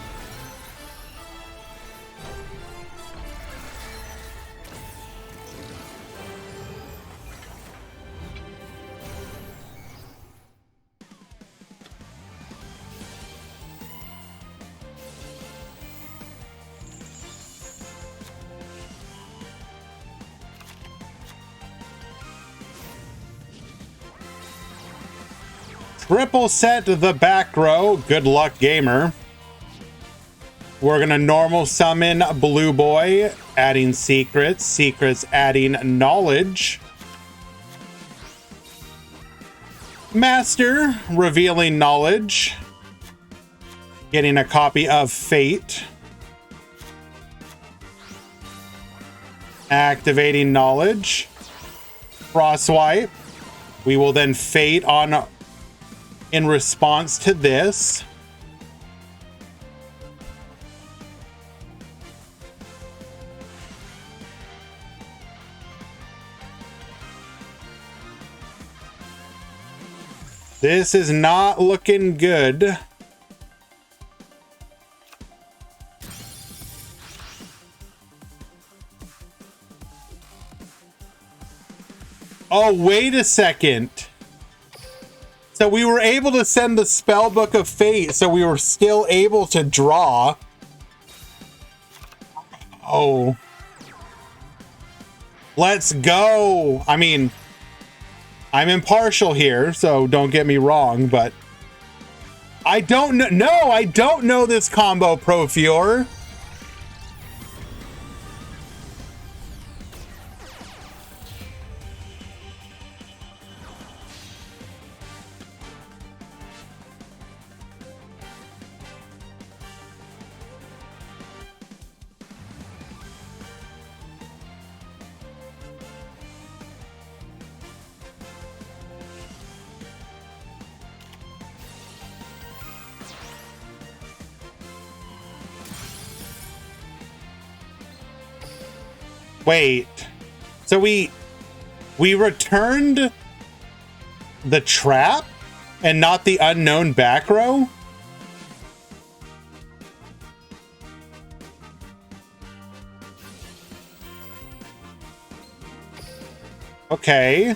Triple set the back row. Good luck, gamer. We're gonna normal summon Blue Boy, adding secrets. Secrets adding knowledge. Master revealing knowledge. Getting a copy of Fate. Activating knowledge. Frostwipe. We will then Fate on in response to this. This is not looking good. Oh, wait a second. So we were able to send the Spellbook of Fate, so we were still able to draw. Oh. Let's go. I mean, I'm impartial here, so don't get me wrong, but I don't know. No, I don't know this combo, Profior. Wait, so we returned the trap and not the unknown back row? Okay.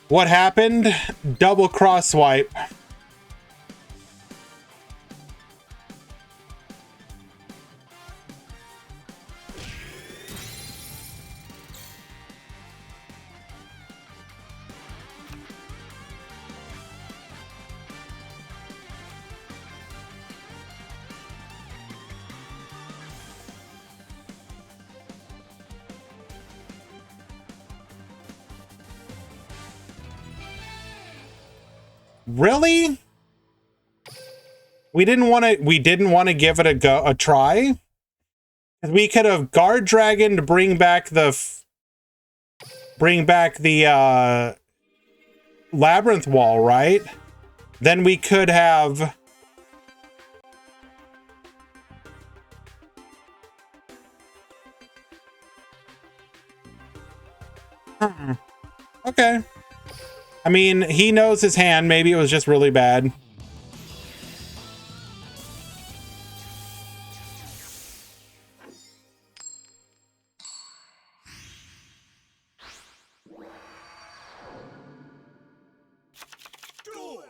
What happened? Double cross swipe. Really? We didn't want to give it a try. We could have guard dragon to bring back the labyrinth wall, right? Then we could have Okay. I mean, he knows his hand. Maybe it was just really bad. Duel.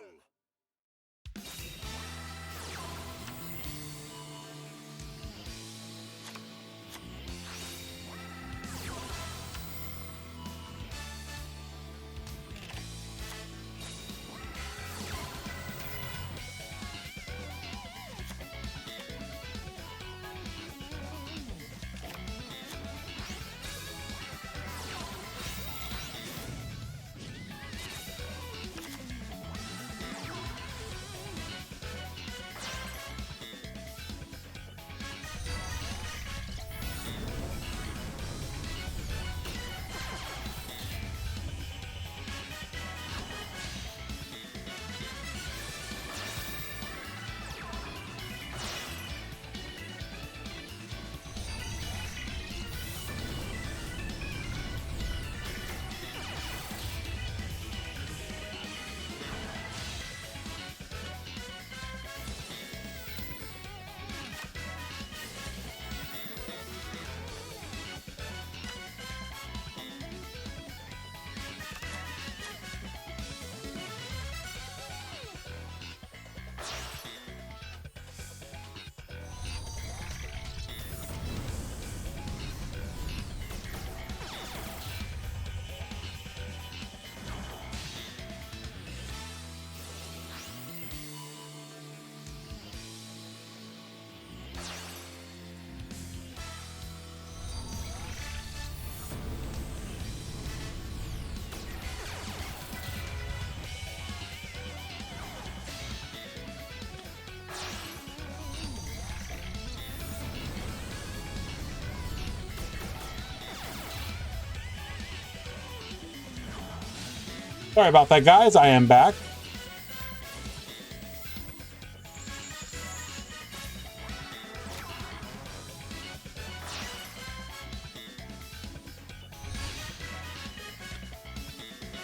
Sorry about that, guys. I am back.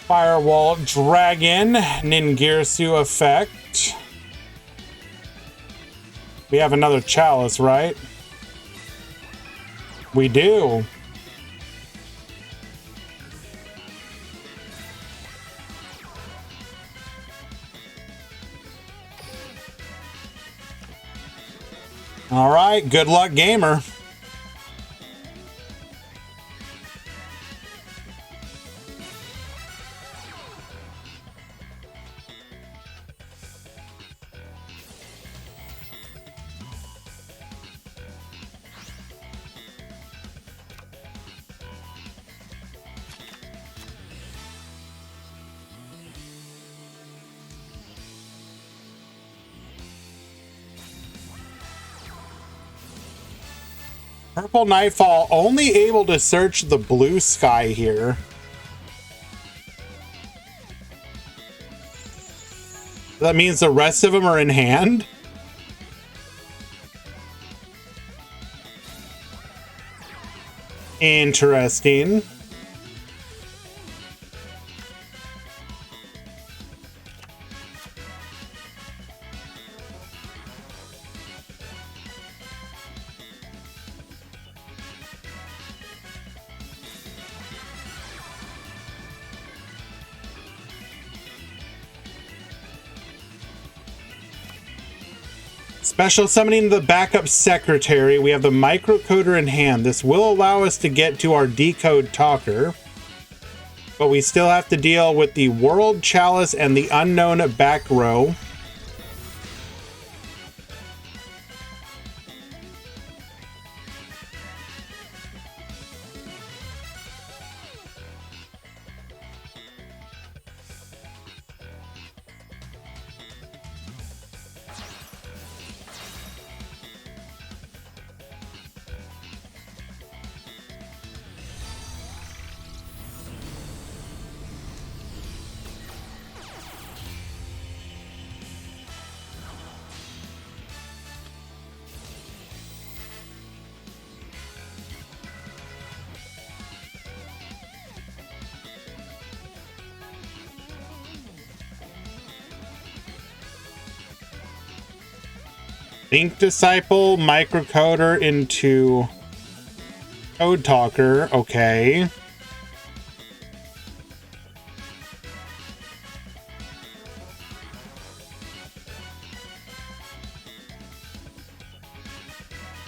Firewall Dragon, Ningirsu effect. We have another chalice, right? We do. All right, good luck, gamer. Purple Nightfall only able to search the blue sky here. That means the rest of them are in hand. Interesting. Special summoning the backup secretary. We have the microcoder in hand. This will allow us to get to our decode talker, but we still have to deal with the world chalice and the unknown back row. Ink Disciple, microcoder into Code Talker. Okay.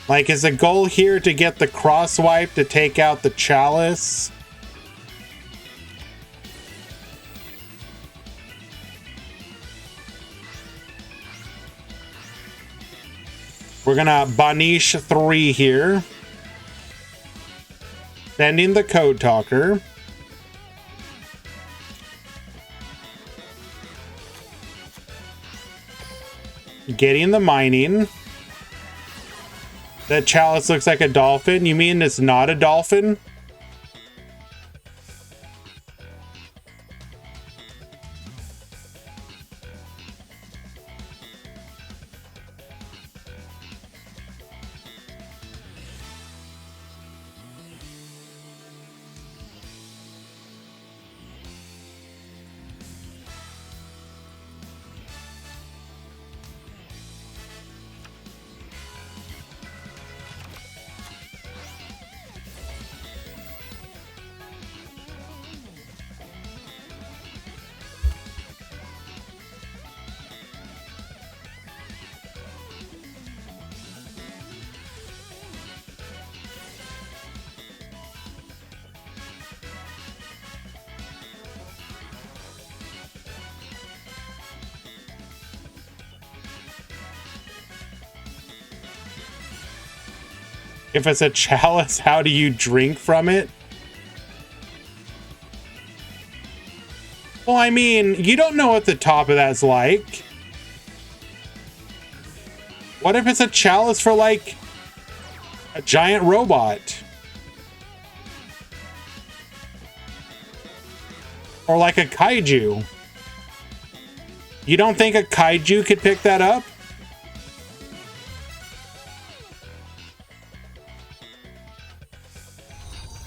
Like, is the goal here to get the cross wipe to take out the chalice? We're gonna Banish 3 here. Sending the Code Talker. Getting the mining. That chalice looks like a dolphin. You mean it's not a dolphin? If it's a chalice, how do you drink from it? Well, I mean, you don't know what the top of that's like. What if it's a chalice for, like, a giant robot? Or like a kaiju? You don't think a kaiju could pick that up?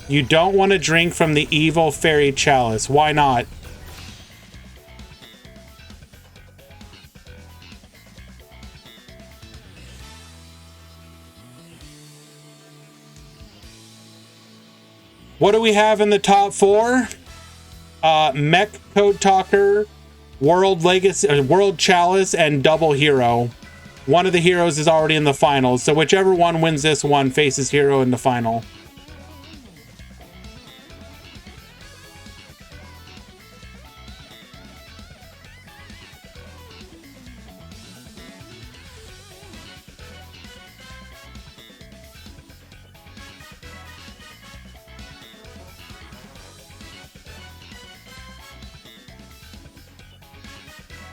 You don't want to drink from the evil fairy chalice. Why not? What do we have in the top 4? Mech Code Talker, World Legacy, World Chalice, and Double Hero. One of the heroes is already in the finals, so whichever one wins this one faces hero in the final.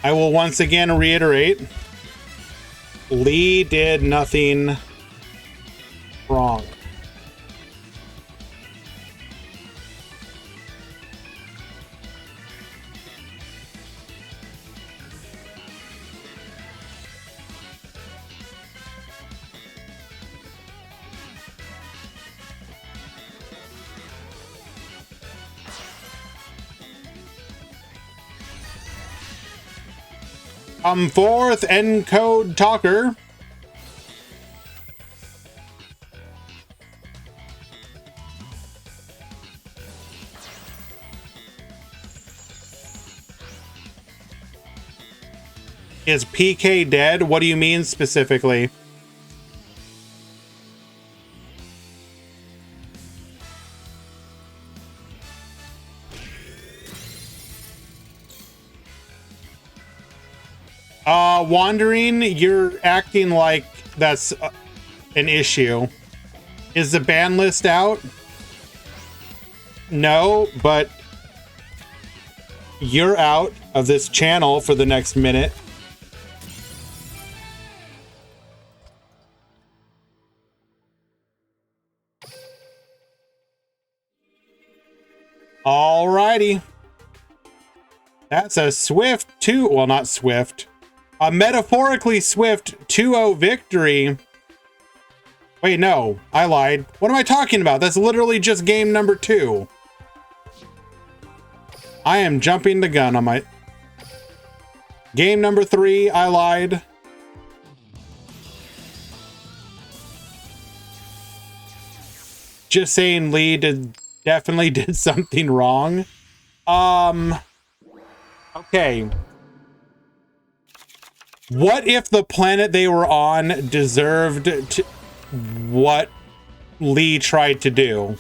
I will once again reiterate, Lee did nothing wrong. Fourth Encode Talker. Is PK dead? What do you mean specifically? Wandering, you're acting like that's an issue. Is the ban list out? No, but you're out of this channel for the next minute. Alrighty. That's a swift well, not swift. A metaphorically swift 2-0 victory. Wait, no, I lied. What am I talking about? That's literally just game number 2. I am jumping the gun on my... Game number 3, I lied. Just saying Lee definitely did something wrong. Okay. What if the planet they were on deserved what Lee tried to do?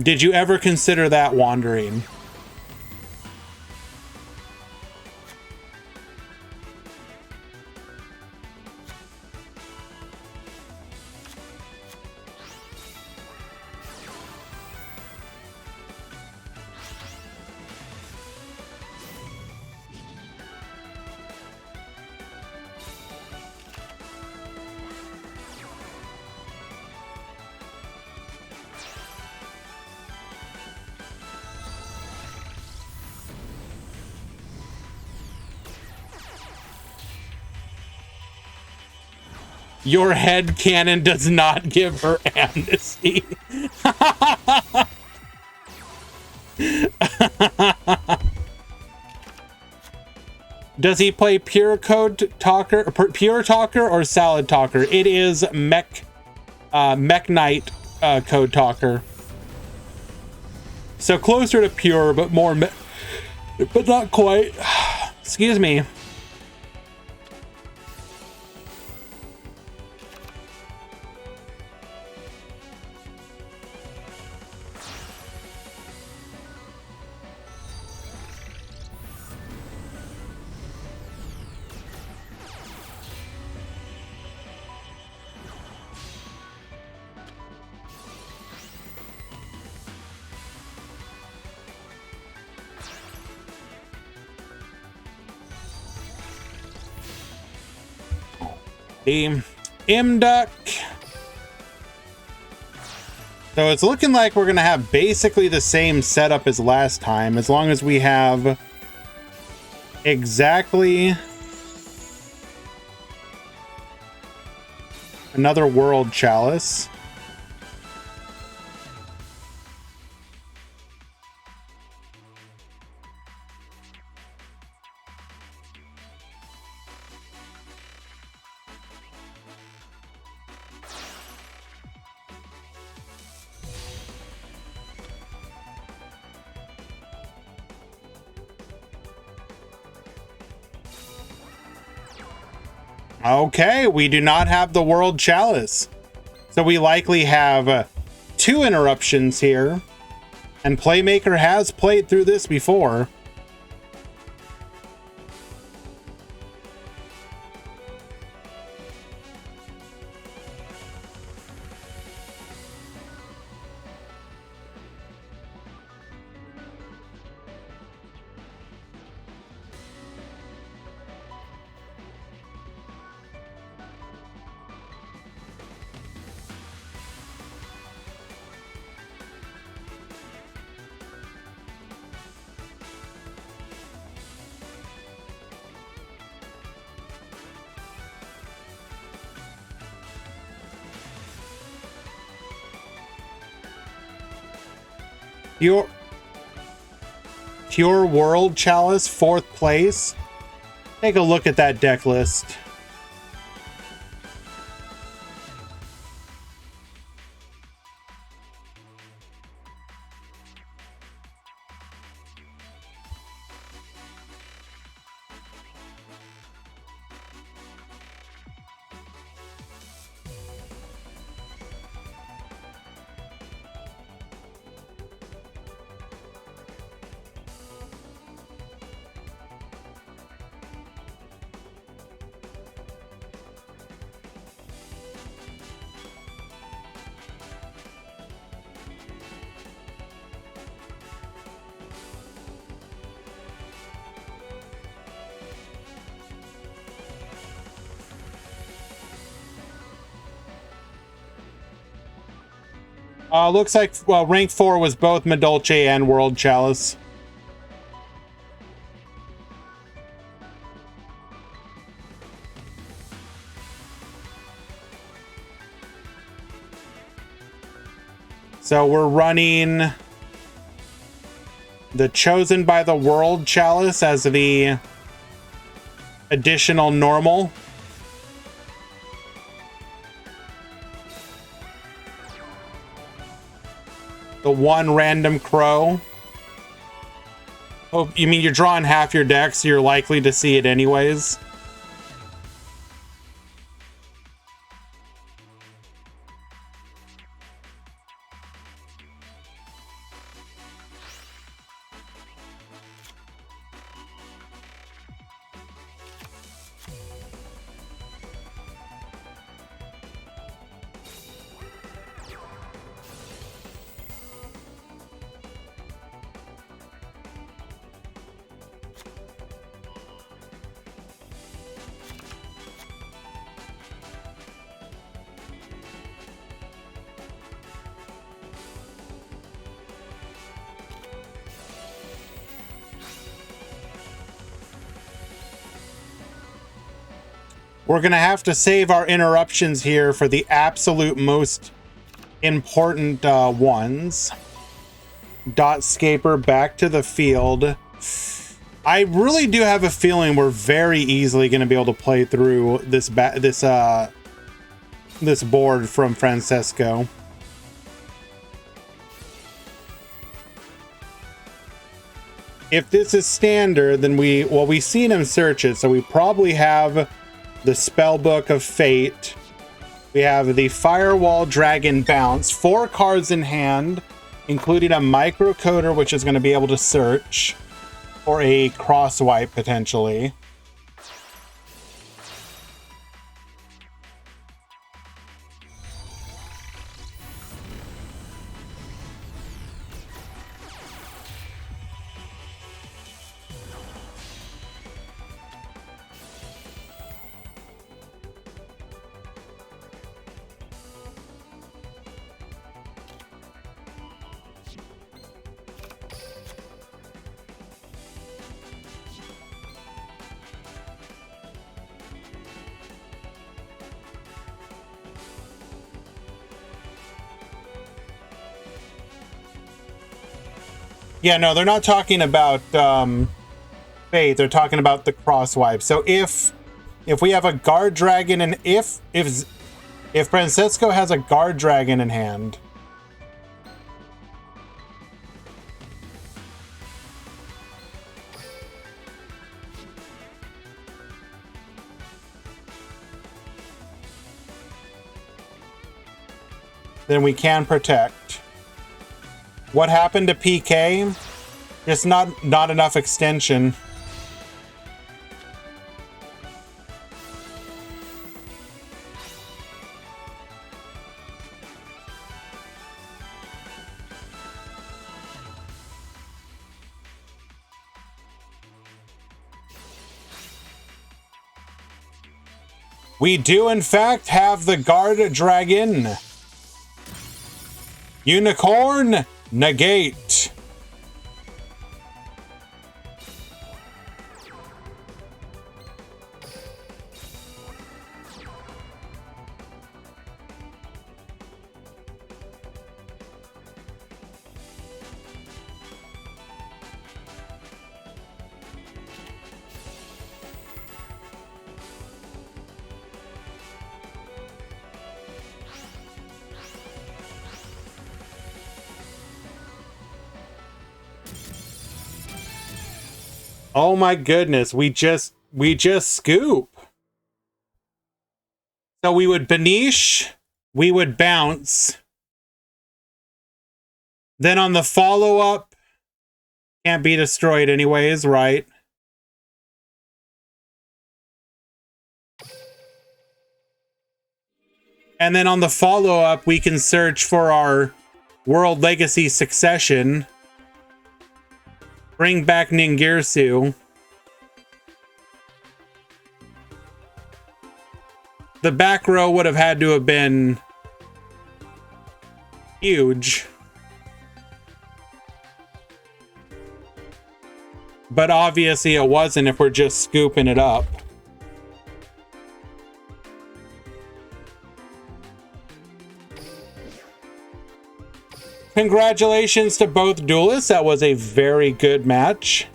Did you ever consider that, Wandering? Your head cannon does not give her amnesty. Does he play pure code talker, pure talker, or salad talker? It is mech knight code talker. So closer to pure, but more, but not quite. Excuse me. M-Duck. So it's looking like we're gonna have basically the same setup as last time, as long as we have exactly another world chalice. Okay, we do not have the World Chalice. So we likely have 2 interruptions here. And Playmaker has played through this before. Pure World Chalice, 4th place. Take a look at that deck list. Looks like, well, rank 4 was both Madolche and World Chalice. So we're running the Chosen by the World Chalice as the additional normal. The one random crow. Oh, you mean you're drawing half your deck, so you're likely to see it anyways? We're going to have to save our interruptions here for the absolute most important ones. Dotscaper back to the field. I really do have a feeling we're very easily going to be able to play through this board from Francesco. If this is standard, then we've seen him search it, so we probably have the Spellbook of Fate. We have the Firewall Dragon Bounce, 4 cards in hand, including a Microcoder, which is going to be able to search, or a Crosswipe potentially. Yeah, no, they're not talking about Fate. They're talking about the Crosswipe. So if we have a Guard Dragon, and if Francesco has a Guard Dragon in hand, then we can protect. What happened to PK? Just not enough extension. We do in fact have the Guard Dragon. Unicorn, negate. Oh my goodness, we just scoop. So we would Banish, we would bounce. Then on the follow-up, can't be destroyed anyways, right? And then on the follow-up, we can search for our World Legacy Succession. Bring back Ningirsu. The back row would have had to have been huge. But obviously it wasn't if we're just scooping it up. Congratulations to both duelists. That was a very good match.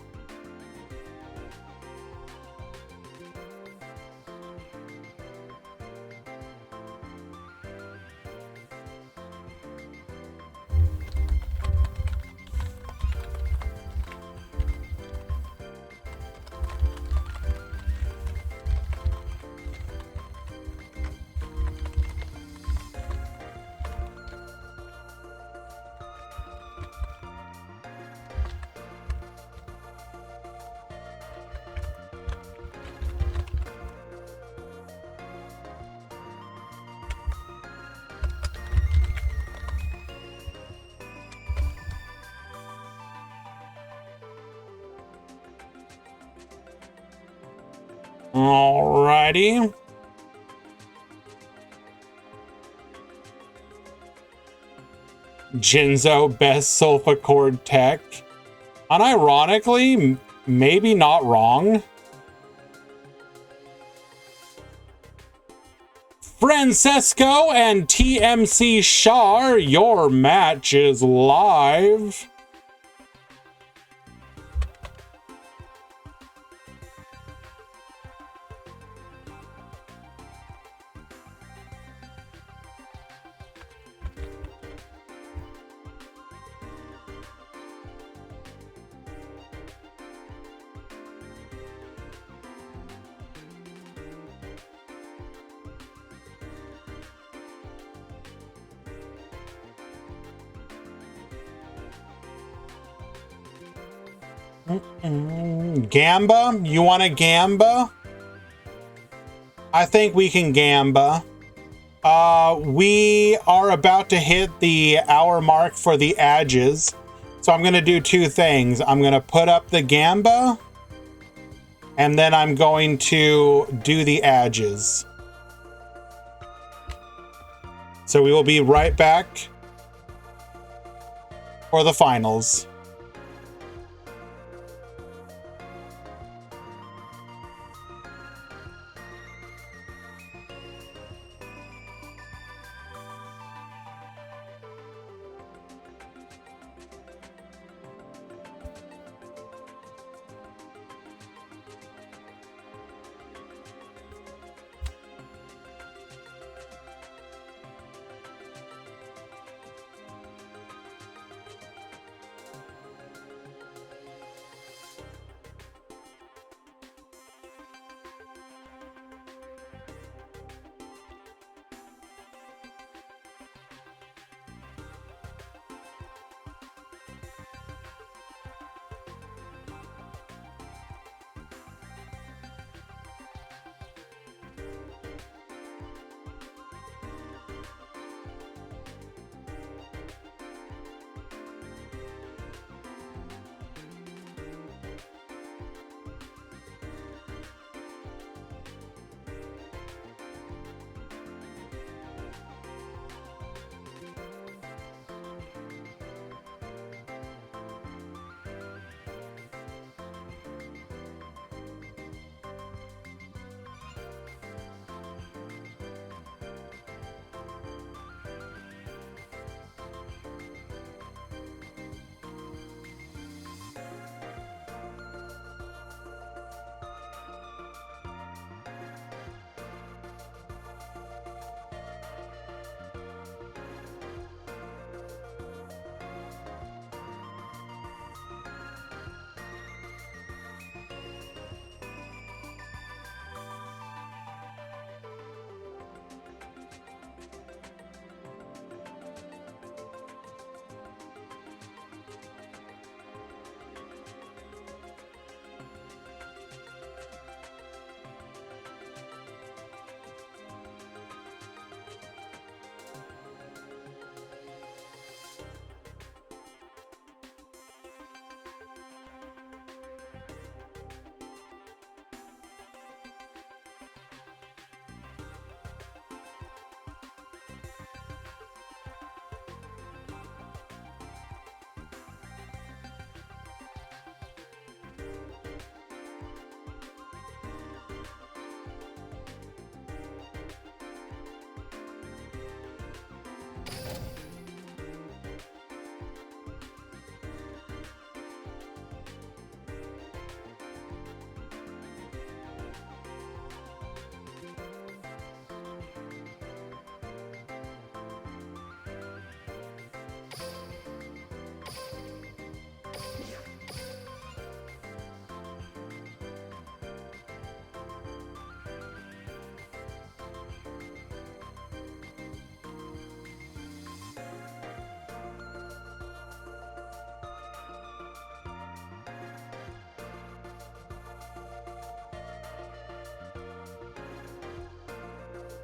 Alrighty. Jinzo, best Solfachord tech. Unironically, maybe not wrong. Francesco and TMC Shar, your match is live. Gamba? You want a Gamba? I think we can Gamba. We are about to hit the hour mark for the edges. So I'm going to do two things. I'm going to put up the Gamba. And then I'm going to do the edges. So we will be right back for the finals.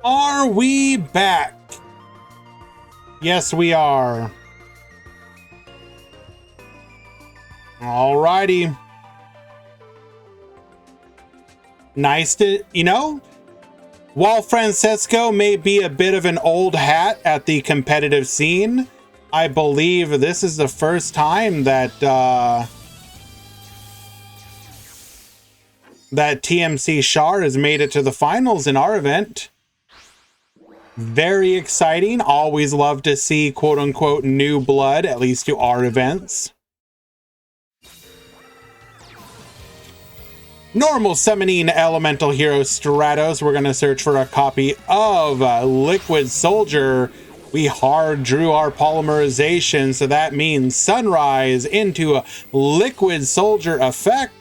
Are we back? Yes, we are. Alrighty. Nice to, while Francesco may be a bit of an old hat at the competitive scene, I believe this is the first time that that TMC Char has made it to the finals in our event. Very exciting. Always love to see quote unquote new blood, at least to our events. Normal summoning elemental hero Stratos. We're going to search for a copy of Liquid Soldier. We hard drew our polymerization, so that means Sunrise into a Liquid Soldier effect.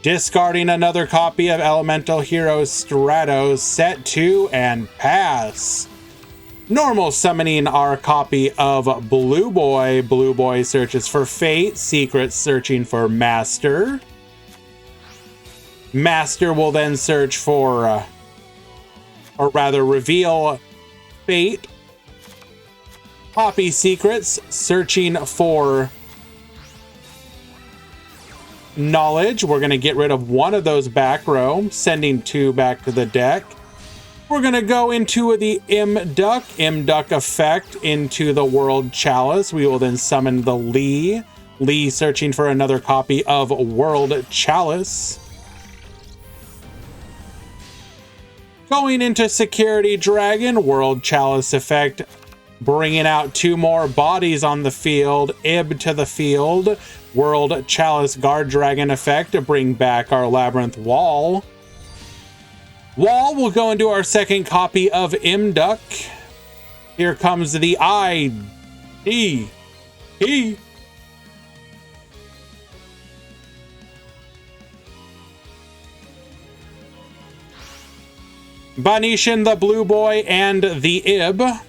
Discarding another copy of elemental hero Stratos. Set 2 and pass. Normal summoning our copy of Blue Boy. Blue Boy searches for Fate. Secret searching for Master. Master will then search for, or rather reveal Fate. Copy Secrets searching for Knowledge. We're going to get rid of one of those back row, sending 2 back to the deck. We're going to go into the Imduck effect into the World Chalice. We will then summon the Lee. Lee searching for another copy of World Chalice. Going into Security Dragon, World Chalice effect, bringing out 2 more bodies on the field. Ib to the field. World Chalice Guard Dragon effect to bring back our Labyrinth Wall. Wall will go into our second copy of Imduck. Here comes the I-D-E. Banishin, the Blue Boy, and the Ib.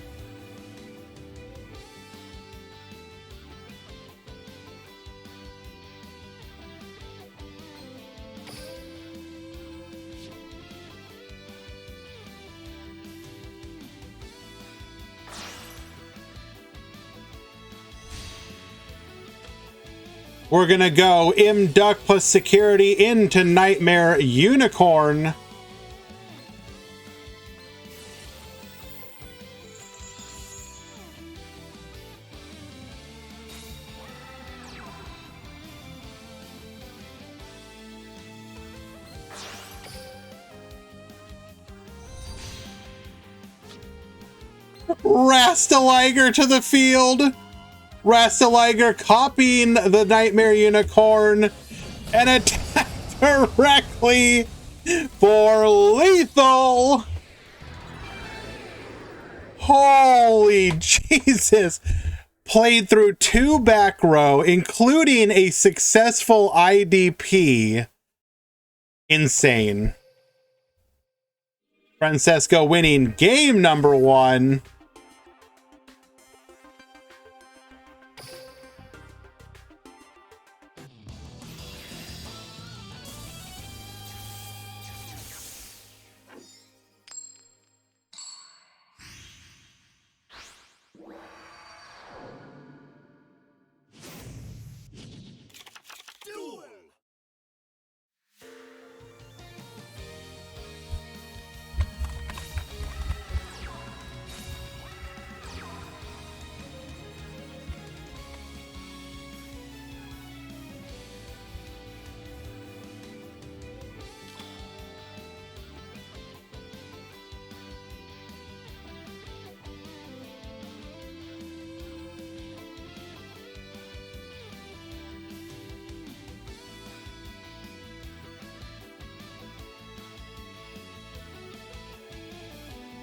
We're going to go Imduck plus Security into Nightmare Unicorn. Rastaliger to the field. Rastaliger copying the Nightmare Unicorn and attack directly for lethal. Holy Jesus. Played through 2 back row, including a successful IDP. Insane. Francesco winning game number 1. Duel.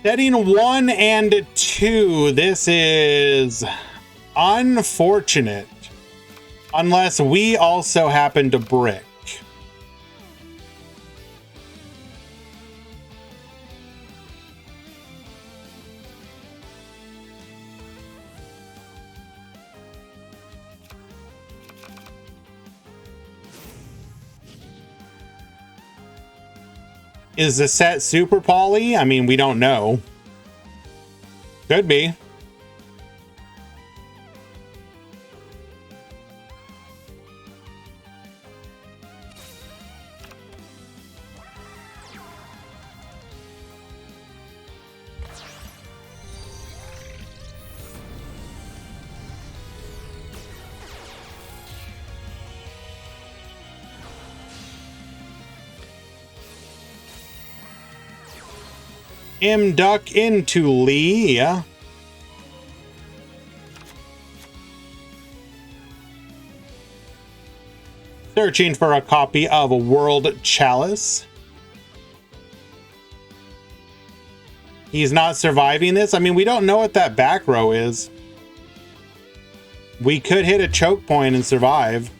Setting 1 and 2. This is unfortunate. Unless we also happen to brick. Is the set super poly? I mean, we don't know. Could be. Duck into Lee. Searching for a copy of a World Chalice. He's not surviving this. I mean, we don't know what that back row is. We could hit a choke point and survive.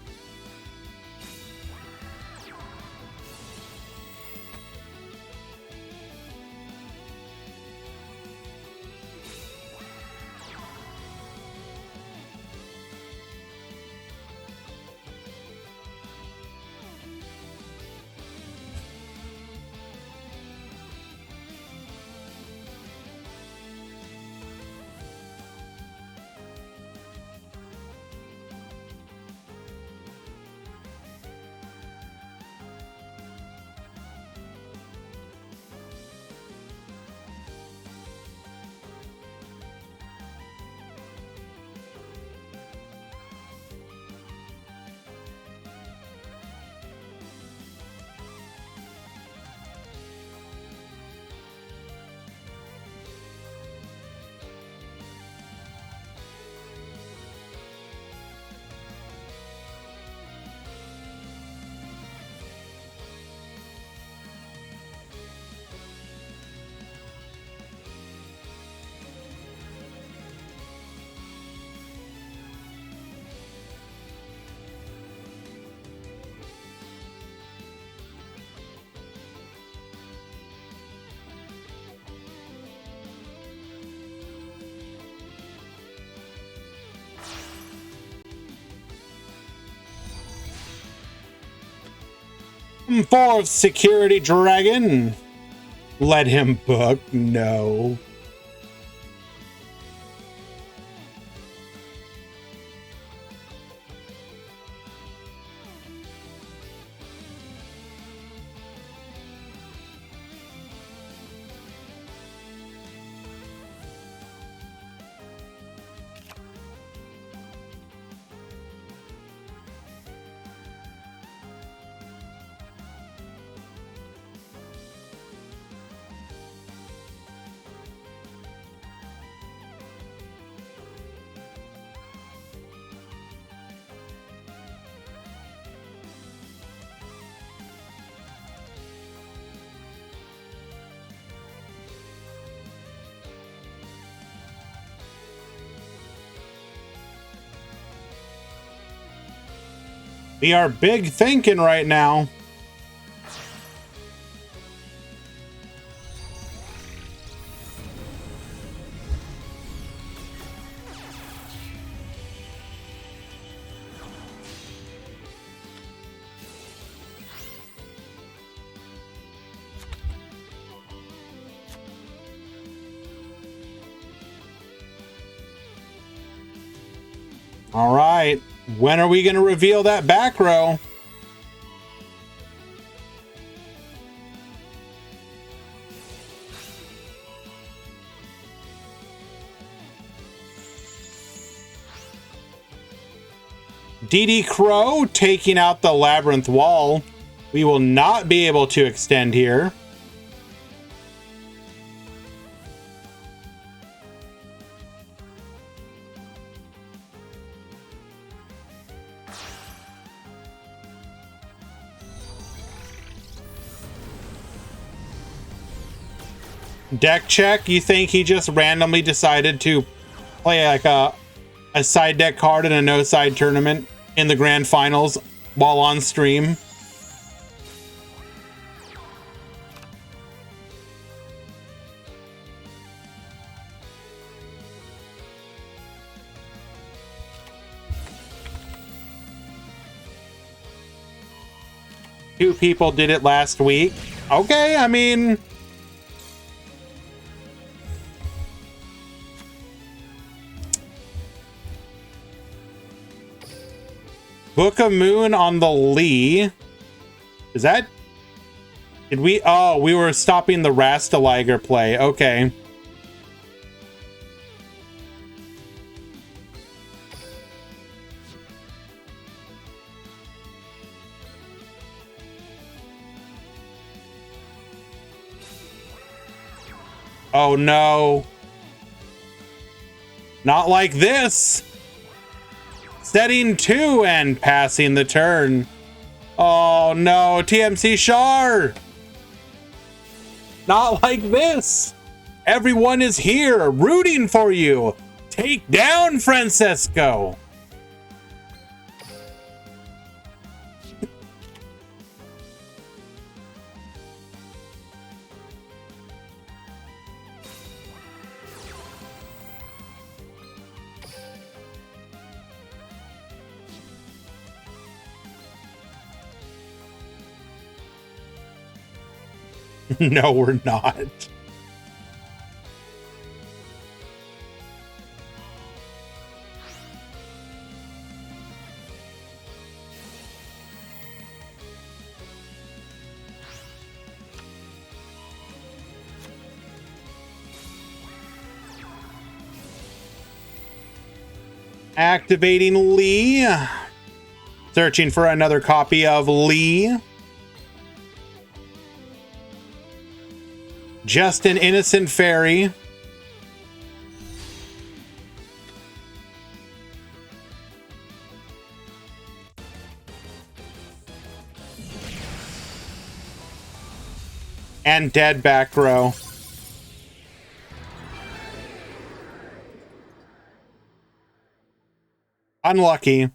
Fourth security dragon. Let him book. No. We are big thinking right now. All right. When are we going to reveal that back row? DD Crow taking out the labyrinth wall. We will not be able to extend here. Deck check. You think he just randomly decided to play like a side deck card in a no side tournament in the grand finals while on stream? Two people did it last week. Okay, I mean... Book of Moon on the Lee. Is that... Did we... Oh, we were stopping the Rastaliger play. Okay. Oh no. Not like this. Setting 2 and passing the turn. Oh no, TMC Char. Not like this. Everyone is here rooting for you. Take down Francesco. No, we're not. Activating Lee. Searching for another copy of Lee. Just an innocent fairy. And dead back row. Unlucky.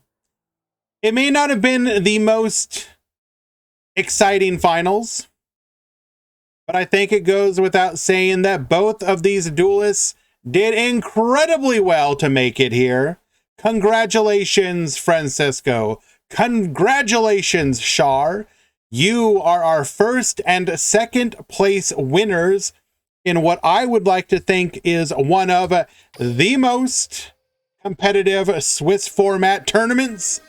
It may not have been the most exciting finals, but I think it goes without saying that both of these duelists did incredibly well to make it here. Congratulations, Francesco. Congratulations, Char. You are our first and second place winners in what I would like to think is one of the most competitive Swiss format tournaments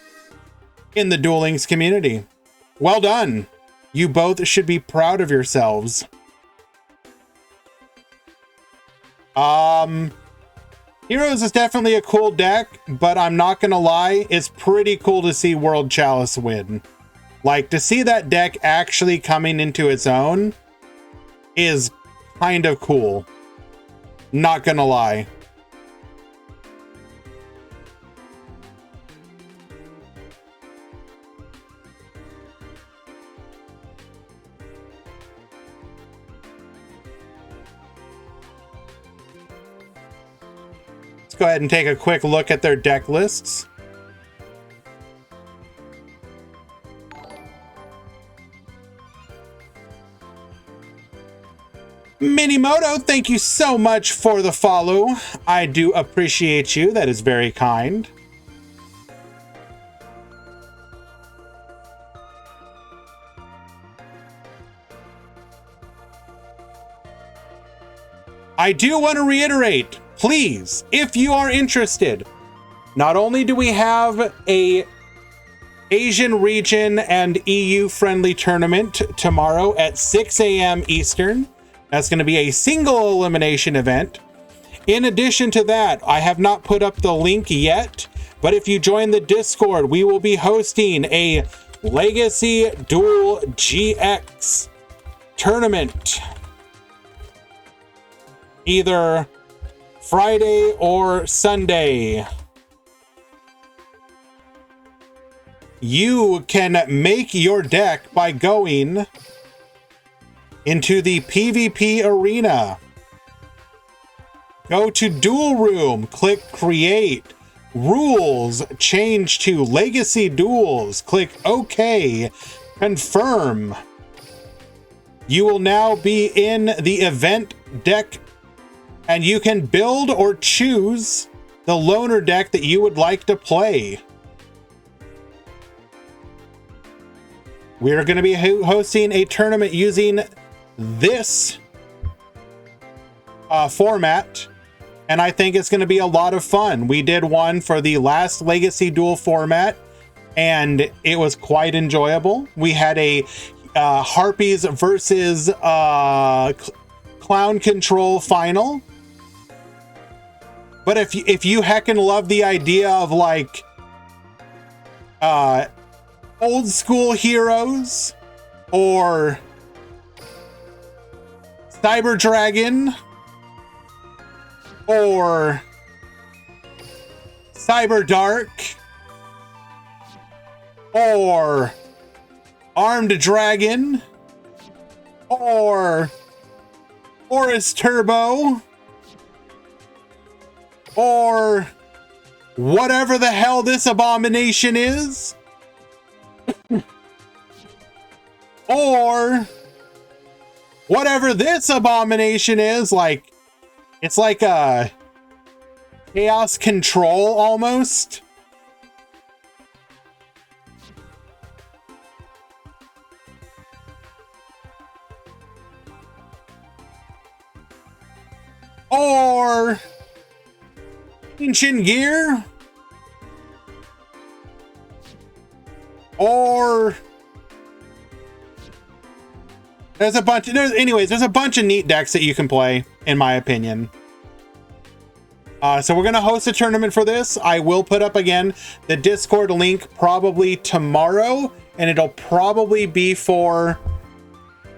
in the Duel Links community. Well done. You both should be proud of yourselves. Heroes is definitely a cool deck, but I'm not gonna lie, it's pretty cool to see World Chalice win. Like, to see that deck actually coming into its own is kind of cool. Not gonna lie. Go ahead and take a quick look at their deck lists. Minimoto, thank you so much for the follow. I do appreciate you. That is very kind. I do want to reiterate, please, if you are interested, not only do we have a Asian region and EU friendly tournament tomorrow at 6 a.m. Eastern. That's going to be a single elimination event. In addition to that, I have not put up the link yet, but if you join the Discord, we will be hosting a Legacy Duel GX tournament. Either Friday or Sunday. You can make your deck by going into the PvP arena. Go to Duel Room, click Create. Rules, change to Legacy Duels. Click OK. Confirm. You will now be in the event deck, and you can build or choose the loner deck that you would like to play. we're going to be hosting a tournament using this format, and I think it's going to be a lot of fun. We did one for the last Legacy Duel format, and it was quite enjoyable. We had a Harpies versus Clown Control final. But if you heckin' love the idea of like old school heroes or Cyber Dragon or Cyber Dark or Armed Dragon or Horus Turbo or whatever the hell this abomination is, or whatever this abomination is, like it's like a chaos control almost. Or Ancient Gear, or there's a bunch of neat decks that you can play, in my opinion. So we're gonna host a tournament for this. I will put up again the Discord link probably tomorrow, and it'll probably be for,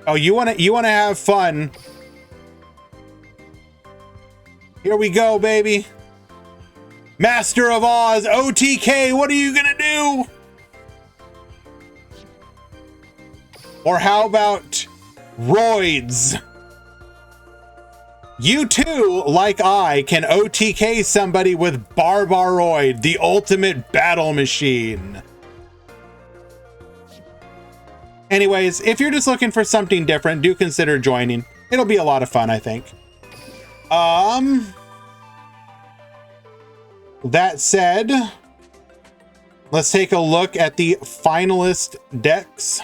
oh, you wanna have fun. Here we go, baby. Master of Oz, OTK, what are you gonna do? Or how about Roids? You too, like I, can OTK somebody with Barbaroid, the ultimate battle machine. Anyways, if you're just looking for something different, do consider joining. It'll be a lot of fun, I think. That said, let's take a look at the finalist decks.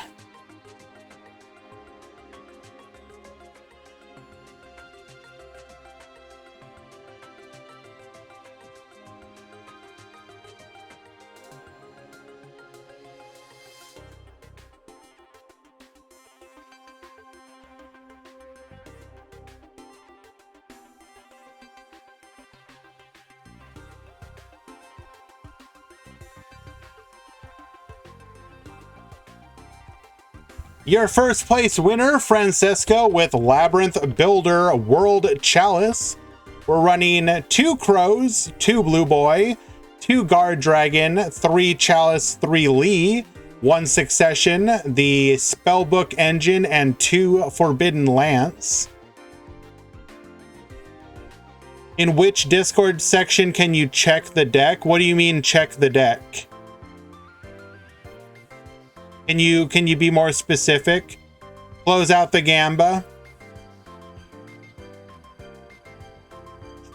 Your first place winner, Francesco, with Labyrinth Builder World Chalice. We're running 2 Crows, 2 Blue Boy, 2 Guard Dragon, 3 Chalice, 3 Lee, 1 Succession, the Spellbook Engine, and 2 Forbidden Lance. In which Discord section can you check the deck? What do you mean check the deck? Can you be more specific? Close out the Gamba.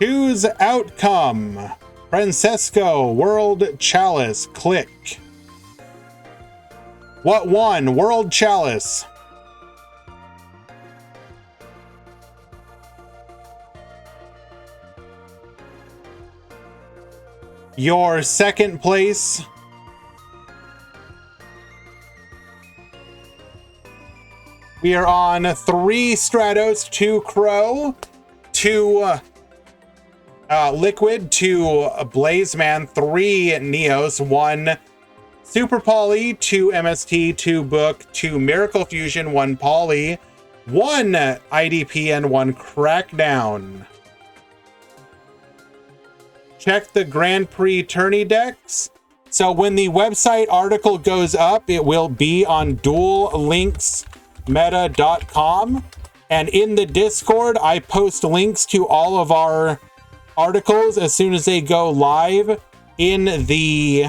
Choose outcome. Francesco, World Chalice, click. What won? World Chalice. Your second place. We are on 3 Stratos, 2 Crow, 2 Liquid, 2 Blazeman, 3 Neos, 1 Super Poly, 2 MST, 2 Book, 2 Miracle Fusion, 1 Poly, 1 IDP, and 1 Crackdown. Check the Grand Prix tourney decks. So when the website article goes up, it will be on Duel Links Meta.com, and in the Discord I post links to all of our articles as soon as they go live in the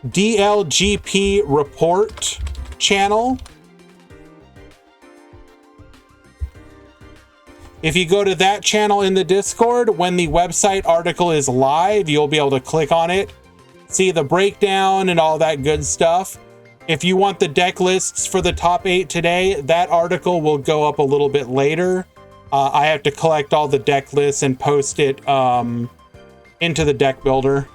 DLGP report channel. If you go to that channel in the Discord, when the website article is live, you'll be able to click on it, see the breakdown and all that good stuff. If you want the deck lists for the top 8 today, that article will go up a little bit later. I have to collect all the deck lists and post it into the deck builder.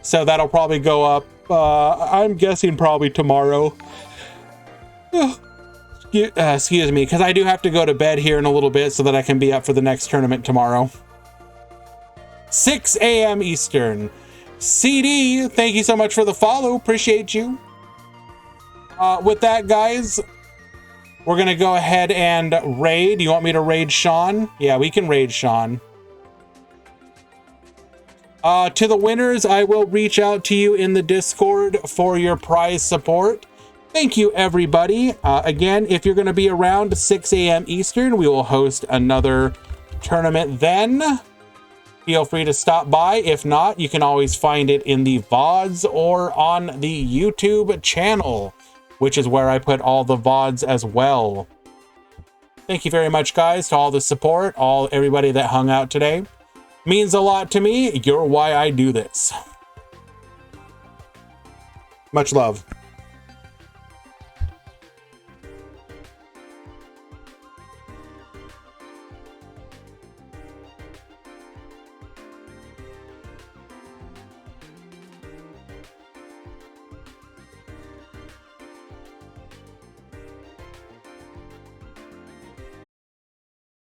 So that'll probably go up, I'm guessing probably tomorrow. Excuse me, because I do have to go to bed here in a little bit so that I can be up for the next tournament tomorrow. 6 a.m. Eastern. CD, thank you so much for the follow. Appreciate you. With that, guys, we're going to go ahead and raid. You want me to raid Sean? Yeah, we can raid Sean. To the winners, I will reach out to you in the Discord for your prize support. Thank you, everybody. Again, if you're going to be around 6 a.m. Eastern, we will host another tournament then. Feel free to stop by. If not, you can always find it in the VODs or on the YouTube channel, which is where I put all the VODs as well. Thank you very much, guys, to all the support, everybody that hung out today. Means a lot to me. You're why I do this. Much love.